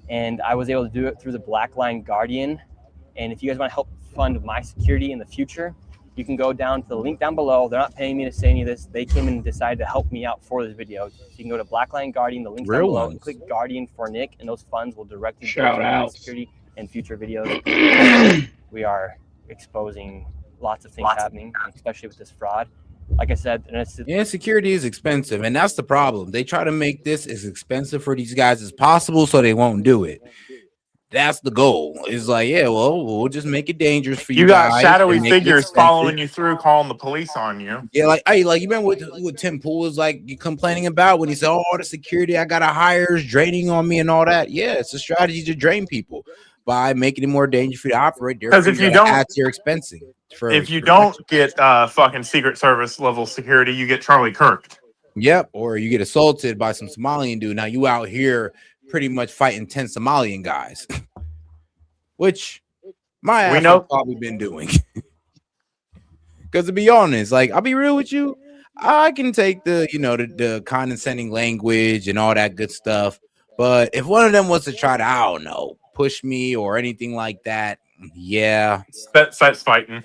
and I was able to do it through the Black Line Guardian. And if you guys want to help fund my security in the future, you can go down to the link down below. They're not paying me to say any of this. They came and decided to help me out for this video. So you can go to Black Line Guardian, the link down below, and click Guardian for Nick, and those funds will directly go to my security and future videos. We are exposing lots of things happening, especially with this fraud. Like I said, yeah, security is expensive, and that's the problem. They try to make this as expensive for these guys as possible so they won't do it. That's the goal. It's like, yeah, well, we'll just make it dangerous for you. You got guys shadowy and make it figures expensive. following you through, calling the police on you. Yeah, like, hey, like you remember what Tim Pool was like complaining about when he said, "Oh, the security I gotta hire is draining on me and all that." Yeah, it's a strategy to drain people by making it more dangerous for you to operate. Because if you don't, add to your expensing. If you don't get fucking Secret Service level security, you get Charlie Kirk. Yep, or you get assaulted by some Somalian dude. Now you out here pretty much fighting 10 Somalian guys, which my ass have probably been doing. Because to be honest, like I'll be real with you, I can take the the condescending language and all that good stuff, but if one of them was to try to, I don't know, push me or anything like that, yeah, that's fighting.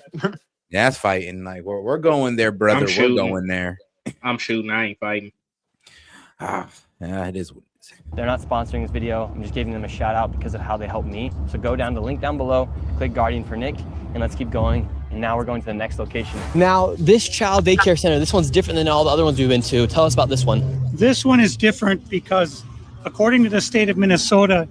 That's fighting. Like we're going there, brother. We're going there. I'm shooting. I ain't fighting. Yeah, it is. They're not sponsoring this video. I'm just giving them a shout out because of how they helped me. So go down to the link down below, click Guardian for Nick, and let's keep going. And now we're going to the next location. Now, this child daycare center, this one's different than all the other ones we've been to. Tell us about this one. This one is different because, according to the state of Minnesota,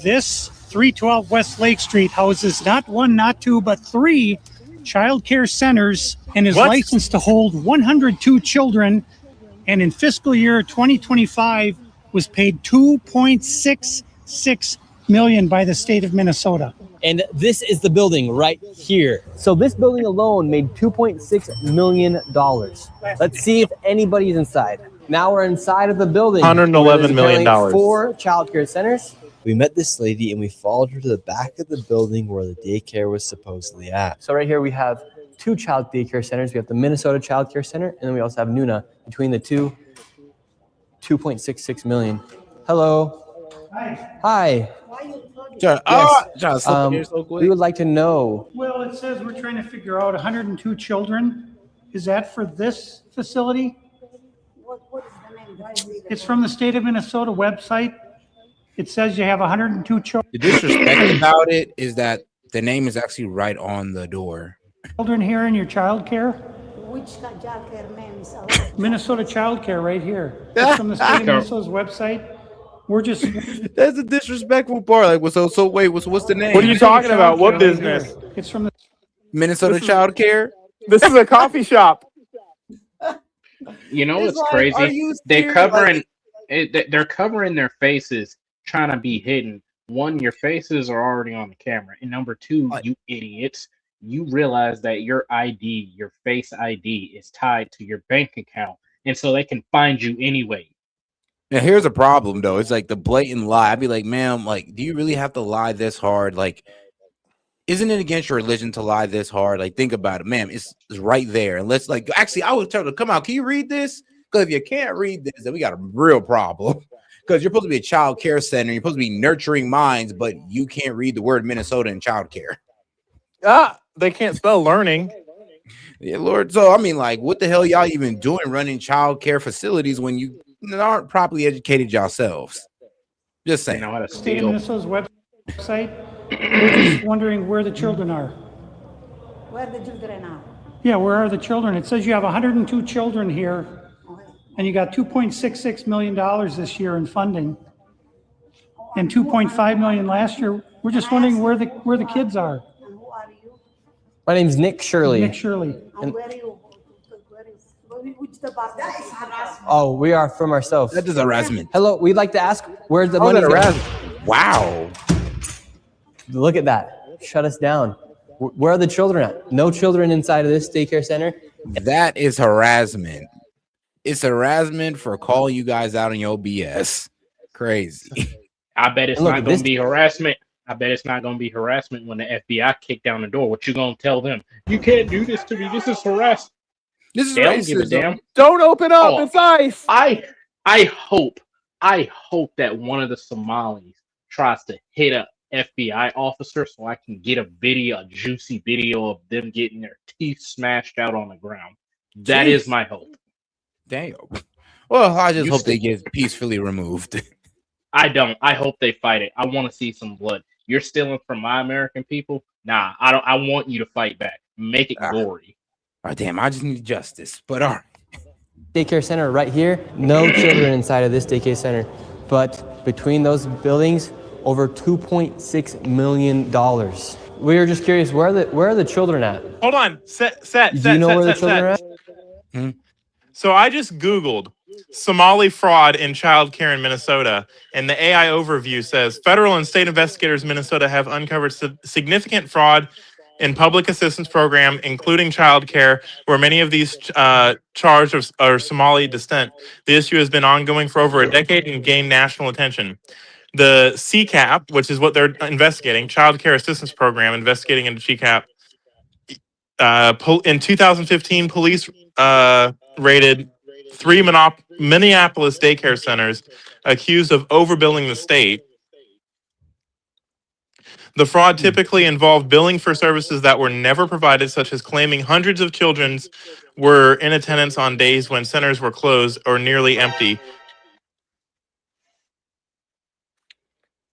this 312 West Lake Street houses not one, not two, but 3 child care centers and is licensed to hold 102 children. And in fiscal year 2025 was paid $2.66 million by the state of Minnesota. And this is the building right here. So this building alone made $2.6 million. Let's see if anybody's inside. Now we're inside of the building. $111 million. 4 child care centers. We met this lady and we followed her to the back of the building where the daycare was supposedly at. So right here we have 2 child daycare centers. We have the Minnesota Child Care Center, and then we also have Nuna. Between the two, $2.66 million. Hello. Hi. Yes. We would like to know. Well, it says we're trying to figure out 102 children. Is that for this facility? It's from the state of Minnesota website. It says you have 102 children. The disrespect about it is that the name is actually right on the door. Children here in your child care? which child care names? Minnesota Child Care right here. It's from the state of Minnesota's website. We're just That's the disrespectful part. Like, so wait, what's the name? What are you talking about? What business? It's from the Minnesota Child Care. This is a coffee shop. You know It's what's like, are crazy? you They're serious? covering they're covering their faces, trying to be hidden. One, your faces are already on the camera, and number two, you idiots, you realize that your ID, your face ID, is tied to your bank account, and so they can find you anyway. Now here's a problem though. It's like the blatant lie. I'd be like, ma'am, like, do you really have to lie this hard? Like, isn't it against your religion to lie this hard? Like, think about it, ma'am. It's right there. And let's like, actually, I would tell her, come out. Can you read this? Because if you can't read this, then we got a real problem. Because you're supposed to be a child care center. You're supposed to be nurturing minds, but you can't read the word Minnesota in child care. They can't spell learning. Yeah, Lord. So, I mean, like, what the hell y'all even doing running child care facilities when you aren't properly educated yourselves? Just saying. How to state of Minnesota's website. We're just wondering where the children are. Where the children are? Yeah, where are the children? It says you have 102 children here, and you got $2.66 million this year in funding, and $2.5 million last year. We're just wondering where the kids are. My name's Nick Shirley. Nick Shirley. And where are you? Which department? Oh, we are from ourselves. That is harassment. Hello, we'd like to ask where's the How is money that going? harassment? Wow. Look at that. Shut us down. Where are the children at? No children inside of this daycare center. That is harassment. It's harassment for calling you guys out on your BS. Crazy. I bet it's Look, not going this- to be harassment. I bet it's not going to be harassment when the FBI kick down the door. What you going to tell them? You can't do this to me. This is harassment. This is They don't give a racism. damn. Don't open up. Oh, It's ice. I hope that one of the Somalis tries to hit a FBI officer so I can get a juicy video of them getting their teeth smashed out on the ground. That Jeez. is my hope. Damn. Well, I just You hope they still- get peacefully removed. I don't. I hope they fight it. I want to see some blood. You're stealing from my American people? Nah, I don't. I want you to fight back. Make it gory. Oh, damn, I just need justice. But all right. Daycare center right here. No children inside of this daycare center. But between those buildings, over $2.6 million. We were just curious, where are the children at? Hold on. Set. Do you know where the children are at? So I just Googled Somali fraud in child care in Minnesota, and the AI overview says federal and state investigators in Minnesota have uncovered significant fraud in public assistance program, including child care, where many of these charged are Somali descent. The issue has been ongoing for over a decade and gained national attention. The CCAP, which is what they're investigating, Child Care Assistance Program, investigating into CCAP. In 2015, police raided 3 Minneapolis daycare centers accused of overbilling the state. The fraud typically involved billing for services that were never provided, such as claiming hundreds of children were in attendance on days when centers were closed or nearly empty.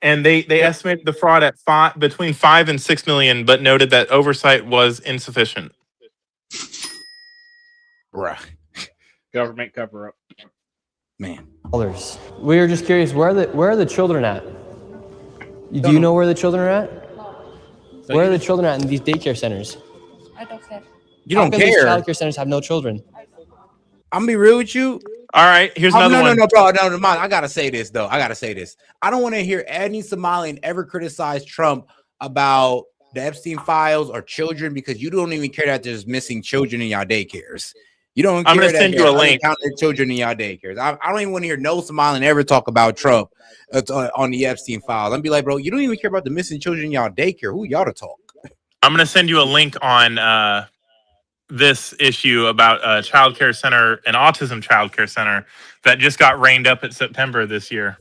And they estimated the fraud at between 5 and 6 million, but noted that oversight was insufficient. Right. Government cover up. Man. We were just curious, where are the children at? Do you know where the children are at? Where are the children at in these daycare centers? I don't care. You don't How come these care. childcare centers have no children? I'm gonna be real with you. All right, here's another one. No, bro. No, I gotta say this though. I don't want to hear any Somalian ever criticize Trump about the Epstein files or children, because you don't even care that there's missing children in y'all daycares. You don't. I'm care gonna send you a link. Unaccounted children in y'all daycares. I don't even want to hear no Somalian ever talk about Trump on the Epstein files. I'm be like, bro, you don't even care about the missing children in y'all daycare. Who y'all to talk? I'm going to send you a link on this issue about a child care center, an autism child care center that just got rained up in September this year.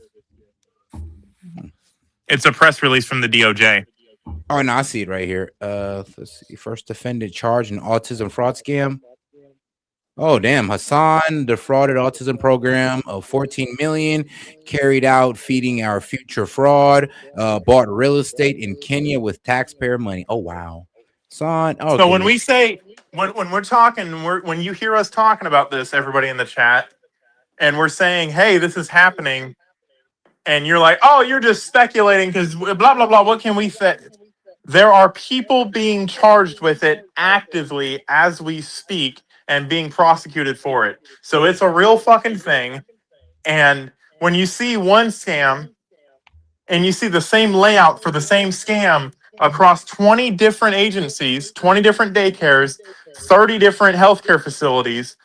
It's a press release from the DOJ. Oh, no, I see it right here. Let's see. First defendant charged in autism fraud scam. Oh, damn. Hassan defrauded autism program of 14 million, carried out feeding our future fraud, bought real estate in Kenya with taxpayer money. Oh, wow. Son. Okay. So when we say when we're talking, when you hear us talking about this, everybody in the chat, and we're saying, "Hey, this is happening," and you're like, "Oh, you're just speculating because blah blah blah." What can we say? There are people being charged with it actively as we speak and being prosecuted for it. So it's a real fucking thing. And when you see one scam and you see the same layout for the same scam across 20 different agencies, 20 different daycares, 30 different healthcare facilities,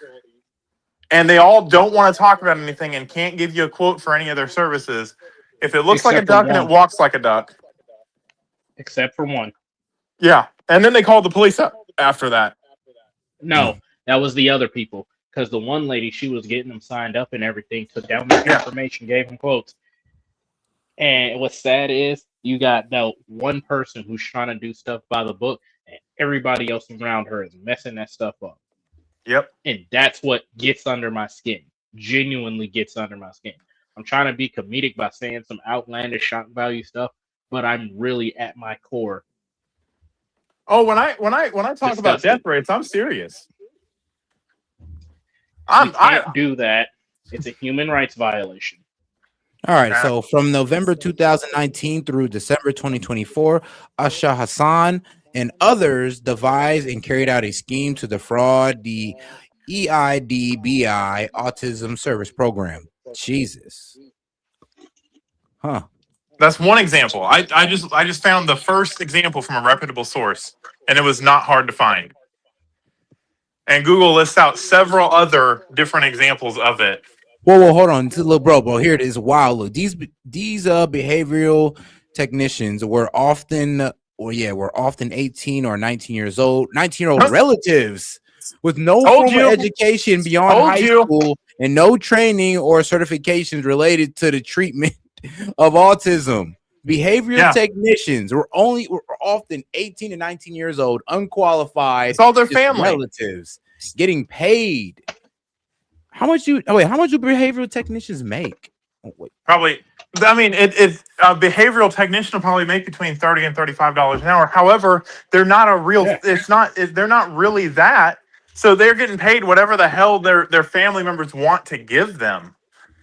and they all don't want to talk about anything and can't give you a quote for any of their services, if it looks like a Except for duck and it one. walks like a duck. Except for one. Yeah. And then they called the police up after that. No, that was the other people. Because the one lady, she was getting them signed up and everything, took down their information, gave them quotes. And what's sad is you got that one person who's trying to do stuff by the book, and everybody else around her is messing that stuff up. Yep. And that's what gets under my skin. Genuinely gets under my skin. I'm trying to be comedic by saying some outlandish shock value stuff, but I'm really at my core. Oh, when I talk about death rates, I'm serious. You can't do that. It's a human rights violation. All right, so from November 2019 through December 2024, Asha Hassan and others devised and carried out a scheme to defraud the EIDBI Autism Service Program. Jesus. Huh. That's one example. I just found the first example from a reputable source, and it was not hard to find. And Google lists out several other different examples of it. Whoa, hold on, look, bro. Here it is. Wow, look, these behavioral technicians were often 18 or 19 years old, 19-year-old relatives with no formal education beyond high school and no training or certifications related to the treatment of autism. Behavioral technicians were often 18 and 19 years old, unqualified. It's all their family relatives getting paid. How much do behavioral technicians make? Probably, I mean, a behavioral technician will probably make between $30 and $35 an hour. However, they're not a real. They're not really that. So they're getting paid whatever the hell their family members want to give them.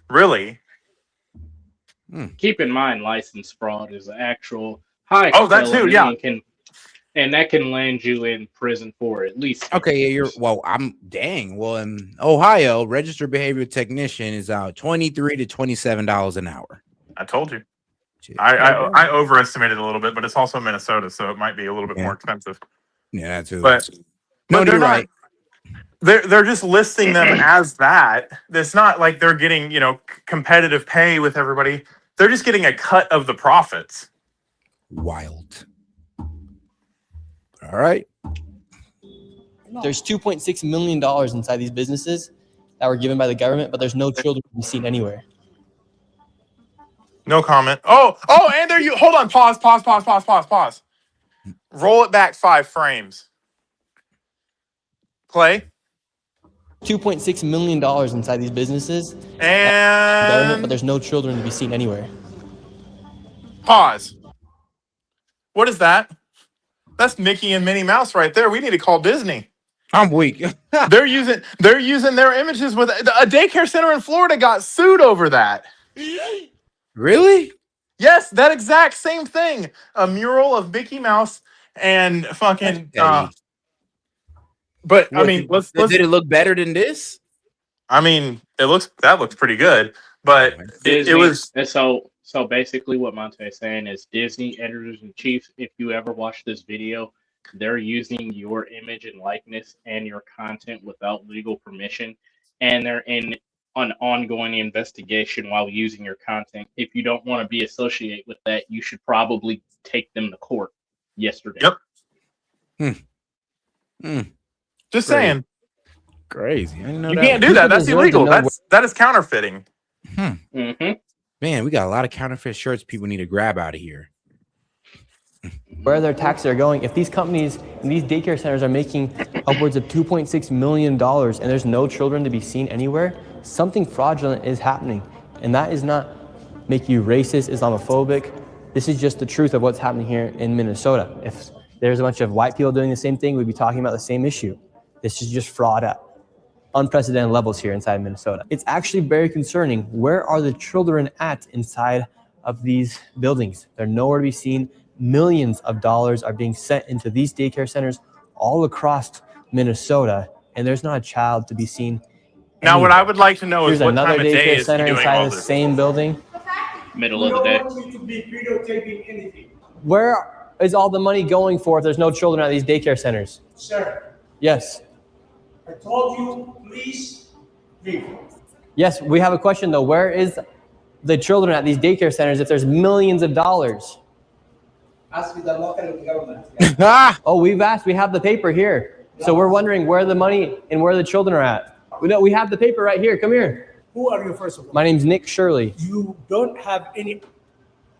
Really. Keep in mind, license fraud is an actual high. That too, yeah. And that can land you in prison for at least. Okay, yeah, in Ohio, registered behavioral technician is out $23 to $27 an hour. I told you. I overestimated a little bit, but it's also Minnesota, so it might be a little bit more expensive. Yeah, that's but you're right. They're just listing them as that. It's not like they're getting, competitive pay with everybody. They're just getting a cut of the profits. Wild. All right. There's $2.6 million inside these businesses that were given by the government, but there's no children to be seen anywhere. No comment. Oh, and there you hold on. Pause. Roll it back 5 frames. Play. $2.6 million inside these businesses and government, but there's no children to be seen anywhere. Pause. What is that? That's Mickey and Minnie Mouse right there. We need to call Disney. I'm weak. They're using their images with a daycare center in Florida got sued over that. Really? Yes, that exact same thing. A mural of Mickey Mouse and fucking. But I mean, let's. Did it look better than this? I mean, that looks pretty good, but it was. So basically, what Monte is saying is Disney editors in chief. If you ever watch this video, they're using your image and likeness and your content without legal permission, and they're in an ongoing investigation while using your content. If you don't want to be associated with that, you should probably take them to court yesterday. Yep. Just saying. Crazy. I didn't know you can't do that. That's illegal. That is counterfeiting. Man, we got a lot of counterfeit shirts people need to grab out of here. Where their taxes are going, if these companies and these daycare centers are making upwards of $2.6 million and there's no children to be seen anywhere, something fraudulent is happening. And that is not make you racist, Islamophobic. This is just the truth of what's happening here in Minnesota. If there's a bunch of white people doing the same thing, we'd be talking about the same issue. This is just fraud at unprecedented levels here inside Minnesota. It's actually very concerning. Where are the children at inside of these buildings? They're nowhere to be seen. Millions of dollars are being sent into these daycare centers all across Minnesota, and there's not a child to be seen. Now, what I anywhere. would like to know Here's is what another time of day daycare is he center doing inside all the this? same building. Middle of the day. Where is all the money going for if there's no children at these daycare centers? Sir, Yes. I told you, please leave. Yes, we have a question though. Where is the children at these daycare centers if there's millions of dollars? Ask with the local government. Oh, we've asked. We have the paper here. So we're wondering where the money and where the children are at. We have the paper right here. Come here. Who are you, first of all? My name's Nick Shirley. You don't have any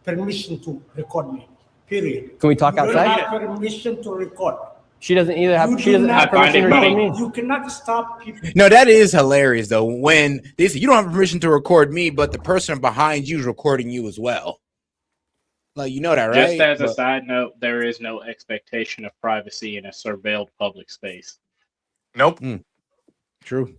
permission to record me, period. Can we talk You outside? don't have permission to record. She doesn't either have. You She do doesn't not- have permission to record me. You cannot stop people. No, that is hilarious though. When they say you don't have permission to record me, but the person behind you is recording you as well. Like, you know that, right? Just as a But- side note, there is no expectation of privacy in a surveilled public space. Nope. True.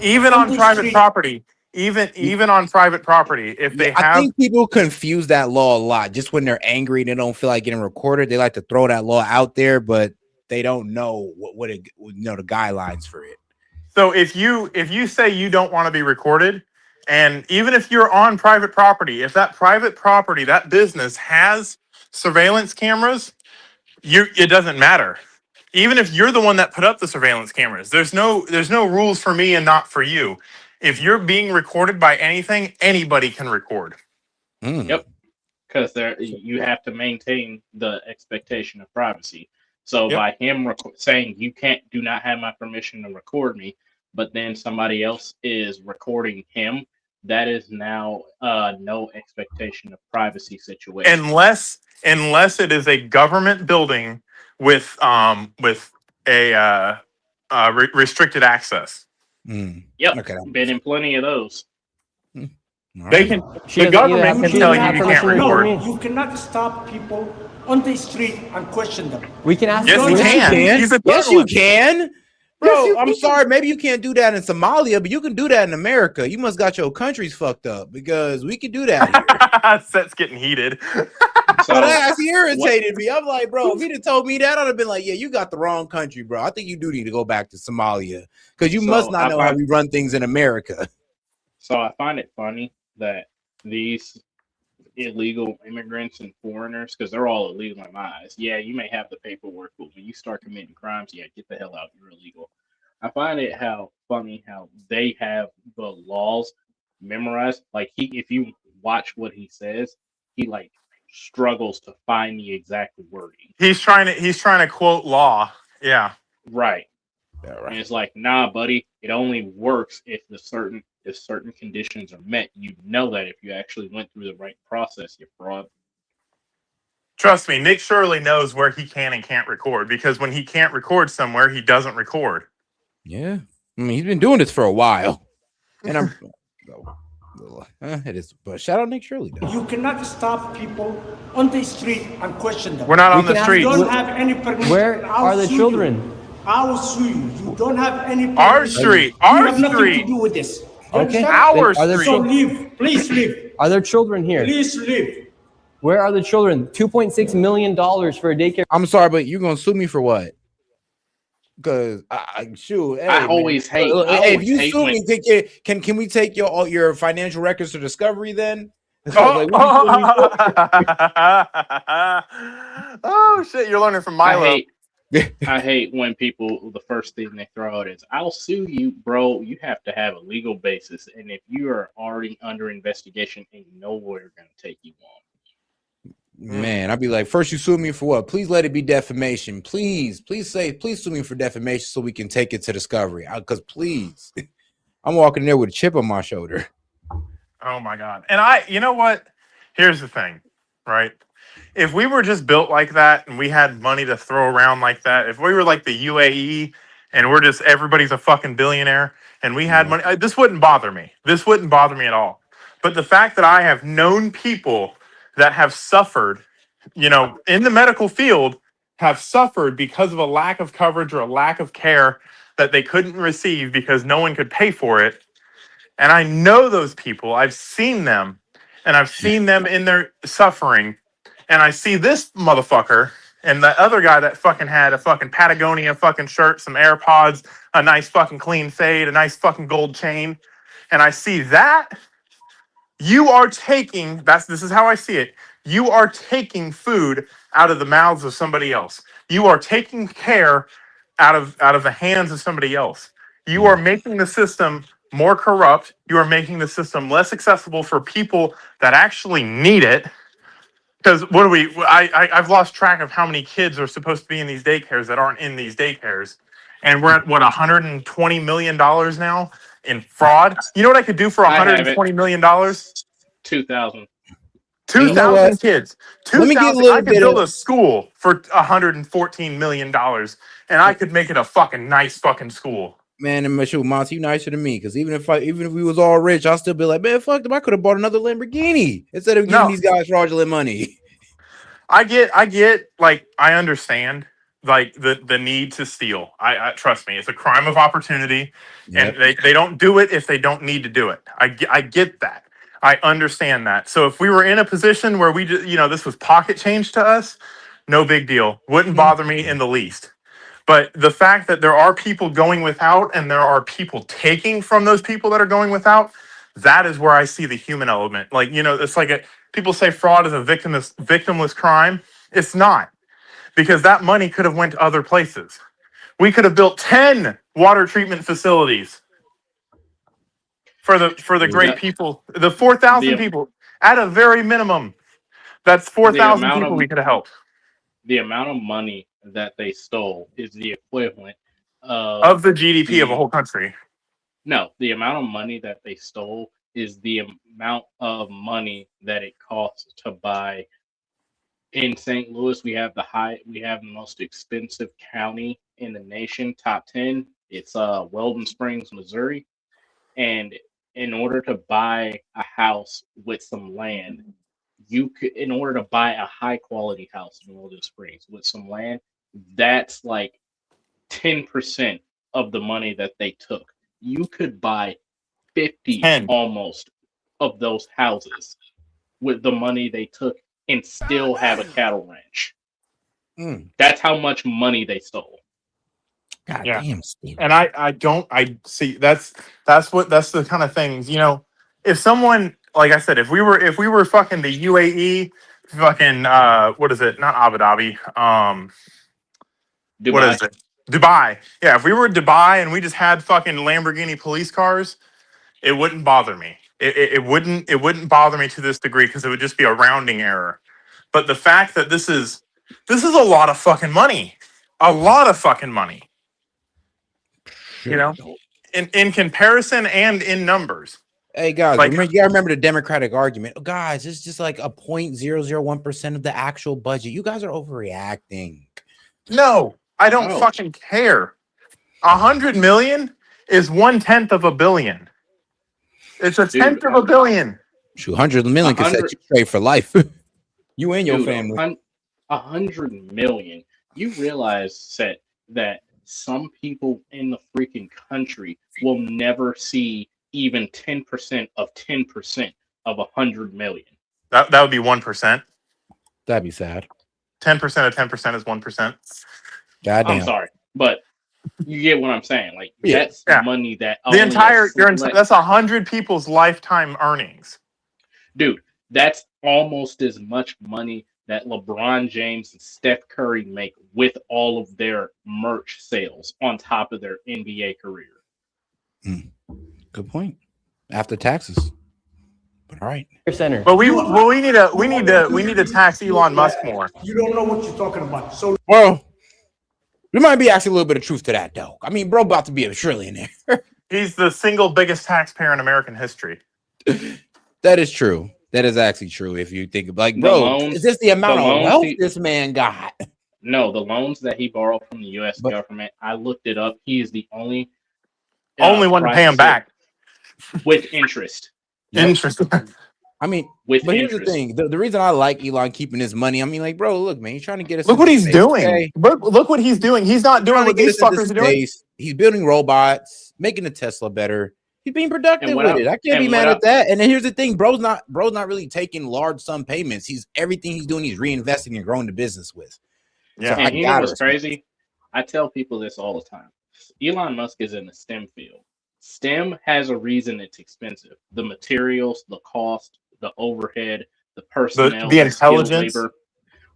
Even on private property. Even on private property, if they I have think people confuse that law a lot. Just when they're angry and they don't feel like getting recorded, they like to throw that law out there, but they don't know what it, the guidelines for it. So if you say you don't want to be recorded, and even if you're on private property, if that private property, that business has surveillance cameras, it doesn't matter. Even if you're the one that put up the surveillance cameras, there's no rules for me and not for you. If you're being recorded by anything, anybody can record. Yep, because you have to maintain the expectation of privacy. So by him saying you do not have my permission to record me, but then somebody else is recording him, that is now no expectation of privacy situation. Unless it is a government building with a restricted access. Yep, Okay. been in plenty of those. They can. The government can tell you you can't record. You cannot stop people on the street and question them. We can ask. Yes, we can. He's a Yes, you journalist. can. Bro, I'm sorry. Maybe you can't do that in Somalia, but you can do that in America. You must got your countries fucked up because we can do that here. Set's getting heated. So that's irritated me. I'm like, bro, if he'd have told me that, I'd have been like, yeah, you got the wrong country, bro. I think you do need to go back to Somalia because you must not know how we run things in America. So I find it funny that these illegal immigrants and foreigners, because they're all illegal in my eyes. Yeah, you may have the paperwork, but when you start committing crimes, yeah, get the hell out. You're illegal. I find it funny how they have the laws memorized. Like if you watch what he says, he like struggles to find the exact wording. He's trying to quote law. Yeah. Right. And it's like, nah, buddy, it only works if certain conditions are met. You know that if you actually went through the right process, you fraud. Trust me, Nick Shirley knows where he can and can't record because when he can't record somewhere, he doesn't record. Yeah. I mean, he's been doing this for a while. And I'm it is, but shout out Nick Shirley. Though. You cannot stop people on the street and question them. We're not on the street. You don't have any permission. Where are the children? I will sue you. You don't have any permission. Our street. You Our have nothing street. to do with this. Okay. Our Are there street. So leave. Please leave. Are there children here? Please leave. Where are the children? $2.6 million for a daycare. I'm sorry, but you're gonna sue me for what? Because shoot, hey, I always hate. Hey, if you sue me, can we take your financial records to discovery then? Oh, oh shit! You're learning from Milo. I hate when people, the first thing they throw out is, I'll sue you, bro. You have to have a legal basis. And if you are already under investigation, ain't no lawyer going to take you on. Man, I'd be like, first you sue me for what? Please let it be defamation. Please sue me for defamation so we can take it to discovery. Because please, I'm walking there with a chip on my shoulder. Oh my God. And you know what? Here's the thing, right? If we were just built like that and we had money to throw around like that, if we were like the UAE and everybody's a fucking billionaire and we had money, this wouldn't bother me. This wouldn't bother me at all. But the fact that I have known people that have suffered you know, in the medical field have suffered because of a lack of coverage or a lack of care that they couldn't receive because no one could pay for it. And I know those people. I've seen them, and I've seen them in their suffering. And I see this motherfucker and the other guy that fucking had a fucking Patagonia fucking shirt, some AirPods, a nice fucking clean fade, a nice fucking gold chain. And I see that. You are taking, this is how I see it. You are taking food out of the mouths of somebody else. You are taking care out of the hands of somebody else. You are making the system more corrupt. You are making the system less accessible for people that actually need it. Because what do we? I've lost track of how many kids are supposed to be in these daycares that aren't in these daycares, and we're at what $120 million now in fraud. You know what I could do for I have it. $120 million? 2,000. 2,000 kids. Let me get a 2,000. little I could bit build of a school for $114 million, and I could make it a fucking nice fucking school. man. And shoot, Monty, you nicer than me, because even if we was all rich, I'll still be like, man, fuck them. I could have bought another Lamborghini instead of giving these guys fraudulent money. I get, like, I understand, like, the need to steal. I trust me, it's a crime of opportunity, and they don't do it if they don't need to do it. I get that. I understand that. So if we were in a position where we just, this was pocket change to us, no big deal. Wouldn't bother me in the least. But the fact that there are people going without and there are people taking from those people that are going without, that is where I see the human element. Like, it's like people say fraud is a victimless crime. It's not, because that money could have went to other places. We could have built 10 water treatment facilities for the great people, the 4,000 people at a very minimum. That's 4,000 people we could have helped. The amount of money that they stole is the equivalent of the GDP of a whole country. No, the amount of money that they stole is the amount of money that it costs to buy. In St. Louis, we have the most expensive county in the nation, top 10. It's Weldon Springs, Missouri. And in order to buy a house with some land, in order to buy a high quality house in Weldon Springs with some land, that's like 10% of the money that they took. You could buy 50 almost of those houses with the money they took and still have a cattle ranch. That's how much money they stole. God damn, Steve. And I see that's the kind of things, if someone, like I said, if we were fucking the UAE, fucking what is it? Not Abu Dhabi. Dubai. What is it? Dubai. Yeah, if we were Dubai and we just had fucking Lamborghini police cars, it wouldn't bother me. It wouldn't bother me to this degree, because it would just be a rounding error. But the fact that this is a lot of fucking money. A lot of fucking money. In comparison and in numbers. Hey guys, Like, you gotta remember the Democratic argument. Oh, guys, it's just like a 0.001% of the actual budget. You guys are overreacting. No, I don't fucking care. 100 million is 1/10 of a billion. It's a tenth of a billion. 200 million could set you straight for life. You and your family. 100 million. You realize, Set, that some people in the freaking country will never see even 10% of 10% of 100 million. That would be 1%. That'd be sad. 10% of 10% is 1%. Goddamn. I'm sorry, but you get what I'm saying. Like, that's money that the entire that's 100 people's lifetime earnings. Dude, that's almost as much money that LeBron James and Steph Curry make with all of their merch sales on top of their NBA career. Good point. After taxes. But all right. Center. But we need to tax Elon Musk more. You don't know what you're talking about. So well, there might be actually a little bit of truth to that, though. I mean, bro, about to be a trillionaire. He's the single biggest taxpayer in American history. That is true. That is actually true. If you think, like, bro, is this the amount of wealth this man got? No, the loans that he borrowed from the U.S. government, I looked it up. He is the only one to pay him back with interest. Interest. I mean, with but here's the interest. thing: the reason I like Elon keeping his money, I mean, like, bro, look, man, he's trying to get us. Look what into he's space, doing. okay? Look what he's doing. He's not doing Trying to what get these us into fuckers are doing. space. He's building robots, making the Tesla better. He's being productive with it. I can't be mad at that. And then here's the thing: bro's not really taking large sum payments. Everything he's doing, he's reinvesting and growing the business with. Yeah, So and you know what's crazy? I tell people this all the time. Elon Musk is in the STEM field. STEM has a reason it's expensive. The materials, the cost, the overhead, the personnel, the skilled intelligence. labor.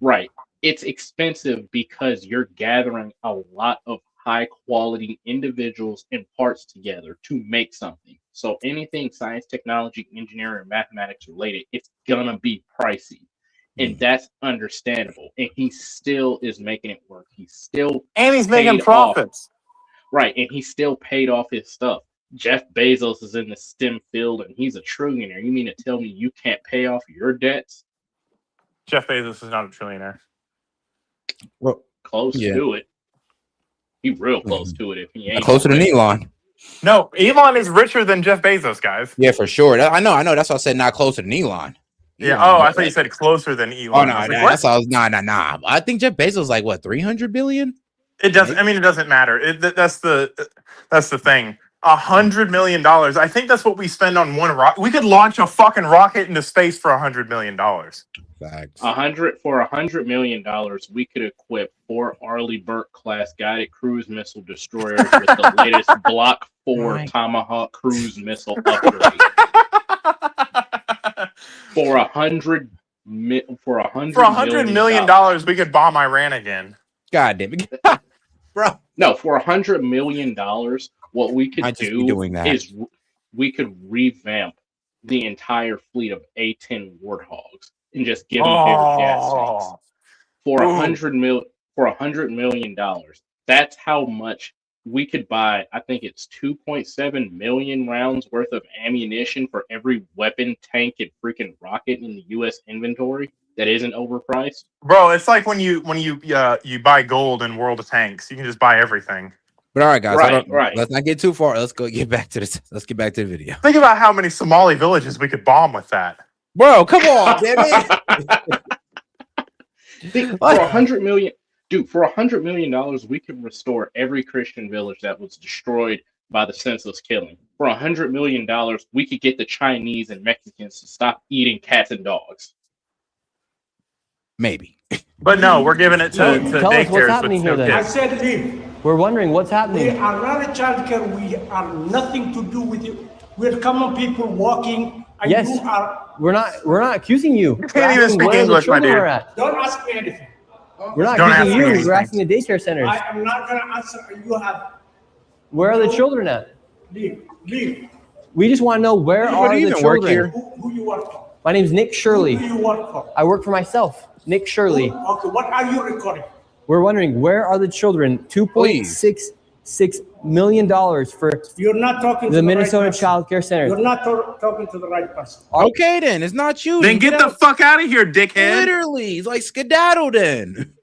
Right. It's expensive because you're gathering a lot of high quality individuals and parts together to make something. So anything science, technology, engineering, or mathematics related, it's gonna be pricey. And that's understandable. And he still is making it work. He's still he's making profits. Right. And he still paid off his stuff. Jeff Bezos is in the STEM field and he's a trillionaire. You mean to tell me you can't pay off your debts? Jeff Bezos is not a trillionaire. Well, close to it. He real close to it if he ain't. Closer than Elon. No, Elon is richer than Jeff Bezos, guys. Yeah, for sure. I know. That's why I said not closer than Elon. Yeah. Oh, I thought you said closer than Elon. Oh no, that's all. Nah. I think Jeff Bezos like what 300 billion. It doesn't. I mean, it doesn't matter. That's the thing. $100 million. I think that's what we spend on one rocket. We could launch a fucking rocket into space for $100 million. Facts. $100 million, we could equip 4 Arleigh Burke class guided cruise missile destroyers with the latest Block 4 Tomahawk cruise missile upgrade. For $100 million, we could bomb Iran again. God damn it, bro. No, for $100 million, what we could do is we could revamp the entire fleet of A-10 Warthogs and just give them bigger gas tanks for $100 million. That's how much we could buy. I think it's 2.7 million rounds worth of ammunition for every weapon, tank, and freaking rocket in the U.S. inventory that isn't overpriced. Bro, it's like when you you buy gold in World of Tanks. You can just buy everything. But all right, guys, right. Let's not get too far. Let's get back to this. Let's get back to the video. Think about how many Somali villages we could bomb with that. Bro, come on, damn it. For $100 million, dude, for $100 million, we could restore every Christian village that was destroyed by the senseless killing. For $100 million, we could get the Chinese and Mexicans to stop eating cats and dogs. Maybe. But no, we're giving it to Tell us what's daycares happening with here, no then. I kids. said leave. We're wondering what's happening. We are not a child care. We are nothing to do with you. We're common people walking. And Yes. you are. We're not accusing you. You can't even speak English, my dude. Don't ask me anything. We're not Don't accusing ask me you. anything. We're asking the daycare centers. I am not going to answer. You have. Where are the children at? Leave. We just want to know where are the children. Who you work for? My name's Nick Shirley. Who you work for? I work for myself, Nick Shirley. Okay, what are you recording? We're wondering where are the children? $2.66 million for You're not talking to the the Minnesota right person. Child Care Center. You're not talking to the right person. Okay, then it's not you. Then get the fuck out of here, dickhead. Literally, it's like skedaddle. Then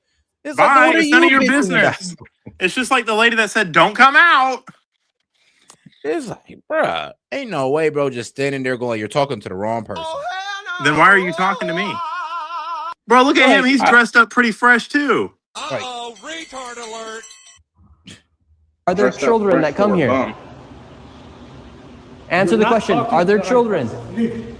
it's Bye. like, what It's are none of you your bitching business. about? It's just like the lady that said, "Don't come out." It's like, bruh, ain't no way, bro. Just standing there going, you're talking to the wrong person. Then why are you talking to me, bro? Look at him. He's dressed up pretty fresh too. Retard alert. Are there children that come here? Answer the question. Are there children?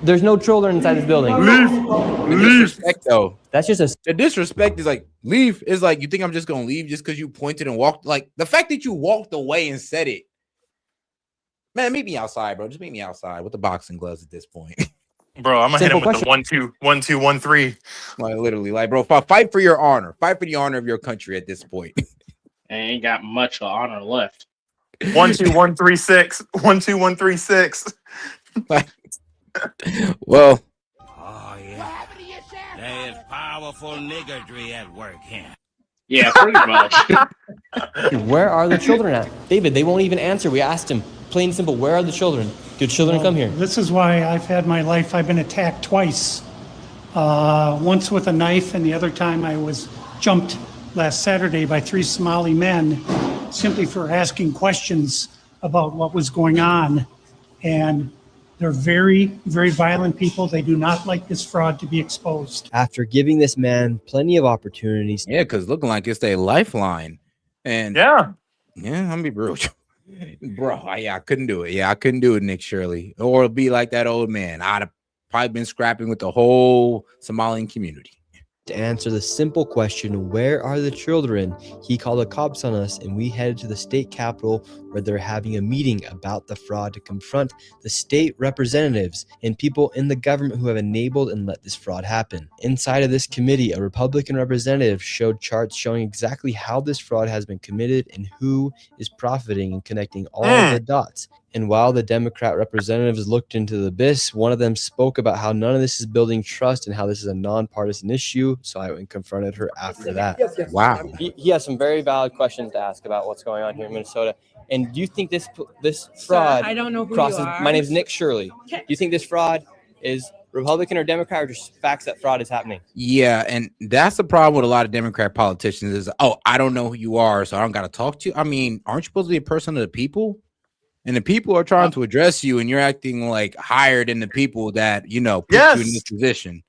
There's no children inside this building. The disrespect, though. That's just the disrespect is like, leave is like, you think I'm just gonna leave just because you pointed and walked? Like the fact that you walked away and said it. Man, meet me outside, bro. Just meet me outside with the boxing gloves at this point. Bro, I'm gonna hit him with the 1-2, 1-2, 1-3. Like literally, like, bro, fight for your honor. Fight for the honor of your country at this point. Ain't got much honor left. 1-2, 1-3, 6. 1-2, 1-3, 6. Like, well, Oh yeah. There's powerful niggardry at work here. Yeah, pretty much. Where are the children at? David, they won't even answer. We asked him, plain and simple, where are the children? Do children come here? This is why I've had my life. I've been attacked twice. Once with a knife, and the other time I was jumped last Saturday by 3 Somali men simply for asking questions about what was going on. And They're very, very violent people. They do not like this fraud to be exposed. After giving this man plenty of opportunities. Yeah, because looking like it's a lifeline. And yeah, I'm gonna be real. Bro, I couldn't do it. Yeah, I couldn't do it, Nick Shirley. Or it'll be like that old man. I'd have probably been scrapping with the whole Somalian community. To answer the simple question, where are the children? He called the cops on us and we headed to the state capitol where they're having a meeting about the fraud to confront the state representatives and people in the government who have enabled and let this fraud happen. Inside of this committee, a Republican representative showed charts showing exactly how this fraud has been committed and who is profiting and connecting all the dots. And while the Democrat representatives looked into the abyss, one of them spoke about how none of this is building trust and how this is a nonpartisan issue. So I went and confronted her after that. Wow. He has some very valid questions to ask about what's going on here in Minnesota. And do you think this fraud I don't know who crosses? you are. My name is Nick Shirley. Do you think this fraud is Republican or Democrat, or just facts that fraud is happening? Yeah, and that's the problem with a lot of Democrat politicians is, oh, I don't know who you are, so I don't got to talk to you. I mean, aren't you supposed to be a person of the people? And the people are trying to address you, and you're acting like higher than the people that, put you in this position.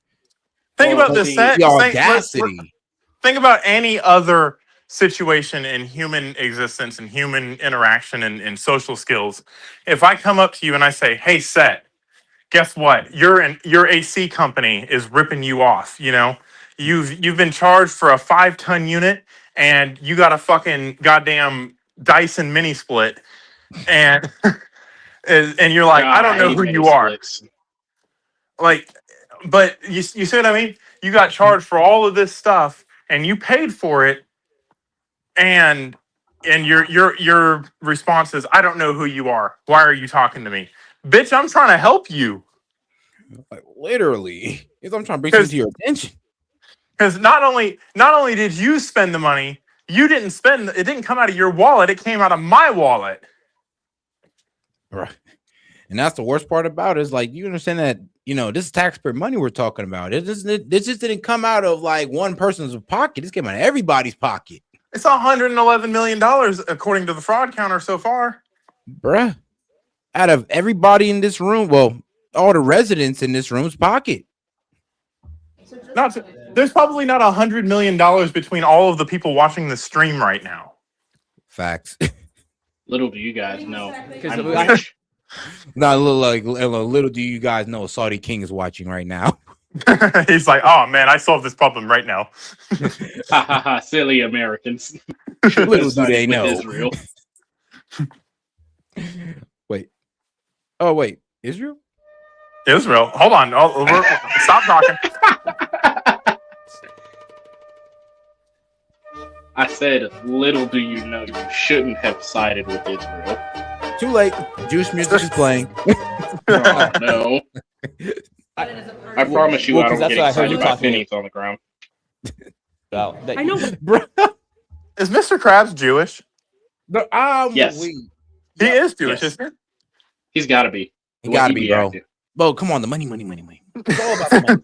Think about this. The audacity. Think about any other situation in human existence and human interaction and social skills. If I come up to you and I say, "Hey, S.E.T, guess what? Your AC company is ripping you off. You've been charged for a 5-ton unit, and you got a fucking goddamn Dyson mini split." And you're like, God, I don't know who mini you are. splits. Like, but you see what I mean? You got charged for all of this stuff, and you paid for it, and your response is, I don't know who you are. Why are you talking to me, bitch? I'm trying to help you. Like, literally, I'm trying to bring something to your attention. Because not only did you spend the money, you didn't spend. It didn't come out of your wallet. It came out of my wallet. Right. And that's the worst part about it, is like, you understand that, this is taxpayer money we're talking about. This just didn't come out of like one person's pocket. This came out of everybody's pocket. It's $111 million according to the fraud counter so far. Bruh. Out of everybody in this room, well, all the residents in this room's pocket. There's probably not $100 million between all of the people watching the stream right now. Facts. Little do you guys know. Little do you guys know, Saudi King is watching right now. He's like, oh man, I solved this problem right now. Ha ha ha! Silly Americans. Little do they know. Israel. Wait. Oh wait, Israel? Israel. Hold on. Stop talking. I said, little do you know, you shouldn't have sided with Israel. Too late. Jewish music is playing. Oh, no. I promise you, I don't get excited about pennies on the ground. I know. Is Mr. Krabs Jewish? Yes. He is Jewish, isn't he? He's got to be. He got to be, bro. Bro, come on. The money. It's all about the money.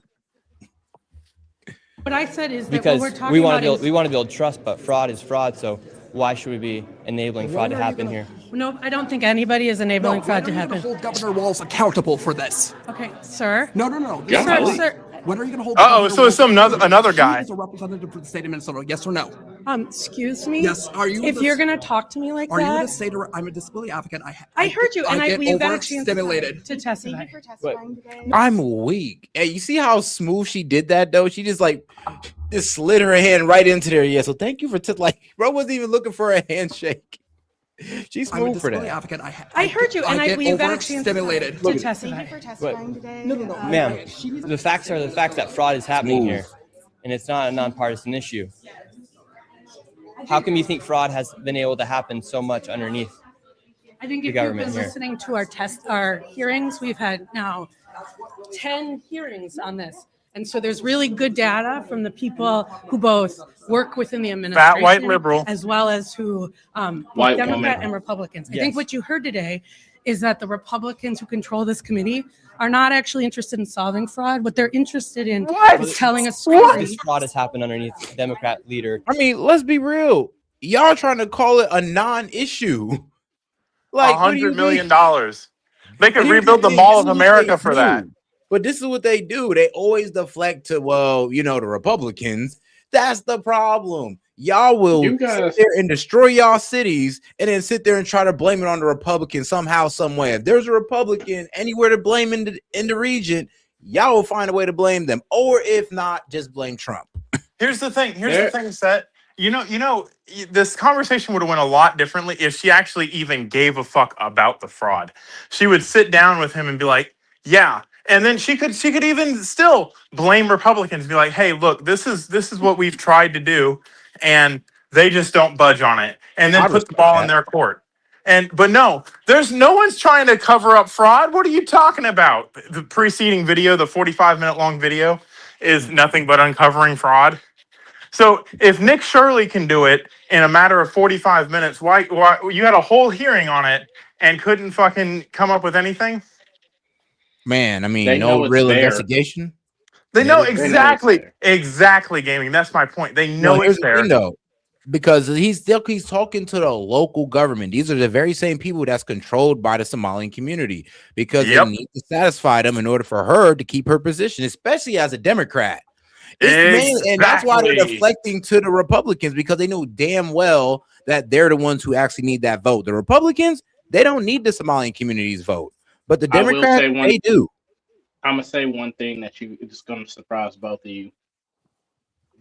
What I said is that Because what we're talking we want about to build trust, but fraud is fraud. So why should we be enabling fraud to happen here? No, I don't think anybody is enabling fraud to happen. Hold Governor Walz accountable for this. Okay, sir. No. Sir. When are you going to hold? So it's another guy. He is a representative for the state of Minnesota. Yes or no? Excuse me. Yes. Are you? If you're going to talk to me like are that, you going to say to her, "I'm a disability advocate"? I heard you, and we've got a chance to testify. I'm weak. Hey, you see how smooth she did that though? She just slid her hand right into there. Yeah. So thank you for bro wasn't even looking for a handshake. She's smooth for that. Advocate. I heard you, and we've got a chance to testify. Ma'am, the facts are the facts that fraud is happening here, and it's not a nonpartisan issue. How come you think fraud has been able to happen so much underneath I think the if you've government been here? listening to our hearings, we've had now 10 hearings on this. And so there's really good data from the people who both work within the administration, Fat white liberal, as well as who White Democrat woman. and Republicans. I Yes. think what you heard today is that the Republicans who control this committee are not actually interested in solving fraud. What they're interested in is telling a story. This fraud has happened underneath Democrat leader. I mean, let's be real. Y'all trying to call it a non-issue. Like $100 million. They could And here's rebuild the thing, Mall this of is what America they for that. do. But this is what they do. They always deflect to, well, you know, the Republicans. That's the problem. Y'all will You sit guys, there and destroy y'all cities and then sit there and try to blame it on the Republicans somehow, some way. If there's a Republican anywhere to blame in the region, y'all will find a way to blame them. Or if not, just blame Trump. Here's the thing. Set. This conversation would have went a lot differently if she actually even gave a fuck about the fraud. She would sit down with him and be like, "Yeah," and then she could even still blame Republicans. Be like, "Hey, look, this is what we've tried to do, and they just don't budge on it," and then I put the respect ball in that. their court. But no, no one's trying to cover up fraud. What are you talking about? The preceding video, the 45-minute long video, is nothing but uncovering fraud. So if Nick Shirley can do it in a matter of 45 minutes, why you had a whole hearing on it and couldn't fucking come up with anything? Man, I mean, they no know it's real there. investigation. They know They know it's there. exactly, gaming. That's my point. They No, know here's it's the there. thing though, because he's talking to the local government. These are the very same people that's controlled by the Somalian community because they need to satisfy them in order for her to keep her position, especially as a Democrat. It's mainly, and that's why they're deflecting to the Republicans because they know damn well that they're the ones who actually need that vote. The Republicans, they don't need the Somalian community's vote, but the Democrats, they do. I'm gonna say one thing that is gonna surprise both of you.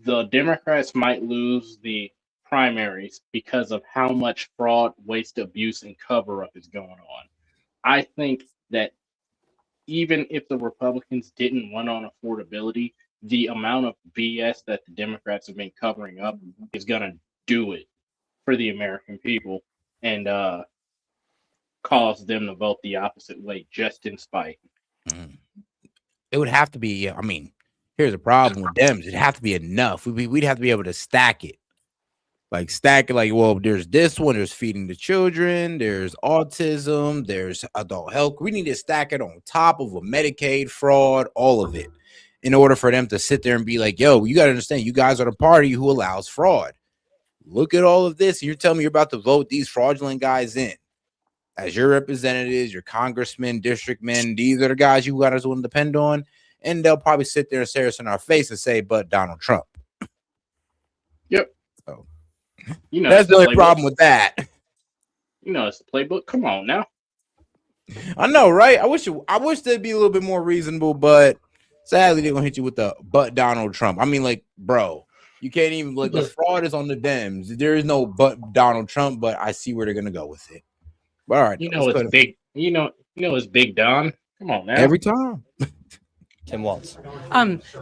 The Democrats might lose the primaries because of how much fraud, waste, abuse, and cover-up is going on. I think that even if the Republicans didn't run on affordability, the amount of BS that the Democrats have been covering up is gonna do it for the American people and cause them to vote the opposite way just in spite. It would have to be. I mean, here's the problem with Dems. It'd have to be enough. We'd have to be able to stack it. Like stack it. Like, well, there's this one. There's feeding the children. There's autism. There's adult health. We need to stack it on top of a Medicaid fraud. All of it, in order for them to sit there and be like, "Yo, you got to understand. You guys are the party who allows fraud. Look at all of this. And you're telling me you're about to vote these fraudulent guys in as your representatives, your congressmen, district men. These are the guys you guys want to depend on." And they'll probably sit there and stare us in our face and say, "But Donald Trump." Yep. So, that's the only problem with that. It's the playbook. Come on now. I know, right? I wish they'd be a little bit more reasonable, but sadly they're gonna hit you with the "but Donald Trump." I mean, like, bro, you can't even like the fraud is on the Dems. There is no "but Donald Trump," but I see where they're gonna go with it. But all right, It's big. It's Big Don. Come on now. Every time. Tim Waltz.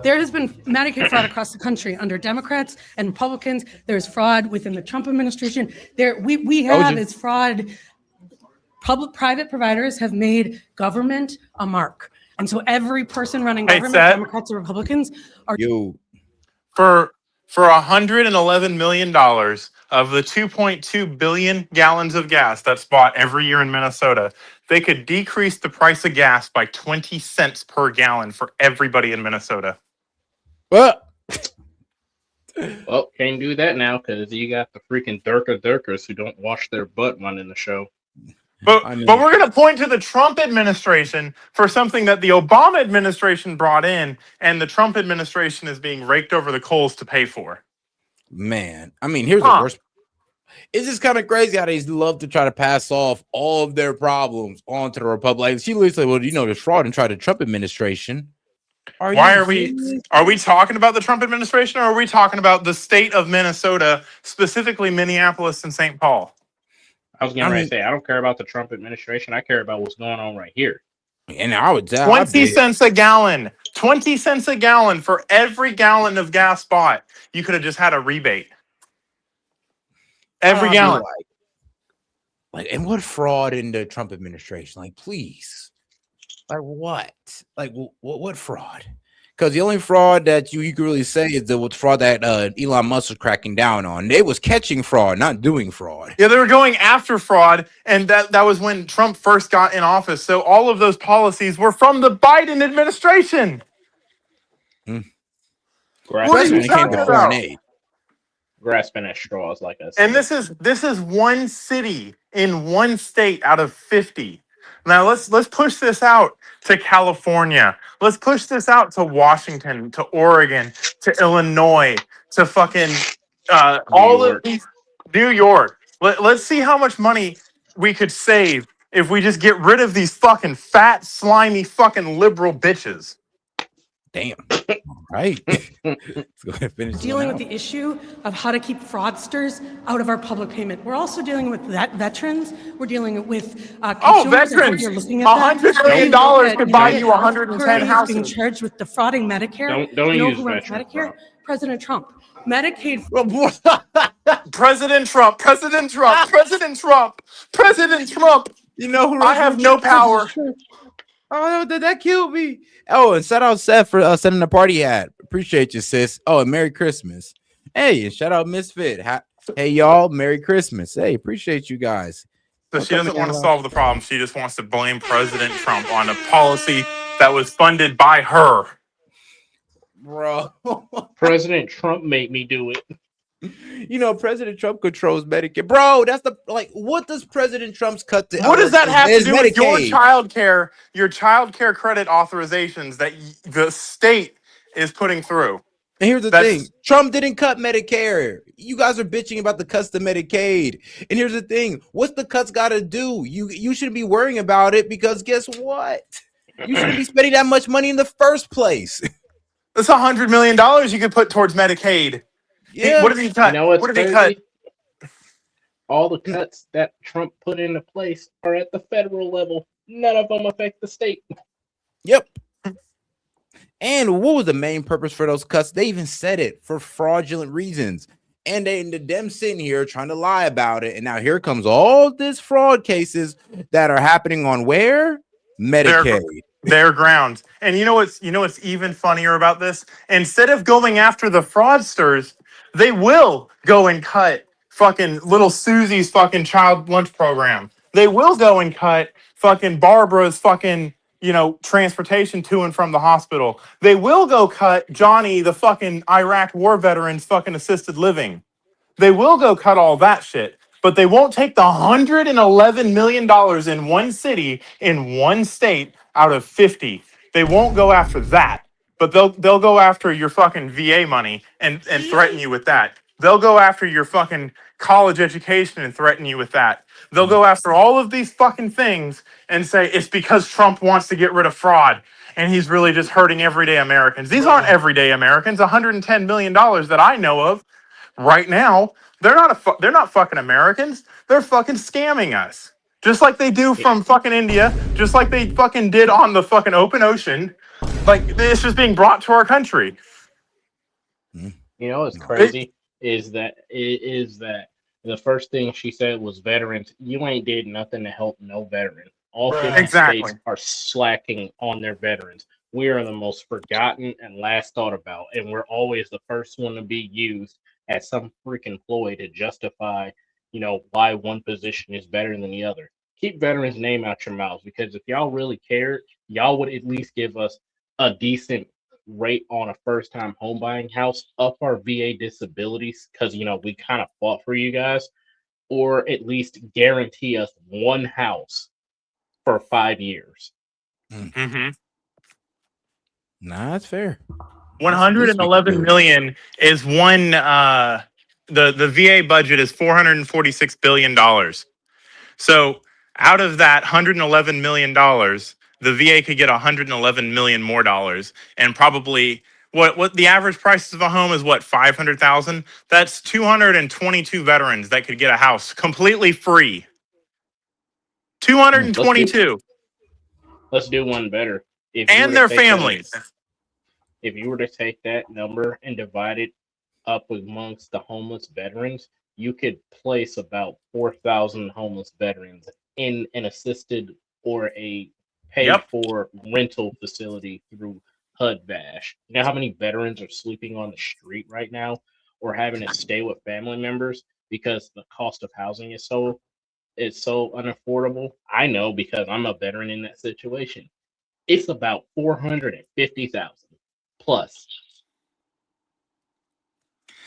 There has been Medicaid fraud across the country under Democrats and Republicans. There's fraud within the Trump administration. We have is fraud. Private providers have made government a mark, and so every person running government, Democrats or Republicans, are for $111 million of the 2.2 billion gallons of gas that's bought every year in Minnesota, they could decrease the price of gas by 20 cents per gallon for everybody in Minnesota. Well, can't do that now because you got the freaking Durkers who don't wash their butt running the show. But we're going to point to the Trump administration for something that the Obama administration brought in, and the Trump administration is being raked over the coals to pay for. Man, I mean, here's the worst. It's just kind of crazy how they love to try to pass off all of their problems onto the Republic. She literally said, "Well, there's fraud inside the Trump administration." Are we talking about the Trump administration, or are we talking about the state of Minnesota, specifically Minneapolis and St. Paul? I was getting ready to say, I don't care about the Trump administration. I care about what's going on right here. And I would 20 cents a gallon. 20 cents a gallon for every gallon of gas bought. You could have just had a rebate. Every gallon. And what fraud in the Trump administration? Like, please. Like what? Like what fraud? Because the only fraud that you could really say is the fraud that Elon Musk was cracking down on. They was catching fraud, not doing fraud. Yeah, they were going after fraud, and that was when Trump first got in office. So all of those policies were from the Biden administration. What are you talking about? Grasping at straws, like us. And this is one city in one state out of 50. Now let's push this out to California. Let's push this out to Washington, to Oregon, to Illinois, to fucking New all of York. these New York. Let's see how much money we could save if we just get rid of these fucking fat, slimy, fucking liberal bitches. Damn. All right. Let's go ahead and finish this Dealing one with out. the issue of how to keep fraudsters out of our public payment. We're also dealing with veterans. We're dealing with consumers. I hope veterans! you're looking at that. $100 million could buy you 110 Who is being houses. charged with defrauding Medicare? Don't You know use who runs veterans, Medicare? bro. President Trump. Medicaid. President Trump, President Trump, President Trump, President Trump. You know who I have no power. Oh, that killed me. Oh, and shout out Seth for sending the party hat. Appreciate you, sis. Oh, and Merry Christmas. Hey, and shout out Misfit. Hey, y'all, Merry Christmas. Hey, appreciate you guys. So she doesn't want to solve the problem. She just wants to blame President Trump on a policy that was funded by her. Bro. President Trump made me do it. You know, President Trump controls Medicare. Bro, that's what does President Trump's cut to? What does that have to do with your Medicaid? your child care credit authorizations that the state is putting through? And here's the thing. Trump didn't cut Medicare. You guys are bitching about the cuts to Medicaid. And here's the thing. What's the cuts got to do? You shouldn't be worrying about it because guess what? You shouldn't be spending that much money in the first place. That's $100 million you could put towards Medicaid. Yeah. What did he cut? You know what's What did he crazy? cut? All the cuts that Trump put into place are at the federal level. None of them affect the state. Yep. And what was the main purpose for those cuts? They even said it for fraudulent reasons. And them sitting here trying to lie about it. And now here comes all this fraud cases that are happening on where? Medicaid. Their ground. And you know what's even funnier about this? Instead of going after the fraudsters, they will go and cut fucking little Susie's fucking child lunch program. They will go and cut fucking Barbara's fucking, transportation to and from the hospital. They will go cut Johnny, the fucking Iraq war veteran's fucking assisted living. They will go cut all that shit. But they won't take the $111 million in one city, in one state, out of 50. They won't go after that. But they'll go after your fucking VA money and threaten you with that. They'll go after your fucking college education and threaten you with that. They'll go after all of these fucking things and say it's because Trump wants to get rid of fraud and he's really just hurting everyday Americans. These aren't everyday Americans. $110 million that I know of right now, they're not fucking Americans. They're fucking scamming us. Just like they do from fucking India, just like they fucking did on the fucking open ocean. Like, this is being brought to our country. You know what's crazy is that the first thing she said was veterans. You ain't did nothing to help no veteran. All 50 states are slacking on their veterans. We are the most forgotten and last thought about, and we're always the first one to be used as some freaking ploy to justify, why one position is better than the other. Keep veterans' name out your mouths, because if y'all really cared, y'all would at least give us a decent rate on a first-time home buying house, up our VA disabilities, because we kind of fought for you guys, or at least guarantee us one house for 5 years. Mm-hmm. Nah, that's fair. 111 million is one. The VA budget is $446 billion. So out of that $111 million, the VA could get $111 million more dollars, and probably what the average price of a home is, what, 500,000? That's 222 veterans that could get a house completely free. 222. Let's do one better. And their families. If you were to take that number and divide it up amongst the homeless veterans, you could place about 4,000 homeless veterans in an assisted or a paid-for rental facility through HUD-VASH. You know how many veterans are sleeping on the street right now or having to stay with family members because the cost of housing is so unaffordable? I know, because I'm a veteran in that situation. It's about 450,000 plus.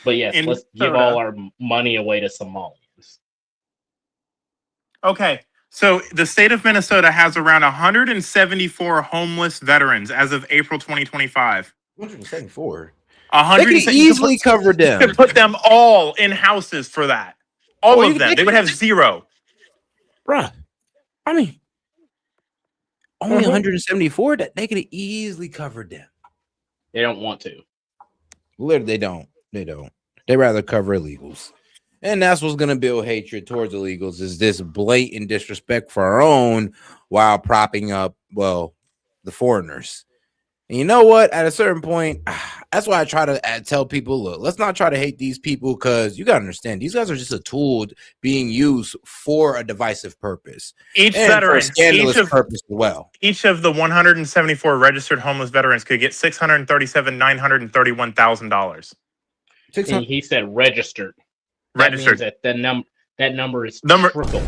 But yes, let's give all our money away to Somalians. Okay, So the state of Minnesota has around 174 homeless veterans as of April 2025. 174. They 100. could easily cover You them. could put them all in houses for that. All Or of them. They would have zero. Bruh. I mean, only 174 that they could easily cover them. They don't want to. Literally, they don't. They rather cover illegals. And that's what's going to build hatred towards illegals is this blatant disrespect for our own while propping up, well, the foreigners. And you know what? At a certain point, that's why I try to tell people, look, let's not try to hate these people because you got to understand, these guys are just a tool being used for a divisive purpose. Each and veteran, for a scandalous purpose as well. Each of the 174 registered homeless veterans could get $637,931,000. And he said registered. That means that that number is triple.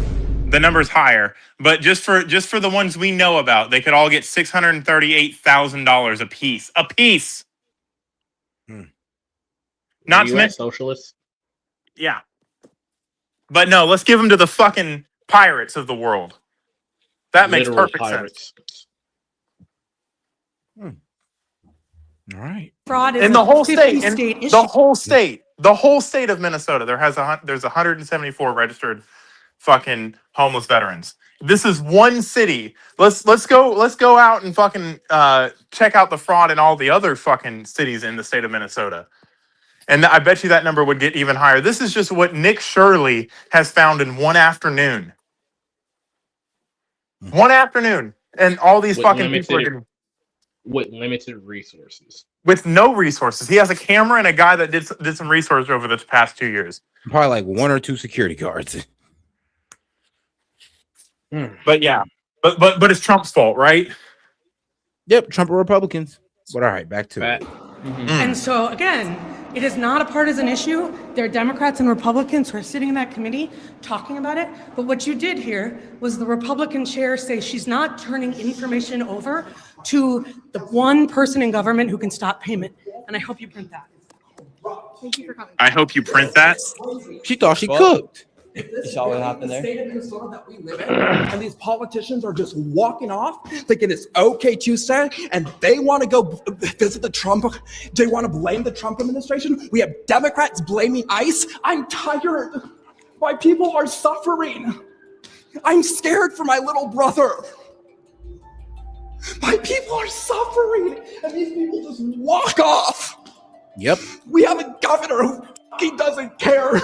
The number's higher, but just for the ones we know about, they could all get $638,000 a piece. A piece. Not to mention socialists. Yeah. But no, let's give them to the fucking pirates of the world. That makes perfect sense. All right. Fraud is In the whole state, issue. the whole state of Minnesota, there's 174 registered fucking homeless veterans. This is one city. Let's go out and fucking check out the fraud in all the other fucking cities in the state of Minnesota. And I bet you that number would get even higher. This is just what Nick Shirley has found in one afternoon. One afternoon. And all these fucking people are getting with limited resources. With no resources. He has a camera and a guy that did some research over the past 2 years. Probably like 1 or 2 security guards. But yeah. But it's Trump's fault, right? Yep, Trump or Republicans. But all right, back to it. And so again, it is not a partisan issue. There are Democrats and Republicans who are sitting in that committee talking about it. But what you did here was the Republican chair say she's not turning information over to the one person in government who can stop payment. And I hope you print that. Thank you for coming. I hope you print that. She thought she cooked. You saw what happened there? The state of Minnesota that we live in, and these politicians are just walking off, thinking it's okay Tuesday, and they want to go visit the Trump. They want to blame the Trump administration. We have Democrats blaming ICE. I'm tired. My people are suffering. I'm scared for my little brother. My people are suffering, and these people just walk off. Yep. We have a governor who fucking doesn't care.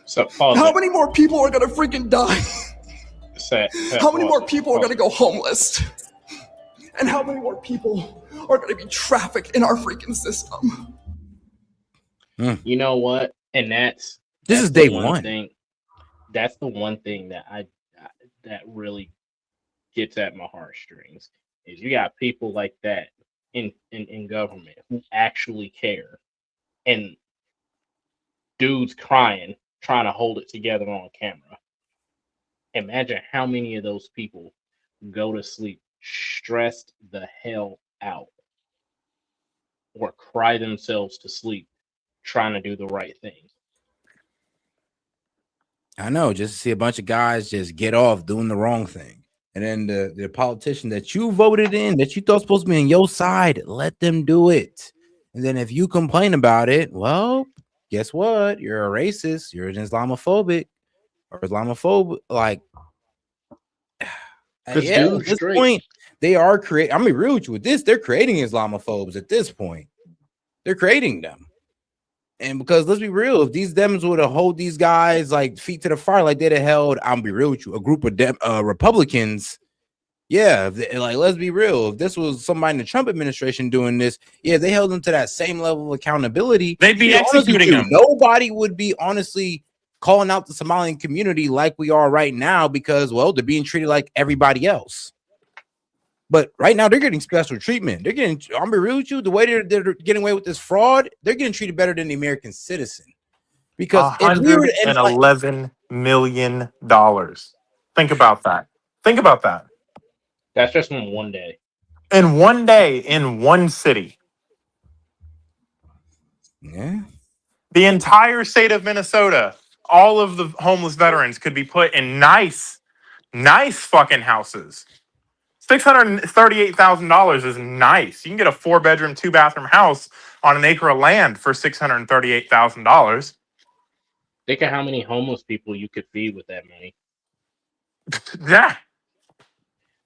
So how many more people are gonna freaking die? How many more people are gonna go homeless? And how many more people are gonna be trafficked in our freaking system? You know what? And that's is day one. That's the one thing that that really gets at my heartstrings is you got people like that in government who actually care, and dudes crying, trying to hold it together on camera. Imagine how many of those people go to sleep stressed the hell out or cry themselves to sleep trying to do the right thing. I know, just to see a bunch of guys just get off doing the wrong thing. And then the politician that you voted in, that you thought was supposed to be on your side, let them do it. And then if you complain about it, well, guess what? You're a racist. You're an Islamophobic or Islamophobic. Like, at this point, they are creating. I'm gonna be real with you with this. They're creating Islamophobes at this point. They're creating them. And because let's be real, if these Dems would have hold these guys like feet to the fire, like they'd have held, I'm gonna be real with you, a group of Republicans. Yeah, like let's be real. If this was somebody in the Trump administration doing this, yeah, they held them to that same level of accountability. They'd be executing them. Nobody would be honestly calling out the Somalian community like we are right now because, well, they're being treated like everybody else. But right now, they're getting special treatment. They're getting, I'm gonna be real with you, the way they're getting away with this fraud, they're getting treated better than the American citizen. Because $111 million. Think about that. Think about that. That's just in one day. In one day, in one city. Yeah. The entire state of Minnesota, all of the homeless veterans could be put in nice fucking houses. $638,000 is nice. You can get a 4-bedroom, 2-bathroom house on an acre of land for $638,000. Think of how many homeless people you could feed with that money. Yeah.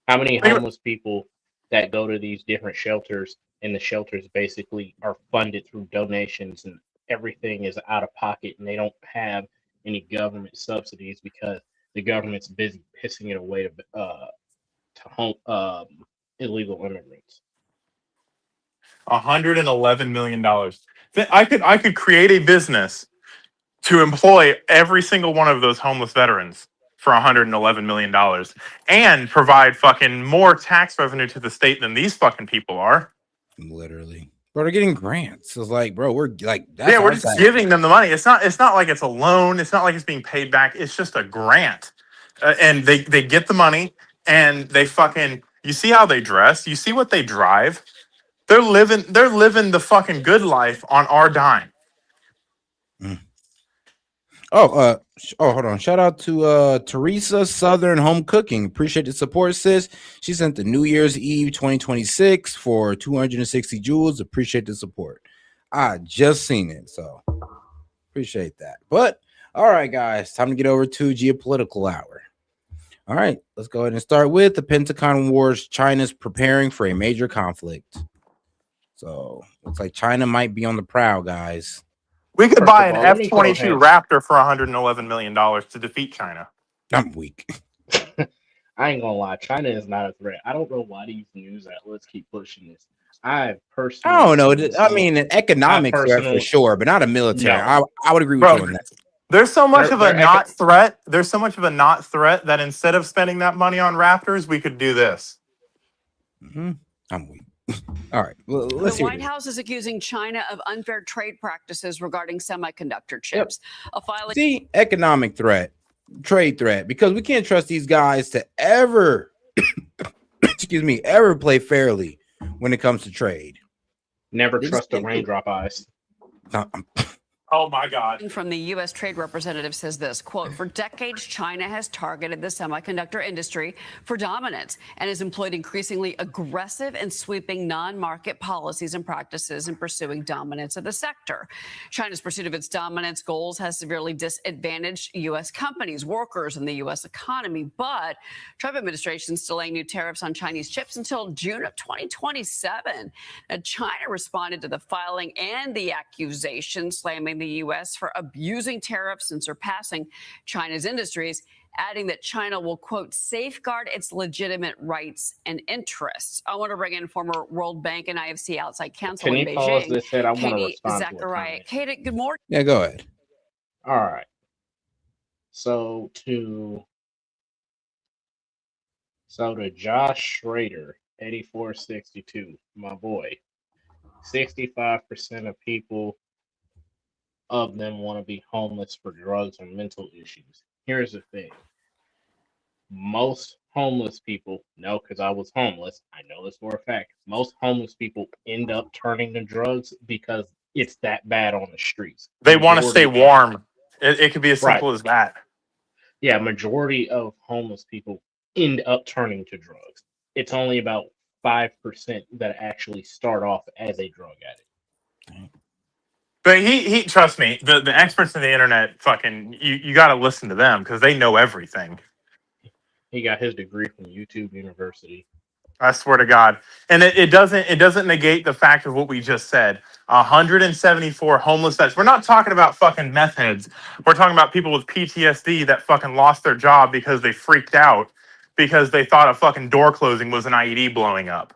How many homeless people that go to these different shelters, and the shelters basically are funded through donations, and everything is out of pocket, and they don't have any government subsidies because the government's busy pissing it away to home illegal immigrants. $111 million. I could create a business to employ every single one of those homeless veterans for $111 million and provide fucking more tax revenue to the state than these fucking people are. Literally. Bro, they're getting grants. It's like, bro, we're like, that's yeah, we're our just tax. giving them the money. It's not like it's a loan. It's not like it's being paid back. It's just a grant. And they get the money and they fucking, you see how they dress? You see what they drive? They're living the fucking good life on our dime. Oh, hold on. Shout out to Teresa Southern Home Cooking. Appreciate the support, sis. She sent the New Year's Eve 2026 for 260 joules. Appreciate the support. I just seen it, so appreciate that. But all right, guys, time to get over to geopolitical hour. All right, let's go ahead and start with the Pentagon Wars. China's preparing for a major conflict. So looks like China might be on the prowl, guys. We could buy an F-22 Raptor for $111 million to defeat China. I'm weak. I ain't gonna lie, China is not a threat. I don't know why these news outlets keep pushing this. I don't know. I mean, an economic threat for sure, but not a military. No. I would agree with you on that. There's so much of a not threat. There's so much of a not threat that instead of spending that money on Raptors, we could do this. I'm weak. All right. Well, let's the hear White it. House is accusing China of unfair trade practices regarding semiconductor chips. A filing. See, economic threat, trade threat, because we can't trust these guys to ever, ever play fairly when it comes to trade. Never trust the raindrop eyes. Oh my God. From the U.S. Trade Representative says this, quote, for decades, China has targeted the semiconductor industry for dominance and has employed increasingly aggressive and sweeping non-market policies and practices in pursuing dominance of the sector. China's pursuit of its dominance goals has severely disadvantaged U.S. companies, workers, and the U.S. economy. But Trump administration is delaying new tariffs on Chinese chips until June of 2027. Now, China responded to the filing and the accusation, slamming the U.S. for abusing tariffs and surpassing China's industries, adding that China will, quote, safeguard its legitimate rights and interests. I want to bring in former World Bank and IFC outside counsel in Beijing. Can you pause this? I want to Katie respond Zachariah. Katie, good morning. Yeah, go ahead. All right. So to Josh Schrader, 8462, my boy, 65% of people of them want to be homeless for drugs or mental issues. Here's the thing. Most homeless people, no, because I was homeless, I know this for a fact. Most homeless people end up turning to drugs because it's that bad on the streets. They want to stay warm. It could be as simple as that. Yeah, majority of homeless people end up turning to drugs. It's only about 5% that actually start off as a drug addict. But he trust me, the experts in the internet, fucking, you got to listen to them because they know everything. He got his degree from YouTube University. I swear to God. And it doesn't negate the fact of what we just said. 174 homeless vets. We're not talking about fucking meth heads. We're talking about people with PTSD that fucking lost their job because they freaked out because they thought a fucking door closing was an IED blowing up.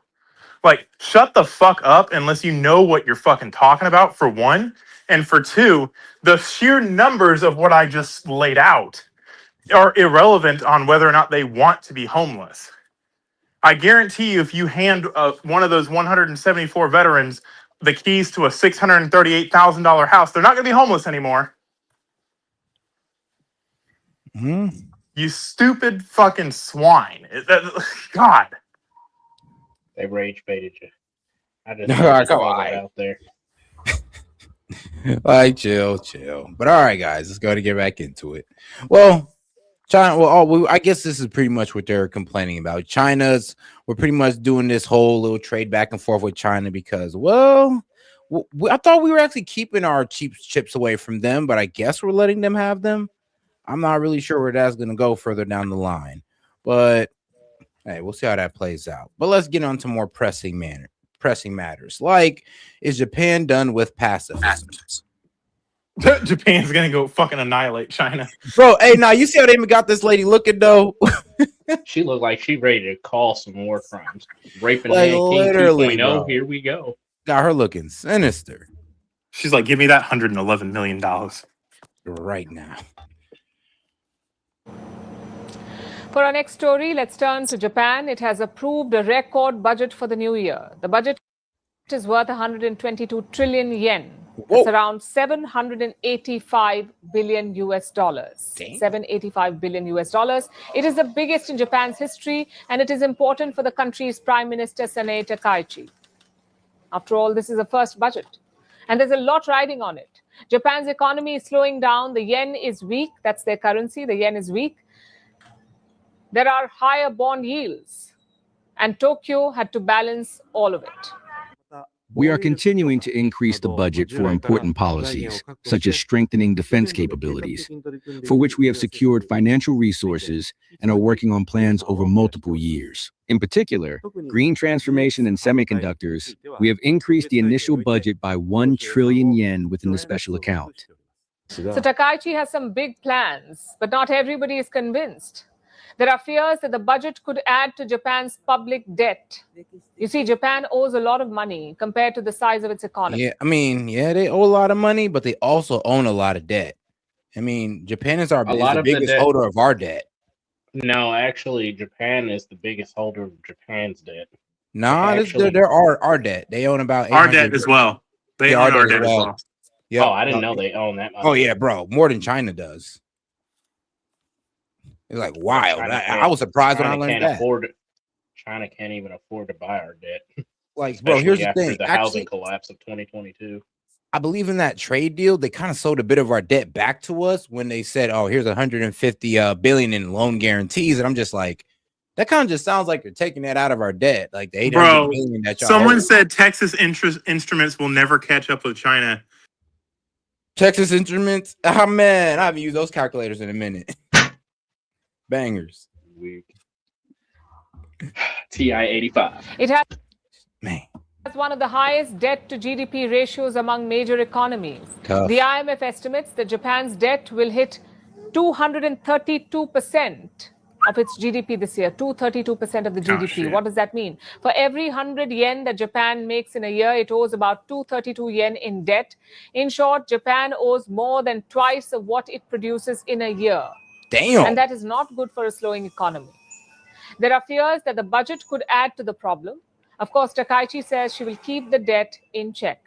Like, shut the fuck up unless you know what you're fucking talking about, for one. And for two, the sheer numbers of what I just laid out are irrelevant on whether or not they want to be homeless. I guarantee you, if you hand one of those 174 veterans the keys to a $638,000 house, they're not going to be homeless anymore. You stupid fucking swine. God. They rage baited you. I just want to throw that out there. Like, chill. But all right, guys, let's go to get back into it. Well, China. Well, I guess this is pretty much what they're complaining about. We're pretty much doing this whole little trade back and forth with China because, well, I thought we were actually keeping our cheap chips away from them, but I guess we're letting them have them. I'm not really sure where that's going to go further down the line, but hey, we'll see how that plays out. But let's get on to more pressing matters. Like, is Japan done with pacifism? Japan's gonna go fucking annihilate China, Bro, hey, now you see how they even got this lady looking though? She looked like she ready to call some war crimes. Raping Like, Man King literally, 2.0. bro. Here we go. Got her looking sinister She's like, give me that $111 million right now. For our next story, let's turn to Japan. It has approved a record budget for the new year. The budget is worth 122 trillion yen. That's around 785 billion US dollars. 785 billion US dollars. It is the biggest in Japan's history, and it is important for the country's Prime Minister Sanae Takaichi. After all, this is the first budget, and there's a lot riding on it. Japan's economy is slowing down. The yen is weak. That's their currency. The yen is weak. There are higher bond yields, and Tokyo had to balance all of it. We are continuing to increase the budget for important policies, such as strengthening defense capabilities, for which we have secured financial resources and are working on plans over multiple years. In particular, green transformation and semiconductors, we have increased the initial budget by 1 trillion yen within the special account. So Takaichi has some big plans, but not everybody is convinced. There are fears that the budget could add to Japan's public debt. You see, Japan owes a lot of money compared to the size of its economy. Yeah, they owe a lot of money, but they also own a lot of debt. Japan is the biggest holder of our debt. No, actually, Japan is the biggest holder of Japan's debt. Nah, they're our debt. They own about our debt as well. They own our debt as well. Yep. Oh, I didn't know they own that much. Oh yeah, bro, more than China does. It's like wild. I was surprised when I learned that. China can't even afford to buy our debt. Like, bro, here's the after thing. The housing collapse of 2022. I believe in that trade deal. They kind of sold a bit of our debt back to us when they said, "Oh, here's 150 billion in loan guarantees," and I'm just like, that kind of just sounds like you're taking that out of our debt, like the 800 million that y'all. Someone said Texas Instruments will never catch up with China. Texas Instruments, man, I haven't used those calculators in a minute. Bangers. Weak. TI-85. It has one of the highest debt to GDP ratios among major economies. Tough. The IMF estimates that Japan's debt will hit 232% of its GDP this year. 232% of the GDP. What does that mean? For every 100 yen that Japan makes in a year, it owes about 232 yen in debt. In short, Japan owes more than twice of what it produces in a year. Damn. And that is not good for a slowing economy. There are fears that the budget could add to the problem. Of course, Takaichi says she will keep the debt in check.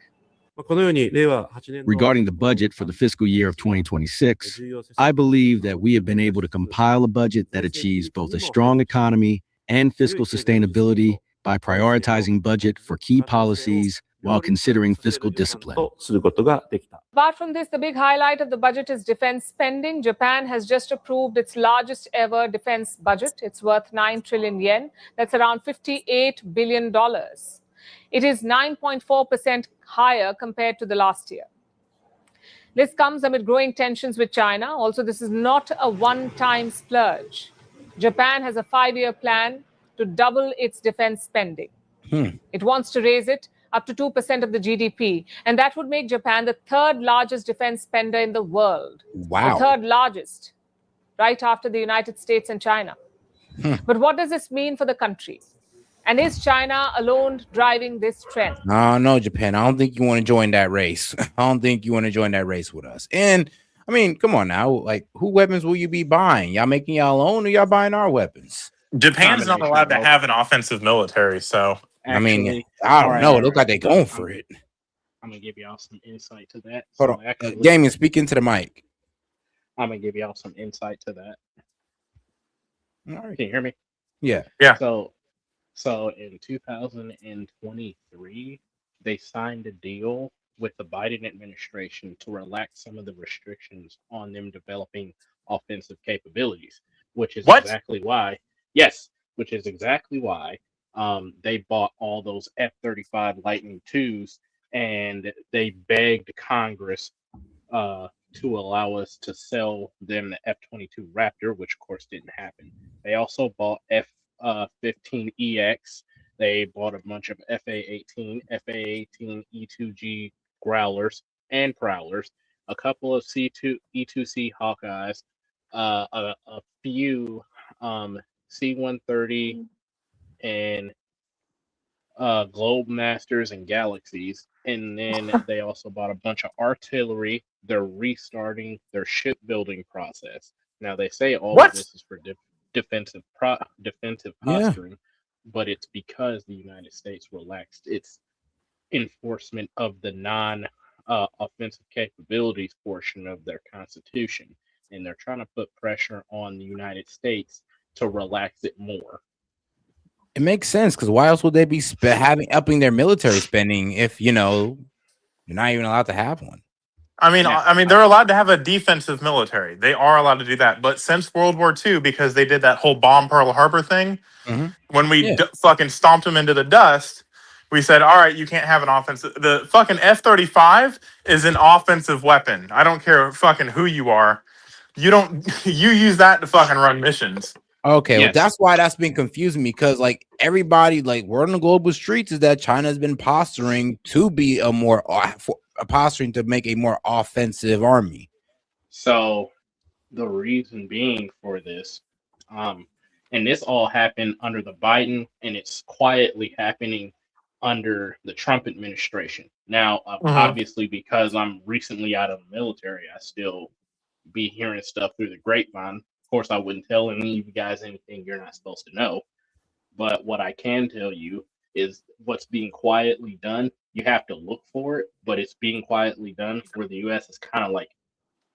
Regarding the budget for the fiscal year of 2026, I believe that we have been able to compile a budget that achieves both a strong economy and fiscal sustainability by prioritizing budget for key policies while considering fiscal discipline. Apart from this, the big highlight of the budget is defense spending. Japan has just approved its largest ever defense budget. It's worth 9 trillion yen. That's around $58 billion. It is 9.4% higher compared to the last year. This comes amid growing tensions with China. Also, this is not a one-time splurge. Japan has a 5-year plan to double its defense spending. It wants to raise it up to 2% of the GDP. And that would make Japan the third largest defense spender in the world. Wow. The third largest, right after the United States and China. But what does this mean for the country? And is China alone driving this trend? No, Japan. I don't think you want to join that race. I don't think you want to join that race with us. And come on now. Like, who weapons will you be buying? Y'all making y'all own or y'all buying our weapons? Japan's not allowed to have an offensive military, so I don't know. It looks like they're going for it. I'm gonna give y'all some insight to that. Hold on, Damien, speak into the mic. I'm gonna give y'all some insight to that. All right. Can you hear me? Yeah. So in 2023, they signed a deal with the Biden administration to relax some of the restrictions on them developing offensive capabilities, which is exactly why, yes, which is exactly why they bought all those F-35 Lightning IIs, and they begged Congress to allow us to sell them the F-22 Raptor, which of course didn't happen. They also bought F-15EX. They bought a bunch of FA-18, FA-18 E2G Growlers and Prowlers, a couple of C2 E2C Hawkeyes, a few C-130 and Globe Masters and Galaxies, and then they also bought a bunch of artillery. They're restarting their shipbuilding process. Now they say all of this is for defensive posturing, but it's because the United States relaxed its enforcement of the non-offensive capabilities portion of their constitution, and they're trying to put pressure on the United States to relax it more. It makes sense, because why else would they be upping their military spending if you're not even allowed to have one? I mean, they're allowed to have a defensive military. They are allowed to do that. But since World War II, because they did that whole bomb Pearl Harbor thing, when we fucking stomped them into the dust, we said, all right, you can't have an offensive. The fucking F-35 is an offensive weapon. I don't care fucking who you are. You use that to fucking run missions. Okay, well, that's why that's been confusing me, because like everybody, like word on the global streets is that China has been posturing to be posturing to make a more offensive army. So the reason being for this, and this all happened under the Biden, and it's quietly happening under the Trump administration. Now, obviously, because I'm recently out of the military, I still be hearing stuff through the grapevine. Of course, I wouldn't tell any of you guys anything you're not supposed to know. But what I can tell you is what's being quietly done. You have to look for it, but it's being quietly done where the U.S. is kind of like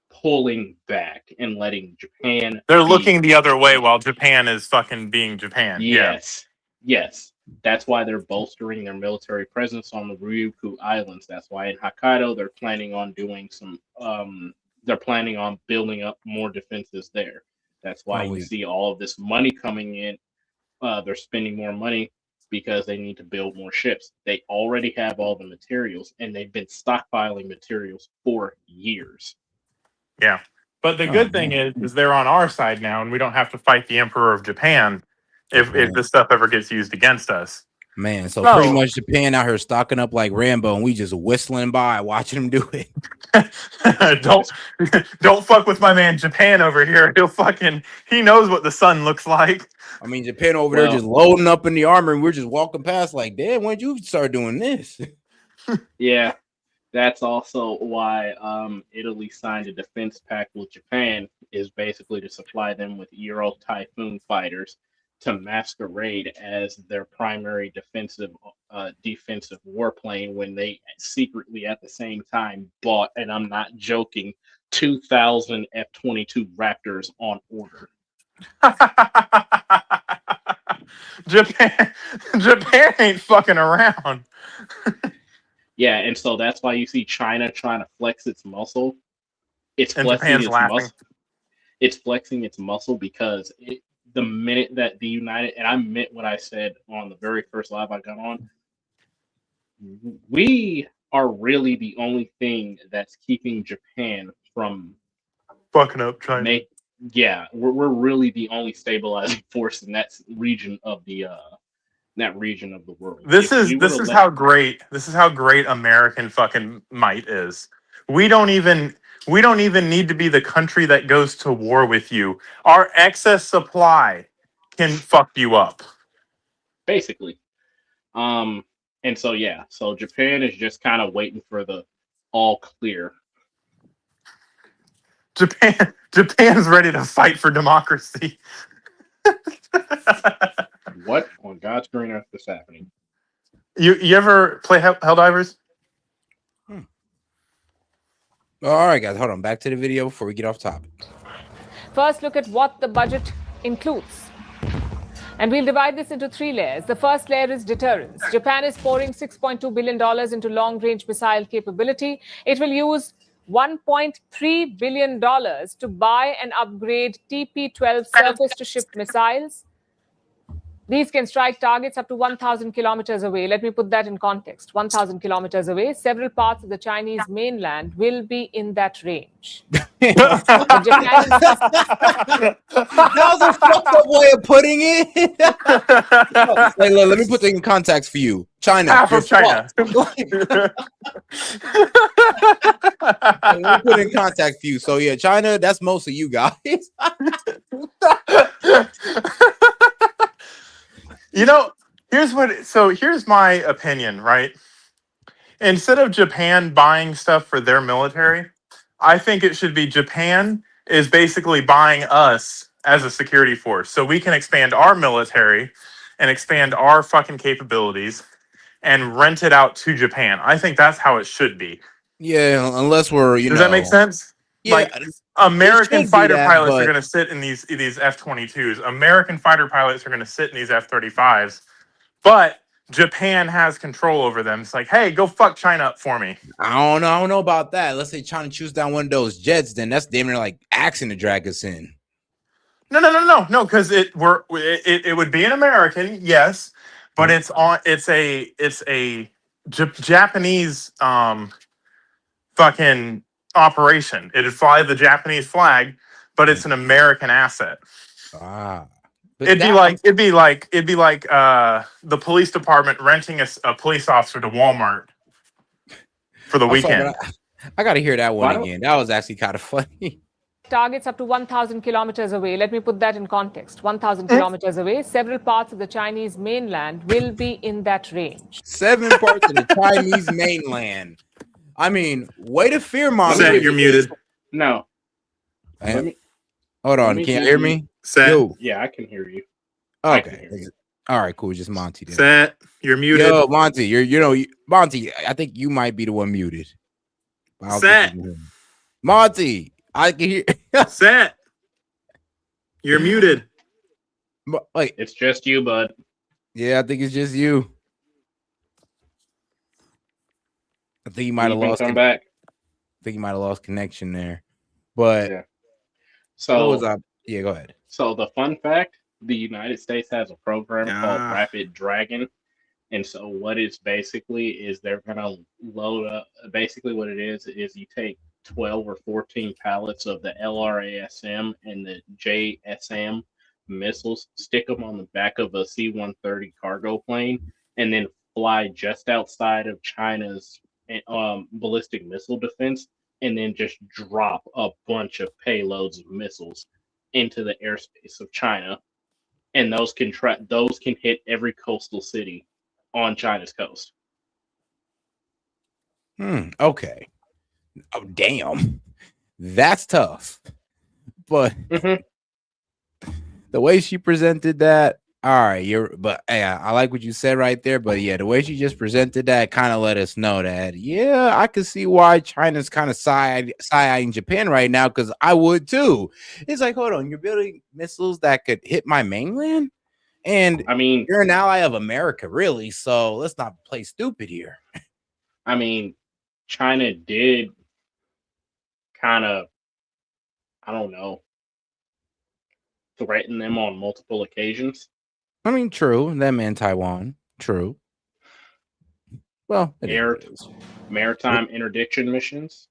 pulling back and letting Japan. They're looking the other way while Japan is fucking being Japan. Yes. That's why they're bolstering their military presence on the Ryukyu Islands. That's why in Hokkaido they're planning on doing some. They're planning on building up more defenses there. That's why you see all of this money coming in. They're spending more money because they need to build more ships. They already have all the materials, and they've been stockpiling materials for years. Yeah. But the good thing is they're on our side now, and we don't have to fight the Emperor of Japan if this stuff ever gets used against us. Man, so pretty much Japan out here stocking up like Rambo, and we just whistling by watching him do it. Don't fuck with my man Japan over here. He knows what the sun looks like. I mean, Japan over there just loading up in the armor, and we're just walking past like, damn, when did you start doing this? Yeah, that's also why Italy signed a defense pact with Japan, is basically to supply them with Euro Typhoon fighters to masquerade as their primary defensive warplane, when they secretly at the same time bought, and I'm not joking, 2,000 F-22 Raptors on order. Japan ain't fucking around. Yeah, and so that's why you see China trying to flex its muscle. It's flexing its muscle because the minute that the United, and I meant what I said on the very first live I got on, we are really the only thing that's keeping Japan from fucking up China. We're really the only stabilizing force in that region of the world. This is how great American fucking might is. We don't even need to be the country that goes to war with you. Our excess supply can fuck you up. Basically. And so so Japan is just kind of waiting for the all clear. Japan's ready to fight for democracy. What on God's green earth is happening? You ever play Helldivers? All right, guys, hold on. Back to the video before we get off topic. First, look at what the budget includes. And we'll divide this into 3 layers. The first layer is deterrence. Japan is pouring $6.2 billion into long-range missile capability. It will use $1.3 billion to buy and upgrade TP-12 surface-to-ship missiles. These can strike targets up to 1,000 kilometers away. Let me put that in context. 1,000 kilometers away, several parts of the Chinese mainland will be in that range. But Japan insists. That was a fucked up way of putting it. Like, look, let me put it in context for you. China. Half of China. Let me put it in context for you. So yeah, China, that's most of you guys. You know, here's my opinion, right? Instead of Japan buying stuff for their military, I think it should be Japan is basically buying us as a security force so we can expand our military and expand our fucking capabilities and rent it out to Japan. I think that's how it should be. Yeah, unless we're, Does that make sense? Yeah, like American fighter pilots but are going to sit in these F-22s. American fighter pilots are going to sit in these F-35s. But Japan has control over them. It's like, hey, go fuck China up for me. I don't know about that. Let's say China choose down one of those jets, then that's damn near like asking to drag us in. No, because it would be an American, yes, but it's a Japanese fucking operation. It'd fly the Japanese flag, but it's an American asset. It'd be like the police department renting a police officer to Walmart for the weekend. I got to hear that one again. That was actually kind of funny. Targets up to 1,000 kilometers away. Let me put that in context. 1,000 kilometers away, several parts of the Chinese mainland will be in that range. 7 parts of the Chinese mainland. I mean, way to fear mom. You're muted. No. Hold on. Can you hear me? Set. Yeah, I can hear you. Okay. All right, cool. Just Monty. Then. Set. You're muted. Yo, Monty. Monty. I think you might be the one muted. Set. Monty. I can hear. Set. You're muted. Wait. It's just you, bud. Yeah, I think it's just you. I think you might have lost. Come back. I think you might have lost connection there. But yeah. So what was I? Yeah, go ahead. So the fun fact: the United States has a program called Rapid Dragon, and so what it's basically is they're gonna load up. Basically, what it is you take 12 or 14 pallets of the LRASM and the JSM missiles, stick them on the back of a C-130 cargo plane, and then fly just outside of China's ballistic missile defense, and then just drop a bunch of payloads of missiles into the airspace of China, and those can hit every coastal city on China's coast. Okay. Oh, damn. That's tough. But the way she presented that, all right, I like what you said right there, but yeah, the way she just presented that kind of let us know that, yeah, I can see why China's kind of side-eyeing Japan right now, because I would too. It's like, hold on, you're building missiles that could hit my mainland? And I mean, you're an ally of America, really, so let's not play stupid here. I mean, China did kind of, I don't know, threaten them on multiple occasions. I mean, true. Them and Taiwan. True. Well, maritime interdiction missions.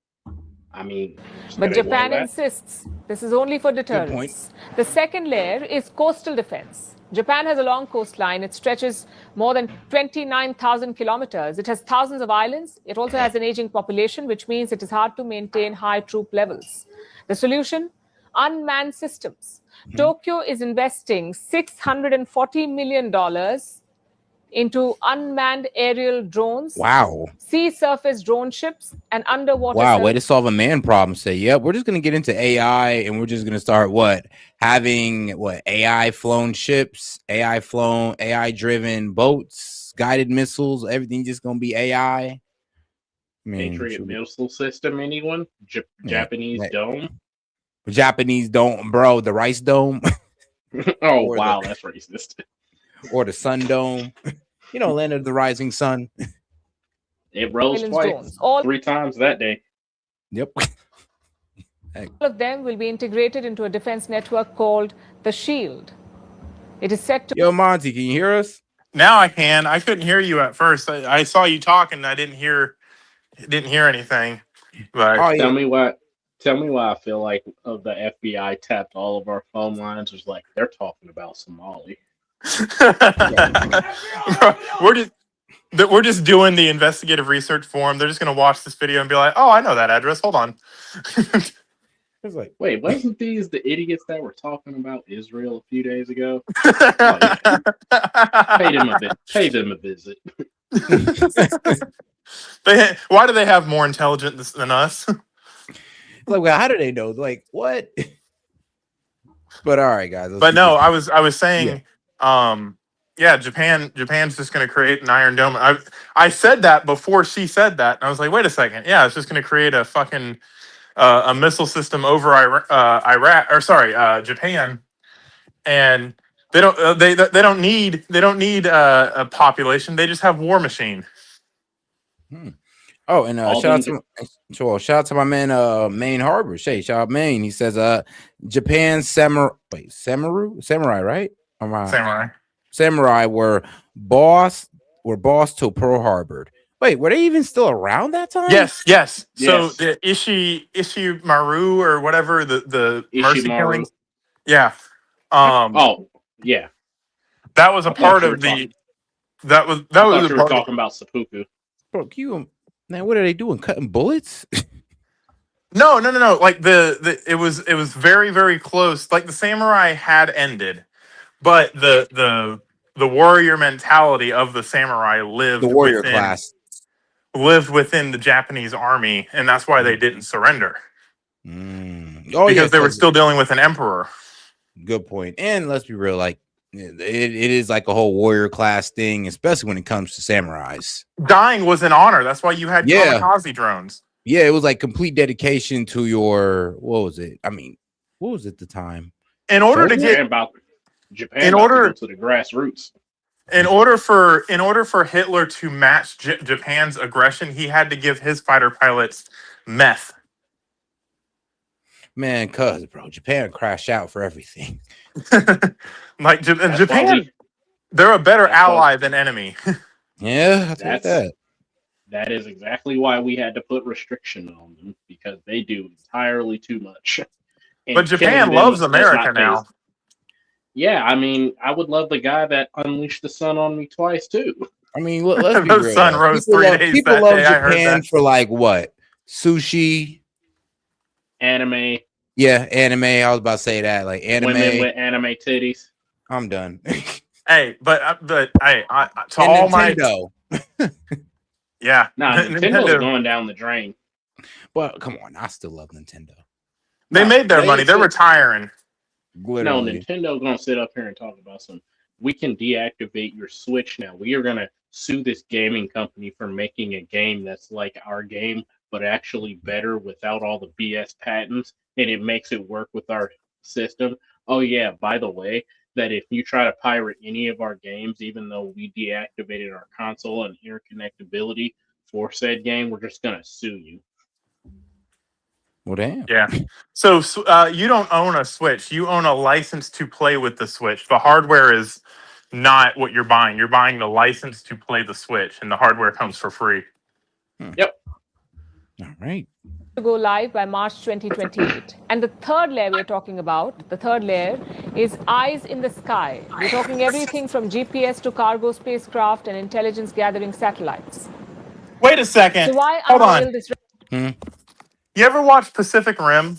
I mean, but Japan insists this is only for deterrence. The second layer is coastal defense. Japan has a long coastline. It stretches more than 29,000 kilometers. It has thousands of islands. It also has an aging population, which means it is hard to maintain high troop levels. The solution? Unmanned systems. Tokyo is investing $640 million into unmanned aerial drones, sea surface drone ships, and underwater. Wow, way to solve a man problem. Say, yep, we're just gonna get into AI, and we're just gonna start having AI flown ships, AI driven boats, guided missiles. Everything just gonna be AI. I mean, Patriot missile system. Anyone? Japanese dome. Japanese dome, bro. The rice dome. Oh wow, that's racist. or the Sun Dome. You know, land of the rising sun. It rose Surveillance twice, drones. 3 times that day. Yep. All of them will be integrated into a defense network called the Shield. It is set to. Yo, Monty, can you hear us? Now I can. I couldn't hear you at first. I saw you talking. I didn't hear anything. But Oh, Tell me why I feel like the FBI tapped all of our phone lines. Was like they're talking about Somali. we're just doing the investigative research for them. They're just gonna watch this video and be like, "Oh, I know that address. Hold on." It's like, wait, wasn't these the idiots that were talking about Israel a few days ago? Pay them a visit. Why do they have more intelligence than us? Like, well, how do they know? Like, what? But all right, guys. But no, I was saying, Japan's just going to create an Iron Dome. I said that before she said that, and I was like, wait a second, yeah, it's just going to create a fucking a missile system over Japan, and they don't need a population. They just have War Machine. Oh, and shout out to my man Maine Harbor. Shout out Maine. He says Japan's samurai, right? Samurai were boss to Pearl Harbor. Wait, were they even still around that time? Yes. So the Ishimaru or whatever, the mercy killing. Yeah. Yeah. That was a part of the. That was you were talking about seppuku. Bro, man, what are they doing? Cutting bullets? No. Like it was very, very close. Like the samurai had ended, but the warrior mentality of the samurai lived. The warrior class lived within the Japanese army, and that's why they didn't surrender. Because they were still dealing with an emperor. Good point. And let's be real, like it is like a whole warrior class thing, especially when it comes to samurais. Dying was an honor. That's why you had kamikaze drones. Yeah, it was like complete dedication to your what was it? I mean, what was it the time? In order to get Japan to go to the grassroots. In order for Hitler to match Japan's aggression, he had to give his fighter pilots meth. Man, bro, Japan crashed out for everything. Like Japan, they're a better ally than enemy. Yeah, that. That is exactly why we had to put restriction on them, because they do entirely too much. But Japan loves America now. Yeah, I mean, I would love the guy that unleashed the sun on me twice too. I mean, let's be real. Sun rose people 3 days. People love Japan for like what? Sushi, anime. Yeah, anime. I was about to say that, like anime. Women with anime titties. I'm done. Hey, but to and all Nintendo. Yeah, Nintendo's going down the drain. But come on, I still love Nintendo. They made their money. They're retiring. Literally. No, Nintendo gonna sit up here and talk about we can deactivate your Switch now. We are gonna sue this gaming company for making a game that's like our game, but actually better without all the BS patents, and it makes it work with our system. Oh yeah, by the way, that if you try to pirate any of our games, even though we deactivated our console and interconnectability for said game, we're just gonna sue you. Well, damn. Yeah. So you don't own a Switch. You own a license to play with the Switch. The hardware is not what you're buying. You're buying the license to play the Switch, and the hardware comes for free. Yep. All right. To go live by March 2028. And the third layer we're talking about, is eyes in the sky. We're talking everything from GPS to cargo spacecraft and intelligence gathering satellites. Wait a second. So why Hold on. unveil this? You ever watch Pacific Rim?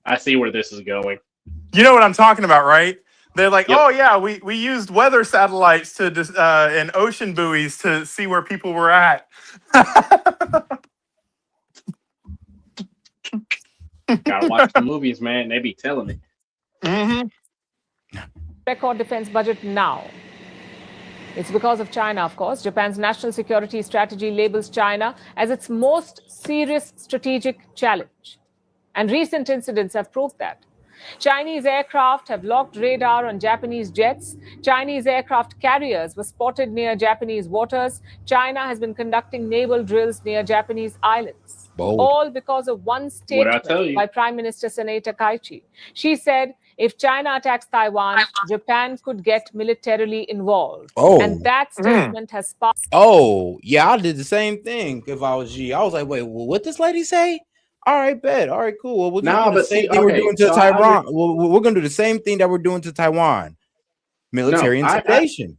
I see where this is going. You know what I'm talking about, right? They're like, oh yeah, we used weather satellites to and ocean buoys to see where people were at. Gotta watch the movies, man. They be telling it. Mm-hmm. Record defense budget now. It's because of China, of course. Japan's national security strategy labels China as its most serious strategic challenge. And recent incidents have proved that. Chinese aircraft have locked radar on Japanese jets. Chinese aircraft carriers were spotted near Japanese waters. China has been conducting naval drills near Japanese islands. Bold. All because of one What'd I tell statement you? by Prime Minister Senator Kaichi. She said, if China attacks Taiwan, Japan could get militarily involved. Oh. And that statement has sparked. Oh, yeah, I did the same thing if I was G. I was like, wait, well, what this lady say? All right, bet. All right, cool. Well, we'll just Nah, do the but same see, thing we're okay, doing to so I Taiwan. We're going to do the same thing that we're doing to Taiwan. Military intimidation.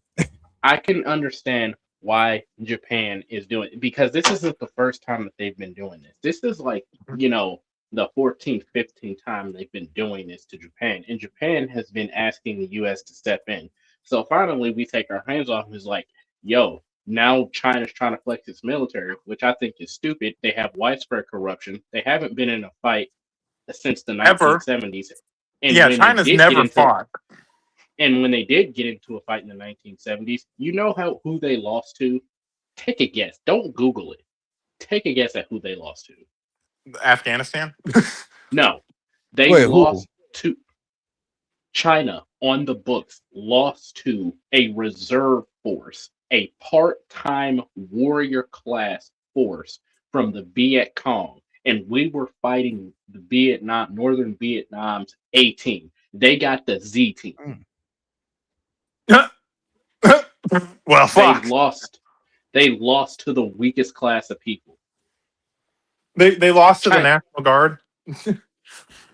I can understand why Japan is doing it, because this isn't the first time that they've been doing this. This is like, you know, the 14th, 15th time they've been doing this to Japan. And Japan has been asking the US to step in. So finally, we take our hands off and it's like, yo, now China's trying to flex its military, which I think is stupid. They have widespread corruption. They haven't been in a fight since the 1970s. And Yeah, when China's they did never get into, fought. And when they did get into a fight in the 1970s, you know who they lost to? Take a guess. Don't Google it. Take a guess at who they lost to. Afghanistan? No. They Wait, who? lost to China on the books, lost to a reserve force, a part-time warrior class force from the Viet Cong. And we were fighting the Northern Vietnam's A team. They got the Z team. Well, fuck. They lost to the weakest class of people. They lost to the China. National Guard.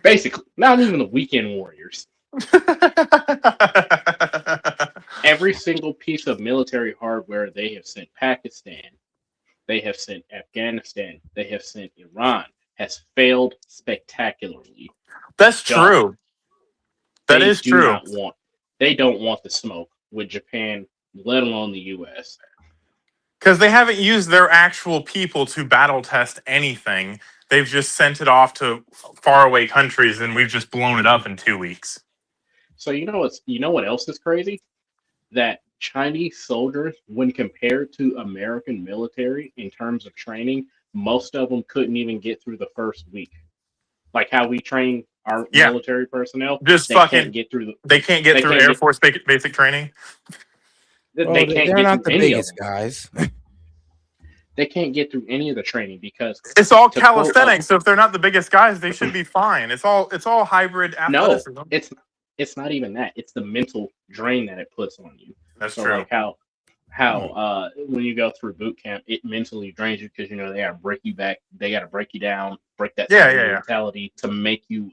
Basically, not even the weekend warriors. Every single piece of military hardware they have sent Pakistan, they have sent Afghanistan, they have sent Iran, has failed spectacularly. That's true. That is true. They don't want the smoke with Japan, let alone the US. Because they haven't used their actual people to battle test anything. They've just sent it off to faraway countries, and we've just blown it up in 2 weeks. So you know what else is crazy? That Chinese soldiers, when compared to American military in terms of training, most of them couldn't even get through the first week. Like how we train our military personnel, Just they fucking can't get through. They can't get through Air Force basic training. They Well, can't they're get not through the any biggest of them. guys. They can't get through any of the training because It's all to quote calisthenics. So if they're not the biggest guys, they should be fine. It's all hybrid no, athleticism. it's not even that. It's the mental drain that it puts on you. That's so true. Like how when you go through boot camp, it mentally drains you because they gotta break you back, they gotta break you down, break that mentality to make you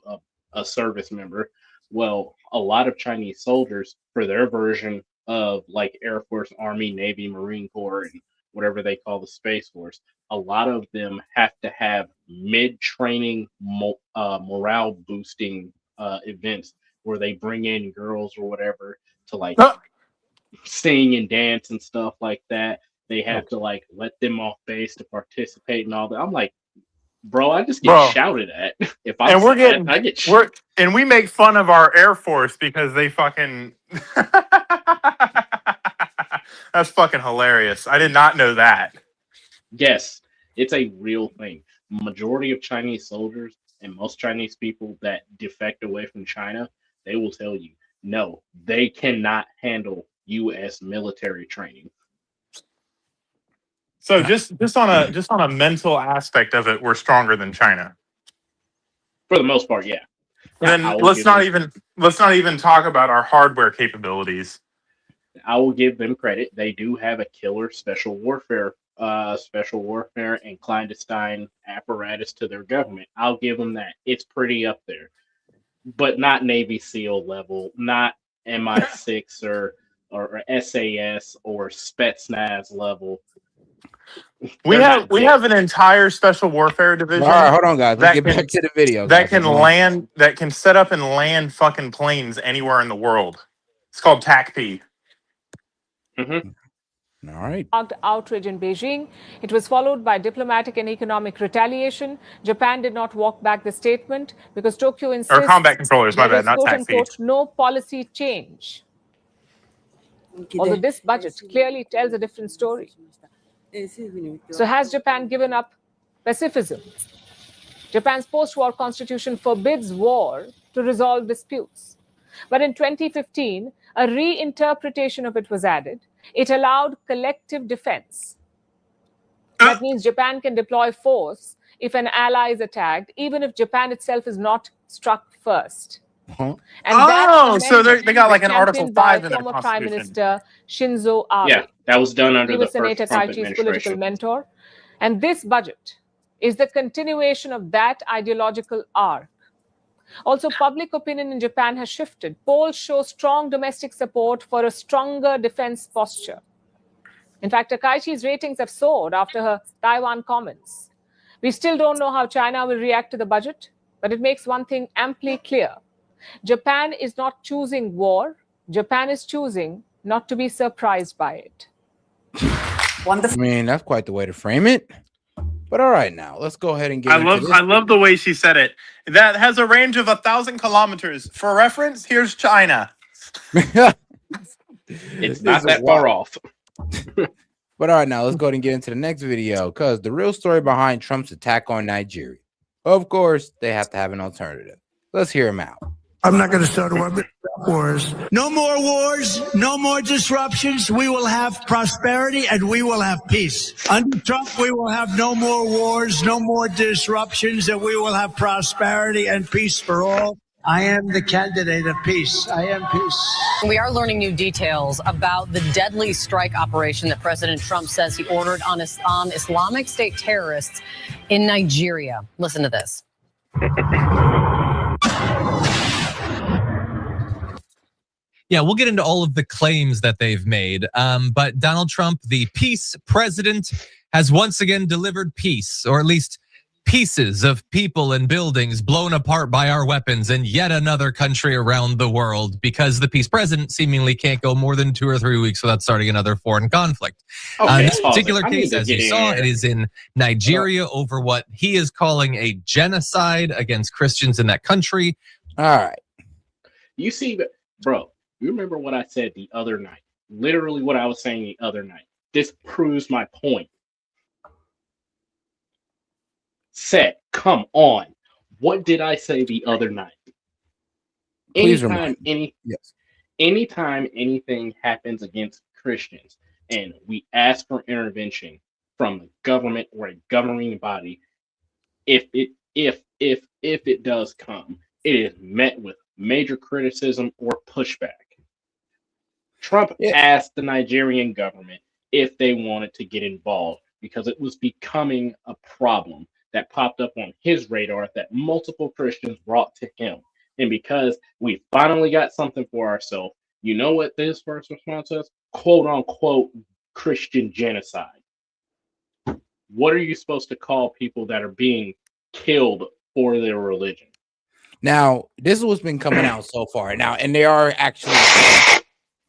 a service member. Well, a lot of Chinese soldiers, for their version of like Air Force, Army, Navy, Marine Corps, and whatever they call the Space Force, a lot of them have to have mid-training morale boosting events where they bring in girls or whatever to like sing and dance and stuff like that. They have to like let them off base to participate and all that. I'm like, bro, I just get shouted at. If I'm sad, I get and we make fun of our Air Force because they fucking that's fucking hilarious. I did not know that. Yes, it's a real thing. Majority of Chinese soldiers and most Chinese people that defect away from China, they will tell you, no, they cannot handle U.S. military training. So just on a mental aspect of it, we're stronger than China. For the most part, yeah. Then let's not even talk about our hardware capabilities. I will give them credit. They do have a killer special warfare and clandestine apparatus to their government. I'll give them that. It's pretty up there, but not Navy SEAL level, not MI6 or SAS or Spetsnaz level. We have an entire special warfare division. All right, hold on, guys. Let's get back to the video. That can set up and land fucking planes anywhere in the world. It's called TACP. All right. Outrage in Beijing. It was followed by diplomatic and economic retaliation. Japan did not walk back the statement because Tokyo insists combat controllers, my bad, not quote TACP. unquote no policy change. Although this budget clearly tells a different story. So has Japan given up pacifism? Japan's post-war constitution forbids war to resolve disputes. But in 2015, a reinterpretation of it was added. It allowed collective defense. That means Japan can deploy force if an ally is attacked, even if Japan itself is not struck first. Huh? And that So they got like was an Article championed by 5 in their former Prime constitution. Minister Shinzo Abe. Yeah, that was done under He the was first Senator Trump Kaichi's political administration. mentor. And this budget is the continuation of that ideological arc. Also, public opinion in Japan has shifted. Polls show strong domestic support for a stronger defense posture. In fact, Takaichi's ratings have soared after her Taiwan comments. We still don't know how China will react to the budget, but it makes one thing amply clear. Japan is not choosing war. Japan is choosing not to be surprised by it. I mean, that's quite the way to frame it. But all right, now let's go ahead and get into this. I love the way she said it. That has a range of 1,000 kilometers. For reference, here's China. It's not that far off. But all right, now let's go ahead and get into the next video, because the real story behind Trump's attack on Nigeria. Of course, they have to have an alternative. Let's hear him out. I'm not going to start wars. No more wars, no more disruptions. We will have prosperity and we will have peace. Under Trump, we will have no more wars, no more disruptions, and we will have prosperity and peace for all. I am the candidate of peace. I am peace. We are learning new details about the deadly strike operation that President Trump says he ordered on Islamic State terrorists in Nigeria. Listen to this. Yeah, we'll get into all of the claims that they've made. But Donald Trump, the peace president, has once again delivered peace, or at least pieces of people and buildings blown apart by our weapons in yet another country around the world, because the peace president seemingly can't go more than 2 or 3 weeks without starting another foreign conflict. Okay, In this particular case, as you saw, it is in Nigeria over what he is calling a genocide against Christians in that country. All right. You see, bro, you remember what I said the other night? Literally what I was saying the other night. This proves my point. Set, come on. What did I say the other night? Please Anytime Yes. anytime anything happens against Christians and we ask for intervention from the government or a governing body, if it does come, it is met with major criticism or pushback. Trump asked the Nigerian government if they wanted to get involved because it was becoming a problem that popped up on his radar that multiple Christians brought to him. And because we finally got something for ourselves, you know what this first response is? Quote unquote Christian genocide. What are you supposed to call people that are being killed for their religion? Now, this is what's been coming out so far. Now, and they are actually,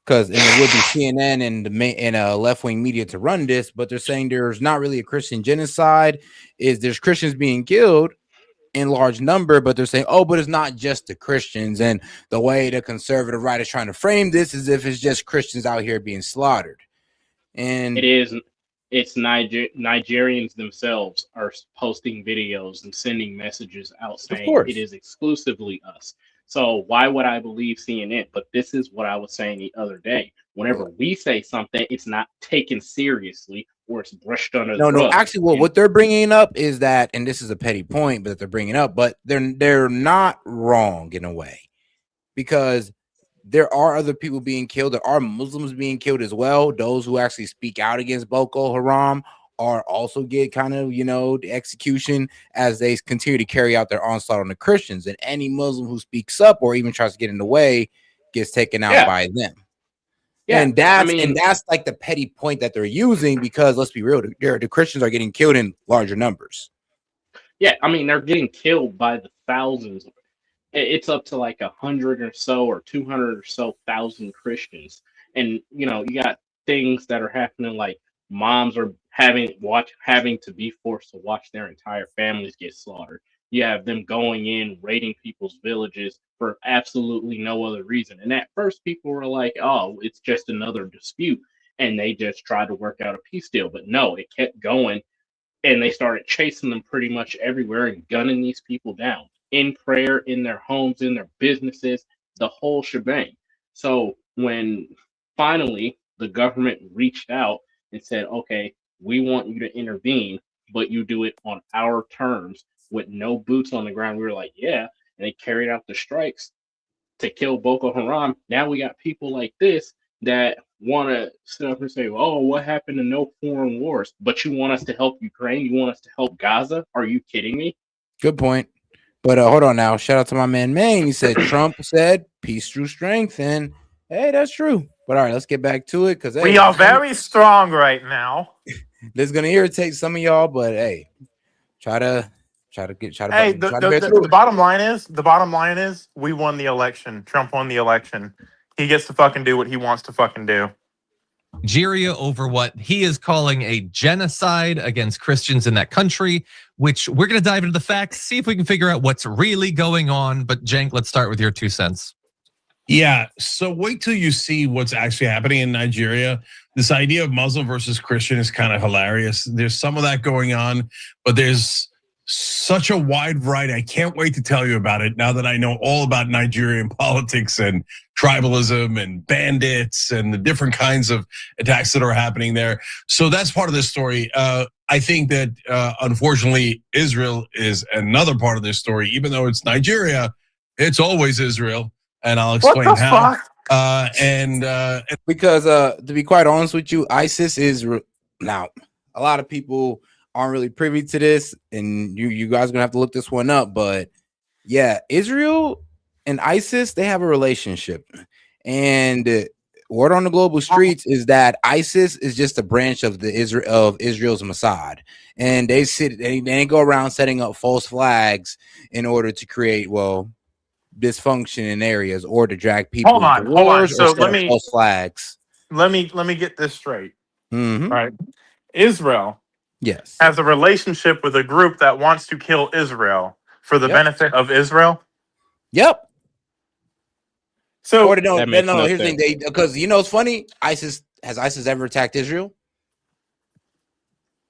because it would be CNN and left-wing media to run this, but they're saying there's not really a Christian genocide. There's Christians being killed in large number, but they're saying, oh, but it's not just the Christians. And the way the conservative right is trying to frame this is if it's just Christians out here being slaughtered. And it's Nigerians themselves are posting videos and sending messages out saying it is exclusively us. So why would I believe CNN? But this is what I was saying the other day. Whenever we say something, it's not taken seriously or it's brushed under the rug. No, actually, what they're bringing up is that, and this is a petty point, but they're bringing up, but they're not wrong in a way, because there are other people being killed. There are Muslims being killed as well. Those who actually speak out against Boko Haram are also get kind of, the execution as they continue to carry out their onslaught on the Christians. And any Muslim who speaks up or even tries to get in the way gets taken out by them. Yeah, and that's like the petty point that they're using, because let's be real, the Christians are getting killed in larger numbers. Yeah, I mean, they're getting killed by the thousands. It's up to like 100 or so or 200 or so thousand Christians. And, you got things that are happening, like moms are having to be forced to watch their entire families get slaughtered. You have them going in, raiding people's villages for absolutely no other reason. And at first people were like, oh, it's just another dispute. And they just tried to work out a peace deal. But no, it kept going. and they started chasing them pretty much everywhere and gunning these people down in prayer, in their homes, in their businesses, the whole shebang. So when finally the government reached out and said, okay, we want you to intervene, but you do it on our terms with no boots on the ground, we were like, yeah. And they carried out the strikes to kill Boko Haram. Now we got people like this that want to sit up and say, oh, what happened to no foreign wars? But you want us to help Ukraine? You want us to help Gaza? Are you kidding me? Good point. But hold on now. Shout out to my man Maine. He said Trump said peace through strength. And hey, that's true. But all right, let's get back to it because We are very strong right now. this is gonna irritate some of y'all, but hey, try to Hey, bear through the it. bottom line is we won the election. Trump won the election. He gets to fucking do what he wants to fucking do. Nigeria over what he is calling a genocide against Christians in that country, which we're going to dive into the facts, see if we can figure out what's really going on. But Cenk, let's start with your 2 cents. Yeah, so wait till you see what's actually happening in Nigeria. This idea of Muslim versus Christian is kind of hilarious. There's some of that going on, but there's such a wide variety. I can't wait to tell you about it now that I know all about Nigerian politics and tribalism and bandits and the different kinds of attacks that are happening there. So that's part of this story. I think that unfortunately Israel is another part of this story. Even though it's Nigeria, it's always Israel, and I'll explain how. Because to be quite honest with you, ISIS is now a lot of people aren't really privy to this, and you guys are gonna have to look this one up. But yeah, Israel and ISIS, they have a relationship, and word on the global streets is that ISIS is just a branch of Israel's Mossad, and they go around setting up false flags in order to create dysfunction in areas or to drag people into wars. So or set up false flags. Let me get this straight. Mm-hmm. Right, Israel. Yes. Has a relationship with a group that wants to kill Israel for the benefit of Israel. Yep. So here's the thing. Because it's funny. Has ISIS ever attacked Israel?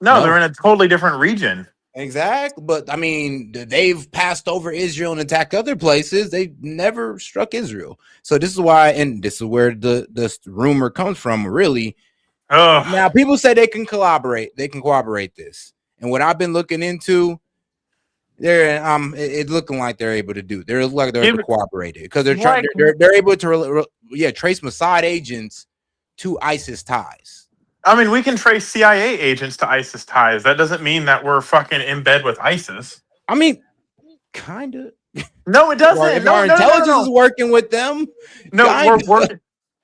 No, they're in a totally different region. Exactly. But I mean, they've passed over Israel and attacked other places. They never struck Israel. So this is why, and this is where the rumor comes from, really. Now people say they can collaborate. They can corroborate this, and what I've been looking into, it's looking like they're able to do. They're like they're able to cooperate it because they're trying. They're able to trace Mossad agents to ISIS ties. I mean, we can trace CIA agents to ISIS ties. That doesn't mean that we're fucking in bed with ISIS. I mean, kind of. No, it doesn't. If our intelligence is working with them, we're working.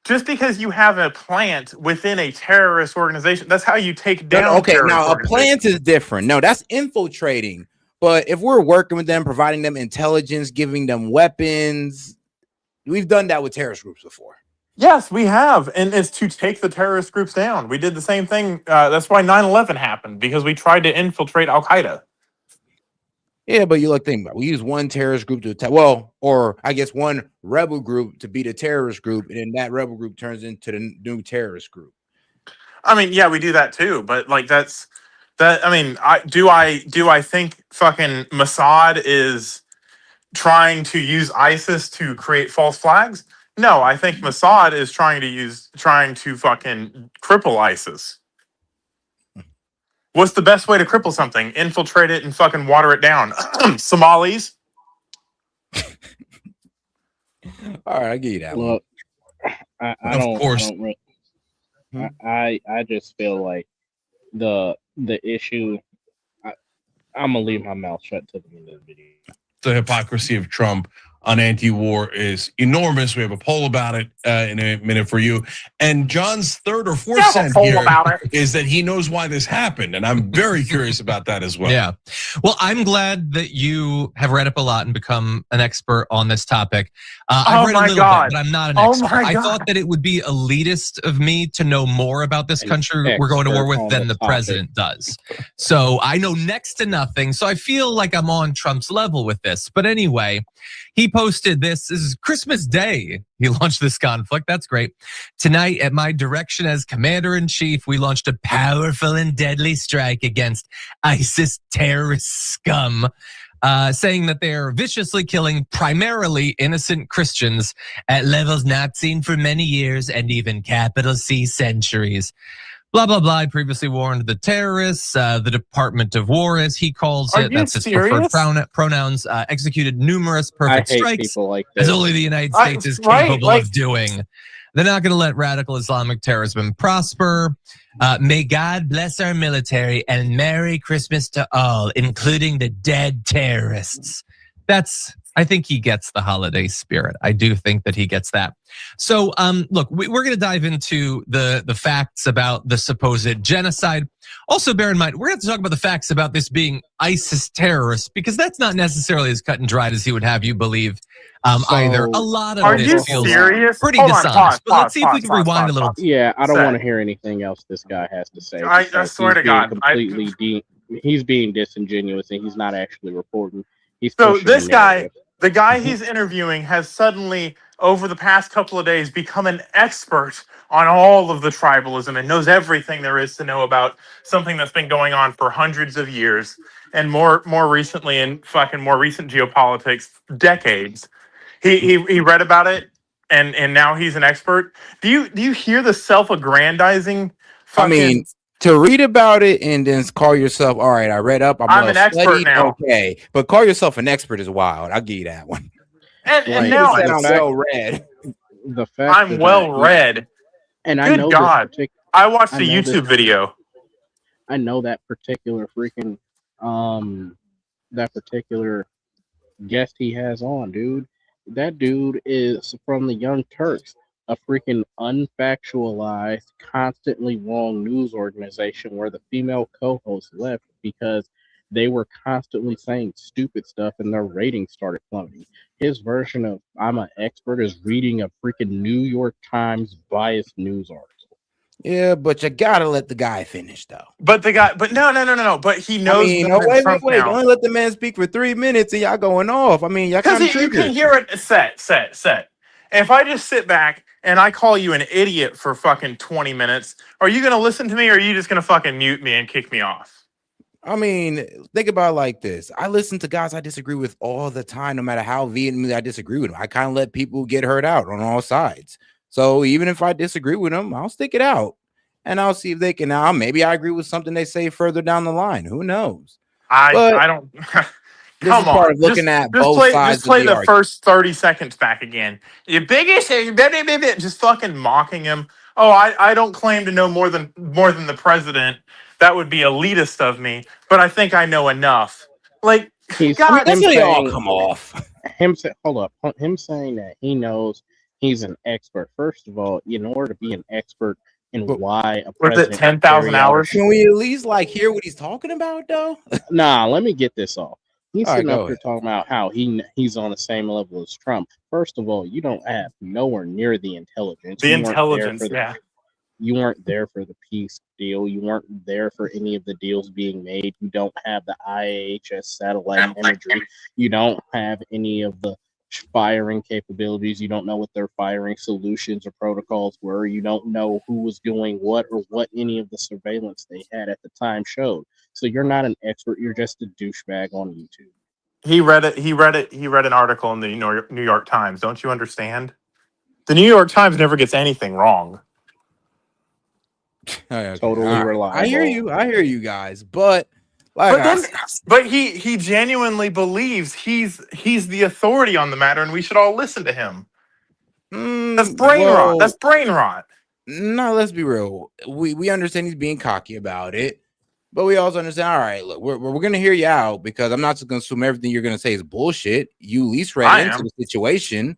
Just because you have a plant within a terrorist organization, that's how you take down. Okay, now a plant is different. No, that's infiltrating. But if we're working with them, providing them intelligence, giving them weapons, we've done that with terrorist groups before. Yes, we have. And it's to take the terrorist groups down. We did the same thing. That's why 9/11 happened, because we tried to infiltrate Al-Qaeda. Yeah, but you think about it. We use one terrorist group to attack, or I guess one rebel group to beat a terrorist group, and then that rebel group turns into the new terrorist group. I mean, yeah, we do that too, but like that. I mean, do I think fucking Mossad is trying to use ISIS to create false flags? No, I think Mossad is trying to fucking cripple ISIS. What's the best way to cripple something? Infiltrate it and fucking water it down. Somalis. All right, I give you that. Look, I just feel like the issue. I'm gonna leave my mouth shut to the end of the video. The hypocrisy of Trump on anti-war is enormous. We have a poll about it in a minute for you. And John's third or fourth cent here is that he knows why this happened. And I'm very curious about that as well. Yeah. Well, I'm glad that you have read up a lot and become an expert on this topic. I've read a little bit, but I'm not an expert. I thought that it would be elitist of me to know more about this country we're going to war with than the president does. So I know next to nothing. So I feel like I'm on Trump's level with this. But anyway, he posted this. This is Christmas Day. He launched this conflict. That's great. Tonight, at my direction as commander-in-chief, we launched a powerful and deadly strike against ISIS terrorist scum, saying that they're viciously killing primarily innocent Christians at levels not seen for many years and even capital C centuries. Blah, blah, blah. I previously warned the terrorists, the Department of War, as he calls it. That's its preferred pronouns, executed numerous perfect strikes, as only the United States is capable of doing. They're not going to let radical Islamic terrorism prosper. May God bless our military and Merry Christmas to all, including the dead terrorists. I think he gets the holiday spirit. I do think that he gets that. So, look, we're going to dive into the facts about the supposed genocide. Also, bear in mind, we're going to talk about the facts about this being ISIS terrorists, because that's not necessarily as cut and dried as he would have you believe either. A lot of this feels pretty dishonest. But let's see if we can rewind a little. Yeah, I don't want to hear anything else this guy has to say. I swear to God, he's being disingenuous and he's not actually reporting. So this guy, the guy he's interviewing, has suddenly, over the past couple of days, become an expert on all of the tribalism and knows everything there is to know about something that's been going on for hundreds of years, and more recently in fucking more recent geopolitics, decades. He read about it, and now he's an expert. Do you hear the self-aggrandizing fucking? I mean, to read about it and then call yourself, all right, I read up, I'm an expert now. Okay, but call yourself an expert is wild. I'll give you that one. And now I'm well read. The fact I'm well read. And good I know God, I watched a YouTube video. I know that particular freaking that particular guest he has on, dude. That dude is from the Young Turks, a freaking unfactualized, constantly wrong news organization where the female co-host left because they were constantly saying stupid stuff and their ratings started plummeting. His version of I'm an expert is reading a freaking New York Times biased news article. Yeah, but you gotta let the guy finish, though. But no. But he knows. I mean, wait. Only let the man speak for 3 minutes and y'all going off. I mean, y'all kind of you can hear it. Set. If I just sit back and I call you an idiot for fucking 20 minutes, are you gonna listen to me, or are you just gonna fucking mute me and kick me off? I mean, think about it like this. I listen to guys I disagree with all the time, no matter how vehemently I disagree with them. I kind of let people get hurt out on all sides. So even if I disagree with them, I'll stick it out and I'll see if they can. Now, maybe I agree with something they say further down the line. Who knows? I don't. This is part of looking at both sides. Just play the first 30 seconds back again. Your biggest, just fucking mocking him. Oh, I don't claim to know more than the president. That would be elitist of me. But I think I know enough. Like, God, that's really all come off. Him saying that he knows he's an expert. First of all, in order to be an expert in why a president, was it 10,000 hours? Can we at least hear what he's talking about, though? Nah, let me get this off. He's sitting up here talking about how he's on the same level as Trump. First of all, you don't have nowhere near the intelligence. You weren't there for the peace deal. You weren't there for any of the deals being made. You don't have the IHS satellite imagery. You don't have any of the firing capabilities. You don't know what their firing solutions or protocols were. You don't know who was doing what or what any of the surveillance they had at the time showed. So you're not an expert. You're just a douchebag on YouTube. He read it. He read an article in the New York Times. Don't you understand? The New York Times never gets anything wrong. Totally reliable. I hear you guys, but he genuinely believes he's the authority on the matter, and we should all listen to him. That's brain rot. That's brain rot. No, let's be real. We understand he's being cocky about it, but we also understand. All right, look, we're gonna hear you out because I'm not just gonna assume everything you're gonna say is bullshit. You at least read into the situation,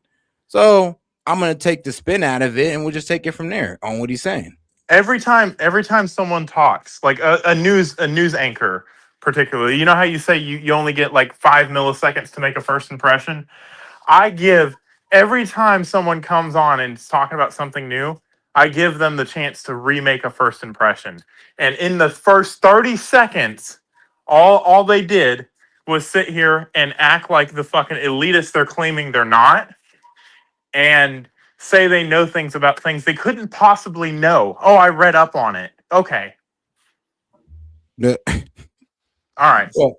so I'm gonna take the spin out of it, and we'll just take it from there on what he's saying. Every time someone talks, like a news anchor, particularly, you know how you say you only get like 5 milliseconds to make a first impression? I give, every time someone comes on and is talking about something new, I give them the chance to remake a first impression. And in the first 30 seconds, all they did was sit here and act like the fucking elitists they're claiming they're not, and say they know things about things they couldn't possibly know. Oh, I read up on it. Okay. All right. Well,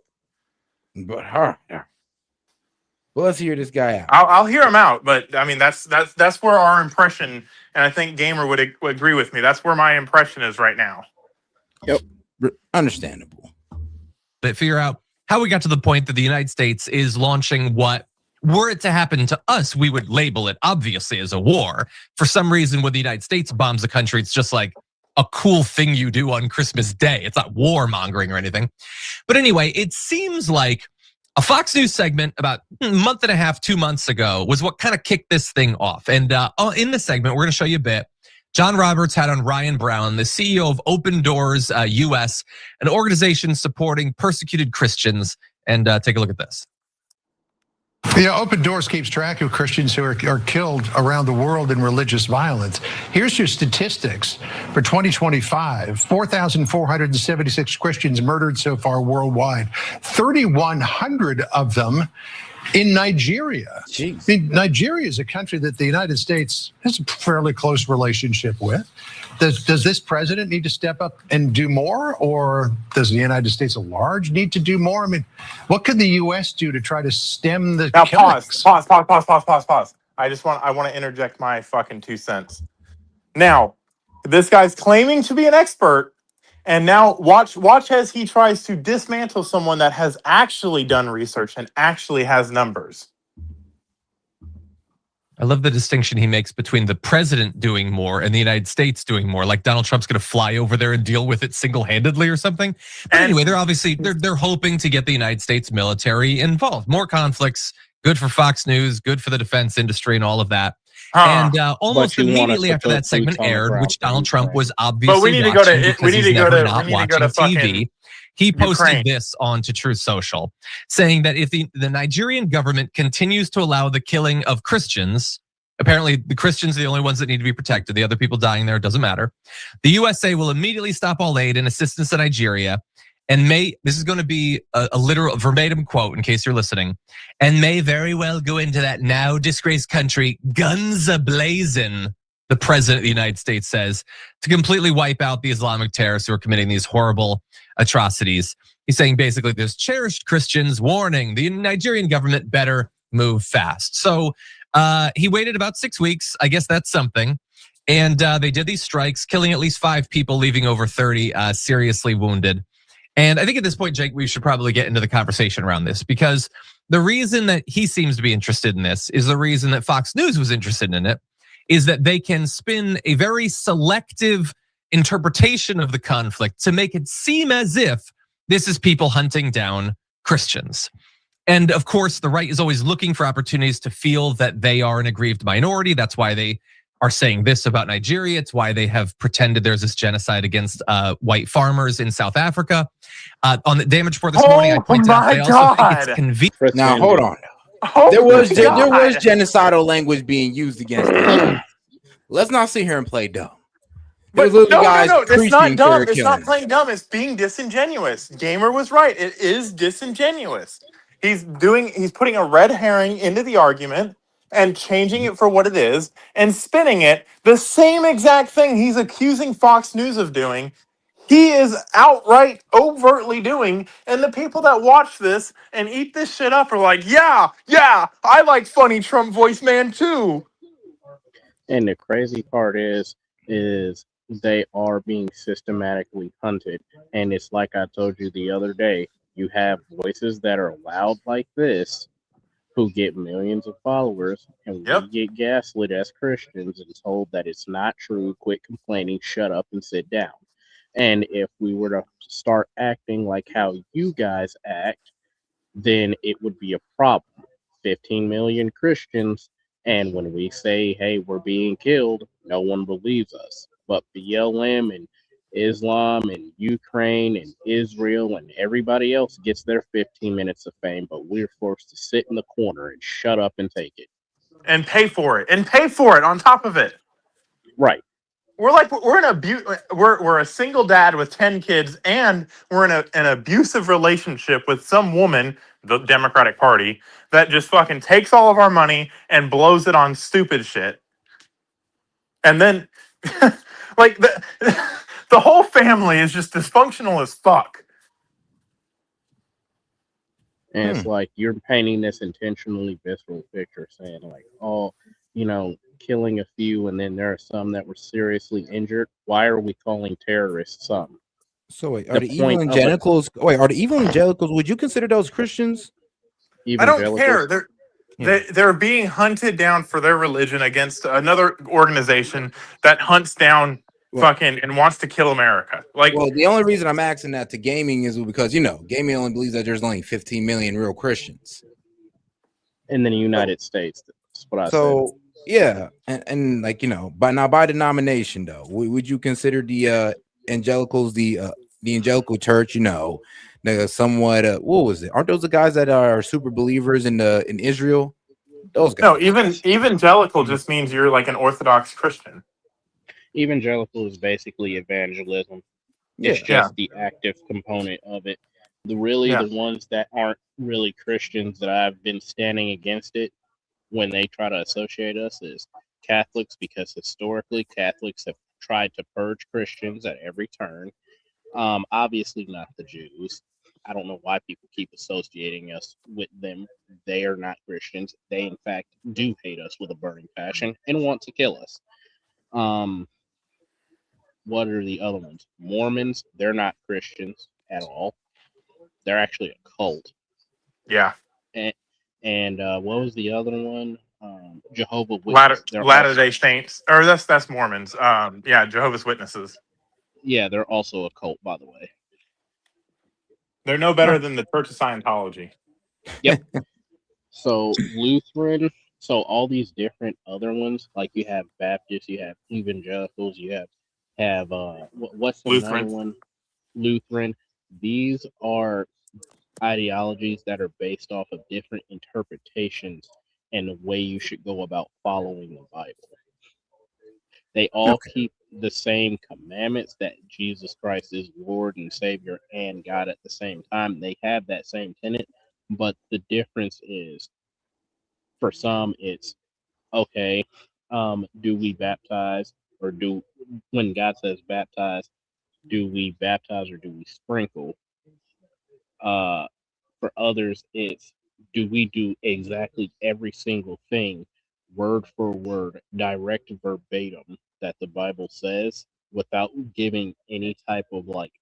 but well, let's hear this guy out. I'll hear him out, but I mean that's where our impression, and I think Gamer would agree with me. That's where my impression is right now. Yep, understandable. But figure out how we got to the point that the United States is launching what, were it to happen to us, we would label it obviously as a war. For some reason, when the United States bombs a country, it's just like a cool thing you do on Christmas Day. It's not warmongering or anything. But anyway, it seems like a Fox News segment about a month and a half, 2 months ago was what kind of kicked this thing off. And in this segment, we're going to show you a bit. John Roberts had on Ryan Brown, the CEO of Open Doors US, an organization supporting persecuted Christians. And take a look at this. Yeah, Open Doors keeps track of Christians who are killed around the world in religious violence. Here's your statistics for 2025. 4,476 Christians murdered so far worldwide. 3,100 of them in Nigeria. I mean, Nigeria is a country that the United States has a fairly close relationship with. Does this president need to step up and do more, or does the United States at large need to do more? I mean, what could the U.S. do to try to stem the killings? Pause. I want to interject my fucking 2 cents. Now, this guy's claiming to be an expert, and now watch as he tries to dismantle someone that has actually done research and actually has numbers. I love the distinction he makes between the president doing more and the United States doing more. Like Donald Trump's going to fly over there and deal with it single-handedly or something. But anyway, they're obviously they're hoping to get the United States military involved. More conflicts, good for Fox News, good for the defense industry, and all of that. And almost immediately after that segment aired, which Donald Trump was obviously but we need watching to go to we need to go to not we need to go watching to TV. fucking He posted Ukraine. this onto Truth Social, saying that if the Nigerian government continues to allow the killing of Christians, apparently the Christians are the only ones that need to be protected. The other people dying there, it doesn't matter. The USA will immediately stop all aid and assistance to Nigeria, and this is going to be a literal verbatim quote in case you're listening, and may very well go into that now disgraced country guns a-blazing, the president of the United States says, to completely wipe out the Islamic terrorists who are committing these horrible atrocities. He's saying basically there's cherished Christians, warning, the Nigerian government better move fast. So he waited about 6 weeks. I guess that's something. And they did these strikes, killing at least 5 people, leaving over 30 seriously wounded. And I think at this point, Jake, we should probably get into the conversation around this, because the reason that he seems to be interested in this is the reason that Fox News was interested in it, is that they can spin a very selective interpretation of the conflict to make it seem as if this is people hunting down Christians. And of course, the right is always looking for opportunities to feel that they are an aggrieved minority. That's why they are saying this about Nigeria. It's why they have pretended there's this genocide against white farmers in South Africa. On the damage report this morning, I pointed out they also think it's convenient. Now, hold on. There was genocidal language being used against them. Let's not sit here and play dumb. But no, it's not dumb. It's not playing dumb. It's being disingenuous. Gamer was right. It is disingenuous. He's putting a red herring into the argument and changing it for what it is and spinning it the same exact thing he's accusing Fox News of doing. He is outright, overtly doing, and the people that watch this and eat this shit up are like, yeah, I like funny Trump voice man too. And the crazy part is they are being systematically hunted. And it's like I told you the other day, you have voices that are loud like this who get millions of followers, and we get gaslit as Christians and told that it's not true, quit complaining, shut up, and sit down. And if we were to start acting like how you guys act, then it would be a problem. 15 million Christians, and when we say, hey, we're being killed, no one believes us. But BLM and Islam and Ukraine and Israel and everybody else gets their 15 minutes of fame, but we're forced to sit in the corner and shut up and take it. And pay for it on top of it. Right. We're a single dad with 10 kids, and we're in an abusive relationship with some woman the Democratic Party, that just fucking takes all of our money and blows it on stupid shit. And then, like, the whole family is just dysfunctional as fuck. And it's like you're painting this intentionally visceral picture, saying like, oh, you know, killing a few, and then there are some that were seriously injured. Why are we calling terrorists some? So wait, are the evangelicals? Are the evangelicals? Would you consider those Christians? I don't care. They're being hunted down for their religion against another organization that hunts down fucking and wants to kill America. Like, well, the only reason I'm asking that to gaming is because gaming only believes that there's only 15 million real Christians in the United States. That's what I said. So yeah, and like by denomination though, would you consider the evangelicals the evangelical church? They're somewhat what was it? Aren't those the guys that are super believers in Israel? Those guys. No, even evangelical just means you're like an Orthodox Christian. Evangelical is basically evangelism. It's just the active component of it. The ones that aren't really Christians that I've been standing against it when they try to associate us is Catholics, because historically Catholics have tried to purge Christians at every turn. Obviously not the Jews. I don't know why people keep associating us with them. They are not Christians. They, in fact, do hate us with a burning passion and want to kill us. What are the other ones? Mormons, they're not Christians at all. They're actually a cult. Yeah. And what was the other one? Jehovah's Witnesses. Latter-day Saints. Or that's Mormons. Jehovah's Witnesses. Yeah, they're also a cult, by the way. They're no better than the Church of Scientology. Yep. So Lutheran, so all these different other ones, like you have Baptists, you have evangelicals, you have what's another one? Lutheran. These are ideologies that are based off of different interpretations and the way you should go about following the Bible. They all keep the same commandments, that Jesus Christ is Lord and Savior and God at the same time. They have that same tenet, but the difference is, for some, it's okay. Do we baptize, or when God says baptize, do we baptize or do we sprinkle? For others, it's do we do exactly every single thing, word for word, direct verbatim that the Bible says, without giving any type of like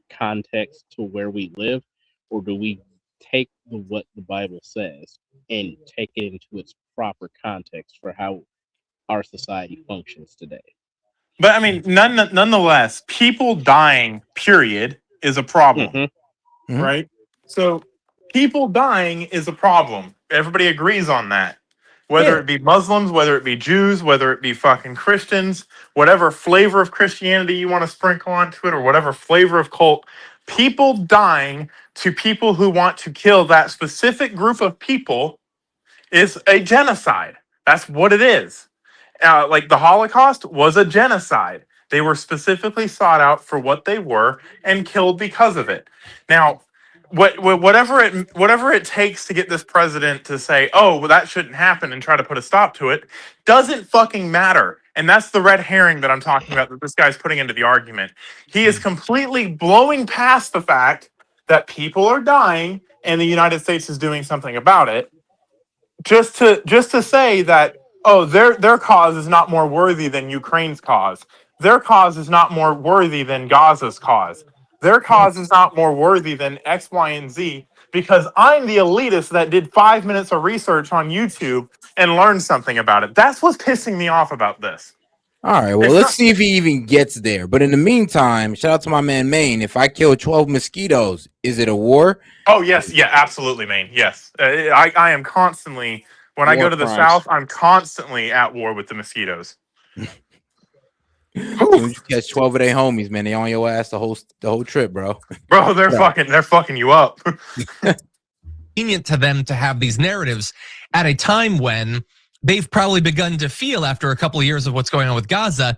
context to where we live, or do we take what the Bible says and take it into its proper context for how our society functions today? But I mean, nonetheless, people dying, period, is a problem, right? So people dying is a problem. Everybody agrees on that. Whether it be Muslims, whether it be Jews, whether it be fucking Christians, whatever flavor of Christianity you want to sprinkle onto it, or whatever flavor of cult, people dying to people who want to kill that specific group of people is a genocide. That's what it is. Like the Holocaust was a genocide. They were specifically sought out for what they were and killed because of it. Now, whatever it takes to get this president to say, "Oh, well, that shouldn't happen," and try to put a stop to it, doesn't fucking matter. And that's the red herring that I'm talking about, that this guy's putting into the argument. He is completely blowing past the fact that people are dying and the United States is doing something about it, just to say that, oh, their cause is not more worthy than Ukraine's cause. Their cause is not more worthy than Gaza's cause. Their cause is not more worthy than X, Y, and Z, because I'm the elitist that did 5 minutes of research on YouTube and learned something about it. That's what's pissing me off about this. All right, well, let's see if he even gets there. But in the meantime, shout out to my man Maine. If I kill 12 mosquitoes, is it a war? Oh, yes. Yeah, absolutely, Maine. Yes. I am constantly, when I go to the South, I'm constantly at war with the mosquitoes. You catch 12 of their homies, man. They on your ass the whole trip, bro. Bro, they're fucking you up. Convenient to them to have these narratives at a time when they've probably begun to feel, after a couple of years of what's going on with Gaza,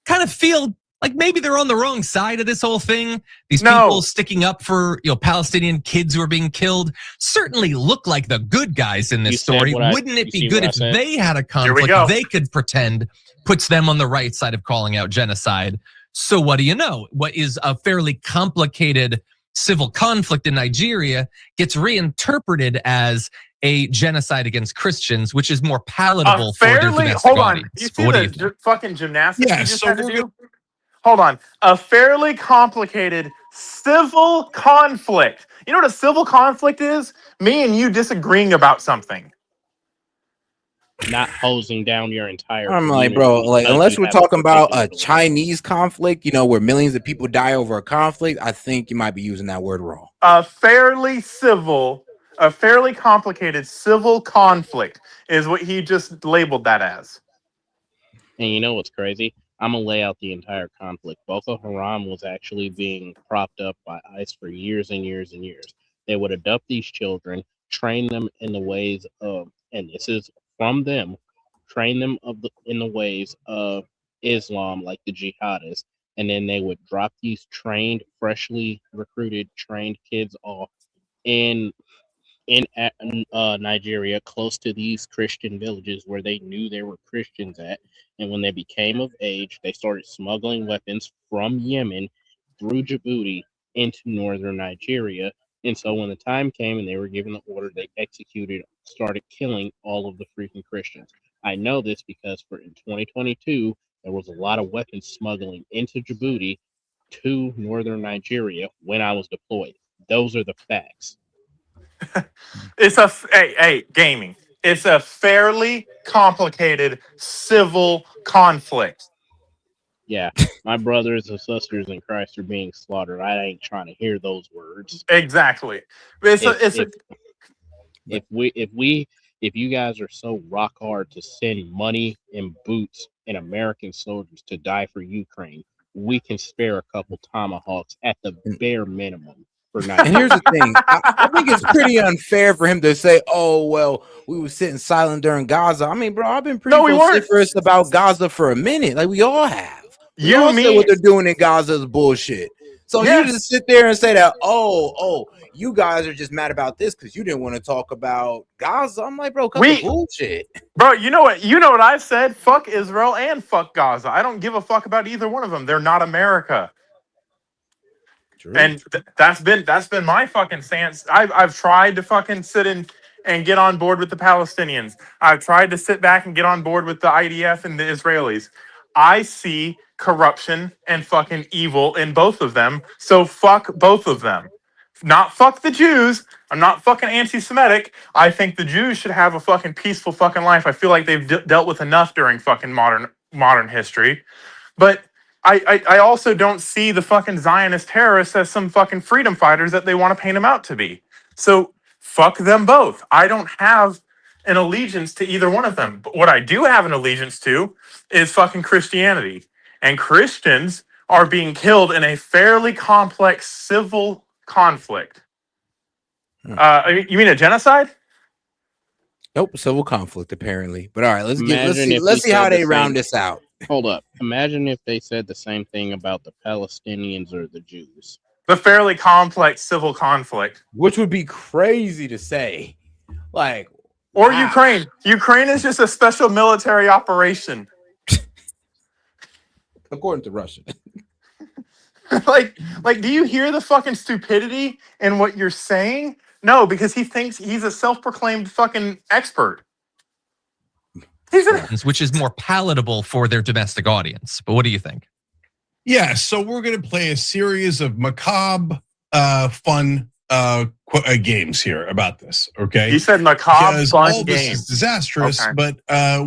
kind of feel Like maybe they're on the wrong side of this whole thing. These people sticking up for Palestinian kids who are being killed certainly look like the good guys in this story. Wouldn't it be good if they had a conflict they could pretend puts them on the right side of calling out genocide? So what do you know? What is a fairly complicated civil conflict in Nigeria gets reinterpreted as a genocide against Christians, which is more palatable for their domestic audience. You see the fucking gymnastics you just had to do? Hold on. A fairly complicated civil conflict. You know what a civil conflict is? Me and you disagreeing about something. Not hosing down your entire I'm like, community bro, like because unless you we're have a talking about a particular belief. Chinese conflict, where millions of people die over a conflict, I think you might be using that word wrong. A fairly complicated civil conflict is what he just labeled that as. And you know what's crazy? I'm gonna lay out the entire conflict. Boko Haram was actually being propped up by ICE for years and years and years. They would abduct these children, train them in the ways of, and this is from them, train them in the ways of Islam, like the jihadists, and then they would drop these freshly recruited, trained kids off in Nigeria, close to these Christian villages where they knew there were Christians at. And when they became of age, they started smuggling weapons from Yemen through Djibouti into northern Nigeria. And so when the time came and they were given the order, they started killing all of the freaking Christians. I know this because in 2022, there was a lot of weapons smuggling into Djibouti to northern Nigeria when I was deployed. Those are the facts. Gaming. It's a fairly complicated civil conflict. Yeah, my brothers and sisters in Christ are being slaughtered. I ain't trying to hear those words. Exactly. If you guys are so rock hard to send money and boots and American soldiers to die for Ukraine, we can spare a couple tomahawks at the bare minimum. And here's the thing, I think it's pretty unfair for him to say, "Oh well, we were sitting silent during Gaza." I mean, bro, I've been pretty vociferous about Gaza for a minute. Like we all have. We all say what they're doing in Gaza is bullshit. So you just sit there and say that, oh, you guys are just mad about this because you didn't want to talk about Gaza. I'm like, bro, cut the bullshit. Bro, you know what I've said? Fuck Israel and fuck Gaza. I don't give a fuck about either one of them. They're not America. True. And that's been my fucking stance. I've tried to fucking sit in and get on board with the Palestinians. I've tried to sit back and get on board with the IDF and the Israelis. I see corruption and fucking evil in both of them. So fuck both of them. Not fuck the Jews. I'm not fucking anti-Semitic. I think the Jews should have a fucking peaceful fucking life. I feel like they've dealt with enough during fucking modern history. But I also don't see the fucking Zionist terrorists as some fucking freedom fighters that they want to paint them out to be. So fuck them both. I don't have an allegiance to either one of them. But what I do have an allegiance to is fucking Christianity. And Christians are being killed in a fairly complex civil conflict. You mean a genocide? Nope, civil conflict apparently. But all right, let's see how they round this out. Hold up. Imagine if they said the same thing about the Palestinians or the Jews. The fairly complex civil conflict. Which would be crazy to say. Like, or wow. Ukraine. Ukraine is just a special military operation. According to Russia. like, do you hear the fucking stupidity in what you're saying? No, because he thinks he's a self-proclaimed fucking expert. Which is more palatable for their domestic audience. But what do you think? Yeah, so we're going to play a series of macabre, fun games here about this. Okay, he said macabre because fun all games. This is disastrous, okay. But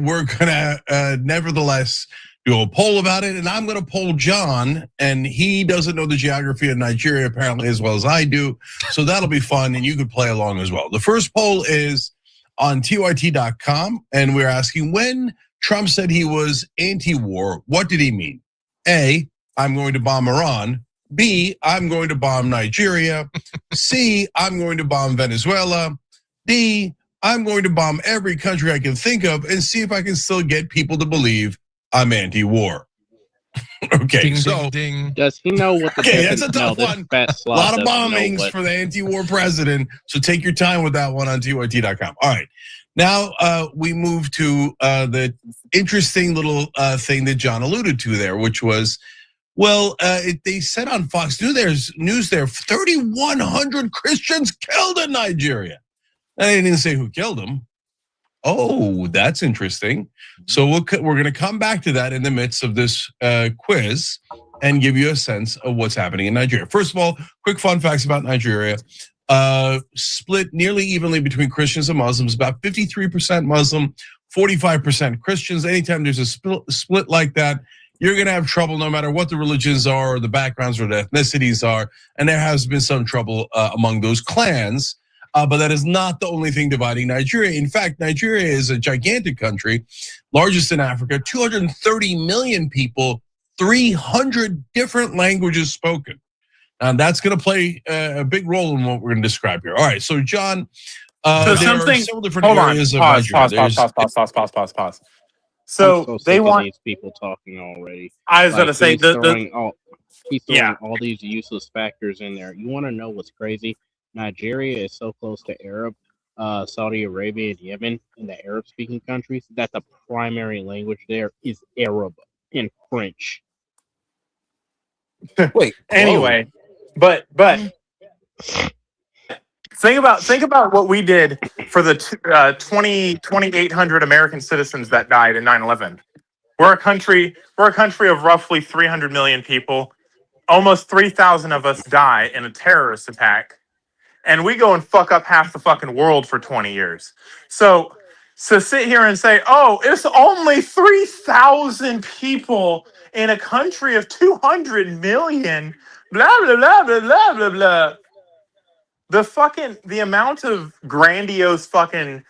we're going to nevertheless do a poll about it, and I'm going to poll John, and he doesn't know the geography of Nigeria apparently as well as I do, so that'll be fun, and you can play along as well. The first poll is on TYT.com, and we're asking, when Trump said he was anti-war, what did he mean? A, I'm going to bomb Iran. B, I'm going to bomb Nigeria. C, I'm going to bomb Venezuela. D, I'm going to bomb every country I can think of and see if I can still get people to believe I'm anti-war. Okay, Ding, so ding, ding. Does he know what the okay, difference? that's a tough No, this one. fat A slob lot of doesn't know bombings what- for the anti-war president. So take your time with that one on TYT.com. All right, now we move to the interesting little thing that John alluded to there, which was, well, they said on Fox News there 3,100 Christians killed in Nigeria. And they didn't say who killed them. Oh, that's interesting. So we're going to come back to that in the midst of this quiz and give you a sense of what's happening in Nigeria. First of all, quick fun facts about Nigeria. Split nearly evenly between Christians and Muslims, about 53% Muslim, 45% Christians. Anytime there's a split like that, you're going to have trouble no matter what the religions are or the backgrounds or the ethnicities are. And there has been some trouble among those clans. But that is not the only thing dividing Nigeria. In fact, Nigeria is a gigantic country, largest in Africa, 230 million people, 300 different languages spoken. And that's going to play a big role in what we're going to describe here. All right, so John, So there are several different areas of Nigeria. Pause. I'm So sick they of want. these people talking already. I was gonna say he's throwing all these useless factors in there. You want to know what's crazy? Nigeria is so close to Arab, Saudi Arabia and Yemen, and the Arab-speaking countries, that the primary language there is Arab and French. Wait. Anyway, but think about what we did for the 2,800 American citizens that died in 9/11. We're a country of roughly 300 million people. Almost 3,000 of us die in a terrorist attack. And we go and fuck up half the fucking world for 20 years. So sit here and say, oh, it's only 3,000 people in a country of 200 million, blah, blah, blah, blah, blah, blah, blah. The amount of grandiose fucking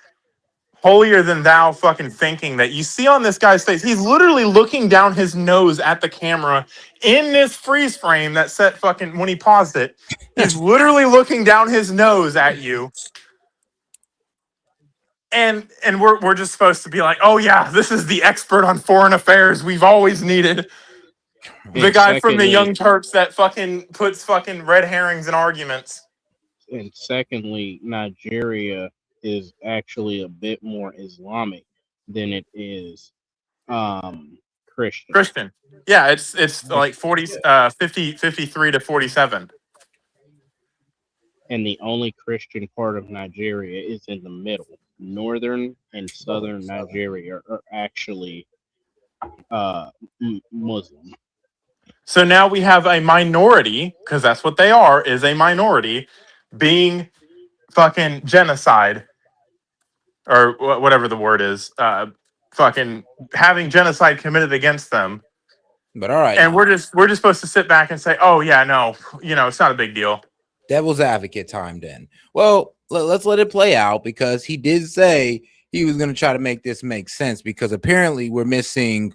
holier than thou fucking thinking that you see on this guy's face. He's literally looking down his nose at the camera in this freeze frame that set fucking when he paused it. He's literally looking down his nose at you. And we're just supposed to be like, oh yeah, this is the expert on foreign affairs we've always needed. The guy from the Young Turks that fucking puts fucking red herrings in arguments. And secondly, Nigeria is actually a bit more Islamic than it is Christian. Yeah, it's like 53 to 47. And the only Christian part of Nigeria is in the middle. Northern and southern Nigeria are actually Muslim. So now we have a minority, because that's what they are, is a minority being fucking genocide, or whatever the word is, fucking having genocide committed against them. But all right, and we're just supposed to sit back and say, oh yeah, no, it's not a big deal. Devil's advocate time then. Well, let's let it play out, because he did say he was going to try to make this make sense, because apparently we're missing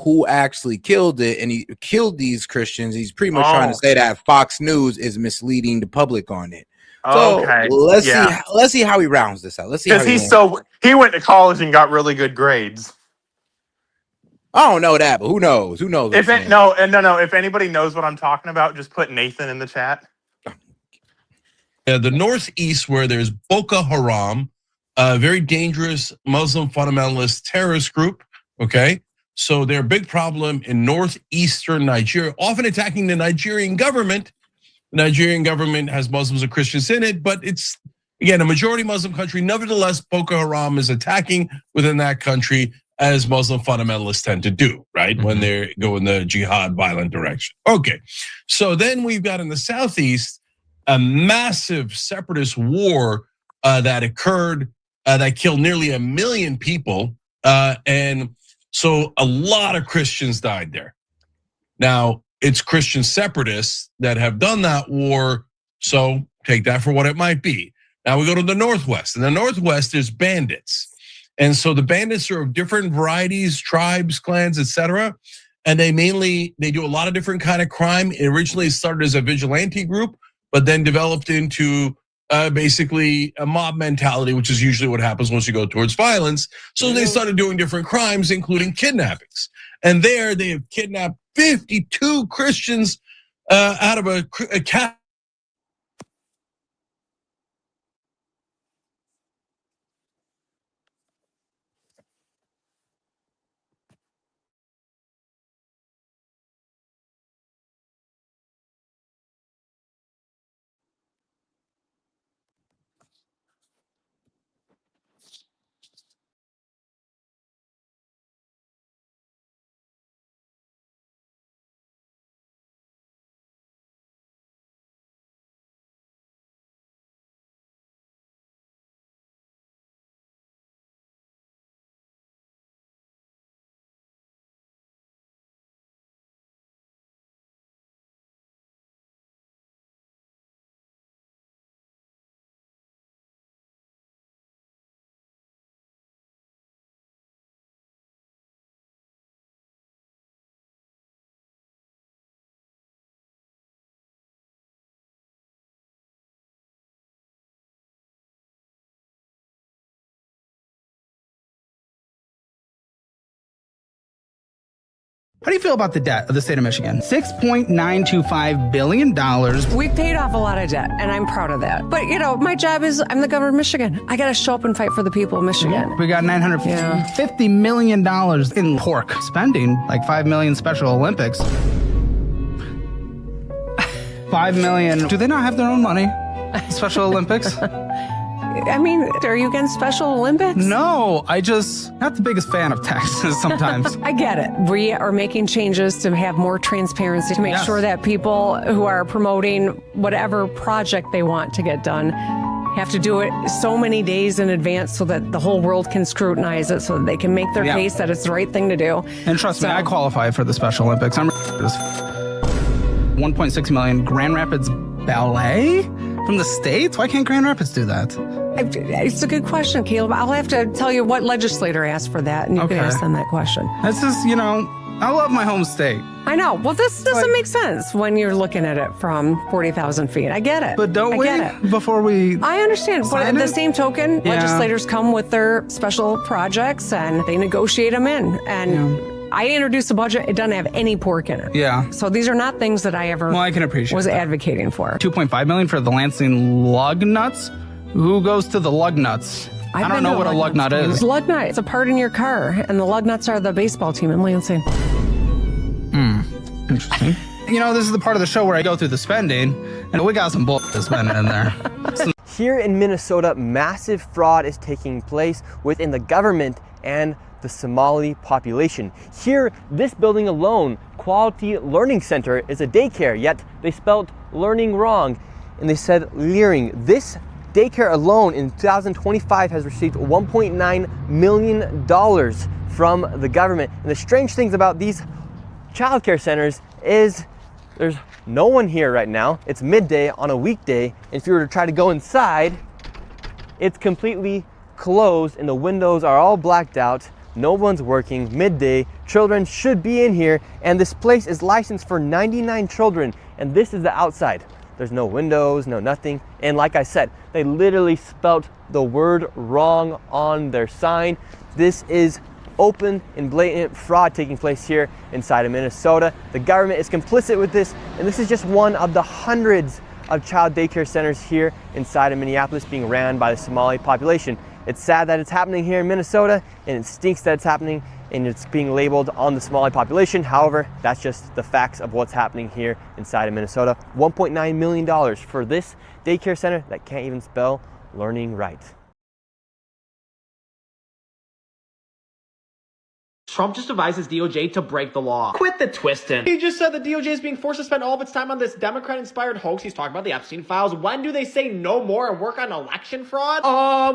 who actually killed it, and he killed these Christians. He's pretty much trying to say that Fox News is misleading the public on it. So let's see how he rounds this out. Let's see, because he went to college and got really good grades. I don't know that, but who knows? Who knows? No. If anybody knows what I'm talking about, just put Nathan in the chat. The Northeast, where there's Boko Haram, a very dangerous Muslim fundamentalist terrorist group. Okay, so they're a big problem in northeastern Nigeria, often attacking the Nigerian government. The Nigerian government has Muslims and Christians in it, but it's, again, a majority Muslim country. Nevertheless, Boko Haram is attacking within that country, as Muslim fundamentalists tend to do, right? Mm-hmm. When they go in the jihad violent direction. Okay, so then we've got in the Southeast a massive separatist war that occurred that killed nearly 1 million people. And so a lot of Christians died there. Now, it's Christian separatists that have done that war, so take that for what it might be. Now we go to the Northwest. In the Northwest, there's bandits. And so the bandits are of different varieties, tribes, clans, etc. And they do a lot of different kind of crime. It originally started as a vigilante group, but then developed into basically a mob mentality, which is usually what happens once you go towards violence. So they started doing different crimes, including kidnappings. And there they have kidnapped 52 Christians out of a Catholic. How do you feel about the debt of the state of Michigan? $6.925 billion. We've paid off a lot of debt, and I'm proud of that. But, you know, my job is I'm the governor of Michigan. I got to show up and fight for the people of Michigan. We got $950 million in pork spending, like $5 million Special Olympics. $5 million. Do they not have their own money? Special Olympics? I mean, are you against Special Olympics? No, not the biggest fan of taxes sometimes. I get it. We are making changes to have more transparency, to make sure that people who are promoting whatever project they want to get done have to do it so many days in advance so that the whole world can scrutinize it, so that they can make their case that it's the right thing to do. And trust me, I qualify for the Special Olympics. I'm $1.6 million Grand Rapids Ballet from the States? Why can't Grand Rapids do that? It's a good question, Caleb. I'll have to tell you what legislator asked for that, and you can ask them that question. That's just, I love my home state. I know. Well, this doesn't make sense when you're looking at it from 40,000 feet. I get it. But don't we, before we I understand. But at the same token, legislators come with their special projects, and they negotiate them in. And I introduced a budget. It doesn't have any pork in it. Yeah. So these are not things that I ever I can appreciate was advocating for. $2.5 million for the Lansing lug nuts. Who goes to the lug nuts? I don't know what a lug nut is. Lug nut. It's a part in your car, and the lug nuts are the baseball team in Lansing. Interesting. This is the part of the show where I go through the spending, and we got some bullshit spending in there. Here in Minnesota, massive fraud is taking place within the government and the Somali population. Here, this building alone, Quality Learning Center, is a daycare, yet they spelled learning wrong, and they said leering. This daycare alone in 2025 has received $1.9 million from the government. And the strange things about these childcare centers is there's no one here right now. It's midday on a weekday, and if you were to try to go inside, it's completely closed and the windows are all blacked out. No one's working. Midday, children should be in here, and this place is licensed for 99 children, and this is the outside. There's no windows, no nothing. And like I said, they literally spelt the word wrong on their sign. This is open and blatant fraud taking place here inside of Minnesota. The government is complicit with this, and this is just one of the hundreds of child daycare centers here inside of Minneapolis being ran by the Somali population. It's sad that it's happening here in Minnesota, and it stinks that it's happening and it's being labeled on the Somali population. However, that's just the facts of what's happening here inside of Minnesota. $1.9 million for this daycare center that can't even spell learning right. Trump just advises DOJ to break the law. Quit the twisting. He just said the DOJ is being forced to spend all of its time on this Democrat-inspired hoax. He's talking about the Epstein files. When do they say no more and work on election fraud?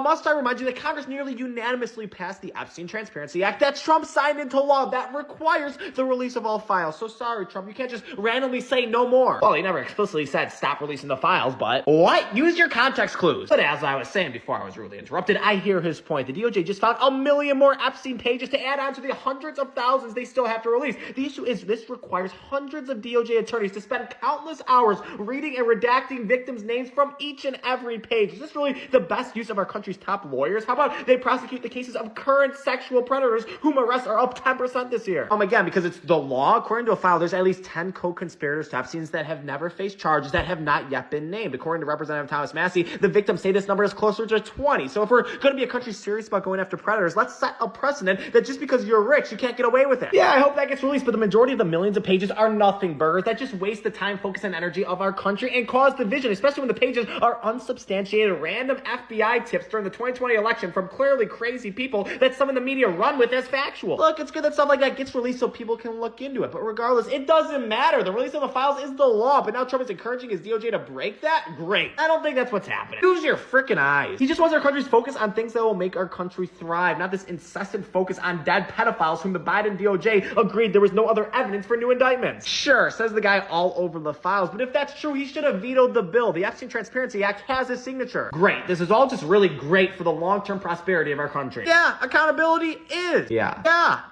Must I remind you that Congress nearly unanimously passed the Epstein Transparency Act that Trump signed into law that requires the release of all files. So sorry, Trump, you can't just randomly say no more. Well, he never explicitly said stop releasing the files, but what? Use your context clues. But as I was saying before I was rudely interrupted, I hear his point. The DOJ just found 1 million more Epstein pages to add on to the hundreds of thousands they still have to release. The issue is this requires hundreds of DOJ attorneys to spend countless hours reading and redacting victims' names from each and every page. Is this really the best use of our country's top lawyers? How about they prosecute the cases of current sexual predators whom arrests are up 10% this year? Again, because it's the law, according to a file, there's at least 10 co-conspirators to Epstein's that have never faced charges that have not yet been named. According to Representative Thomas Massey, the victims say this number is closer to 20. So if we're going to be a country serious about going after predators, let's set a precedent that just because you're rich, you can't get away with it. Yeah, I hope that gets released, but the majority of the millions of pages are nothing burgers that just waste the time, focus, and energy of our country and cause division, especially when the pages are unsubstantiated random FBI tips during the 2020 election from clearly crazy people that some in the media run with as factual. Look, it's good that stuff like that gets released so people can look into it, but regardless, it doesn't matter. The release of the files is the law, but now Trump is encouraging his DOJ to break that? Great. I don't think that's what's happening. Use your freaking eyes. He just wants our country's focus on things that will make our country thrive, not this incessant focus on dead pedophiles whom the Biden DOJ agreed there was no other evidence for new indictments. Sure, says the guy all over the files, but if that's true, he should have vetoed the bill. The Epstein Transparency Act has his signature. Great. This is all just really great for the long-term prosperity of our country. Yeah, accountability is. Yeah.